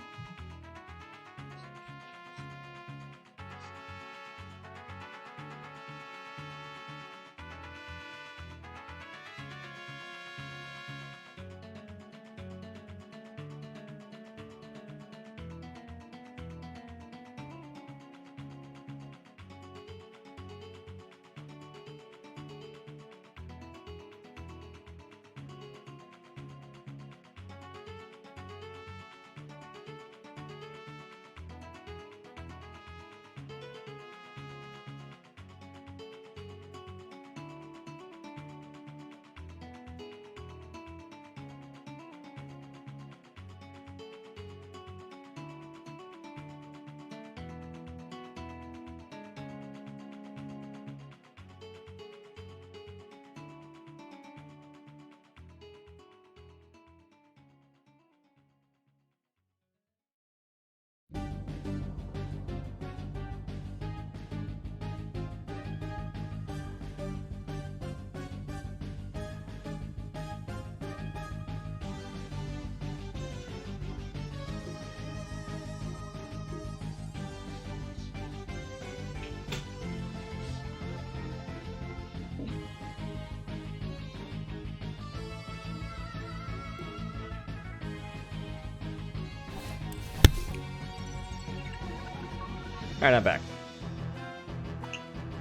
Alright, I'm back.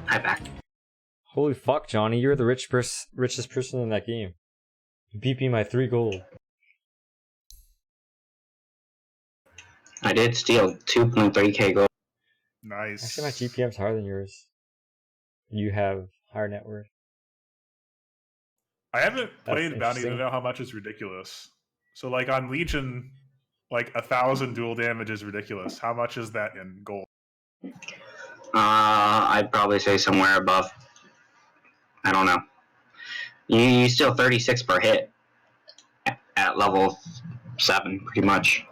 Hi, back. Holy fuck, Johnny, you're the richest person in that game. You beat me by 3 gold. I did steal 2.3k gold. Nice. Actually, my GPM's higher than yours. You have higher net worth. I haven't played Bounty to interesting. know how much is ridiculous. So, like, on Legion, like, 1,000 dual damage is ridiculous. How much is that in gold? I'd probably say somewhere above. I don't know. You steal 36 per hit at level 7, pretty much.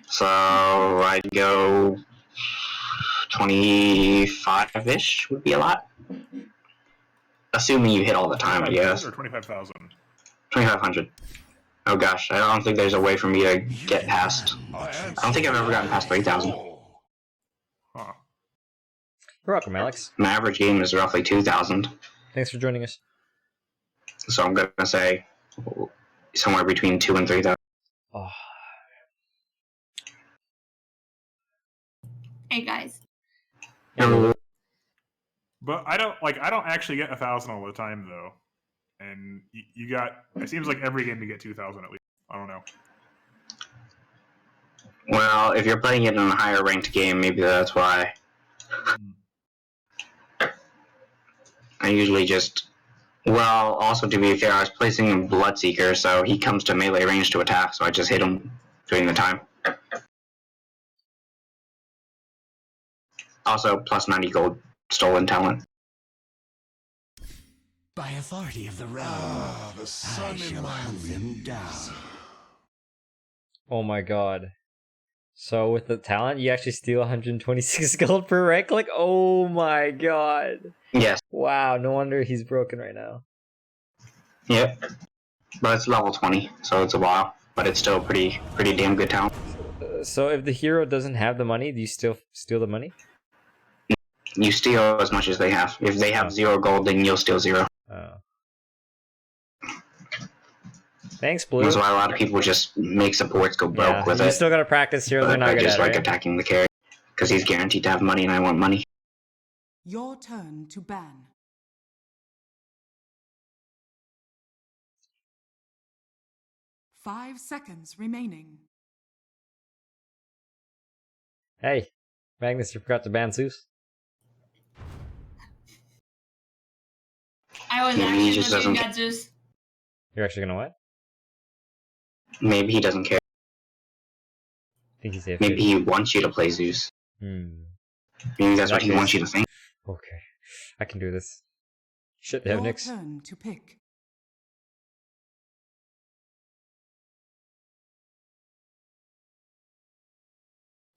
So I'd go 25-ish would be a lot. Assuming you hit all the time, I guess. Or 25,000? 2,500. Oh gosh, I don't think there's a way for me to get past. I don't think I've ever gotten past 3,000. Huh. You're welcome, Alex. My average game is roughly 2,000. Thanks for joining us. So I'm gonna say somewhere between 2,000 and 3,000. Oh. Hey guys. But I don't actually get 1,000 all the time though. And you got, it seems like every game you get 2,000 at least. I don't know. Well, if you're playing it in a higher ranked game, maybe that's why. I usually just, well, also to be fair, I was placing in Bloodseeker, so he comes to melee range to attack, so I just hit him during the time. Also, plus 90 gold stolen talent. By authority of the realm, the sun in my hunt them down. Oh my god. So with the talent, you actually steal 126 gold per rank? Like, oh my god. Yes. Wow, no wonder he's broken right now. Yep. But it's level 20, so it's a while. But it's still pretty damn good talent. So if the hero doesn't have the money, do you still steal the money? You steal as much as they have. If they have 0 gold, then you'll steal 0. Oh. Thanks, Blue. That's why a lot of people just make supports go broke with you it. still gotta practice here, they're not I good just at it, like right? attacking the carry. Because he's guaranteed to have money and I want money. Your turn to ban. Five seconds remaining. Hey, Magnus, you forgot to ban Zeus? I was Maybe he actually just looking doesn't- at Zeus. You're actually gonna what? Maybe he doesn't care. I think he's AFK. Maybe he wants you to play Zeus. Hmm. Maybe that's In what that he wants case- you to think. Okay, I can do this. Shit, they have Your Nyx. turn to pick.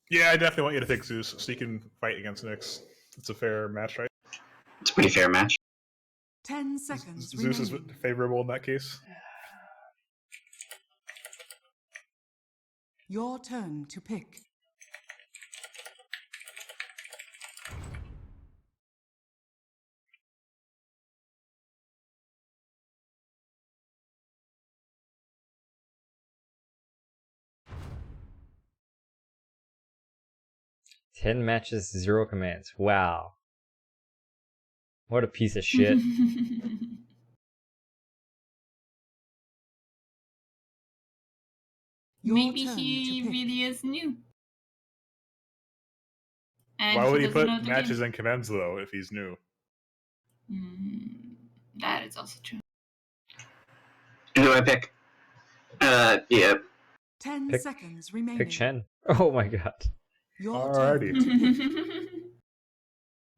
Yeah, I definitely want you to pick Zeus so you can fight against Nyx. It's a fair match, right? It's a pretty fair match. 10 seconds Zeus is remaining. favorable in that case. Your turn to pick. Ten matches, 0 commands. Wow. What a piece of shit. Maybe turn he to pick. really is new. And Why would he doesn't put know the matches game. and commands though if he's new? That is also true. Who do I pick? Yeah. 10 Pick- seconds remaining. Pick Chen. Oh my god. Your Alrighty.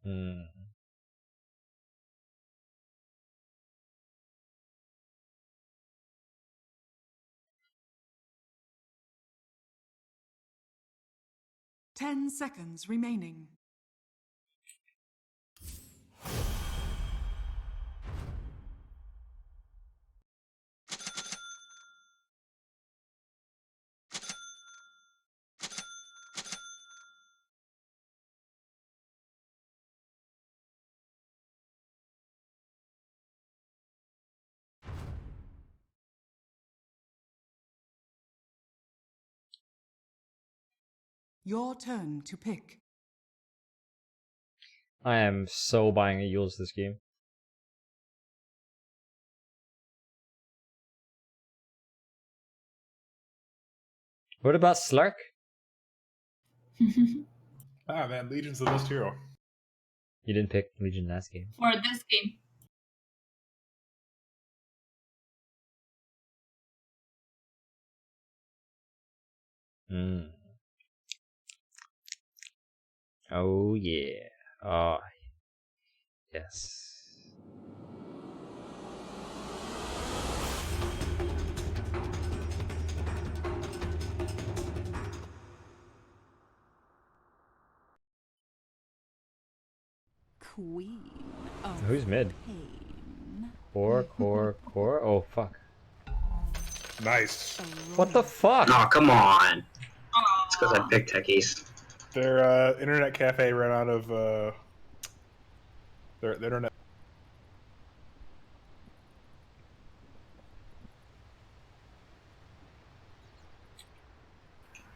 Hmm. Ten seconds remaining. Your turn to pick. I am so buying a Yules this game. What about Slark? Ah man, Legion's the best hero. You didn't pick Legion last game. For this game. Mm. Oh yeah. Oh yes. Queen of Who's mid? Pain. Core. Oh fuck. Nice. What the fuck? Oh, come on. It's because I picked techies. Their internet cafe ran out of their internet.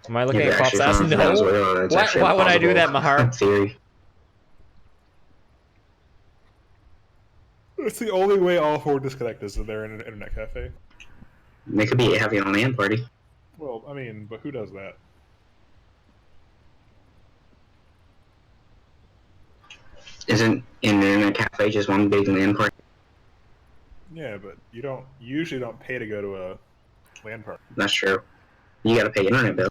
Am I looking Yeah, at Pop's actually, ass? from No. Venezuela, it's actually Why would I do impossible that, Mahar? theory. It's the only way all four disconnect is if they're in an internet cafe. They could be heavy on LAN party. Well, I mean, but who does that? Isn't in the internet cafe just one big LAN party? Yeah, but you usually don't pay to go to a LAN party. That's true. You gotta pay internet bill.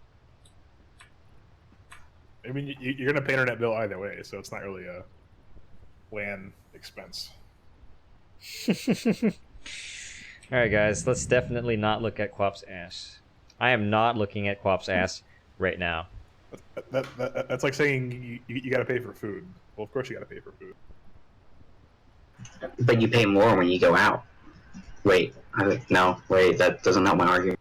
I mean, you're gonna pay internet bill either way, so it's not really a LAN expense. Alright guys, let's definitely not look at Quap's ass. I am not looking at Quap's ass right now. That's like saying you gotta pay for food. Well, of course you gotta pay for food. But you pay more when you go out. Wait, no, wait, that doesn't help my argument.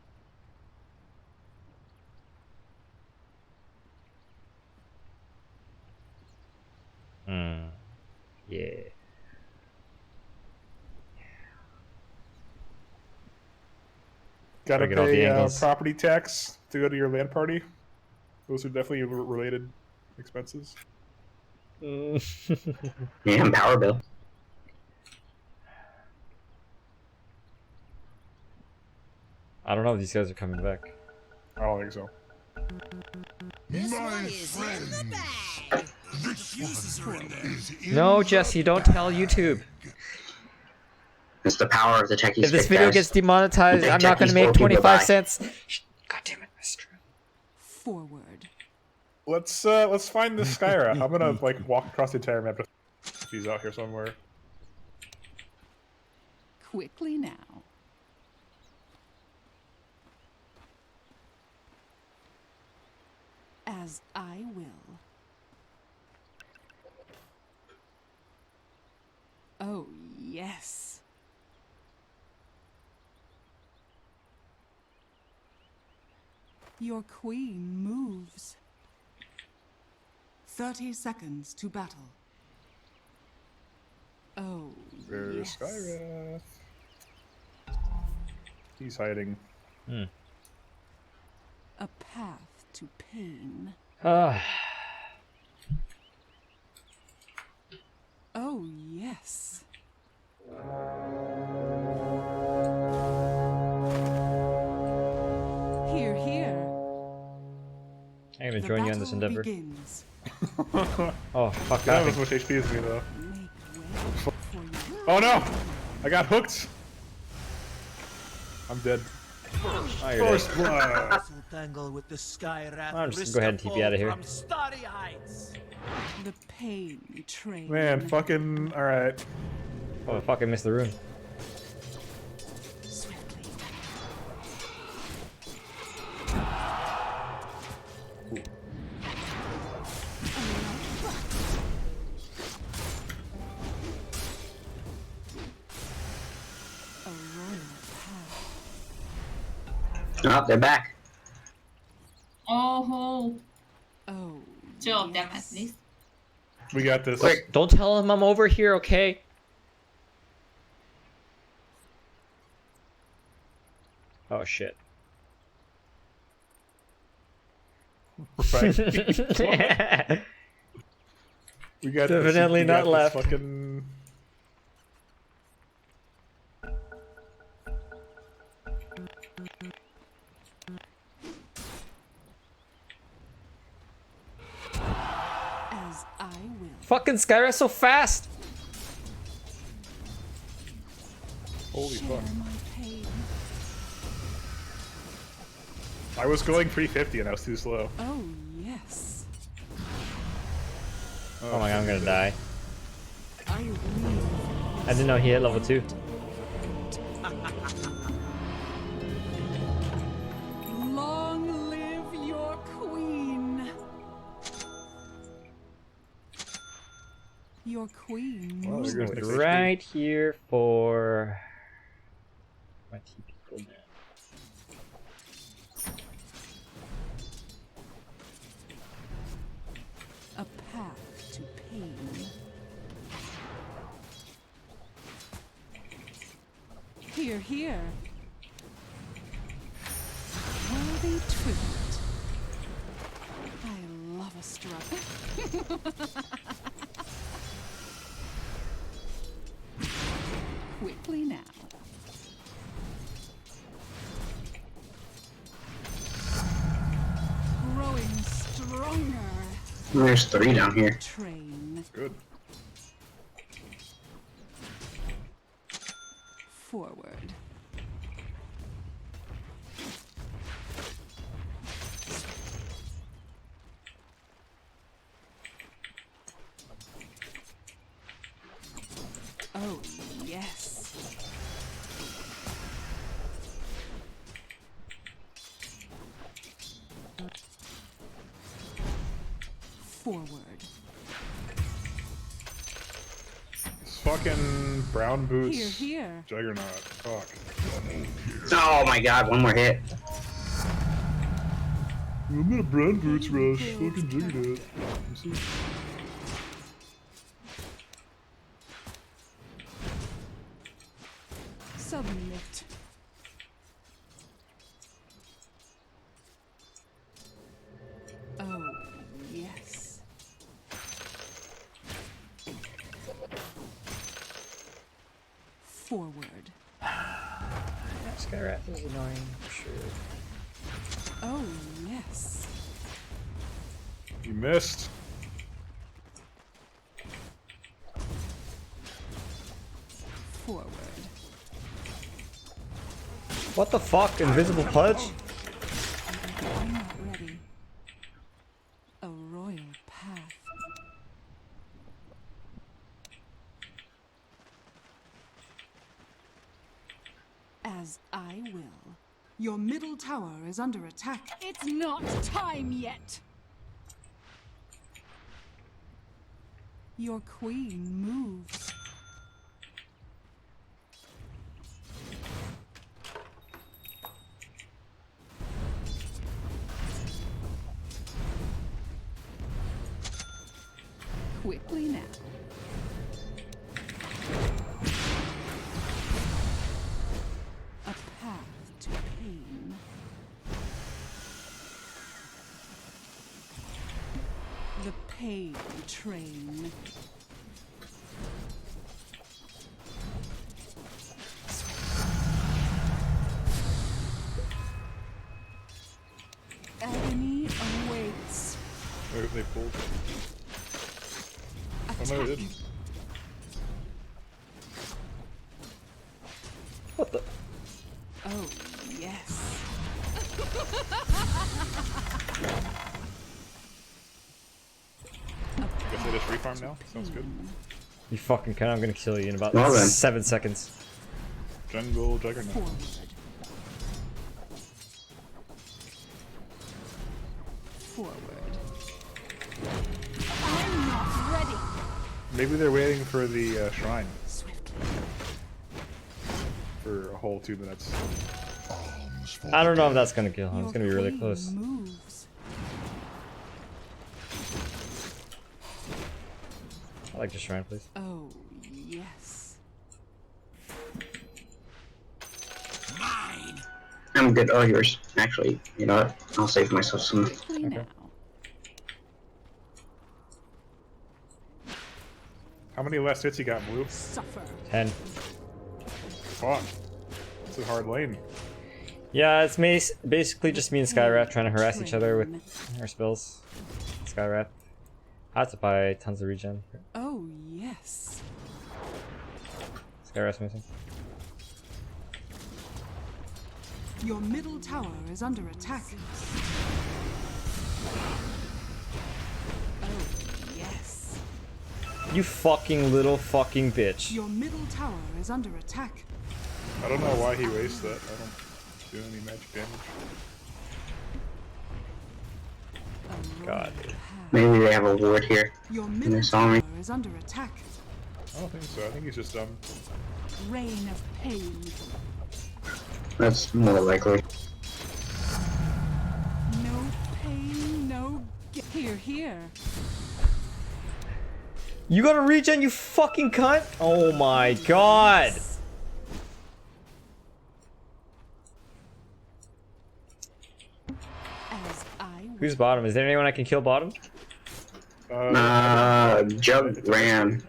Yeah. Gotta Get all the pay angles. property tax to go to your LAN party. Those are definitely related expenses. Yeah, and power bill. I don't know if these guys are coming back. I don't think so. My friend. No, Jesse, don't tell YouTube. It's the power of the techies. If this pick video best. gets demonetized, The I'm not gonna techies make will people 25 buy. cents. God damn it, Mr. Forward. Let's find this Skyra. I'm gonna like walk across the entire map. If he's out here somewhere. Quickly now. As I will. Oh, yes. Your queen moves. 30 seconds to battle. Oh, Where's yes. Skyra? He's hiding. A path to pain. Oh, yes. Here, here. I'm gonna The join you on this battle endeavor. begins. Oh, fuck That that. was much HP as me though. Oh no! I got hooked! I'm dead. Oh, you're First dead. blood! Tangle with the Skyrath. I'm just gonna go ahead and TP out of here. From Starry Heights. The pain train. Man, fucking alright. Oh, I fucking missed the rune. A royal path. Oh, they're back. Oh, Oh, two of them at least. We got this. Quick, don't tell him I'm over here, okay? Oh shit. Right. We got Definitely we not got this left. Fucking... As I will. Fucking Skyra's so fast. Holy Share fuck. my pain. I was going 350 and I was too slow. Oh, yes. Oh my god, I'm gonna die. I will. I didn't know he hit level 2. Long live your queen. Your queen. Well, there goes the Right here for my TP cooldown. A path to pain. Here, here. Worthy tribute. I love a struggle. Quickly now. Growing stronger. There's 3 down here. Train. Good. Forward. Oh, yes. Forward. This fucking brown boots. Here, here. Juggernaut. Fuck. Oh my god, one more hit. I'm in a brown boots rush. Fucking Juggernaut. Submit. Oh, yes. Forward. Skyrat is annoying for sure. Oh, yes. You missed. Forward. What the fuck? Invisible Pudge? I'm not ready. A royal path. As I will. Your middle tower is under attack. It's not time yet. Your queen moves. Quickly now. A path to pain. The pain train. Agony awaits. They pulled. Oh no, they didn't. What the? Oh, yes. Guess I just refarm now? Sounds good. You fucking can. I'm gonna kill you in about Well then. 7 seconds. Jungle Juggernaut. Forward. Forward. I'm not ready. Maybe they're waiting for the shrine. Swiftly. For a whole 2 minutes. I don't know if that's gonna kill him. It's Your gonna be really queen close. Moves. I like the shrine, please. Oh, yes. I'm good. Oh, yours. Actually, you know what? I'll save myself some. Quickly now. How many last hits you got, Blue? Suffer. 10. Fuck. It's a hard lane. Yeah, it's basically just me and Skywrath trying to harass each other with our spells. Skywrath. I have to buy tons of regen. Oh, yes. Skywrath's missing. Your middle tower is under attack. Oh, yes. You fucking little fucking bitch. Your middle tower is under attack. I don't know why he wastes that. I don't do any magic damage. God. Maybe they have a ward here. Your And middle they saw me. tower is under attack. I don't think so. I think he's just dumb. Rain of pain. That's more likely. No pain, no here, here. You got a regen, you fucking cunt! Oh my god! As I Who's bottom? Is there anyone I can kill bottom? Jug ran.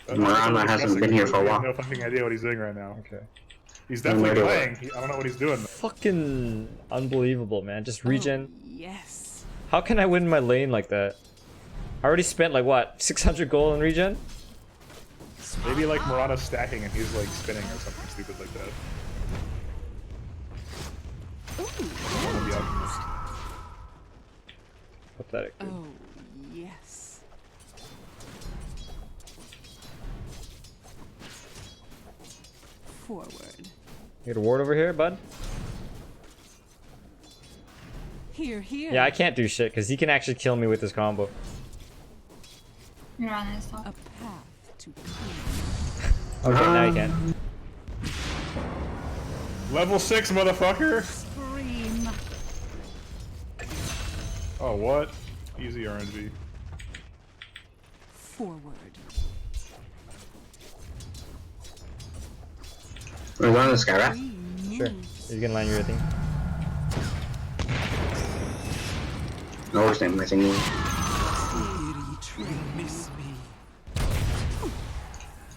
Marana hasn't been here for a I while. have no fucking idea what he's doing right now. Okay. He's definitely No idea. playing. I don't know what he's doing. Fucking unbelievable, man. Just regen. yes. How can I win my lane like that? I already spent like what, 600 gold in regen? Maybe like Murata's stacking and he's like spinning or something stupid like that. One of the alchemists. Pathetic, dude. Oh, yes. Forward. You got a ward over here, bud? Here, here. Yeah, I can't do shit because he can actually kill me with his combo. You're on his top. A path to Okay, now you can. Level 6, motherfucker! Scream. Oh, what? Easy RNG. Forward. We're going to Skywrath. Sure. You can land your thing. No, we're staying missing you.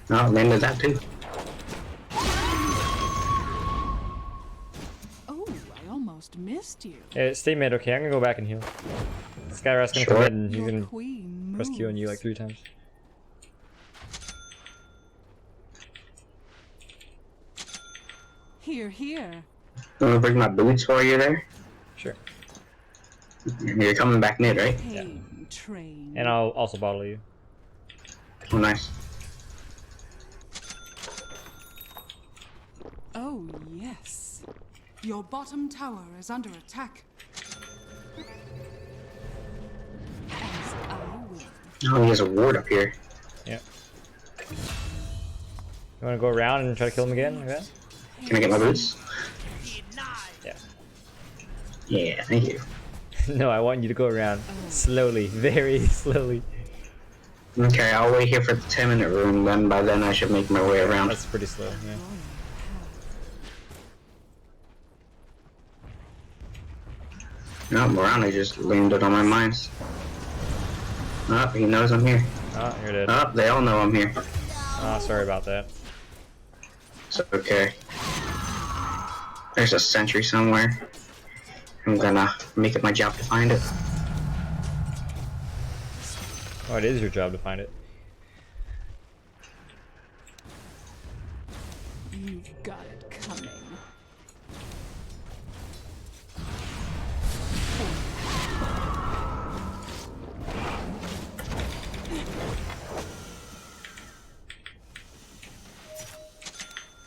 No, landed that too. Oh, I almost missed you. Yeah, stay mid, okay? I'm gonna go back and heal. Skywrath's gonna come in and he's gonna press Q on you like 3 times. Here, here. I'm gonna bring my boots while you're there. Sure. You're coming back mid, right? Yeah. Train. And I'll also bottle you. Oh, nice. Oh, yes. Your bottom tower is under attack. As I will. Oh, he has a ward up here. Yeah. You wanna go around and try to kill him again like that? Can I get my boots? Yeah. Yeah, thank you. No, I want you to go around slowly, very slowly. Okay, I'll wait here for the 10-minute room, then by then I should make my way around. That's pretty slow, yeah. No, Morana just landed on my mines. Oh, he knows I'm here. Oh, you're dead. Oh, they all know I'm here. Oh, sorry about that. It's okay. There's a sentry somewhere. I'm gonna make it my job to find it. Oh, it is your job to find it. You've got it coming.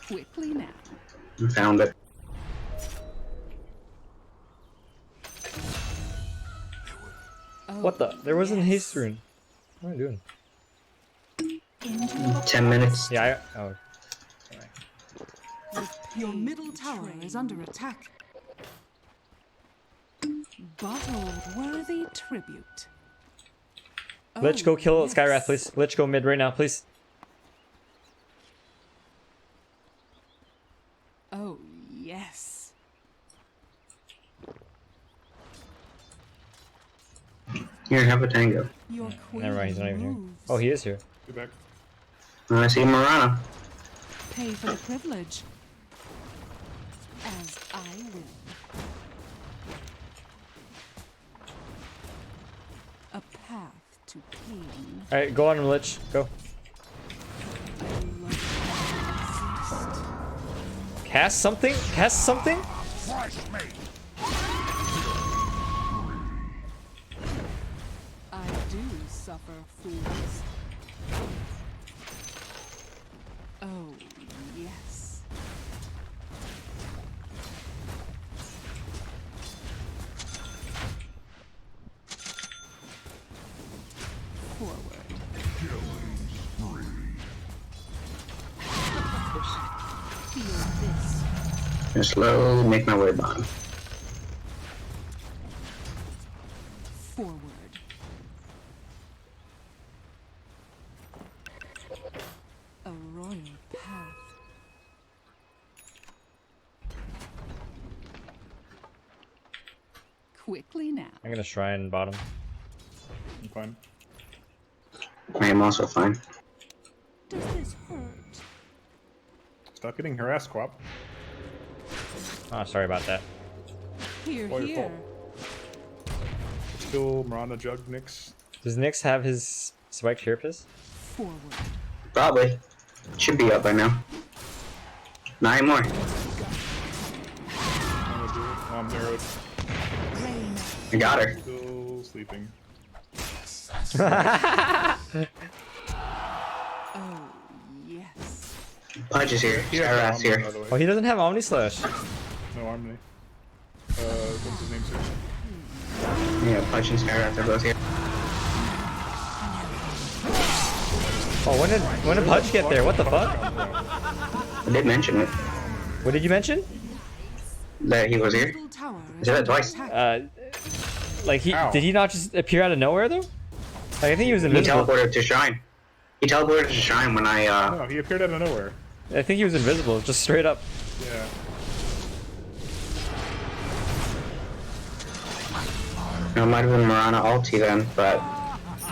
Quickly now. I found it. What the? There wasn't haste rune. What am I doing? 10 minutes. Yeah, oh. Your middle tower is under attack. Bottled worthy tribute. Let's go kill Skywrath, please. Let's go mid right now, please. Oh, yes. Here, have a tango. Your queen Never mind, he's not even here. moves. Oh, he is here. Get back. I see Marana. Pay for the privilege. As I will. A path to pain. Alright, go on him, Lich. Go. Cast something? Cast something? I do suffer fools. Oh, yes. Forward. Feel this. Just slowly make my way bottom. Forward. A royal path. Quickly now. I'm gonna shrine bottom. I'm fine. I am also fine. Does this hurt? Stop getting harassed, Quap. Oh, sorry about that. Here, All your here. fault. Still Marana Jug Nyx. Does Nyx have his spiked carapace? Forward. Probably. Should be up by now. 9 more. I'm narrowed. I got her. Still sleeping. Oh, yes. Pudge is here. Skyrath's here. Oh, he doesn't have Omni Slash. No Omni. What's his name, sir? Yeah, Pudge and Skyrath are both here. Oh, when did Pudge get there? What the fuck? I did mention it. What did you mention? That he was here. I said that twice. Like did he not just appear out of nowhere though? Like, I think he was He invisible. teleported to Shrine. He teleported to Shrine when I No, he appeared out of nowhere. I think he was invisible, just straight up. Yeah. It might have been Marana ulti then, but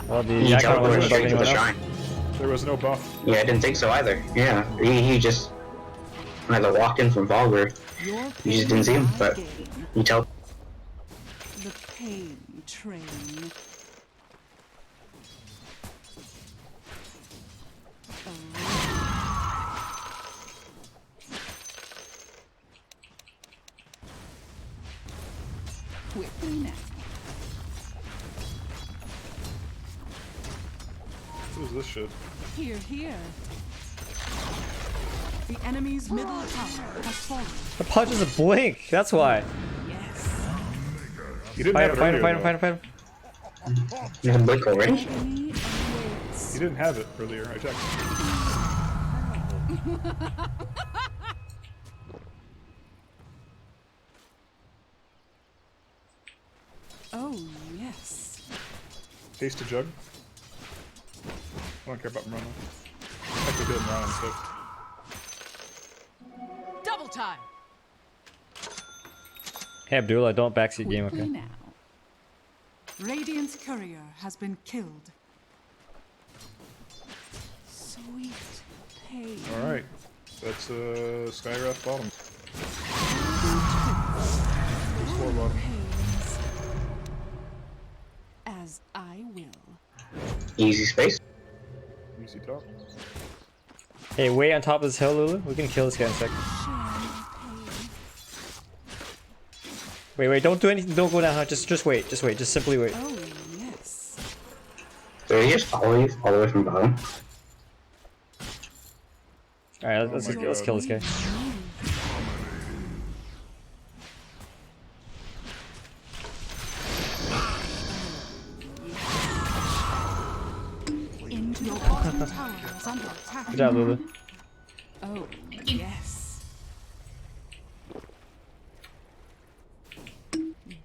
well, he teleported straight to the Shrine. There was no buff. Yeah, I didn't think so either. Yeah, he just either walked in from Valgrind. You just didn't see him, but he teleported. The pain train. Quickly now. What is this shit? Here, here. The enemy's middle tower has fallen. The Pudge is a blink, that's why. Yes. He didn't Fight have him, it fight him, earlier, fight him, fight him, fight him. You have blink already? He didn't have it earlier. I checked. Oh, yes. Taste a jug. I don't care about Marana. I could do it Marana instead. Double time. Hey Abdullah, don't backseat game, Quickly okay? now. Radiant's courier has been killed. Sweet pain. Alright. That's Skyrath bottom. Four bottom. As I will. Easy space. Easy top. Hey, wait on top of this hill, Lulu. We can kill this guy in a second. Wait, don't do anything. Don't go down. Just wait. Just simply wait. Oh, yes. So he just follow you all the way from bottom. All right, let's kill this guy. Into your bottom tower is under attack. Good job, Lulu. Oh, yes.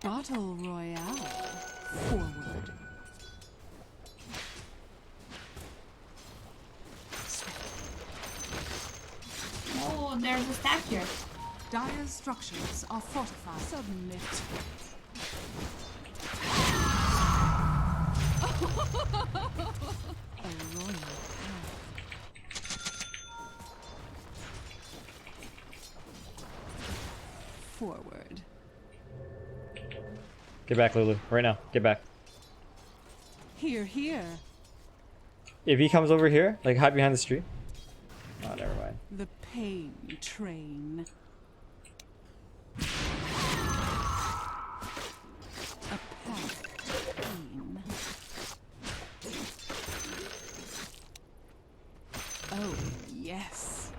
Battle Royale. Forward. Oh, there's a stack here. Dire structures are fortified. Submit. A royal path. Forward. Get back, Lulu. Right now. Get back. Here, here. If he comes over here, like hide behind this tree. Oh, never mind. The pain train. A path to pain. Oh, yes.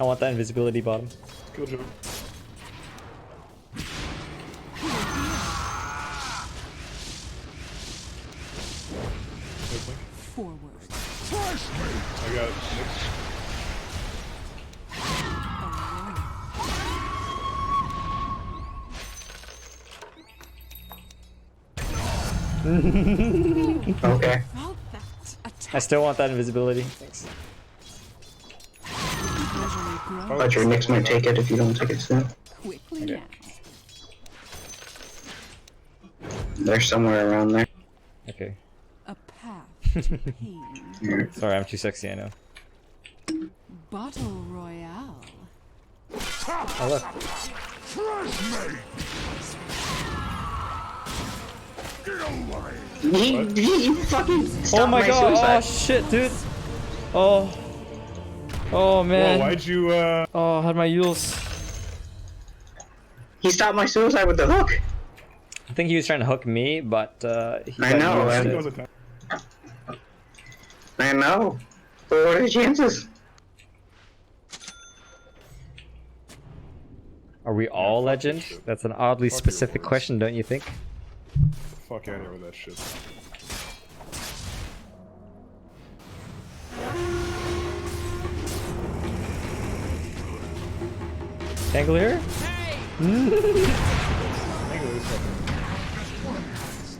I want that invisibility bottom. Cool job. Forward. I got it. Okay. I still want that invisibility. Thanks. But your Knicks might take it if you don't take it soon. Quickly They're somewhere around there. Okay. A path to pain. Sorry, I'm too sexy, I know. Battle Royale. Oh, look. You fucking Oh my god, suicide. oh shit, dude. Oh. Oh man. Whoa, why'd you, Oh, I had my Yules. He stopped my suicide with the hook. I think he was trying to hook me, but he I got know, Yules man. it. I know. But what are the chances? Are we all legend? That's an oddly specific question, don't you think? fuck out of here with that shit. Cangolier? Cangolier's fucking.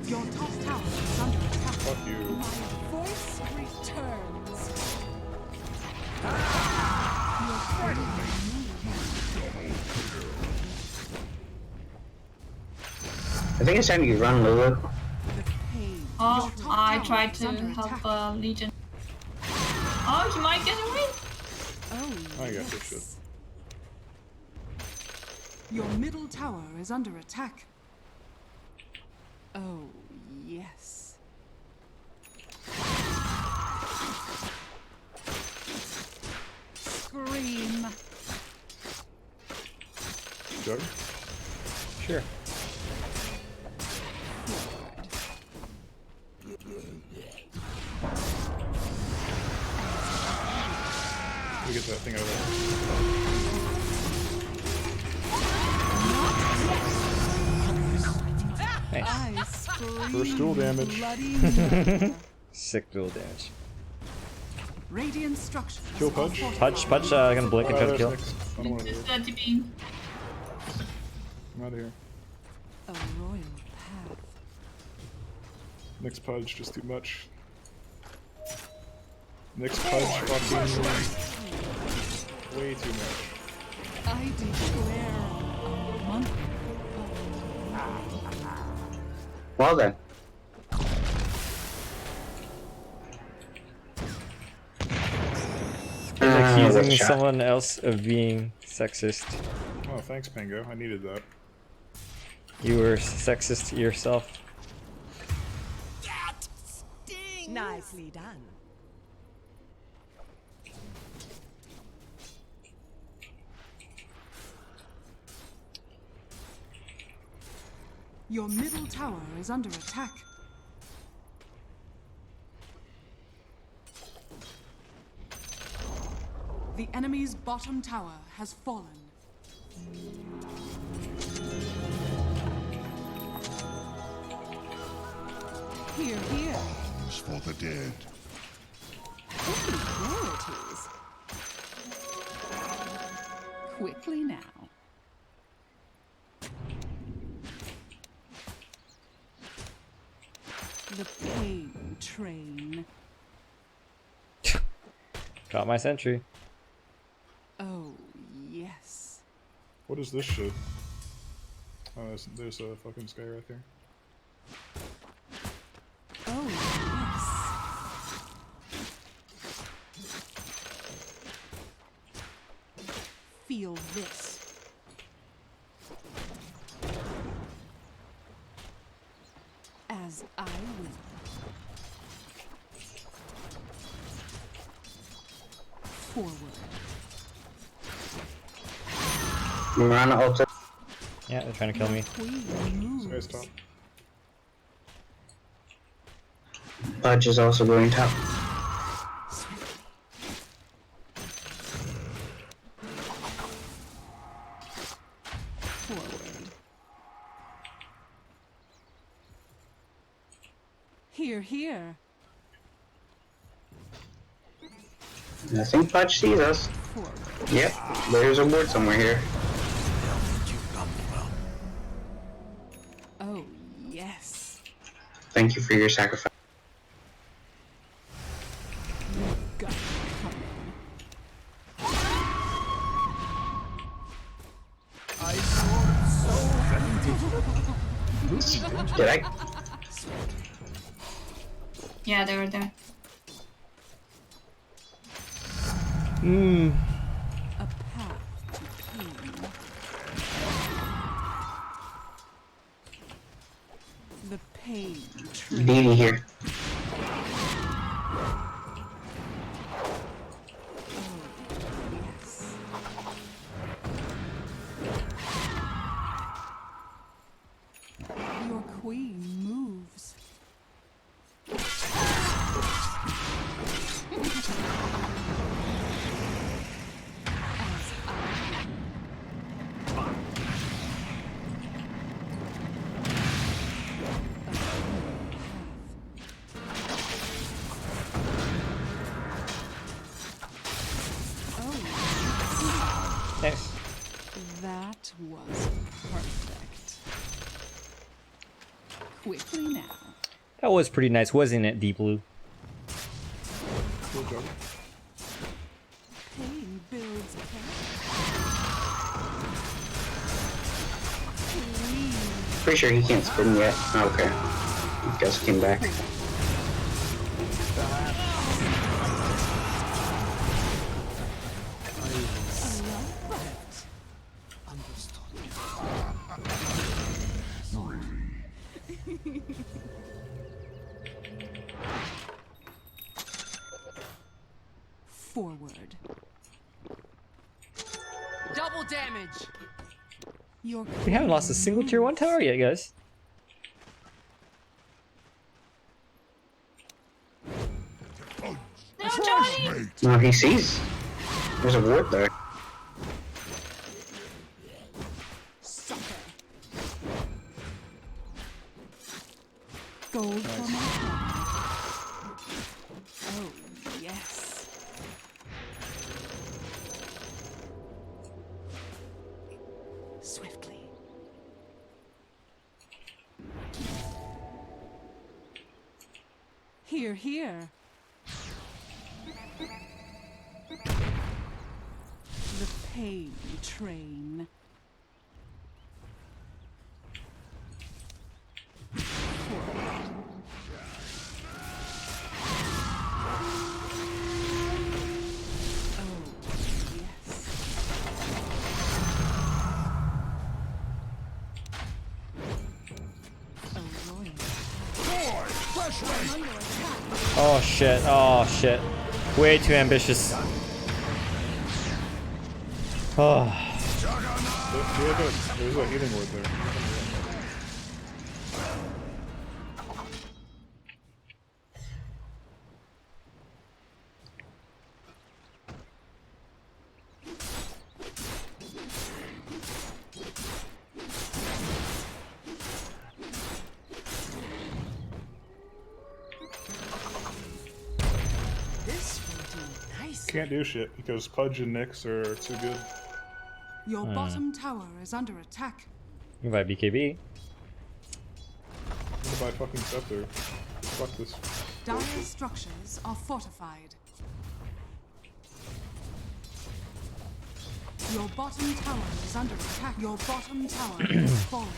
Your top tower is under attack. Fuck you. My voice returns. I think it's time you run, Lulu. Oh, I tried to help Legion. Oh, he might get away. Oh, I got this shit. Your middle tower is under attack. Oh, yes. Scream. Jug? Sure. We get that thing out of Nice. I scream First duel damage. bloody murder. Sick dual damage. Radiant structures. Kill are Pudge? fortified. Pudge, gonna blink and try to kill. I don't want to do Just it. beam. I'm out of here. A royal path. Next Pudge, just too much. Next Pudge, fucking. Way too much. I declare a month. Well then. Accusing shot. someone else of being sexist. Oh, thanks, Pango. I needed that. You were sexist yourself. Nicely done. Your middle tower is under attack. The enemy's bottom tower has fallen. Here, here. Arms for the dead. Rarities. Quickly now. The pain train. Got my sentry. Oh, yes. What is this shit? Oh, there's a fucking sky right there. Oh, yes. Feel this. As I will. Forward. We're on the altar. Yeah, they're trying to kill me. Sorry, stop. Pudge is also going top. Forward. Here, here. I think Pudge sees us. Yep, there's a ward somewhere here. Oh, yes. Thank you for your sacrifice. Got it coming. I soared so Did I? Yeah, they were there. Hmm. A path to pain. The pain train. Dini here. Your queen moves. Nice. That was perfect. Quickly now. That was pretty nice, wasn't it, Deep Blue? Good job. Pain builds pain. Pretty sure he can't spin yet. Oh, okay. Guess came back. Forward. Double damage. Your We haven't lost a single tier 1 tower yet, guys. No, Johnny! No, he sees. There's a ward there. Gold for my crown. Oh, yes. Swiftly. Here, here. The pain train. Oh shit, oh shit. Way too ambitious. Oh. There's a healing ward there. This will do nice. Can't do shit because Pudge and Nyx are too good. Your bottom tower is under attack. You can buy BKB. I'm gonna buy fucking Scepter. Fuck this. Dire structures are fortified. Your bottom tower is under attack. Your bottom tower is falling.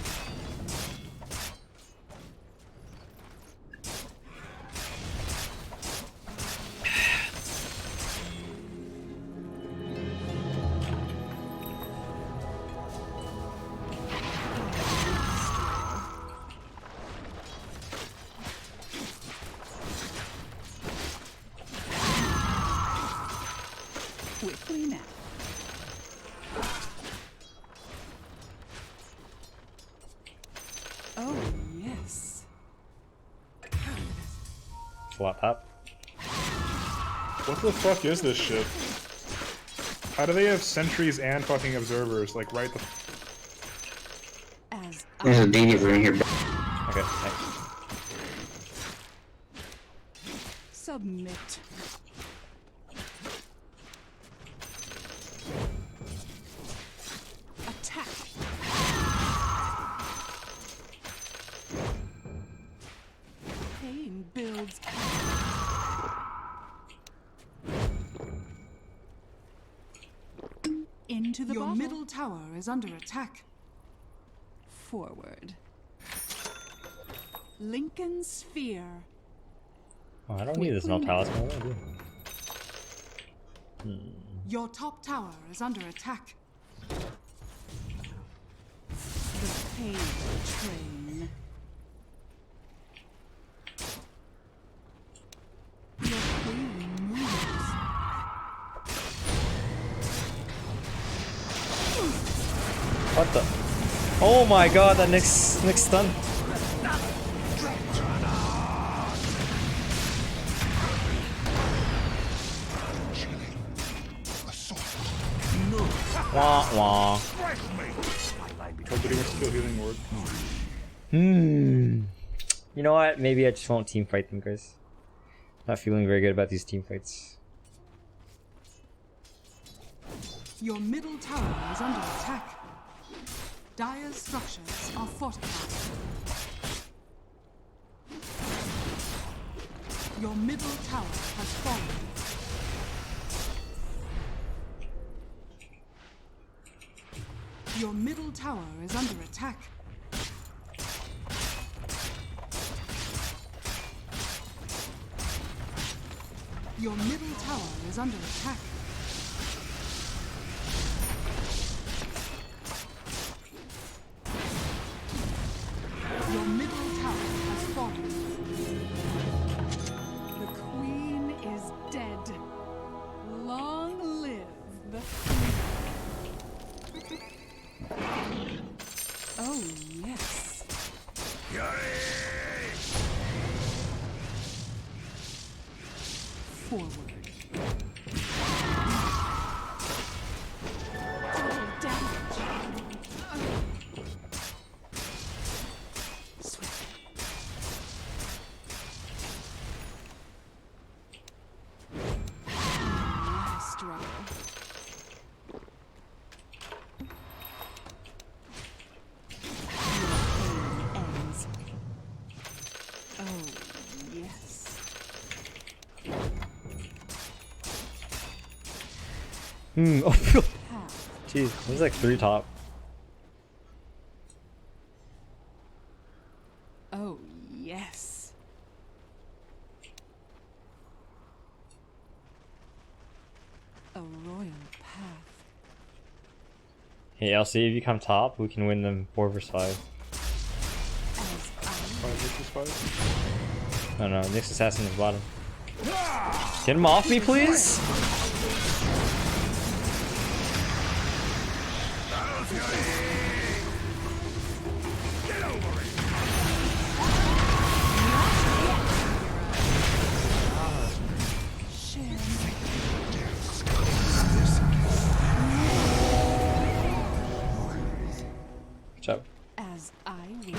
Flop up. What the fuck is this shit? How do they have sentries and fucking observers? Like, right the. There's a DD room here. Okay, thanks. Submit. Attack. Pain builds. Into the Your middle tower is under attack. Forward. Lincoln Sphere. Oh, I don't need this no talisman. What do I do? Your top tower is under attack. The pain train. Your queen moves. What the? Oh my god, that next stun. Wah wah. Nobody wants to kill healing ward. You know what? Maybe I just won't team fight them, guys. Not feeling very good about these team fights. Your middle tower is under attack. Dire's structures are fortified. Your middle tower has fallen. Your middle tower is under attack. Your middle tower is under attack. Your middle tower has fallen. The queen is dead. Long live the queen. Oh, yes. Forward. Double damage. Swift. Nice struggle. Ends. Oh, yes. Oh, jeez, there's like 3 top. Oh, yes. A royal path. Hey, LC, if you come top, we can win them 4 vs 5. 5 versus 5? No, next assassin is bottom. Get him off me, please! Good job. As I will.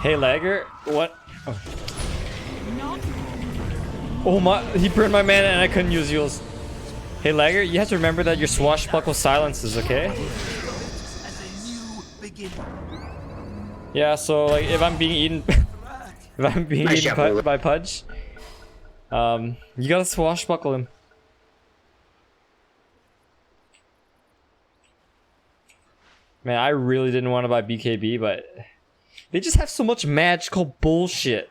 Hey, Lagger, what? Oh my, he burned my mana and I couldn't use yours. Hey, Lagger, you have to remember that your swashbuckle silences, okay? Yeah, so like if I'm being eaten, if I'm being eaten by Pudge, you gotta swashbuckle him. Man, I really didn't want to buy BKB, but they just have so much magical bullshit.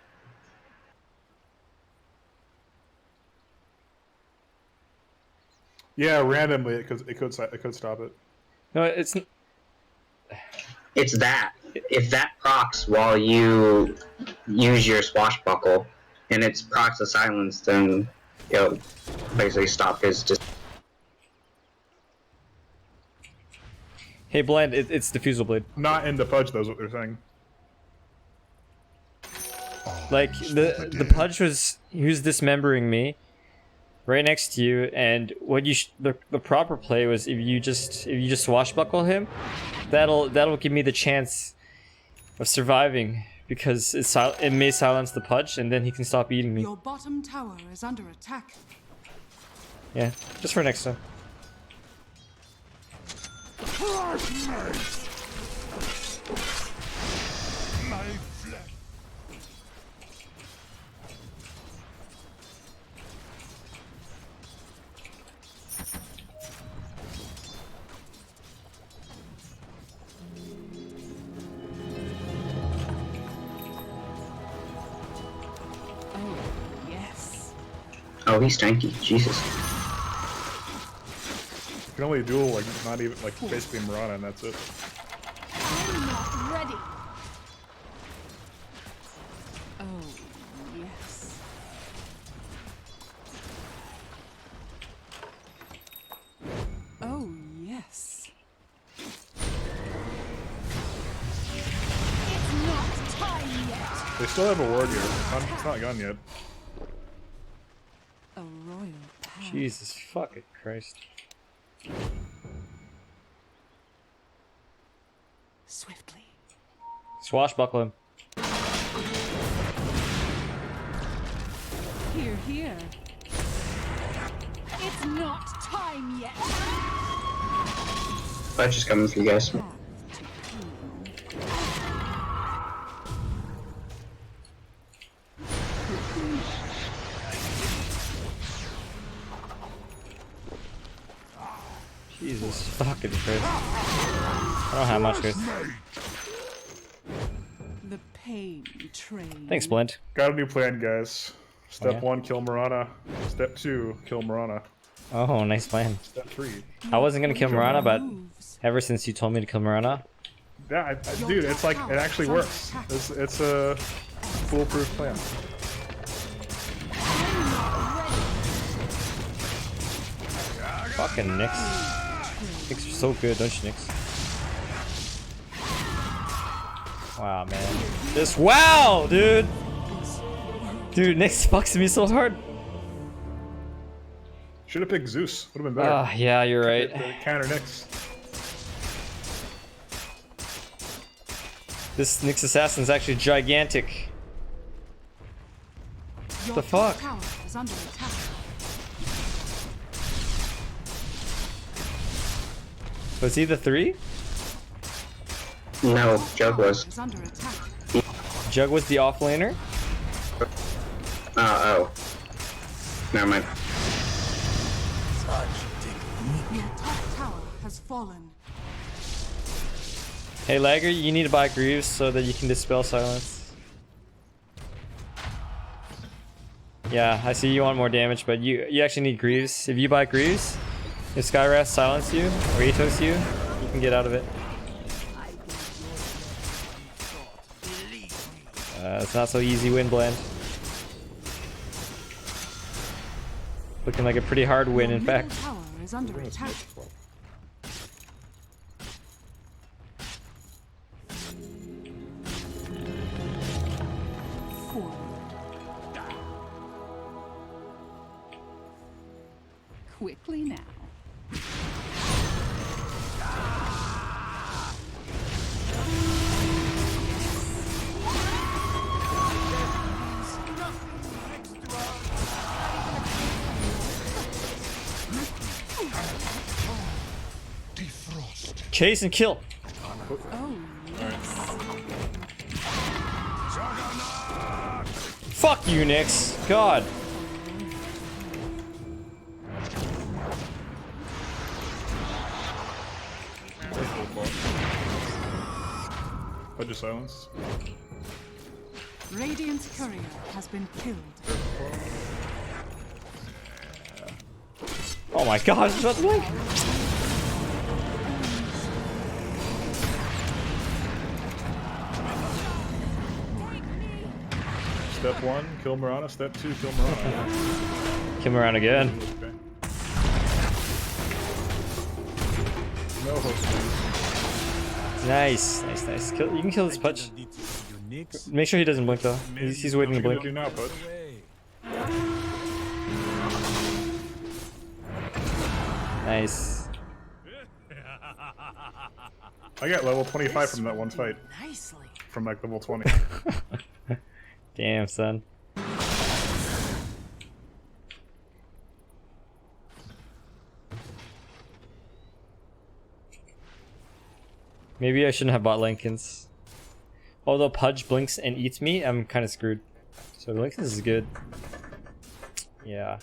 Yeah, randomly it could stop it. No, it's that. If that procs while you use your swashbuckle, and it's procs the silence, then it'll basically stop his just. Hey, Blend, it's Diffusal Blade. Not in the Pudge, though, is what they're saying. All Like the Pudge was dismembering me right next to you, and what the proper play was if you just swashbuckle him, that'll give me the chance of surviving because it may silence the Pudge, and then he can stop eating me. Your bottom tower is under attack. Yeah, just for next time. Oh, he's tanky. Jesus. You can only duel like not even like basically Mirana, and that's it. I'm not ready. Oh, yes. Oh, yes. It's not time yet. They still have a ward here. It's not gone yet. A royal path. Jesus fucking Christ. Swiftly. Swashbuckle him. Here, here. It's not time yet. Fletch is coming for you guys. Jesus fucking Christ. I don't have much, guys. The pain train. Thanks, Blend. Got a new plan, guys. Step yeah? 1, kill Mirana. Step 2, kill Mirana. Oh, nice plan. Step 3. I wasn't gonna kill Mirana, but ever since you told me to kill Mirana. Yeah, dude, it's like, it actually works. It's a foolproof plan. Fucking Nyx. Nyx are so good, don't you, Nyx? Wow, man. Just wow, dude! Dude, Nyx fucks me so hard. Should have picked Zeus. Would have been better. Yeah, you're right. Counter Nyx. This Nyx assassin's actually gigantic. What the fuck? Tower is under attack. Was he the 3? No, Jug was. Is under attack. Jug was the offlaner? Oh. Never mind. Your top tower has fallen. Hey, Lagger, you need to buy Greaves so that you can dispel silence. Yeah, I see you want more damage, but you actually need Greaves. If you buy Greaves, if Skywrath silence you, or Atos you can get out of it. It's not so easy win, Blend. Looking like a pretty hard win, in fact. Tower is under attack. Quickly now. Chase and kill. Oh, yes. Fuck you, Nyx. God. Pudge of silence. Radiant's courier has been killed. Oh my god, shut the blink. Step 1, kill Mirana. Step 2, kill Mirana. Kill Mirana again. Okay. No hope, please. Nice. Kill, you can kill this Pudge. Make sure he doesn't blink though. He's waiting to blink. Do now, Pudge. Nice. I got level 25 from that one fight. Nicely. From like level 20. Damn, son. Maybe I shouldn't have bought Lincolns. Although Pudge blinks and eats me, I'm kind of screwed. So Lincolns is good. Yeah.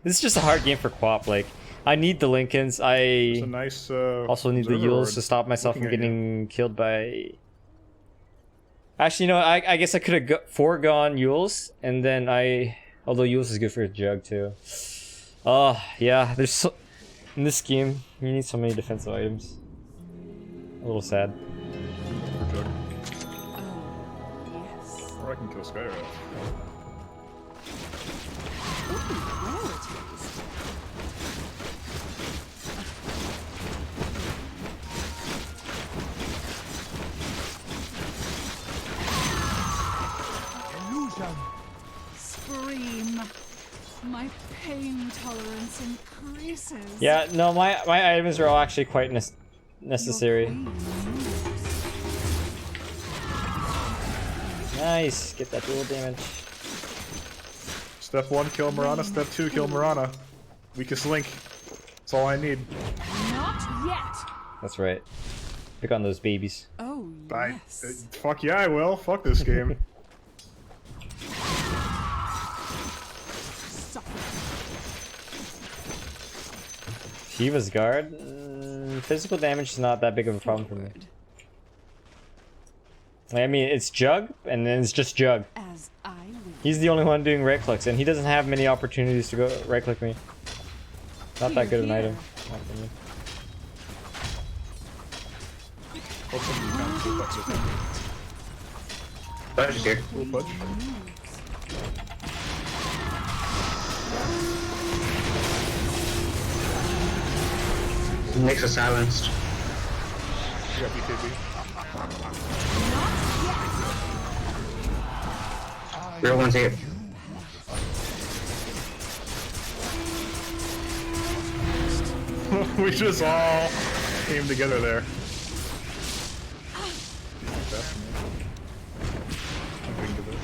This is just a hard game for Quap. Like, I need the Lincolns. I nice, also need the Yules to stop myself from getting killed by... Actually, you know, I guess I could have foregone Yules, and then although Yules is good for a Jug too. Oh, yeah, there's so... In this game, you need so many defensive items. A little sad. Or I can kill Skyra. Illusion. Scream. My pain tolerance increases. Yeah, no, my items are all actually quite necessary. Nice, get that dual damage. Step 1, kill Mirana. Step 2, kill Mirana. Weakest link. That's all I need. Not yet. That's right. Pick on those babies. Oh, yes. Fuck yeah, I will. Fuck this game. Shiva's guard? Physical damage is not that big of a problem for me. I mean, it's Jug, and then it's just Jug. He's the only one doing right clicks, and he doesn't have many opportunities to go right click me. Not that good of an item. Not for me. Pudge is here. Cool, Pudge. Nyx is silenced. You got BKB. Real one's here. We just all came together there.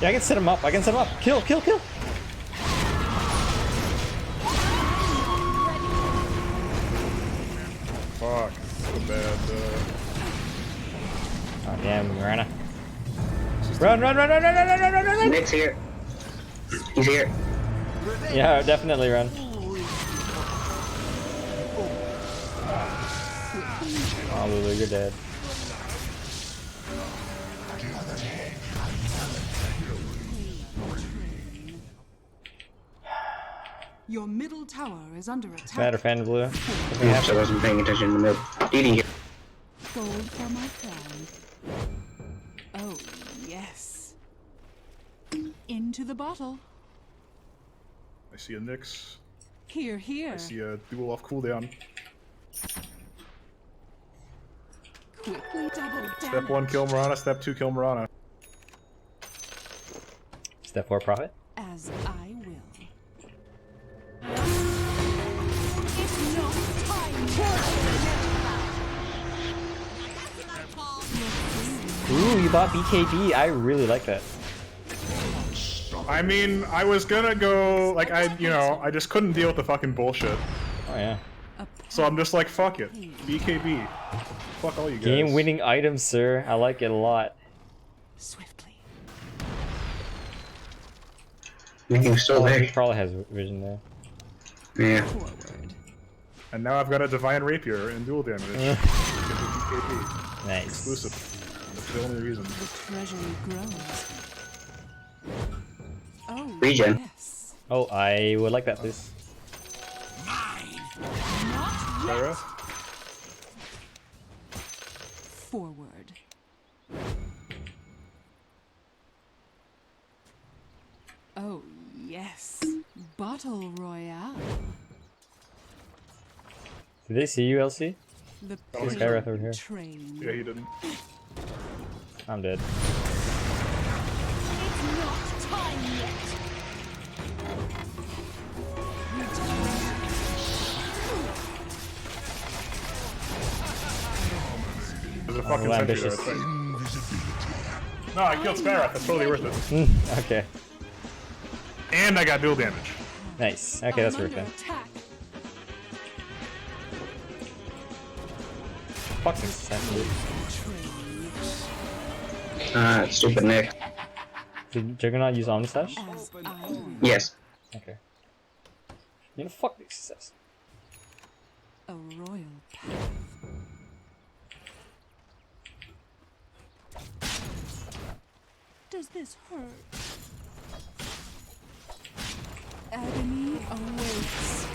Yeah, I can set him up. I can set him up. Kill, kill, kill. Fuck. So bad. Oh, damn, Mirana. Run, run, run, run, run, run, run, run, run, run! Nyx here. He's here. Yeah, definitely run. Oh, Lulu, you're dead. Your middle tower is under attack. Matter fan blue. Oops, I wasn't paying attention in the middle. DD here. Gold for my friend. Oh, yes. Into the bottle. I see a Nyx. Here, here. I see a duel off cooldown. Quickly double damage. Step 1, kill Mirana. Step 2, kill Mirana. Step 4, profit. As I will. It's not time to... Ooh, you bought BKB. I really like that. I mean, I was gonna go, like, I just couldn't deal with the fucking bullshit. Oh, yeah. So I'm just like, fuck it. BKB. Fuck all you guys. Game-winning item, sir. I like it a lot. Swiftly. You're still there. He probably has vision there. Yeah. And now I've got a Divine Rapier and dual damage. BKB. Nice. Exclusive. That's the only reason. The treasury grows. Oh, Regen. yes. Oh, I would like that, please. Sarah? Forward. Oh, yes. Bottle Royale. Did they see you, LC? The Skywrath over here. train. Yeah, he didn't. I'm dead. not time yet. There's a fucking sentry there, ambitious. I think. No, I killed Skyrath. That's totally worth it. Okay. And I got dual damage. Nice. Okay, that's worth it. Fucking sentry. Stupid Nick. Did Juggernaut use Omnistash? Yes. Okay. You know, fuck this success. A royal path. Does this hurt? Agony awaits.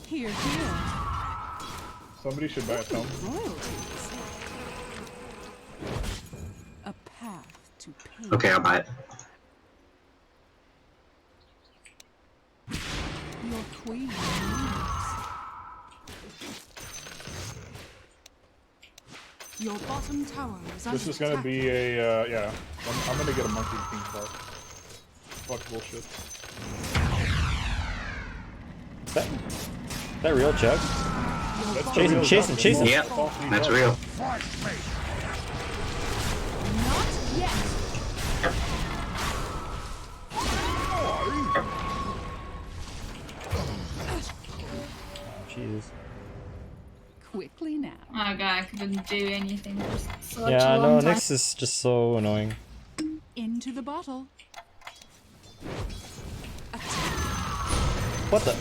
Here, here. Somebody should buy a tome. Royalties. A path to pain. Okay, I'll buy it. Your queen moves. Your bottom tower is under This is gonna attack. be a, yeah. I'm gonna get a Monkey King card. Fuck bullshit. Is that real, Chuck? That's Chase him, real chase him, chase him. Yep, that's real. Not yet. Jesus. Quickly now. Oh god, I couldn't do anything for such Yeah, a no, long time. Nyx is just so annoying. Into the bottle. What the?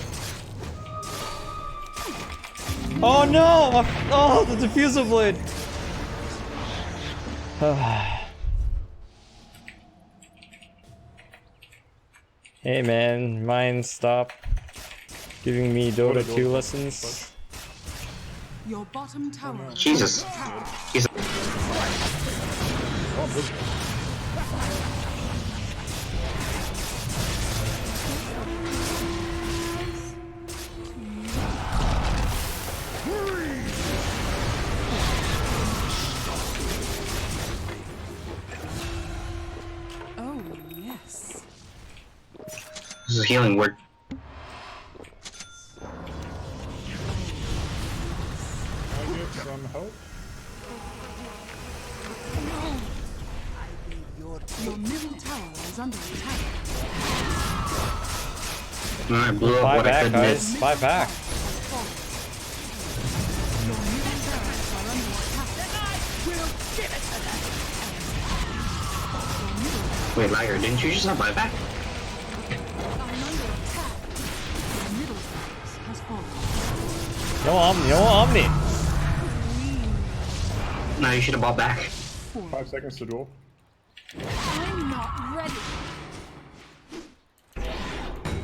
Oh no! Oh, the diffusal blade! Hey man, mine stop giving me Dota 2 lessons. Your bottom tower. Jesus. He's Oh yes. This is healing word. Can I get some help? Your middle tower is under attack. I blew up Buy what I back, could guys. miss. Buy back. Your middle barracks are under attack. We'll give it to them. Wait, Liger, didn't you just have buyback? I'm under attack. Your middle barracks has fallen. No Omni, no Omni! No, you should have bought back. 5 seconds to duel. I'm not ready.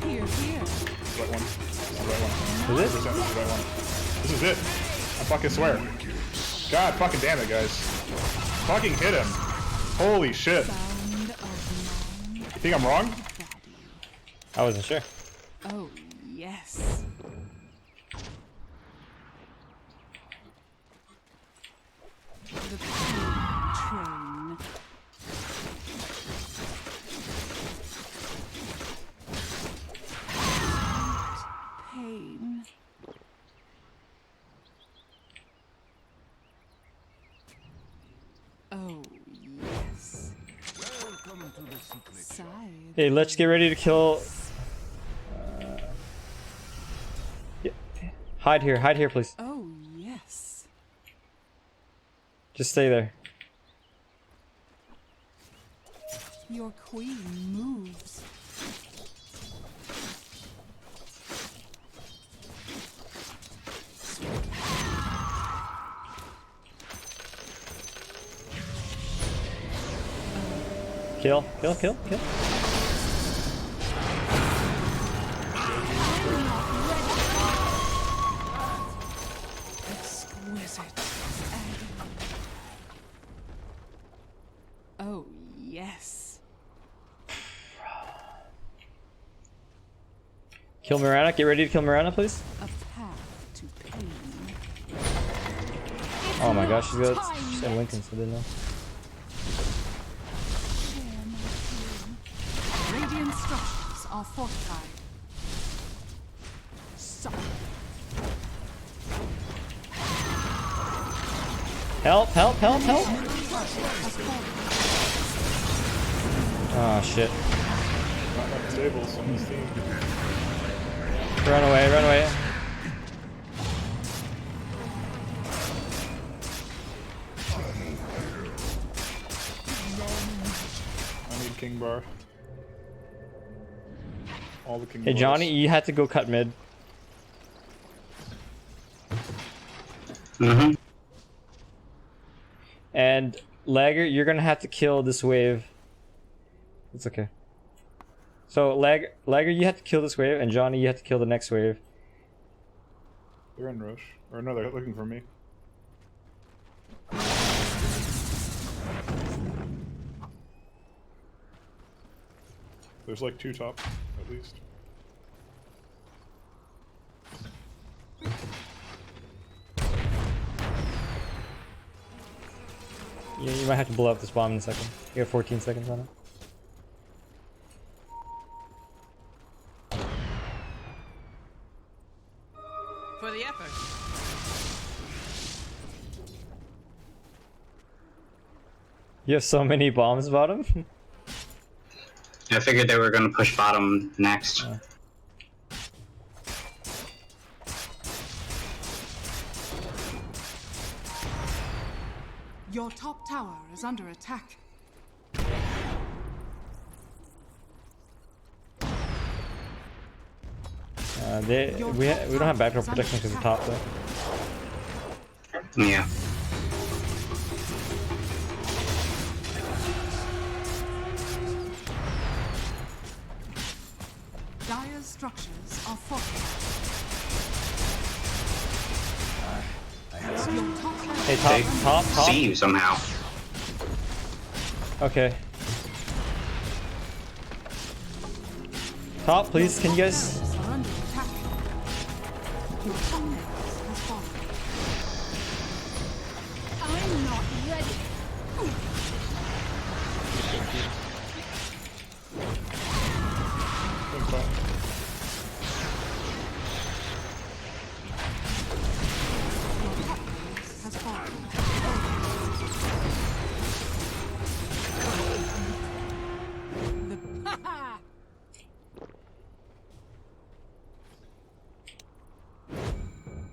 Here, here. Right one. This is the right one. Is it? 100% this is the right one. This is it. I fucking swear. God fucking damn it, guys. Fucking hit him. Holy shit. You think I'm wrong? I wasn't sure. Oh yes. The pain train. Pain. Oh yes. Welcome to the secret. Side. Hey, let's get ready to kill. Yeah. Hide here, please. Oh yes. Just stay there. Your queen moves. Kill. Exquisite. Oh yes. Kill Mirana. Get ready to kill Mirana, please. A path to pain. Oh my gosh, she's got Lincoln, so I didn't know. are fortified. Suck. Help, help, help, help! Oh shit. Not enough tables on this team. Run away, run away. I need King Bar. All the King Hey Bars. Johnny, you had to go cut mid. Mm-hmm. And Lagger, you're gonna have to kill this wave. It's okay. So Lagger, you have to kill this wave, and Johnny, you have to kill the next wave. They're in rush. Or no, they're looking for me. There's like 2 top, at least. You might have to blow up this bomb in a second. You have 14 seconds on it. For the effort. You have so many bombs bottom. I figured they were gonna push bottom next. Your top tower is under attack. We don't have backdoor protection because of top though. Yeah. Dire's structures are fortified. Your top tower Hey, They top. see you somehow. Okay. Top, please. Can you guys? are under attack. Your top base has fallen. I'm not ready. Has fallen.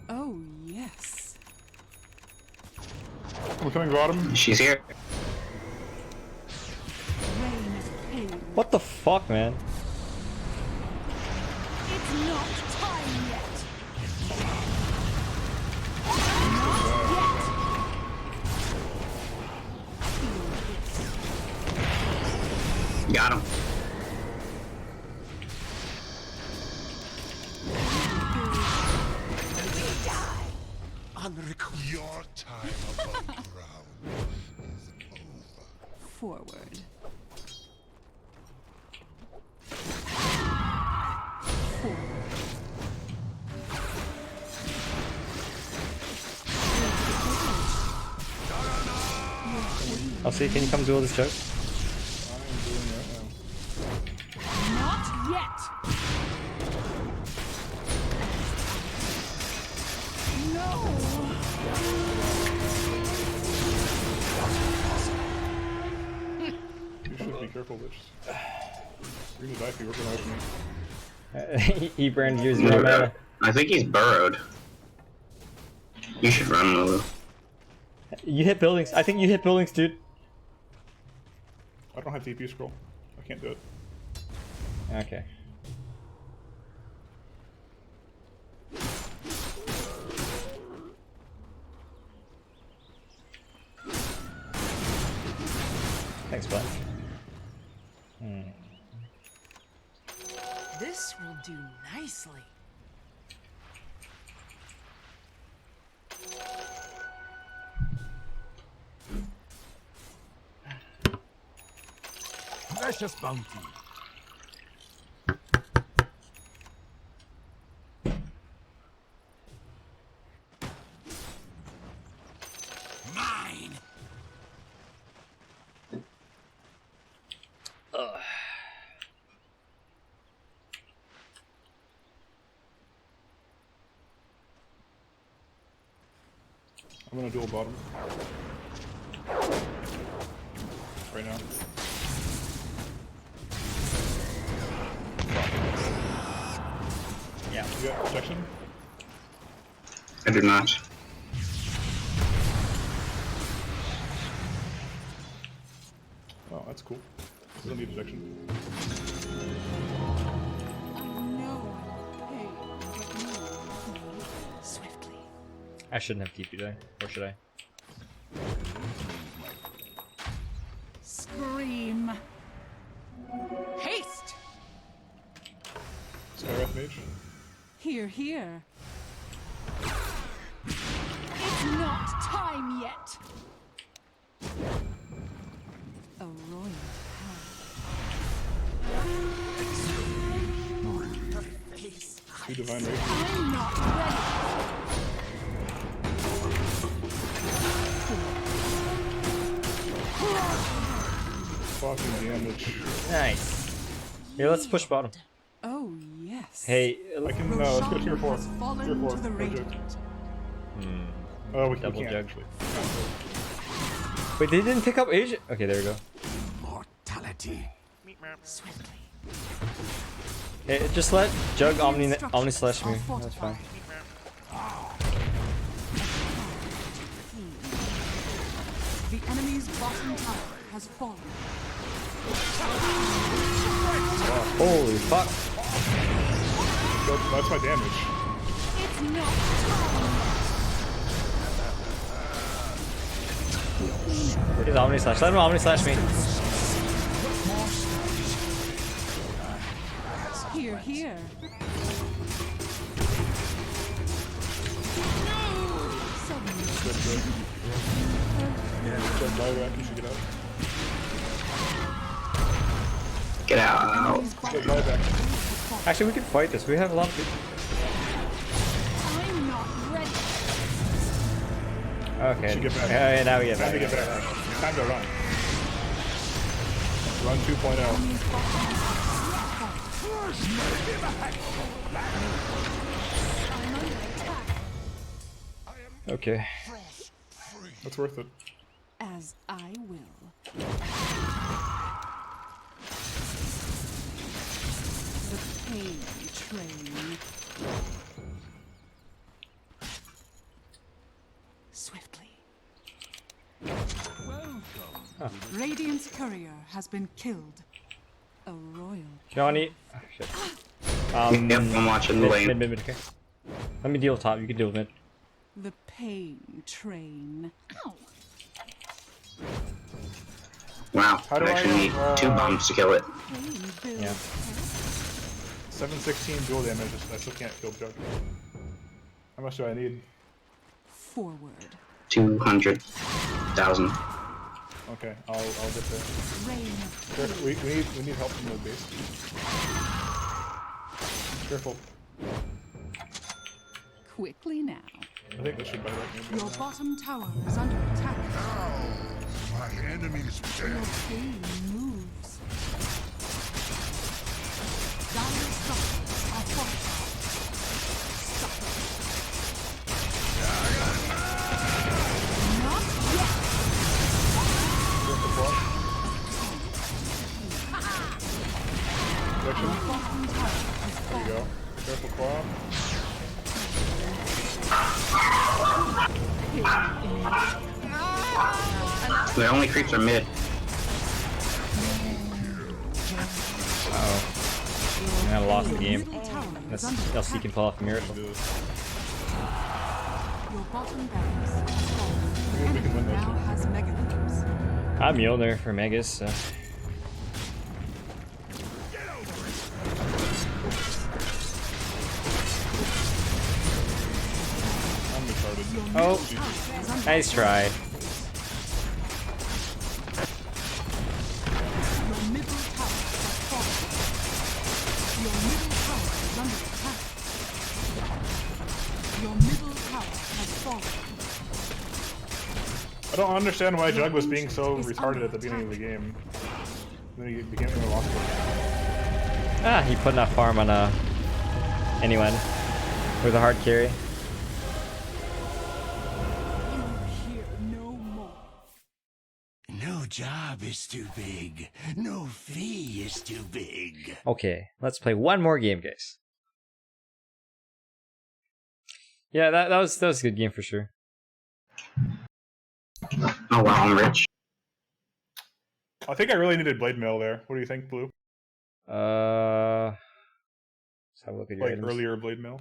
Oh yes. We're coming bottom. She's here. Rain is pain. What the fuck, man? It's not time yet. Got him. Your time above ground is over. Forward. I'll see. Can you come duel this choke? Not yet. No. You should be careful, bitch. You're gonna die if you work away from me. He burned you 0 mana. I think he's burrowed. You should run, Lulu. You hit buildings. I think you hit buildings, dude. I don't have TP scroll. I can't do it. Okay. Thanks, bud. This will do nicely. Precious bounty. Mine. I'm gonna dual bottom. Right now. Yeah. You got protection? I do not. Oh, that's cool. You don't need protection. Swiftly. I shouldn't have TP there, or should I? Scream. Haste. Skywrath Mage. Here, here. It's not time yet. A royal Two Divine Rage. I'm not ready. Fucking damage. Nice. Here, let's push bottom. Oh yes. Hey, I can, let's go tier 4. Has fallen Tier 4. to the No joke. radiant. Oh, we Double can't jug. actually. Wait, they didn't pick up Asia? Okay, there we go. Mortality. Swiftly. Hey, just let Jug Omni slash me. That's fine. The enemy's bottom tower has fallen. Holy fuck. That's my damage. It's not time. He's Omni slash. Let him Omni slash me. Here, here. You should get out. Get out. Actually, we can fight this. We have a lot of people. I'm not ready. Okay. Should get back. Yeah, now we get Time back. to get back. Time to run. Run 2.0. Okay. That's worth it. As I will. The pain train. Swiftly. Huh. Radiant's courier has been killed. A royal. Johnny. Oh, shit. Yep, I'm watching the lane. Mid, okay. Let me deal top. You can deal with mid. The pain train. Ow. Wow, How do I actually I, need 2 bombs to kill it. Yeah. 716 dual damage. I still can't kill Jug. How much do I need? Forward. 200,000. Okay, I'll get there. Rain. Careful, we need help from the base. Careful. Quickly now. I think this should buy that maybe. Your bottom tower is under attack. My enemy's Your dead. pain moves. Dire structures are fortified. Suffer. Not yet. Protection. Your bottom tower is There you go. Careful claw. The only creeps are mid. Uh-oh. I lost the game. Let's see can pull off a miracle. Your bottom barracks is fallen. We can win Now this. has Megaliths. I'm Mjolnir for Megas, so. I'm retarded. Oh, nice try. Your middle tower has fallen. Your middle tower is under attack. Your middle tower has fallen. I don't understand why Jug was being so retarded at the beginning of the game. Then he became even lost. Ah, he put enough farm on anyone with a hard carry. No job is too big. No fee is too big. Okay, let's play one more game, guys. Yeah, that was a good game for sure. Oh wow, I'm rich. I think I really needed blade mail there. What do you think, Blue? Let's have a look at your Like items. earlier blade mail.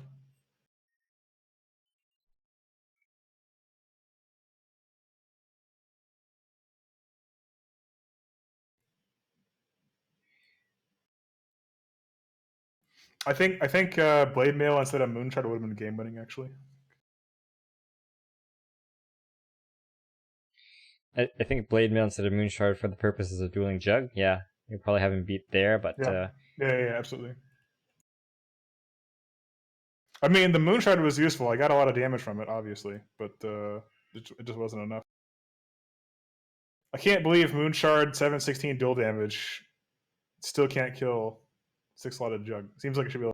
I think blade mail instead of moonshard would have been game winning actually. I think blade mail instead of moonshard for the purposes of dueling jug. Yeah, you probably haven't beat there, but Yeah, absolutely. I mean, the moonshard was useful. I got a lot of damage from it, obviously, but it just wasn't enough. I can't believe moonshard 716 dual damage still can't kill 6-slotted jug. Seems like it should be.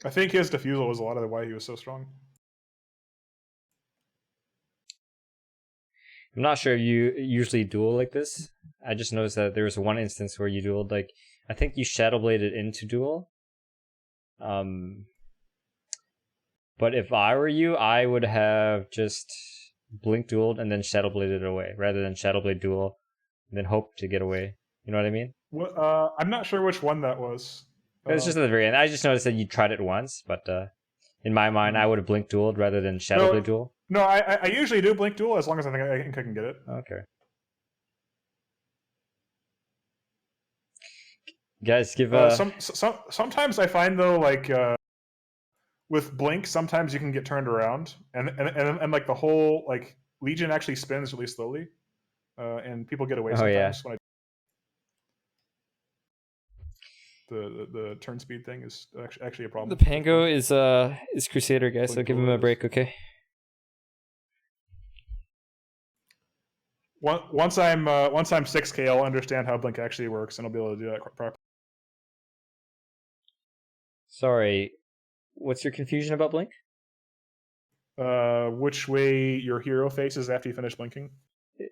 I think his defusal was a lot of why he was so strong. I'm not sure if you usually duel like this. I just noticed that there was one instance where you dueled, like, I think you Shadowbladed into duel. But if I were you, I would have just blink dueled and then Shadowbladed away, rather than Shadowblade duel and then hope to get away. You know what I mean? Well, I'm not sure which one that was. It was just at the very end. I just noticed that you tried it once, but in my mind, I would have blink dueled rather than Shadowblade duel. No, I usually do blink duel as long as I think I can get it. Okay. Guys, give sometimes I find though, like with blink, sometimes you can get turned around, and like the whole like Legion actually spins really slowly, and people get away sometimes. When the turn speed thing is actually a problem. The Pango is Crusader, guys, so give him a break, okay? Once I'm 6K, I'll understand how blink actually works, and I'll be able to do that properly. Sorry, what's your confusion about blink? Which way your hero faces after you finish blinking?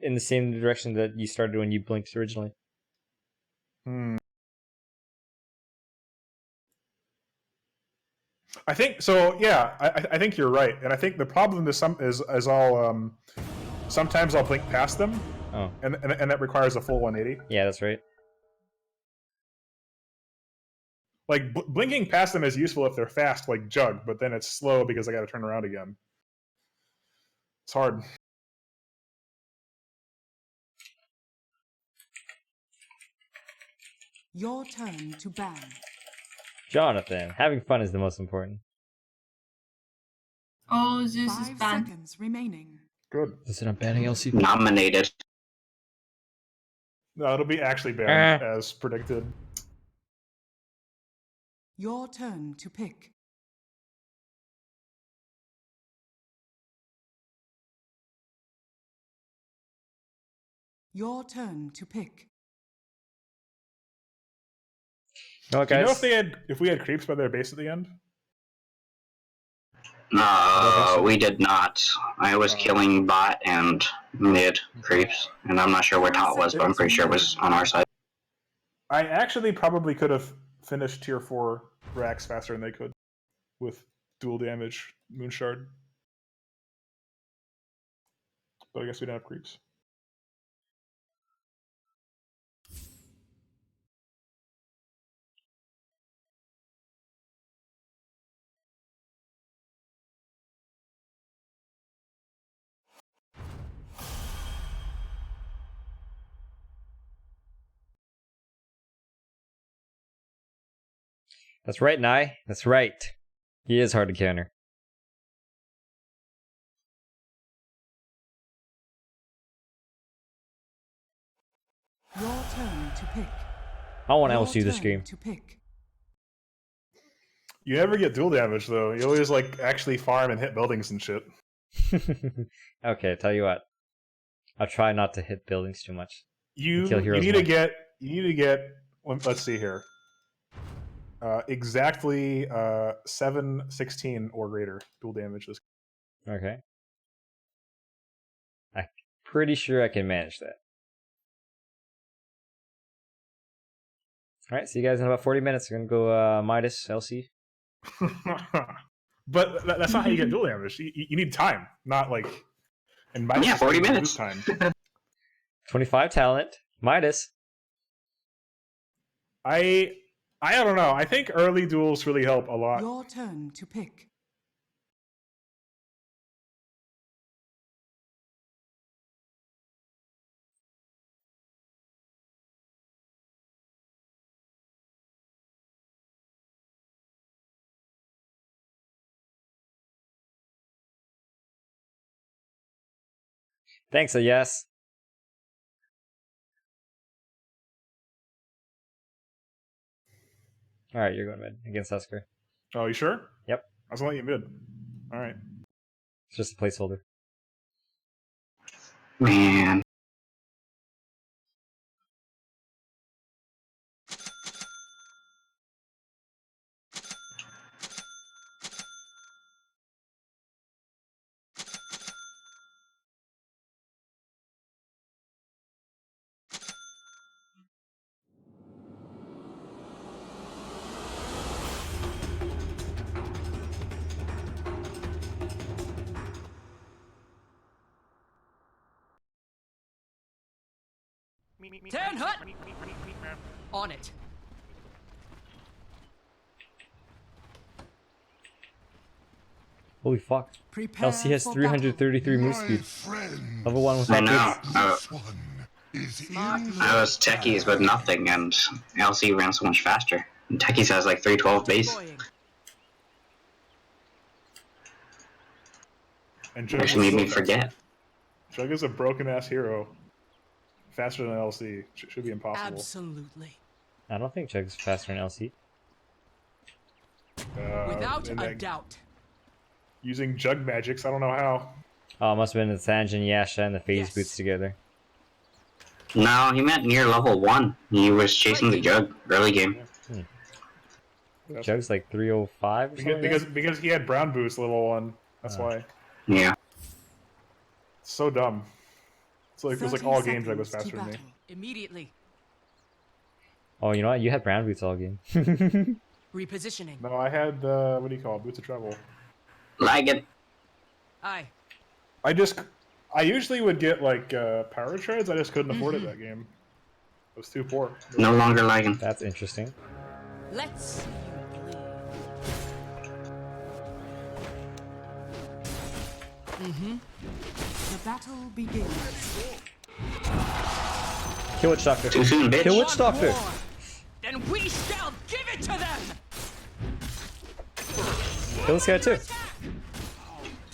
In the same direction that you started when you blinked originally. I think so. Yeah, I think you're right, and I think the problem is I'll sometimes I'll blink past them. Oh. And that requires a full 180. Yeah, that's right. Like blinking past them is useful if they're fast, like Jug, but then it's slow because I got to turn around again. It's hard. Your turn to ban. Jonathan, having fun is the most important. Oh, Zeus is 5 banned. seconds remaining. Good. Listen, I'm banning LCP. Nominated. No, it'll be actually banned as predicted. Your turn to pick. Your turn to pick. No, Do you know if we had creeps by their base at the end? No, we did not. I was killing bot and mid creeps, and I'm not sure where top was, but I'm pretty sure it was on our side. I actually probably could have finished tier 4 racks faster than they could with dual damage Moonshard. But I guess we don't have creeps. That's right, Nye. That's right. He is hard to counter. Your turn to pick. I want Your LC this turn game. to pick. You never get dual damage though. You always like actually farm and hit buildings and shit. Okay, tell you what. I'll try not to hit buildings too much. You Kill heroes need more. to get. Let's see here. Exactly 716 or greater dual damage. Okay. I'm pretty sure I can manage that. Alright, see you guys in about 40 minutes. We're gonna go Midas, LC. But that's not how you get dual damage. You need time, not like. And Midas Yeah, 40 minutes. Time. 25 talent. Midas. I don't know. I think early duels really help a lot. Your turn to pick. Thanks, a yes. Alright, you're going mid against Husker. Oh, you sure? Yep. I was gonna let you mid. Alright. It's just a placeholder. Man. Turn hut! On it. Holy fuck. Prepare LC has for 333 move speed. Level 1 with I know. I was techies with nothing, and LC ran so much faster. And techies has like 312 base. And Actually made me forget. Jug is a broken ass hero. Faster than LC. Should be impossible. Absolutely. I don't think Chug's faster than LC. Without and a then doubt. Using Jug magics, I don't know how. Oh, it must have been the Sanjin, Yasha, and the phase boots together. No, he meant near level 1. He was chasing the Jug early game. Jug's like 305 or something? Because he had brown boost level 1. That's why. Yeah. So dumb. So it feels like all game Jug was faster than me. Immediately. Oh, you know what? You had brown boots all game. Repositioning. No, I had what do you call it? Boots of Travel. Lagging. Aye. I usually would get like power treads. I just couldn't afford it that game. It was too poor. No longer lagging. That's interesting. Let's The battle begins. Kill Witch Doctor. Too soon, bitch. Kill Witch Doctor. Then we shall give it to them. Kill this guy too.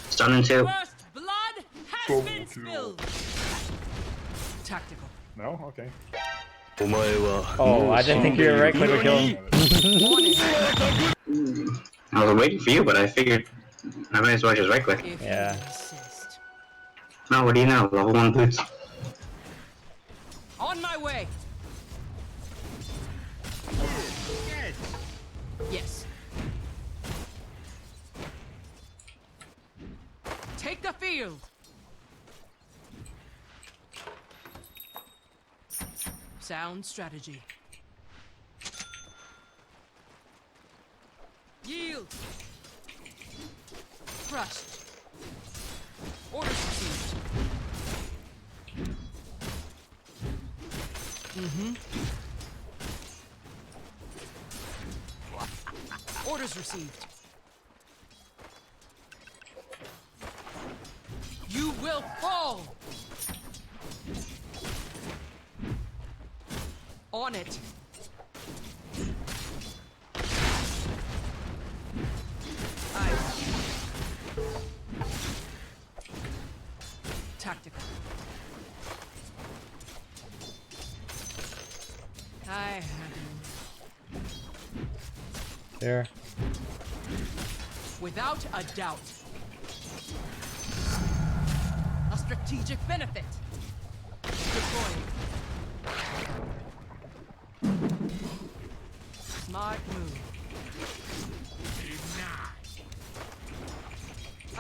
Stunning too. First blood has been spilled. Tactical. No? Okay. Oh, I didn't think you were right click would kill him. I was waiting for you, but I figured I might as well just right click. Yeah. No, what do you know? Level 1 boots. On my way. Yes. Take the field. Sound strategy. Yield. Crushed. Orders received. Orders received. You will fall. On it. Aye. Tactical. I There. Without a doubt. A strategic benefit. Deploying. Smart move.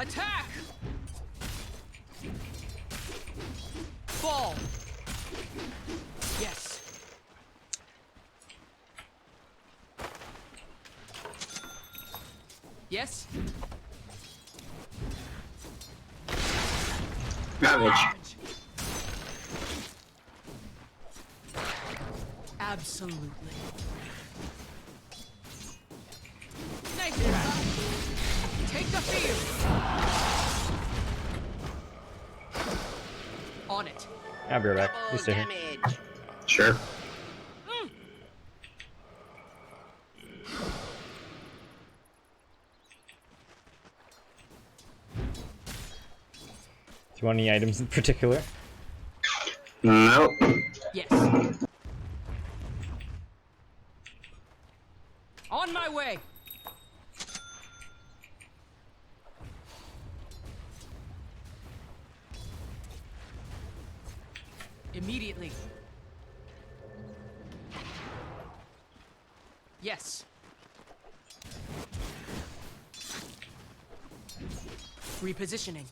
Attack! Fall! Yes. Yes? Garbage. Absolutely. Nice try. Take the field. On it. I'll be right back. You stay here. Sure. Do you want any items in particular? Nope. Yes. On my way. Immediately. Yes. Repositioning.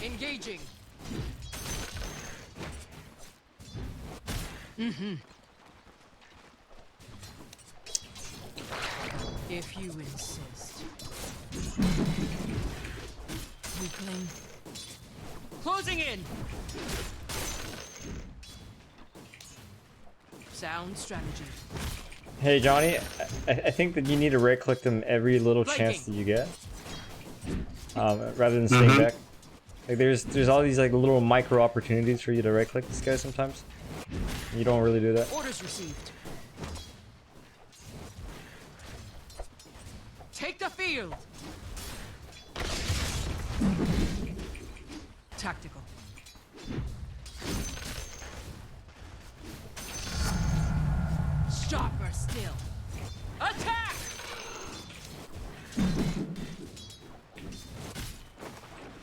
Engaging. Mm-hmm. If you insist. Weakling. Closing in. Sound strategy. Hey Johnny, I think that you need to right click them every little chance that you get, rather than staying back. Like there's all these like little micro opportunities for you to right click this guy sometimes. You don't really do that. Orders received. Take the field. Tactical. Sharper still. Attack!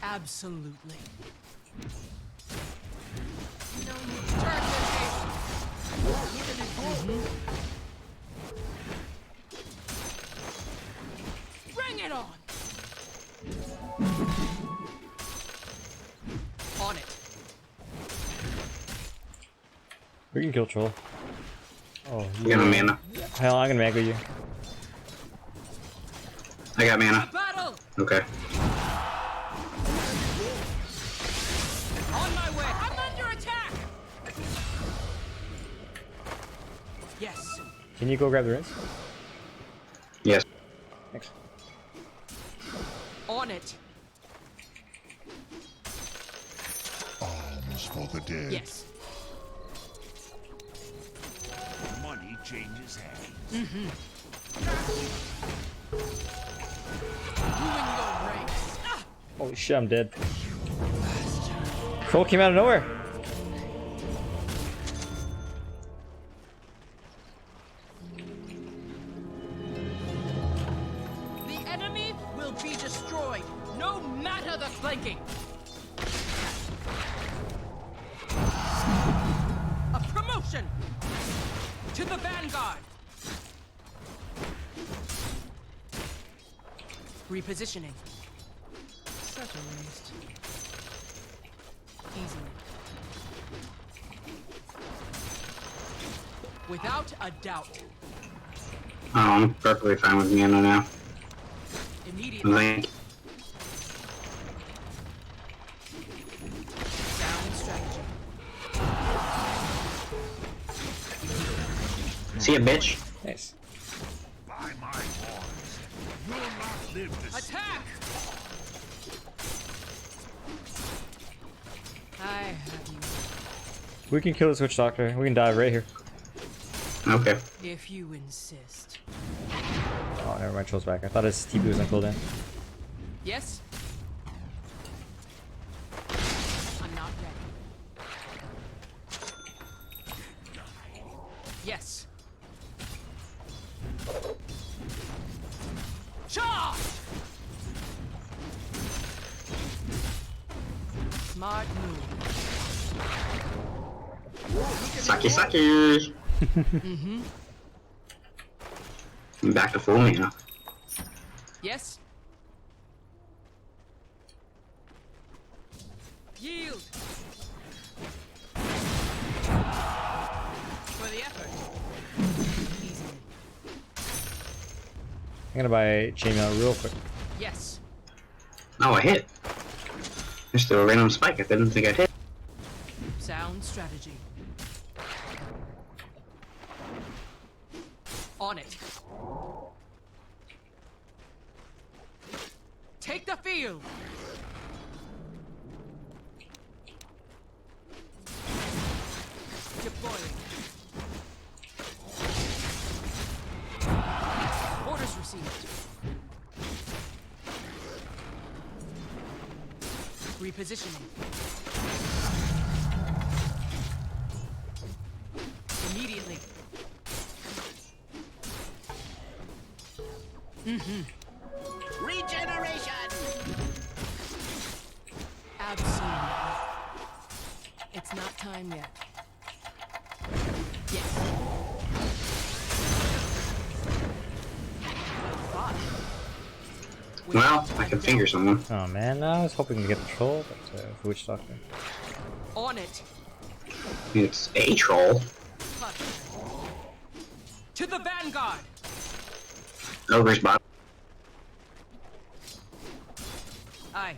Absolutely. No need to turn Bring it on! On it. We can kill Troll. Oh, You got a mana. Hell, I'm gonna mangle you. I got mana. Battle! Okay. On my way! I'm under attack! Yes. Can you go grab the rings? Yes. Thanks. On it. Alms for the dead. Yes. Money changes hands. Mm-hmm. Ruin your ranks. Ah! Holy shit, I'm dead. Troll came out of nowhere. The enemy will be destroyed, no matter the flanking. A promotion to the vanguard. Repositioning. Such a waste. Easily. Without a doubt. Oh, I'm perfectly fine with mana now. Immediately. Thank Sound strategy. See a bitch? Nice. By my horns, you'll not live to see. Attack! I have you. We can kill the Switch Doctor. We can dive right here. Okay. If you insist. Oh, never mind. Troll's back. I thought his TP was on cooldown. Yes? I'm not ready. Yes. Charge! Smart move. Sucky sucky. Mm-hmm. I'm back to full mana. Yes. Yield. For the effort. Easily. I'm gonna buy chainmail real quick. Yes. Oh, I hit. Just threw a random spike. I didn't think I hit. Sound strategy. On it. Take the field. Deploying. Orders received. Repositioning. Immediately. Regeneration! Absolutely. It's not time yet. Yes. Well, I can finger someone. Oh man, I was hoping to get the troll, but Witch Doctor. On it. It's a troll. To the vanguard. Ogre's bot. Aye.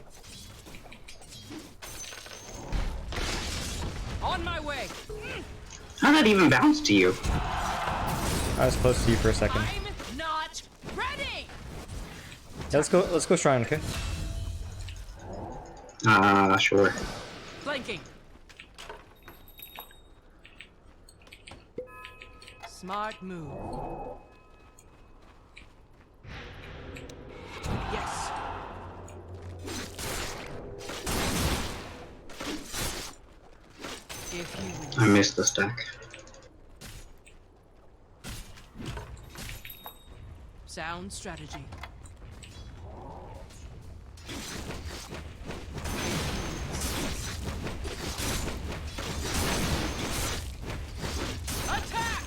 On my way. How'd that even bounce to you? I was close to you for a second. I'm not ready. Yeah, let's go shrine, okay? Sure. Flanking. Smart move. Yes. If you I missed the stack. sound strategy. Attack!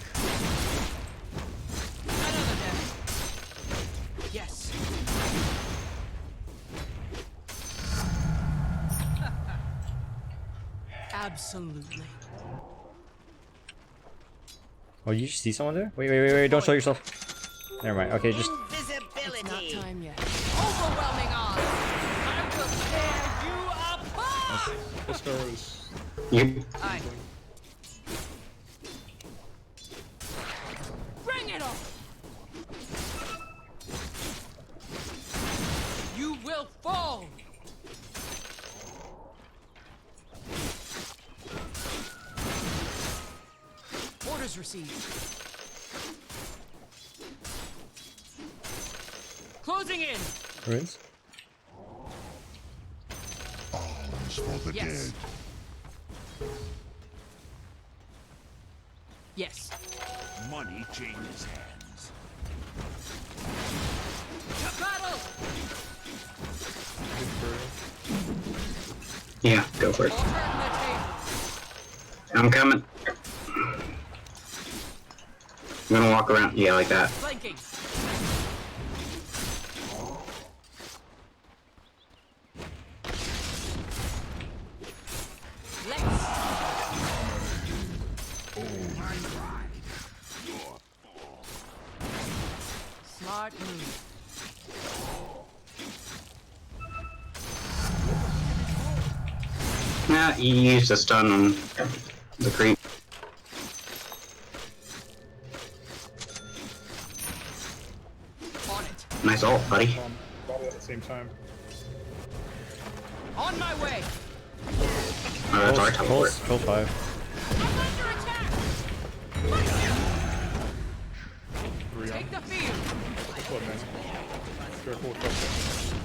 Another death. Yes. Absolutely. Oh, you see someone there? Wait, don't show yourself. Never mind. Okay, just. It's not time yet. Overwhelming odds. I will tear you apart. This goes. You. Aye. Bring it on. You will fall. Orders received. Closing in. Ruins? Arms for the Yes. dead. Yes. Money changes hands. To battle. Yeah, go for it. Alternative. I'm coming. I'm gonna walk around. Yeah, like that. Flanking. Smart move. Yeah, you used a stun on the creep. On it. Nice ult, buddy. Body at the same time. On my way. Oh, that's our teleport. Troll 5. Take the field. What, man? Careful, careful.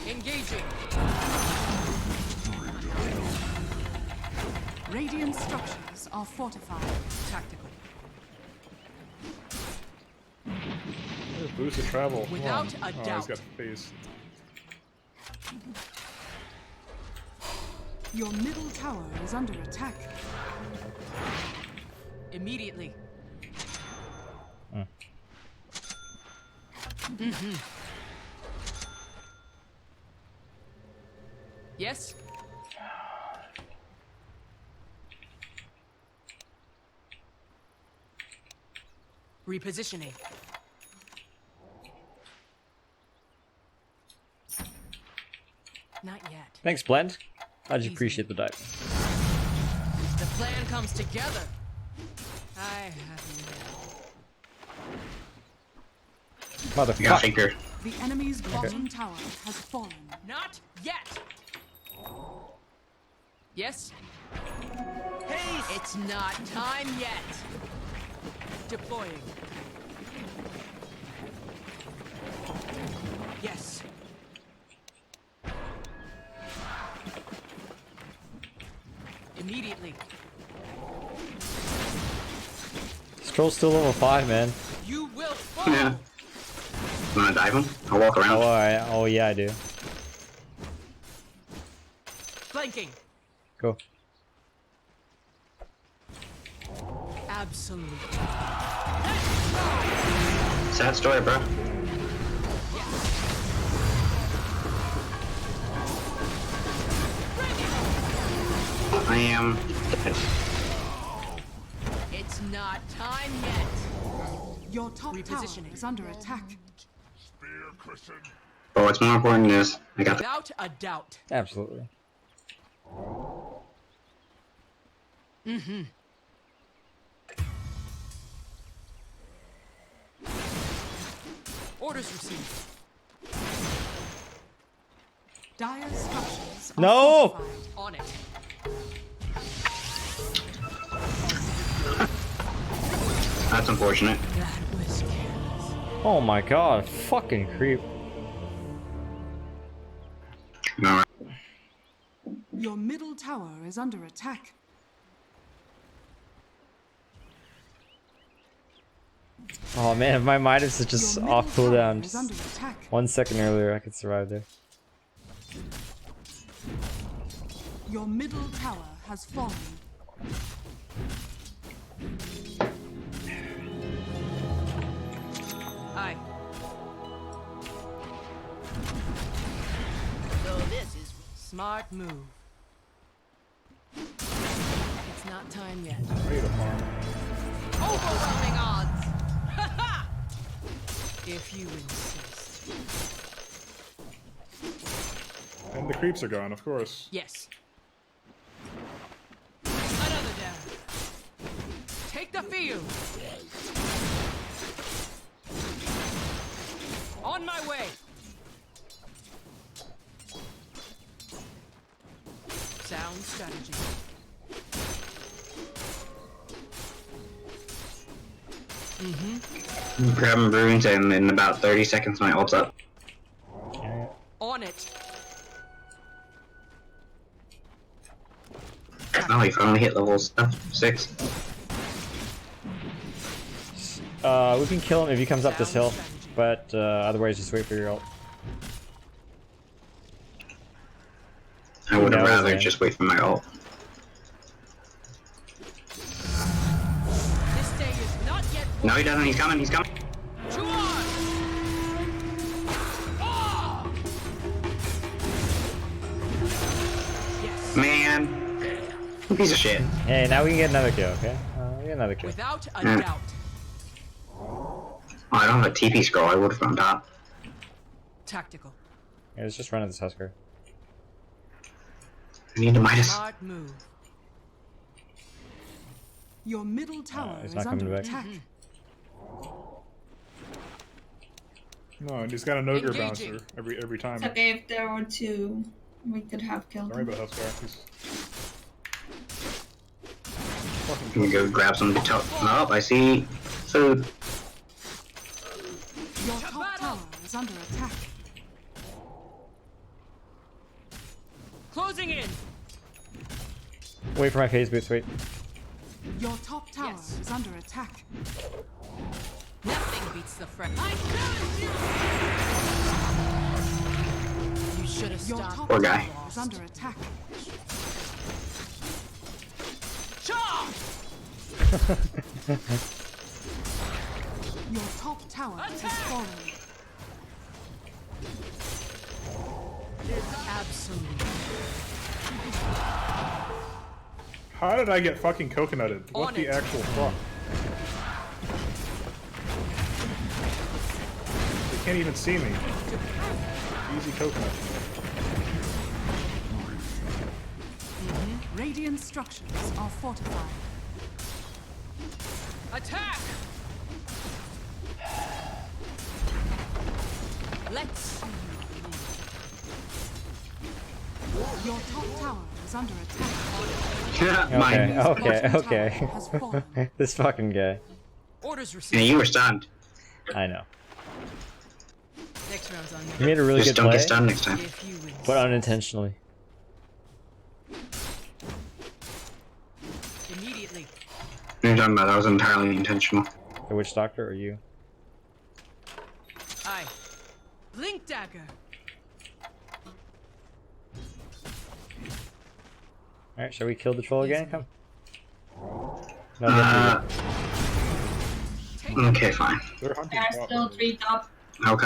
Engaging. Radiant structures are fortified tactically. Just boost the travel. Come Without on. a Oh, doubt. he's got face. Your middle tower is under attack. Immediately. Hmm. Yes? Repositioning. Not yet. Thanks, Blend. I just appreciate the dive. The plan comes together. I have Motherfucker. The enemy's bottom tower has fallen. Not yet. Yes? Hey, it's not time yet. Deploying. Yes. Immediately. Stroll's still level 5, man. You will fall. Yeah. You wanna dive him? I'll walk around. Oh, alright. Oh, yeah, I do. Flanking. Go. Absolutely. Sad story, bro. I am dead. It's not time yet. Your top tower is under attack. But what's more important is I got the Without a doubt. Absolutely. Mm-hmm. Orders received. Dire structures. No! On it. That's unfortunate. Oh my god, fucking creep. Alright. Your middle tower is under attack. Oh man, if my Midas is just off cooldown is under just attack. 1 second earlier, I could survive there. Your middle tower has fallen. Aye. So this is smart move. It's not time yet. Overwhelming odds. If you insist. And the creeps are gone, of course. Yes. Another down. Take the field. On my way. Sound strategy. I'm grabbing runes and in about 30 seconds my ult's up. On it. Oh, he finally hit level 6. We can kill him if he comes up this hill, but otherwise just wait for your ult. I would have knows, rather man? just wait for my ult. This day is not yet. No, he doesn't. He's coming. He's coming. Man. Piece of shit. Hey, now we can get another kill, okay? We get another kill. Without a Yeah. doubt. Oh, I don't have a TP scroll. I would have gone top. Tactical. Yeah, let's just run at this Husker. I need to Midas. Smart move. Your middle tower he's is not coming under back. attack. No, and he's got an ogre Engaging. bouncer every time. It's okay if there were two, we could have killed Sorry them. about Huskar. He's Let me go grab some Oh, I see food. Your top tower is under attack. Closing in. Wait for my phase boots, wait. Your top tower is under attack. Nothing beats the friend. You should have stopped. Your Poor top guy. tower is under attack. Your top tower is falling. Absolutely. How did I get fucking coconutted? What the actual fuck? They can't even see me. Easy coconut. Radiant structures are fortified. Attack! Let's see you. Your top tower is under attack. Okay. This fucking guy. Orders received. Yeah, you were stunned. I know. Next round's on You made a really Just good don't play, get stunned next time. but unintentionally. Immediately. What are you talking about? That was entirely intentional. The witch doctor or you? Aye. Blink dagger. Alright, shall we kill the troll again? Come. No, Okay, fine. They're hunting There are top. still 3 top. Okay.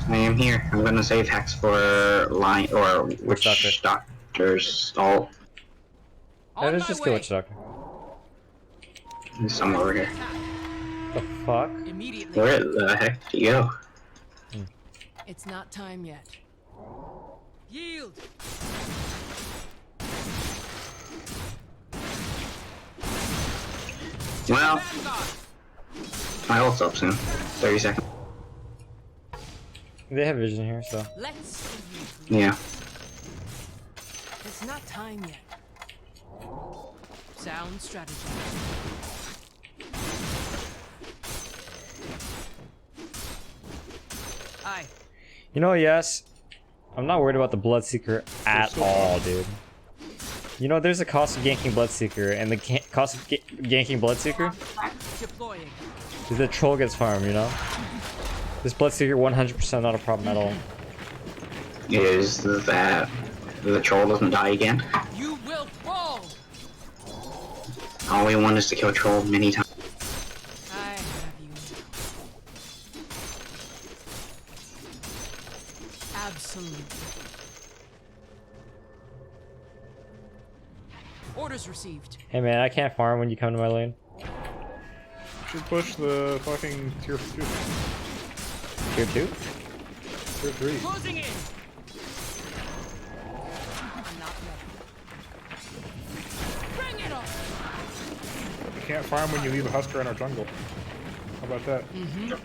I am here. I'm gonna save Hex for line or Witch Doctor's ult. Let's just kill witch doctor. There's someone over here. The fuck? Where the heck do you go? It's not time yet. Yield. Well, my ult's up soon. 30 seconds. They have vision here, so. Let's see you. Yeah. It's not time yet. Sound strategy. Aye. You know, yes. I'm not worried about the Bloodseeker at all, dude. You know, there's a cost of ganking Bloodseeker, and the cost of ganking Bloodseeker Deploying. is that troll gets farmed, you know? This Bloodseeker 100% not a problem at all. Is that the troll doesn't die again? You will fall. All we want is to kill troll many times. I have you. Absolutely. Orders received. Hey man, I can't farm when you come to my lane. Should push the fucking tier 2. Tier 2? Tier 3. Closing in. Bring it on. You can't farm when you leave a Husker in our jungle. How about that?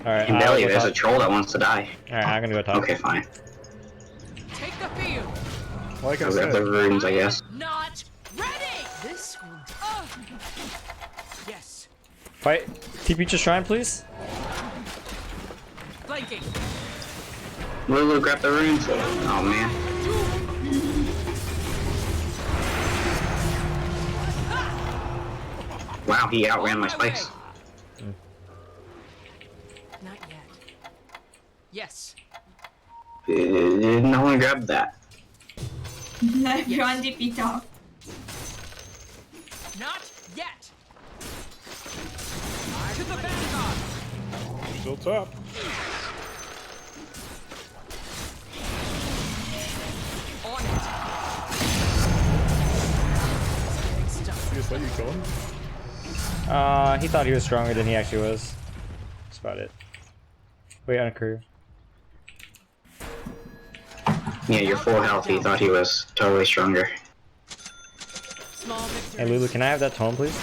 Alright, And Belly, there's a troll that wants to die. Alright, I'm gonna go top. Okay, fine. Take the field. Like I I'll grab said. the runes, I guess. Not ready. This will. Oh. Yes. Fight. TP to shrine, please. Flanking. Lulu, grab the runes. Oh man. Wow, he outran my spikes. Not yet. Yes. No one grabbed that. Everyone DP top. Not yet. To the vanguard. Still top. On it. Just let you kill him? He thought he was stronger than he actually was. That's about it. Wait on a career. Yeah, you're full health. He thought he was totally stronger. Hey Lulu, can I have that tome, please?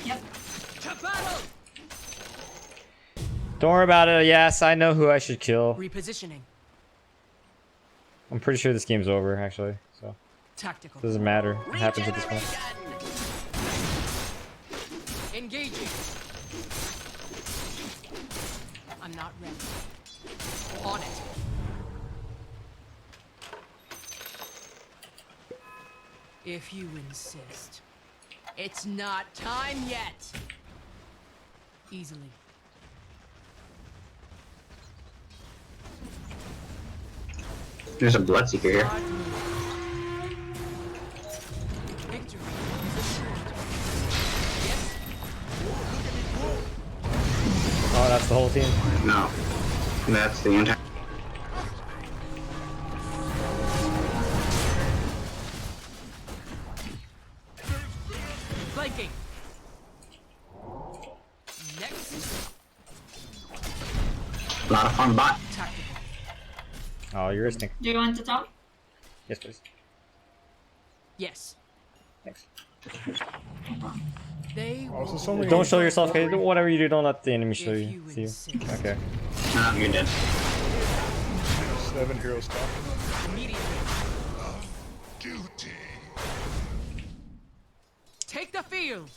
Yep. To battle. Don't worry about it. Yes, I know who I should kill. Repositioning. I'm pretty sure this game's over, actually. So Tactical. doesn't matter. It happens at this point. Engaging. I'm not ready. On it. If you insist. It's not time yet. Easily. There's a Bloodseeker here. Victory. Oh, that's the whole team? No. That's the entire. A lot of fun bot. Oh, you're a stink. Do you want to talk? Yes, please. Yes. Thanks. They Don't show yourself, okay? Whatever you do, don't let the enemy show you. See you. Okay. Nah, you're dead. 7 heroes top. Duty. Take the field.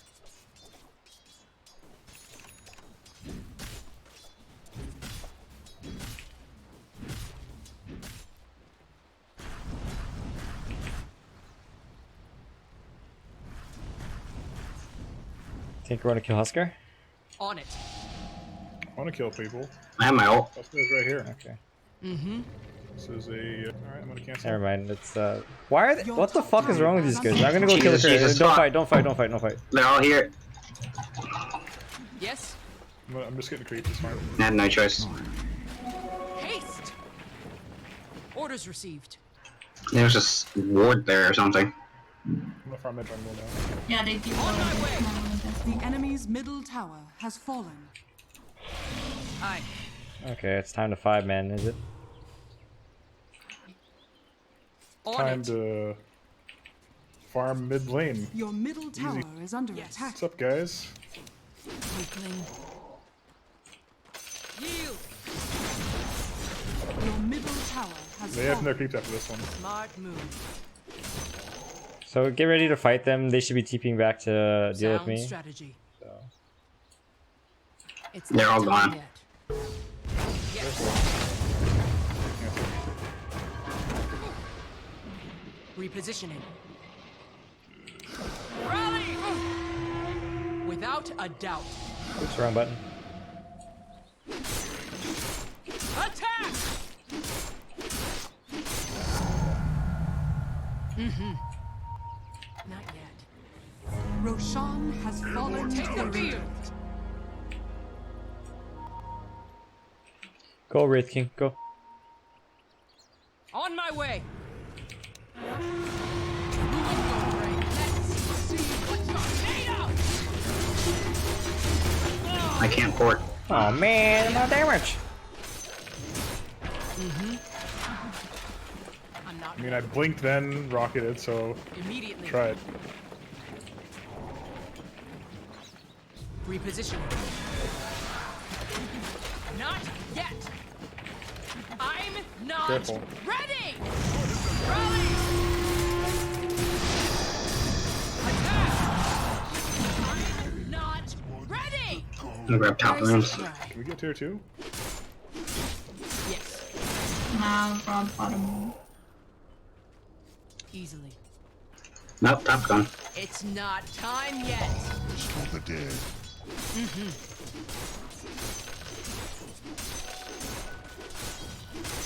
Think we're gonna kill Husker? On it. I want to kill people. I have my ult. Husker's right here. Okay. Mm-hmm. This is a. Alright, I'm gonna cancel. Never mind. It's Why are they? What the fuck is wrong with these guys? I'm gonna go kill the Jesus, creator. Don't fight. Don't fight. Don't fight. Don't fight. They're all here. Yes. I'm just getting creeped. It's fine. I had no choice. Haste. Orders received. There was just ward there or something. I'm gonna farm that jungle now. Yeah, they do. The enemy's middle tower has fallen. Aye. Okay, it's time to 5-man, is it? Time to farm mid lane. Your middle tower is under attack. What's up, guys? Yield. Your middle tower has They have fallen. no creeps after this one. Smart move. So get ready to fight them. They should be TPing back to deal with me. Strategy. So. It's They're all gone. Repositioning. Rally! Without a doubt. Oops, wrong button. Attack! Mm-hmm. Not yet. Roshan has fallen to Take the field. Go, Wraith King, go. On my way. I can't port. Oh man, no damage. I mean, I blinked then, rocketed, so Immediately. try it. Repositioning. Not yet. I'm not Careful. ready. Rally. Attack. I'm not ready. I'm gonna grab top rooms. Can we get tier 2? Yes. Now, grab bottom. Easily. Nope, top gone. It's not time yet. For the dead. Mm-hmm.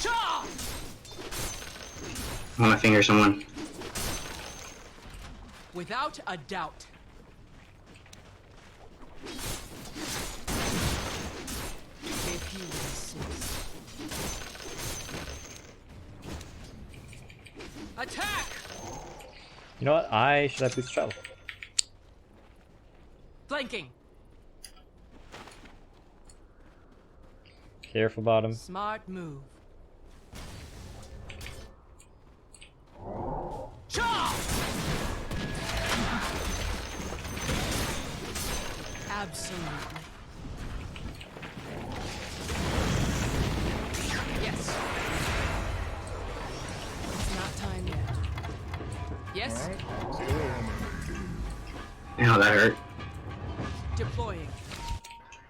Cha! I wanna finger someone. Without a doubt. If you insist. Attack! You know what? I should have boost travel. Flanking. Careful, bottom. Smart move. Cha! Absolutely. Yes. It's not time yet. Yes? Ow, that hurt. Deploying.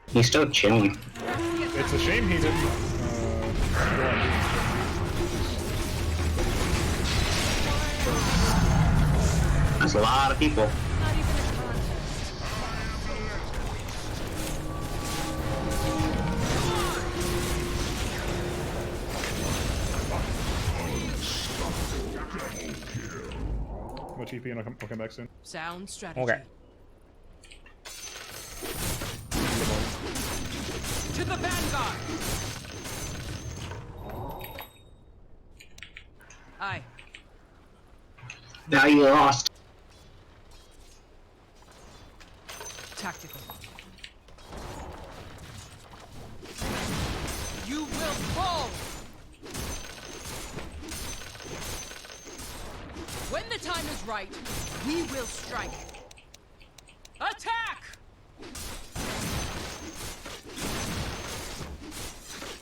He's still chilling. It's a shame he didn't. That's a lot of people. I'll TP and I'll come back soon. Sound strategy. Okay. To the vanguard. Aye. Now you lost. Tactical. right. We will strike. Attack!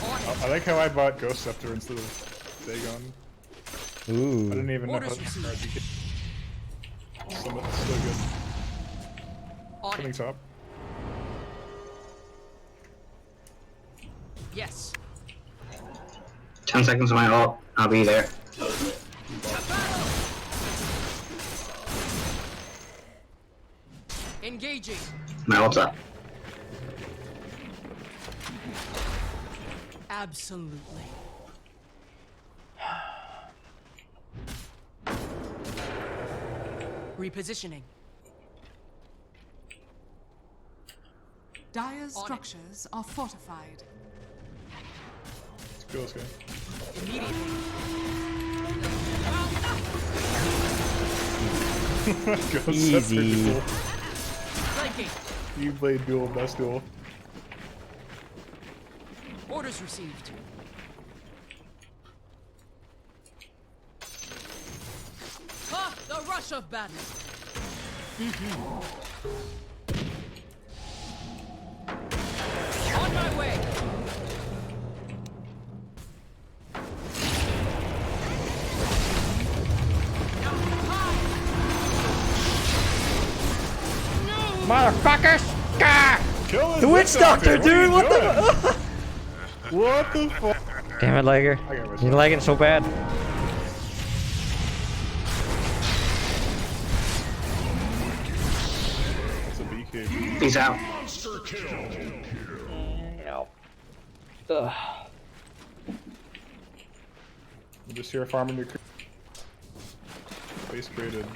I like how I bought Ghost Scepter instead of Dagon. Ooh. I didn't even know how Orders to received. card you get. Still good. Coming top. Yes. 10 seconds of my ult. I'll be there. Engaging. My ult's up. Absolutely. Repositioning. Dire's structures are fortified. Let's go, this guy. Immediately. Ghost Easy. Scepter duel. Flanking. You played duel, best duel. Orders received. Ah, the rush of battle. On my way. Motherfuckers! Gah! Kill his The Witch Doctor, dude! What the? What the fuck? Damn it, Liger. You're lagging so bad. That's a BK. He's out. Ugh. I'm just here farming your base created.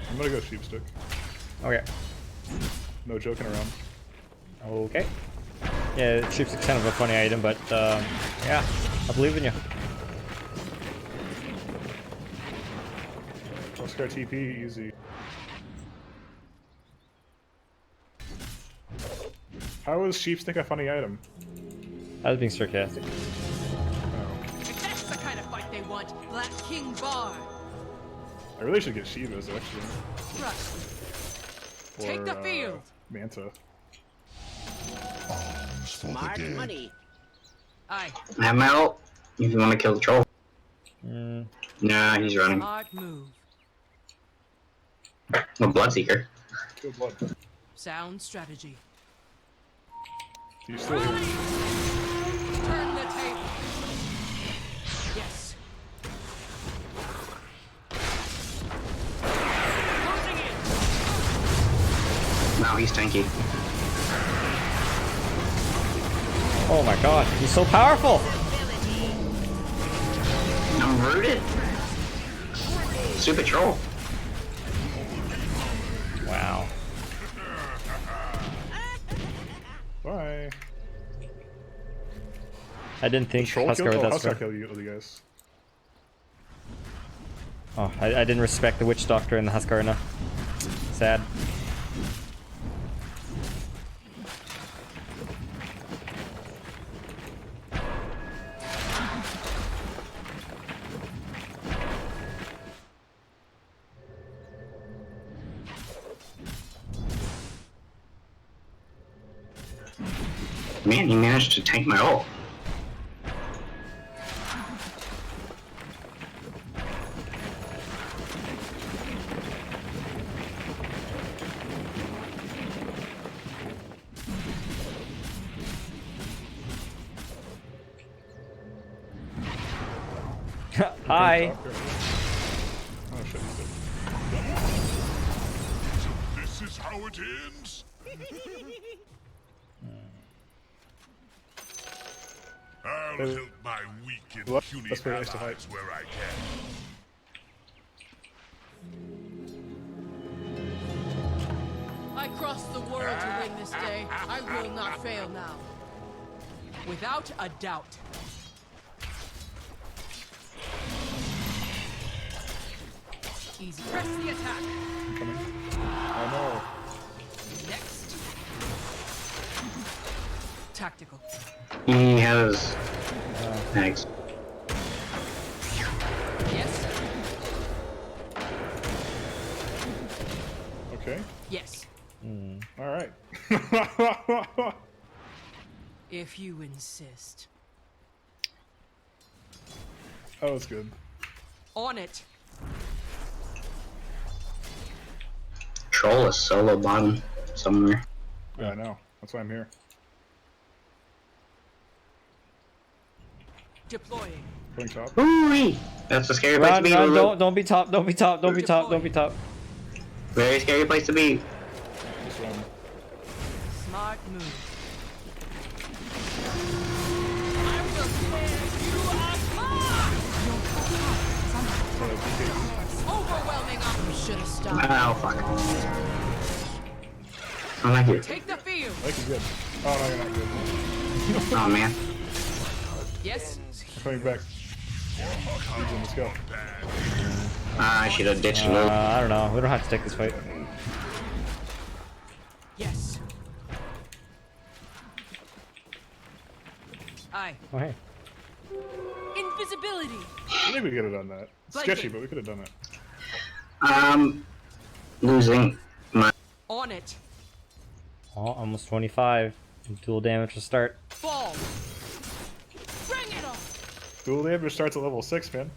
I'm gonna go sheepstick. Okay. No joking around. Okay. Yeah, sheepstick's kind of a funny item, but yeah, I believe in you. Oscar TP, easy. How is sheepstick a funny item? I was being sarcastic. If that's the kind of fight they want, Black King Bar. I really should get Shivas actually. Thrust. Take the field. Manta. Smart money. Aye. I have my ult. If you want to kill the troll. Nah, he's running. Smart move. Well, Bloodseeker. Kill blood. Sound strategy. Do you still hear? Turn the table. Yes. Closing in. No, he's tanky. Oh my god, he's so powerful! I'm rooted. Super troll. Wow. Bye. I didn't think Troll Huskar killed? would Oh, that Huskar strong. killed you guys. Oh, I didn't respect the Witch Doctor and the Huskar enough. Sad. Man, he managed to tank my ult. Hi. Oh shit. This is how it ends. I'll Hey, help my weak and what? puny That's pretty nice to allies where I can. I crossed the world to win this day. I will not fail now. Without a doubt. Easy. Press the attack. Oh no. Next. Tactical. He has eggs. Yes. Okay. Yes. All right. If you insist. That was good. On it. Troll is solo bottom somewhere. Yeah, I know. That's why I'm here. Deploying. Going top. Ooh-wee. That's a scary place to be. Lulu. Don't be top. Don't be top. Don't be top. Don't be top. Very scary place to be. Just run. Smart move. I will tear you apart! Overwhelming You should have stopped. Oh, fuck. I like you. Take the field. I think you're good. Oh, no, you're not good. Oh, man. Yes. I'm coming back. Legion, let's go. I should have ditched Lulu. I don't know. We don't have to take this fight. Yes. Aye. Oh, hey. Invisibility. I think we could have done that. Sketchy, but we could have done it. Losing my. On it. Oh, almost 25. Dual damage to start. Fall. Bring it on. Dual damage starts at level 6, man.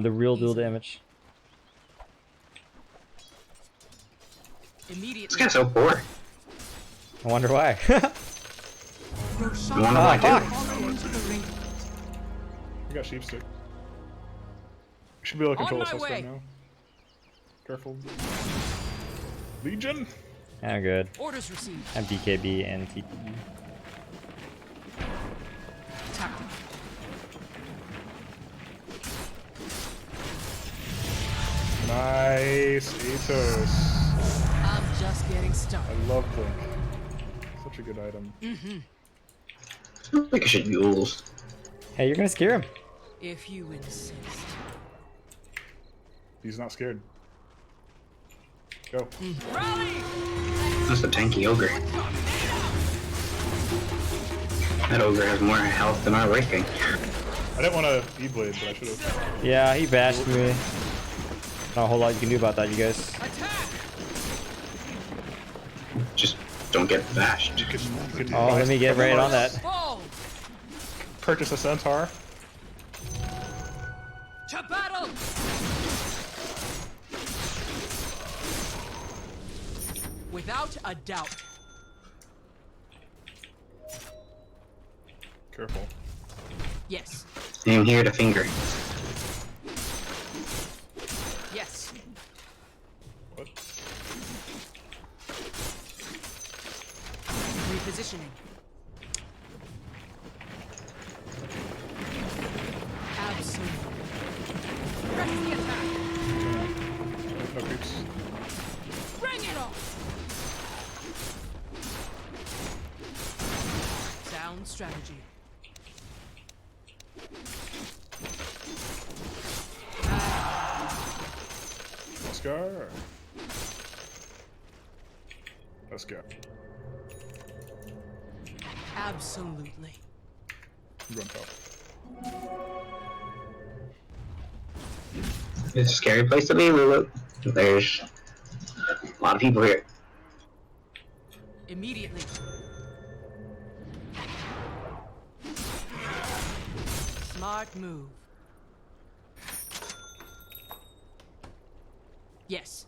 The real dual damage. Immediately. This guy's so poor. I wonder why. I wonder why, too. We got sheep stick. We should be able to control On this my house right way. now. Careful. Legion? Yeah, good. Orders received. And BKB and TP. Tactical. Nice. Atos. I'm just getting started. I love Blink. Such a good item. I think I should use. Hey, you're gonna scare him. If you insist. He's not scared. Go. Rally! That's a tanky ogre. That ogre has more health than our Wraith. I didn't want to E-Blade, but I should have. Yeah, he bashed me. Not a whole lot you can do about that, you guys. Just don't get bashed. Oh, let me get right on that. Purchase a centaur. To battle! Without a doubt. Careful. Yes. I'm here to finger. Yes. What? Repositioning. Absolutely. Press the attack. No creeps. Bring it on. Sound strategy. Let's go. Let's go. Absolutely. I'm going top. It's a scary place to be, Lulu. There's a lot of people here. Immediately. Smart move. Yes.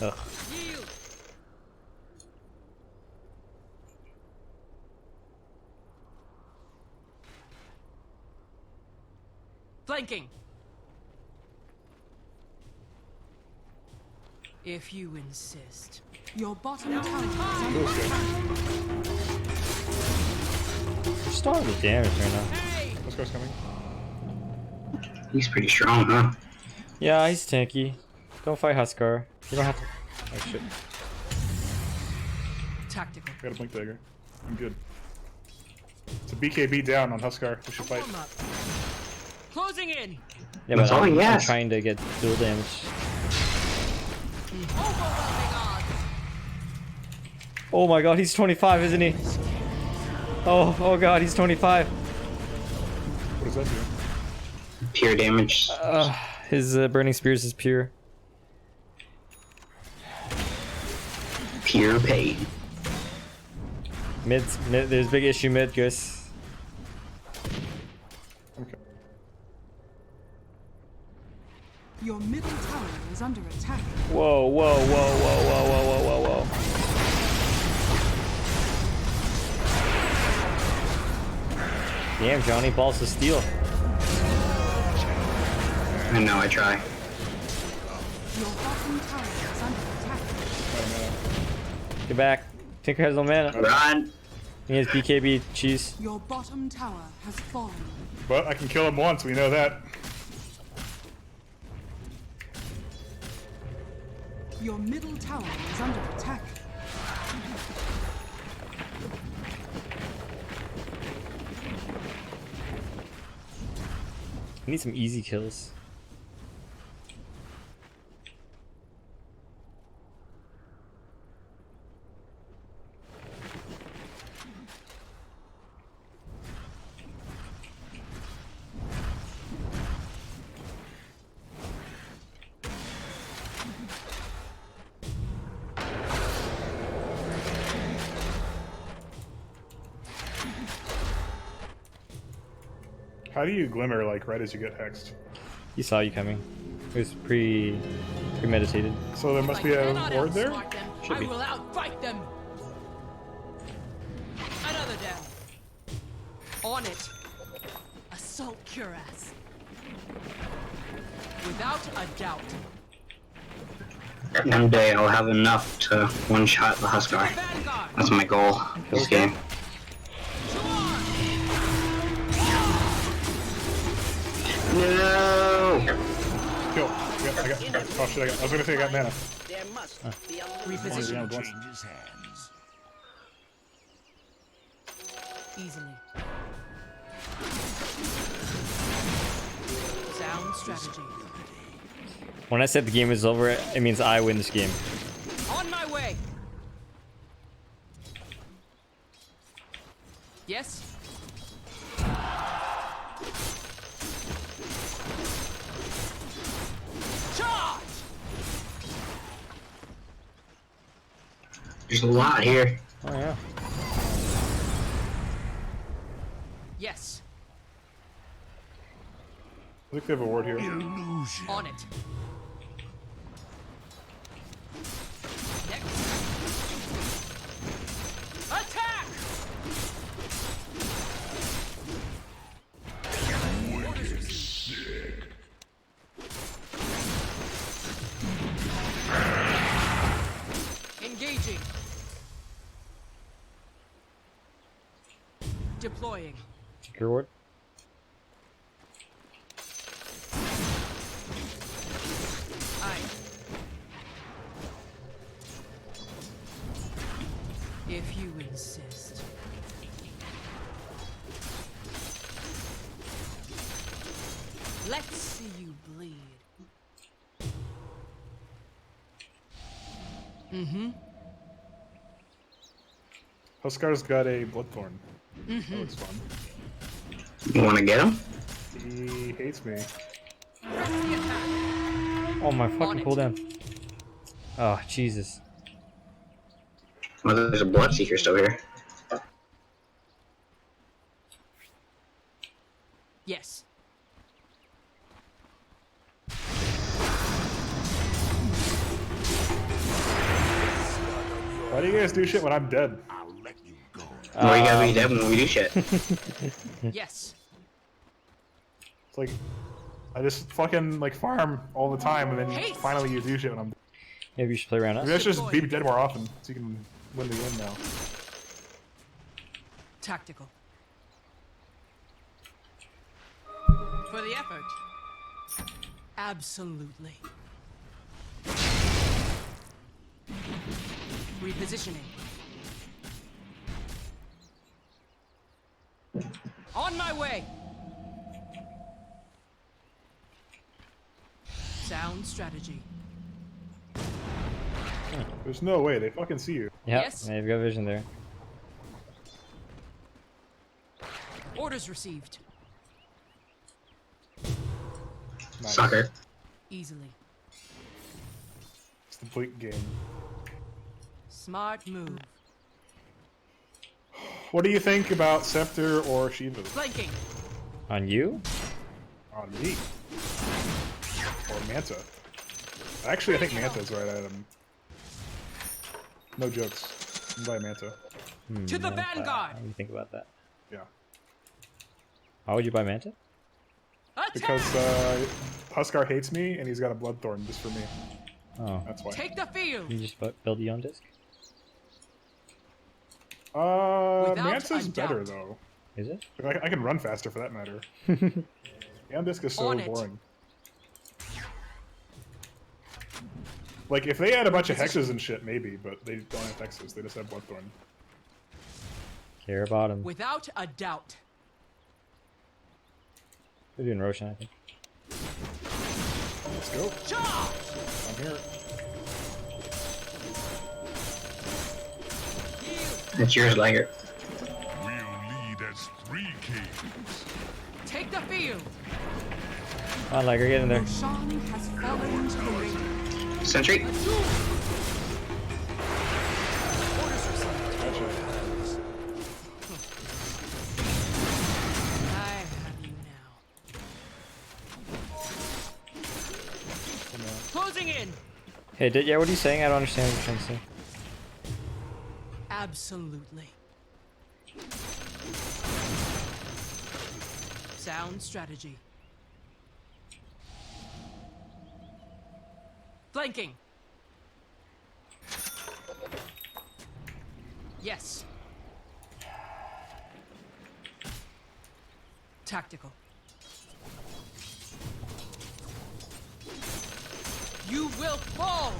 Ugh. Yield. Flanking. If you insist. Your bottom tower is under attack. You're starting with damage right now. Huskar's coming. He's pretty strong, huh? Yeah, he's tanky. Don't fight Huskar. You don't have to. Oh shit. Tactical. Got a blink dagger. I'm good. It's a BKB down on Huskar. We should fight. Closing in. Yeah, but I'm trying to get dual damage. Oh my god, he's 25, isn't he? Oh god, he's 25. What does that do? Pure damage. His burning spears is pure. Pure pain. Mid, there's big issue mid, guys. Okay. Your middle tower is under attack. Whoa, whoa, whoa, whoa, whoa, whoa, whoa, whoa, whoa. Damn, Johnny, balls of steel. I know, I try. Your bottom tower is under attack. Get back. Tinker has no mana. Run. He has BKB cheese. Your bottom tower has fallen. But I can kill him once, we know that. Your middle tower is under attack. I need some easy kills. How do you glimmer like right as you get hexed? He saw you coming. It was premeditated. So there must be a ward there? Should be. I will outfight them. Another down. On it. Assault cuirass. Without a doubt. One day I'll have enough to one-shot the Huskar. That's my goal this game. No! Kill. I was gonna say I got mana. There must be a Reposition. changes hands. Easily. Sound strategy. When I said the game is over, it means I win this game. On my way. Yes. Charge. There's a lot here. Oh yeah. Yes. I think they have a ward here. On it. Next. Attack! Engaging. Deploying. Secure ward. If you insist. Let's see you bleed. Mm-hmm. Huskar's got a Bloodthorn. Mm-hmm. That looks fun. You wanna get him? He hates me. Oh my fucking cooldown. Oh Jesus. Well, there's a Bloodseeker still here. Yes. Why do you guys do shit when I'm dead? Well, you gotta be dead when we do shit. Yes. It's like I just fucking like farm all the time, and then finally you do shit when I'm dead. Maybe you should play around us. Maybe I should just be dead more often so you can win the game now. Tactical. For the effort. Absolutely. Repositioning. On my way. Sound strategy. There's no way they fucking see you. Yeah, Yes. you've got vision there. Orders received. Nice. Sucker. Easily. It's the bleak game. Smart move. What do you think about Scepter or Shiva? Flanking. On you? On me. Or Manta. Actually, I think Manta's right at him. No jokes. I'm by Manta. To the Manta. vanguard. What do you think about that? Yeah. Why would you buy Manta? Because Huskar hates me and he's got a Bloodthorn just for me. Oh. That's why. Take the field. You just build your own disc? Without Manta's a better doubt. though. Is it? I can run faster for that matter. Beyond Disc is so On it. boring. Like, if they had a bunch of hexes and shit, maybe, but they don't have hexes, they just have Bloodthorn. Care about him. Without a doubt. They're doing Roshan, I think. Let's go. Charge! I'm here. It's yours, Liger. We'll lead as 3 kings. Take the field. Come on, Liger, get in there. Roshan has fallen to the ring. Sentry. I have you now. Closing in. Hey, yeah, what are you saying? I don't understand what you're trying to say. Absolutely. Sound strategy. Flanking. Yes. Tactical. You will fall.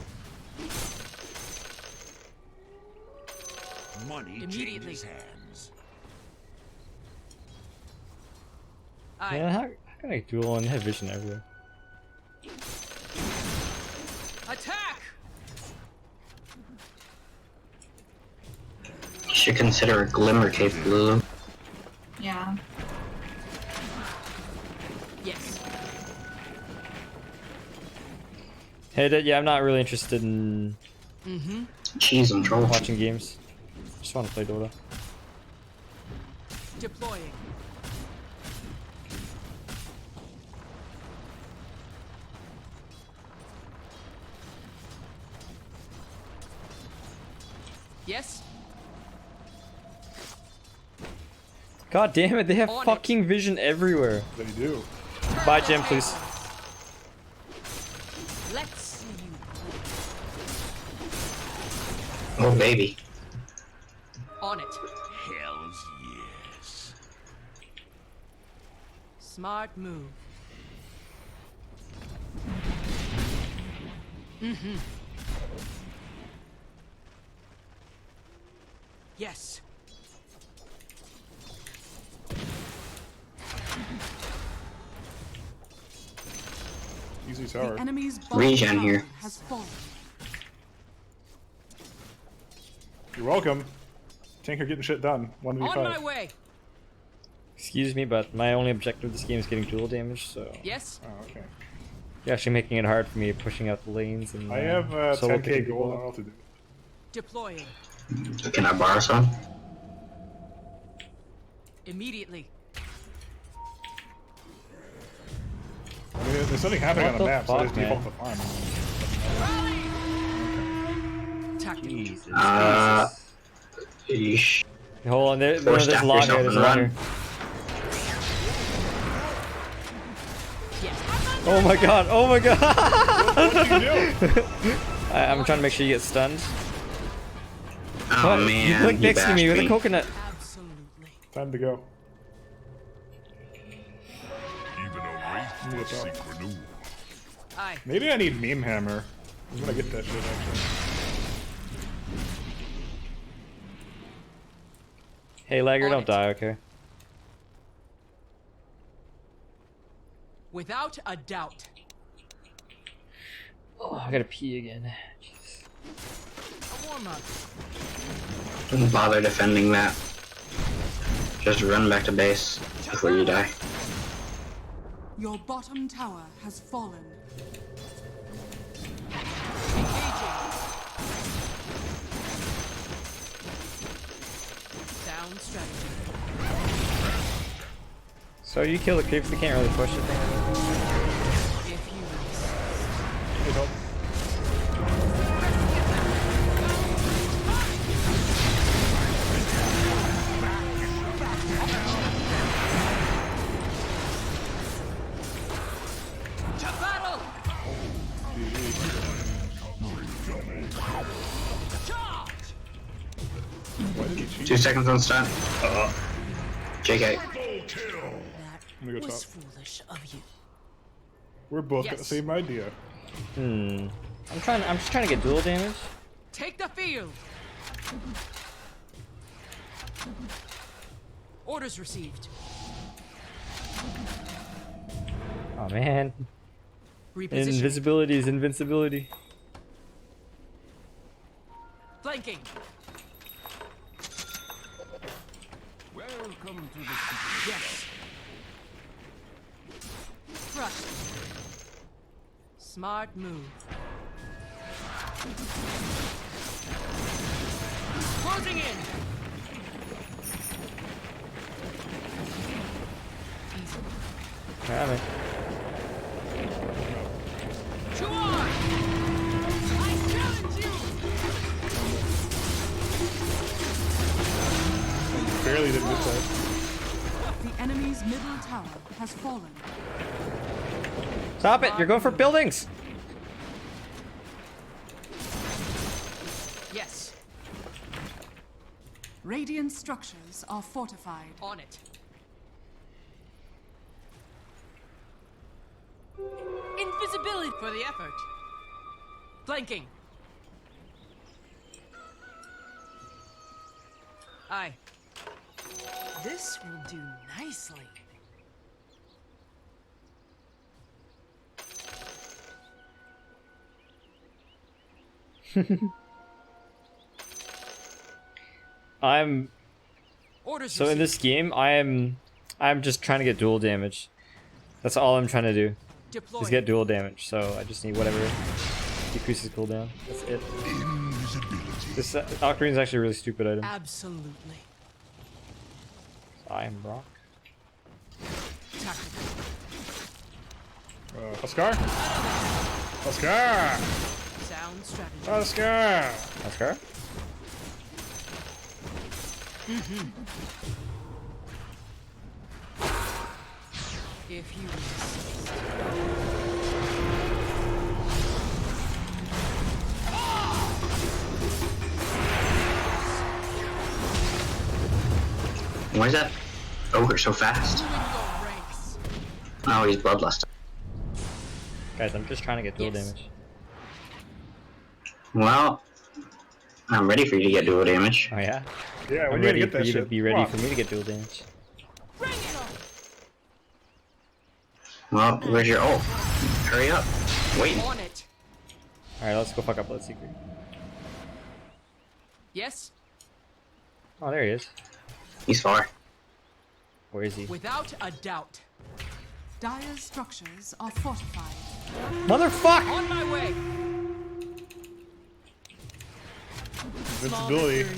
Money Immediately. changes hands. Yeah, how can I duel and have vision everywhere? Attack! You should consider a Glimmer Cape, Lulu. Yeah. Yes. Hey, yeah, I'm not really interested in Cheese and troll. watching games. Just want to play Dota. Deploying. Yes. God damn it, they have On fucking vision everywhere. They do. Buy gem, please. Let's see you. Oh, baby. On it. Hells yes. Smart move. Yes. Easy The tower. enemy's bottom Regen tower here. has fallen. You're welcome. Tinker getting shit done. 1v5. On my way. Excuse me, but my only objective of this game is getting dual damage, so... Yes. Oh, okay. You're actually making it hard for me pushing out the lanes and... I have solo 10k picking gold. I people don't know up. what to do. Deploying. Can I borrow some? Immediately. I mean, there's something happening What on the the map, so fuck, there's default man? to farm. Tactical. Jesus. Yeesh. Hold on, there's Force a staff lot yourself here, there's a and lot run. here. Yes. Oh my god, oh my god! I'm trying to make sure you get stunned. Oh What? man, You clicked he next to me bashed with a coconut. Time to go. Even a wraith must seek renewal. Maybe I need meme hammer. I'm gonna get that shit actually. Hey, Lagger, don't die, okay? Without a doubt. Oh, I gotta pee again. A warm-up. Don't bother defending that. Just run back to base before you die. Your bottom tower has fallen. Sound strategy. So you kill the creeps, they can't really push it. If you Good help. to battle. Charge. 2 seconds on stun. JK. I'm gonna go Was top. foolish of you. We're both got Yes. the same idea. I'm just trying to get dual damage. Take the field. Orders received. Oh man. Reposition. Invisibility is invincibility. Flanking. Welcome to the Yes. Crushed. Smart move. Closing in. Got it. To on. I challenge you. Barely did miss that. The enemy's middle tower has fallen. Stop it! You're going for buildings! Yes. Radiant structures are fortified. On it. Invisibility for the effort. Flanking. Aye. This will do nicely. I'm Orders so in this game I'm just trying to get dual damage. That's all I'm trying to do. Deploy. Is get dual damage. So I just need whatever decreases cooldown. That's it. This Ocarina is actually a really stupid item. Absolutely. I am Brock. Tactical. Oscar? Oscar! Sound strategy. Oscar! Oscar? If you insist. Why is that ogre so fast? Oh, he's bloodlust. Guys, I'm just trying to get dual damage. Well, I'm ready for you to get dual damage. Oh yeah? Yeah, I'm when you ready get for that you to shit. be ready for me to get dual damage. Well, where's your ult? Hurry up. Wait. On it. Alright, let's go fuck up Blood Secret. Yes. Oh, there he is. He's far. Where is he? Without a doubt. Dire's structures are fortified. Motherfuck! On my way. Invincibility.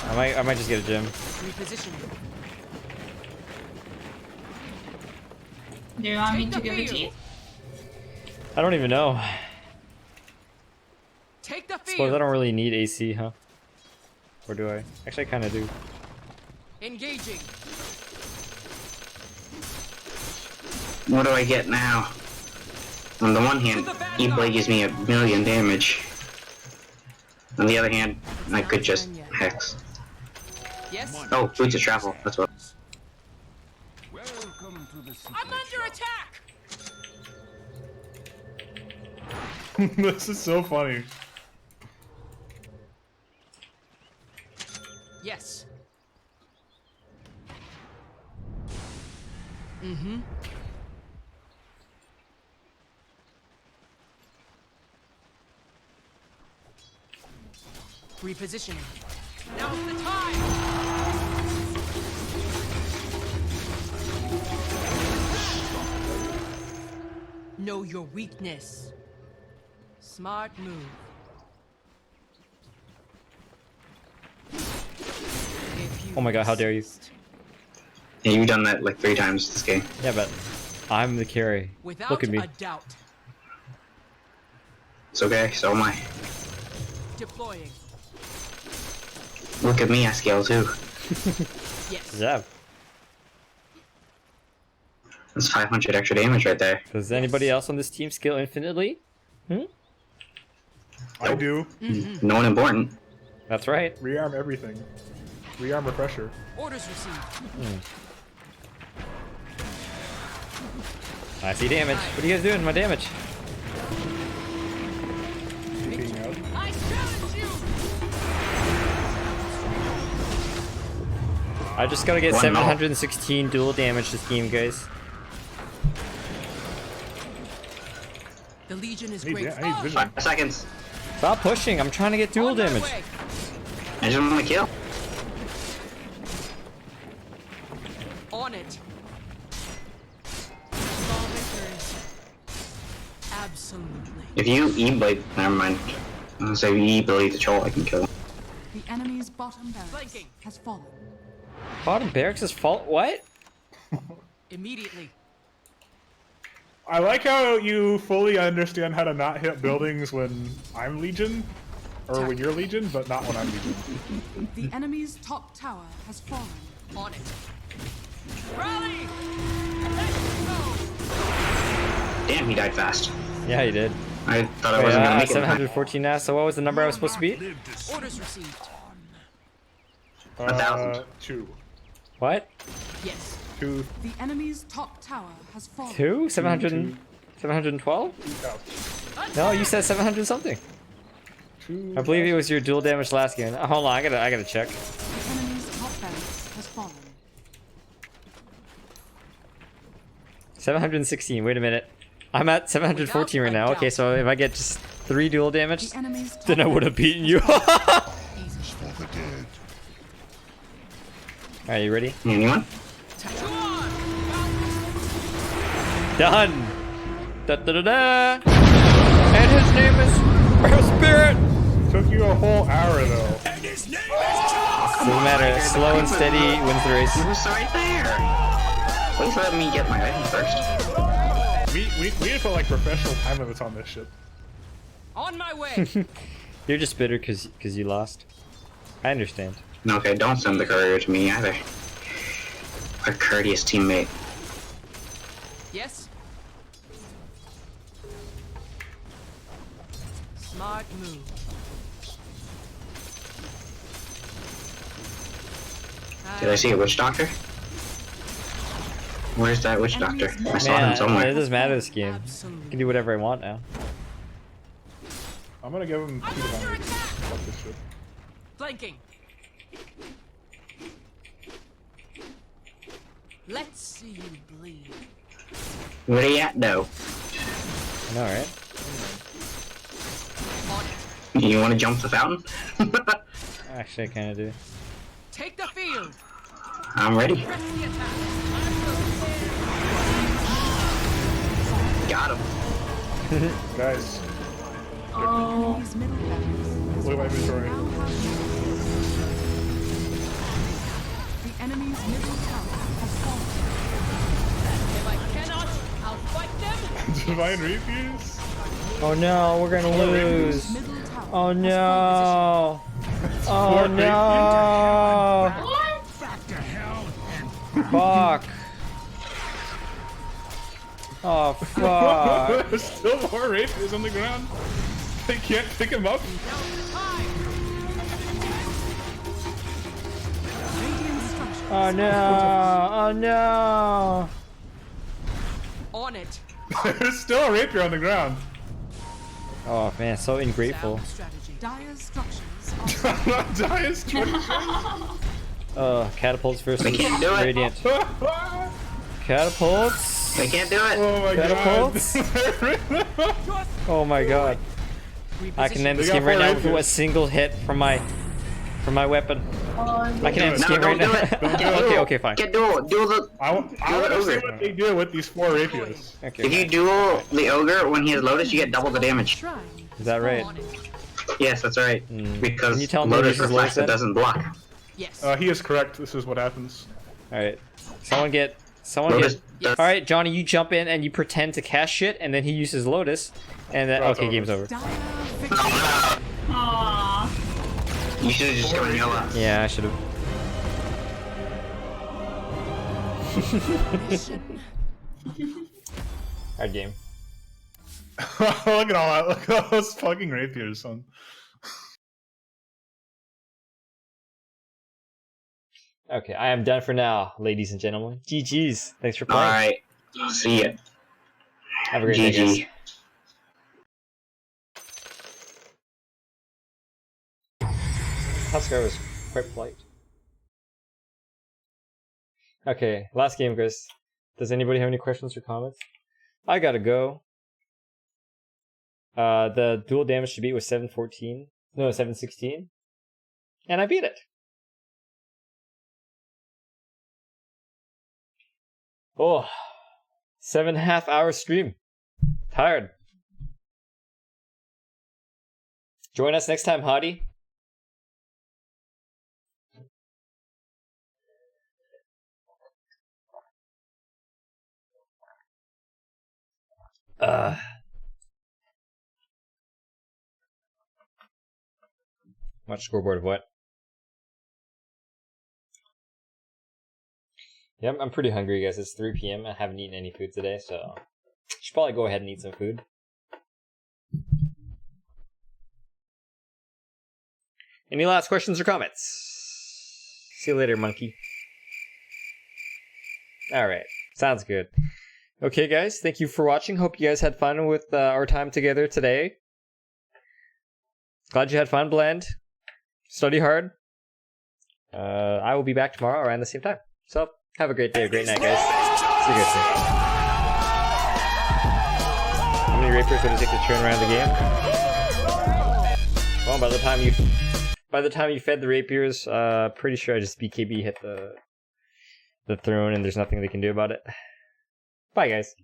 I might just get a gem. Repositioning. Do you want me Take to the give it to you? field. I don't even know. Take the Suppose I field. don't really need AC, huh? Or do I? Actually, I kind of do. Engaging. What do I get now? On the one hand, E-Blade gives me 1,000,000 damage. On the other hand, I could just hex. Yes. Oh, Boots of Travel. That's what. I'm under attack. This is so funny. Yes. Mm-hmm. Repositioning. Now's the time. Know your weakness. Smart move. Oh my god, how dare you? Yeah, you've done that like 3 times this game. Yeah, but I'm the carry. Without Look at me. a doubt. It's okay, so am I. Deploying. Look at me, I scale too. Yes. Yeah. That's 500 extra damage right there. Does anybody else on this team scale infinitely? I do. No one important. That's right. Rearm everything. Rearm refresher. Orders received. I see damage. What are you guys doing? My damage. Taking out. I challenge you. I just gotta get One 716 dual damage this game, guys. The Legion is I need, great. I need vision. 5 seconds. Stop pushing. I'm trying to get dual On my damage. way. I just want to kill. On it. Small victories. Absolutely. If you E-Blade, never mind. I'm gonna say if you E-Blade the troll, I can kill him. The enemy's bottom barracks Flanking. has fallen. Bottom barracks is fault. What? Immediately. I like how you fully understand how to not hit buildings when I'm Legion, or when you're Legion, but not when I'm Legion. The enemy's top tower has fallen. On it. Rally! Let's go! Damn, he died fast. Yeah, he did. I thought I Wait, wasn't gonna make it. 714 now. So what was the number I was supposed to beat? Orders received. 1,000. 2. What? Yes. 2. The enemy's top tower has fallen. 2? 700? 712? No, you said 700 something. 2. I believe it was your dual damage last game. Hold on, I gotta check. The enemy's top barracks has fallen. 716. Wait a minute. I'm at 714 right now. Okay, so if I get just 3 dual damage, The enemy's top then I would have beaten you. Alright, you ready? Anyone? Done! Da da da da! And his name is Spirit! Took you a whole hour though. Doesn't matter. Slow and steady wins the race. He was right there. Please let me get my item first. We need to put like professional time limits on this shit. On my way. You're just bitter because you lost. I understand. Okay, don't send the courier to me either. A courteous teammate. Yes. Smart move. Did I see a witch doctor? Where's that witch doctor? I saw him Man, somewhere. it doesn't matter this game. I can do whatever I want now. I'm gonna give him 2 divine. Fuck this shit. Flanking. Let's see you bleed. Where are you at though? I know, right? You want to jump the fountain? Actually, I kind of do. Take the field. I'm ready. Press the attack. Got him. Guys, The enemy's middle barracks look at my inventory. now has The enemy's middle tower has fallen. If I cannot, I'll fight them. Divine Refuse? Oh no, we're gonna lose. Middle tower Oh no. Oh no. Fuck. Oh fuck! There's still more rapiers on the ground. They can't pick him up. Oh no! Oh no! On it. There's still a rapier on the ground. Oh man, so ungrateful. Dire structures Dire structures. Catapults versus They can't do it. Radiant. Catapults. They can't do it. Oh my Catapults. Oh my god. I can end this game right now with a single hit from my weapon. I can end this game right now. Okay, fine. Get duel. Duel the. I want to see what they do with these 4 rapiers. Okay, If you duel the ogre when he has Lotus, you get double the damage. is that right? Yes, that's right. Because Can you tell me Lotus this is reflects, it Lotus? doesn't block. Yes. He is correct. This is what happens. All right. Someone get. Lotus All right, Johnny, you jump in and you pretend to cast shit, and then he uses Lotus, and then okay, game's over. Aww. You should have just gone yellow. Yeah, I should have. Hard game. Look at all that. Look at all those fucking rapiers, son. Okay, I am done for now, ladies and gentlemen. GG's. Thanks for playing. Alright. See ya. Have a great day, guys. GG. Huskar was quite polite. Okay, last game, Chris. Does anybody have any questions or comments? I gotta go. The dual damage to beat was 714. No, 716. And I beat it. Oh, 7.5 hour stream. Tired. Join us next time, Hottie. Watch scoreboard of what? Yeah, I'm pretty hungry, guys. It's 3 p.m. I haven't eaten any food today, so I should probably go ahead and eat some food. Any last questions or comments? See you later, monkey. Alright, sounds good. Okay, guys, thank you for watching. Hope you guys had fun with our time together today. Glad you had fun, Blend. Study hard. I will be back tomorrow around the same time. So, have a great day, a great night, guys. See you guys soon. How many Rapiers would it take to turn around the game? Well, by the time you fed the Rapiers, pretty sure I just BKB hit the throne and there's nothing they can do about it. Bye, guys.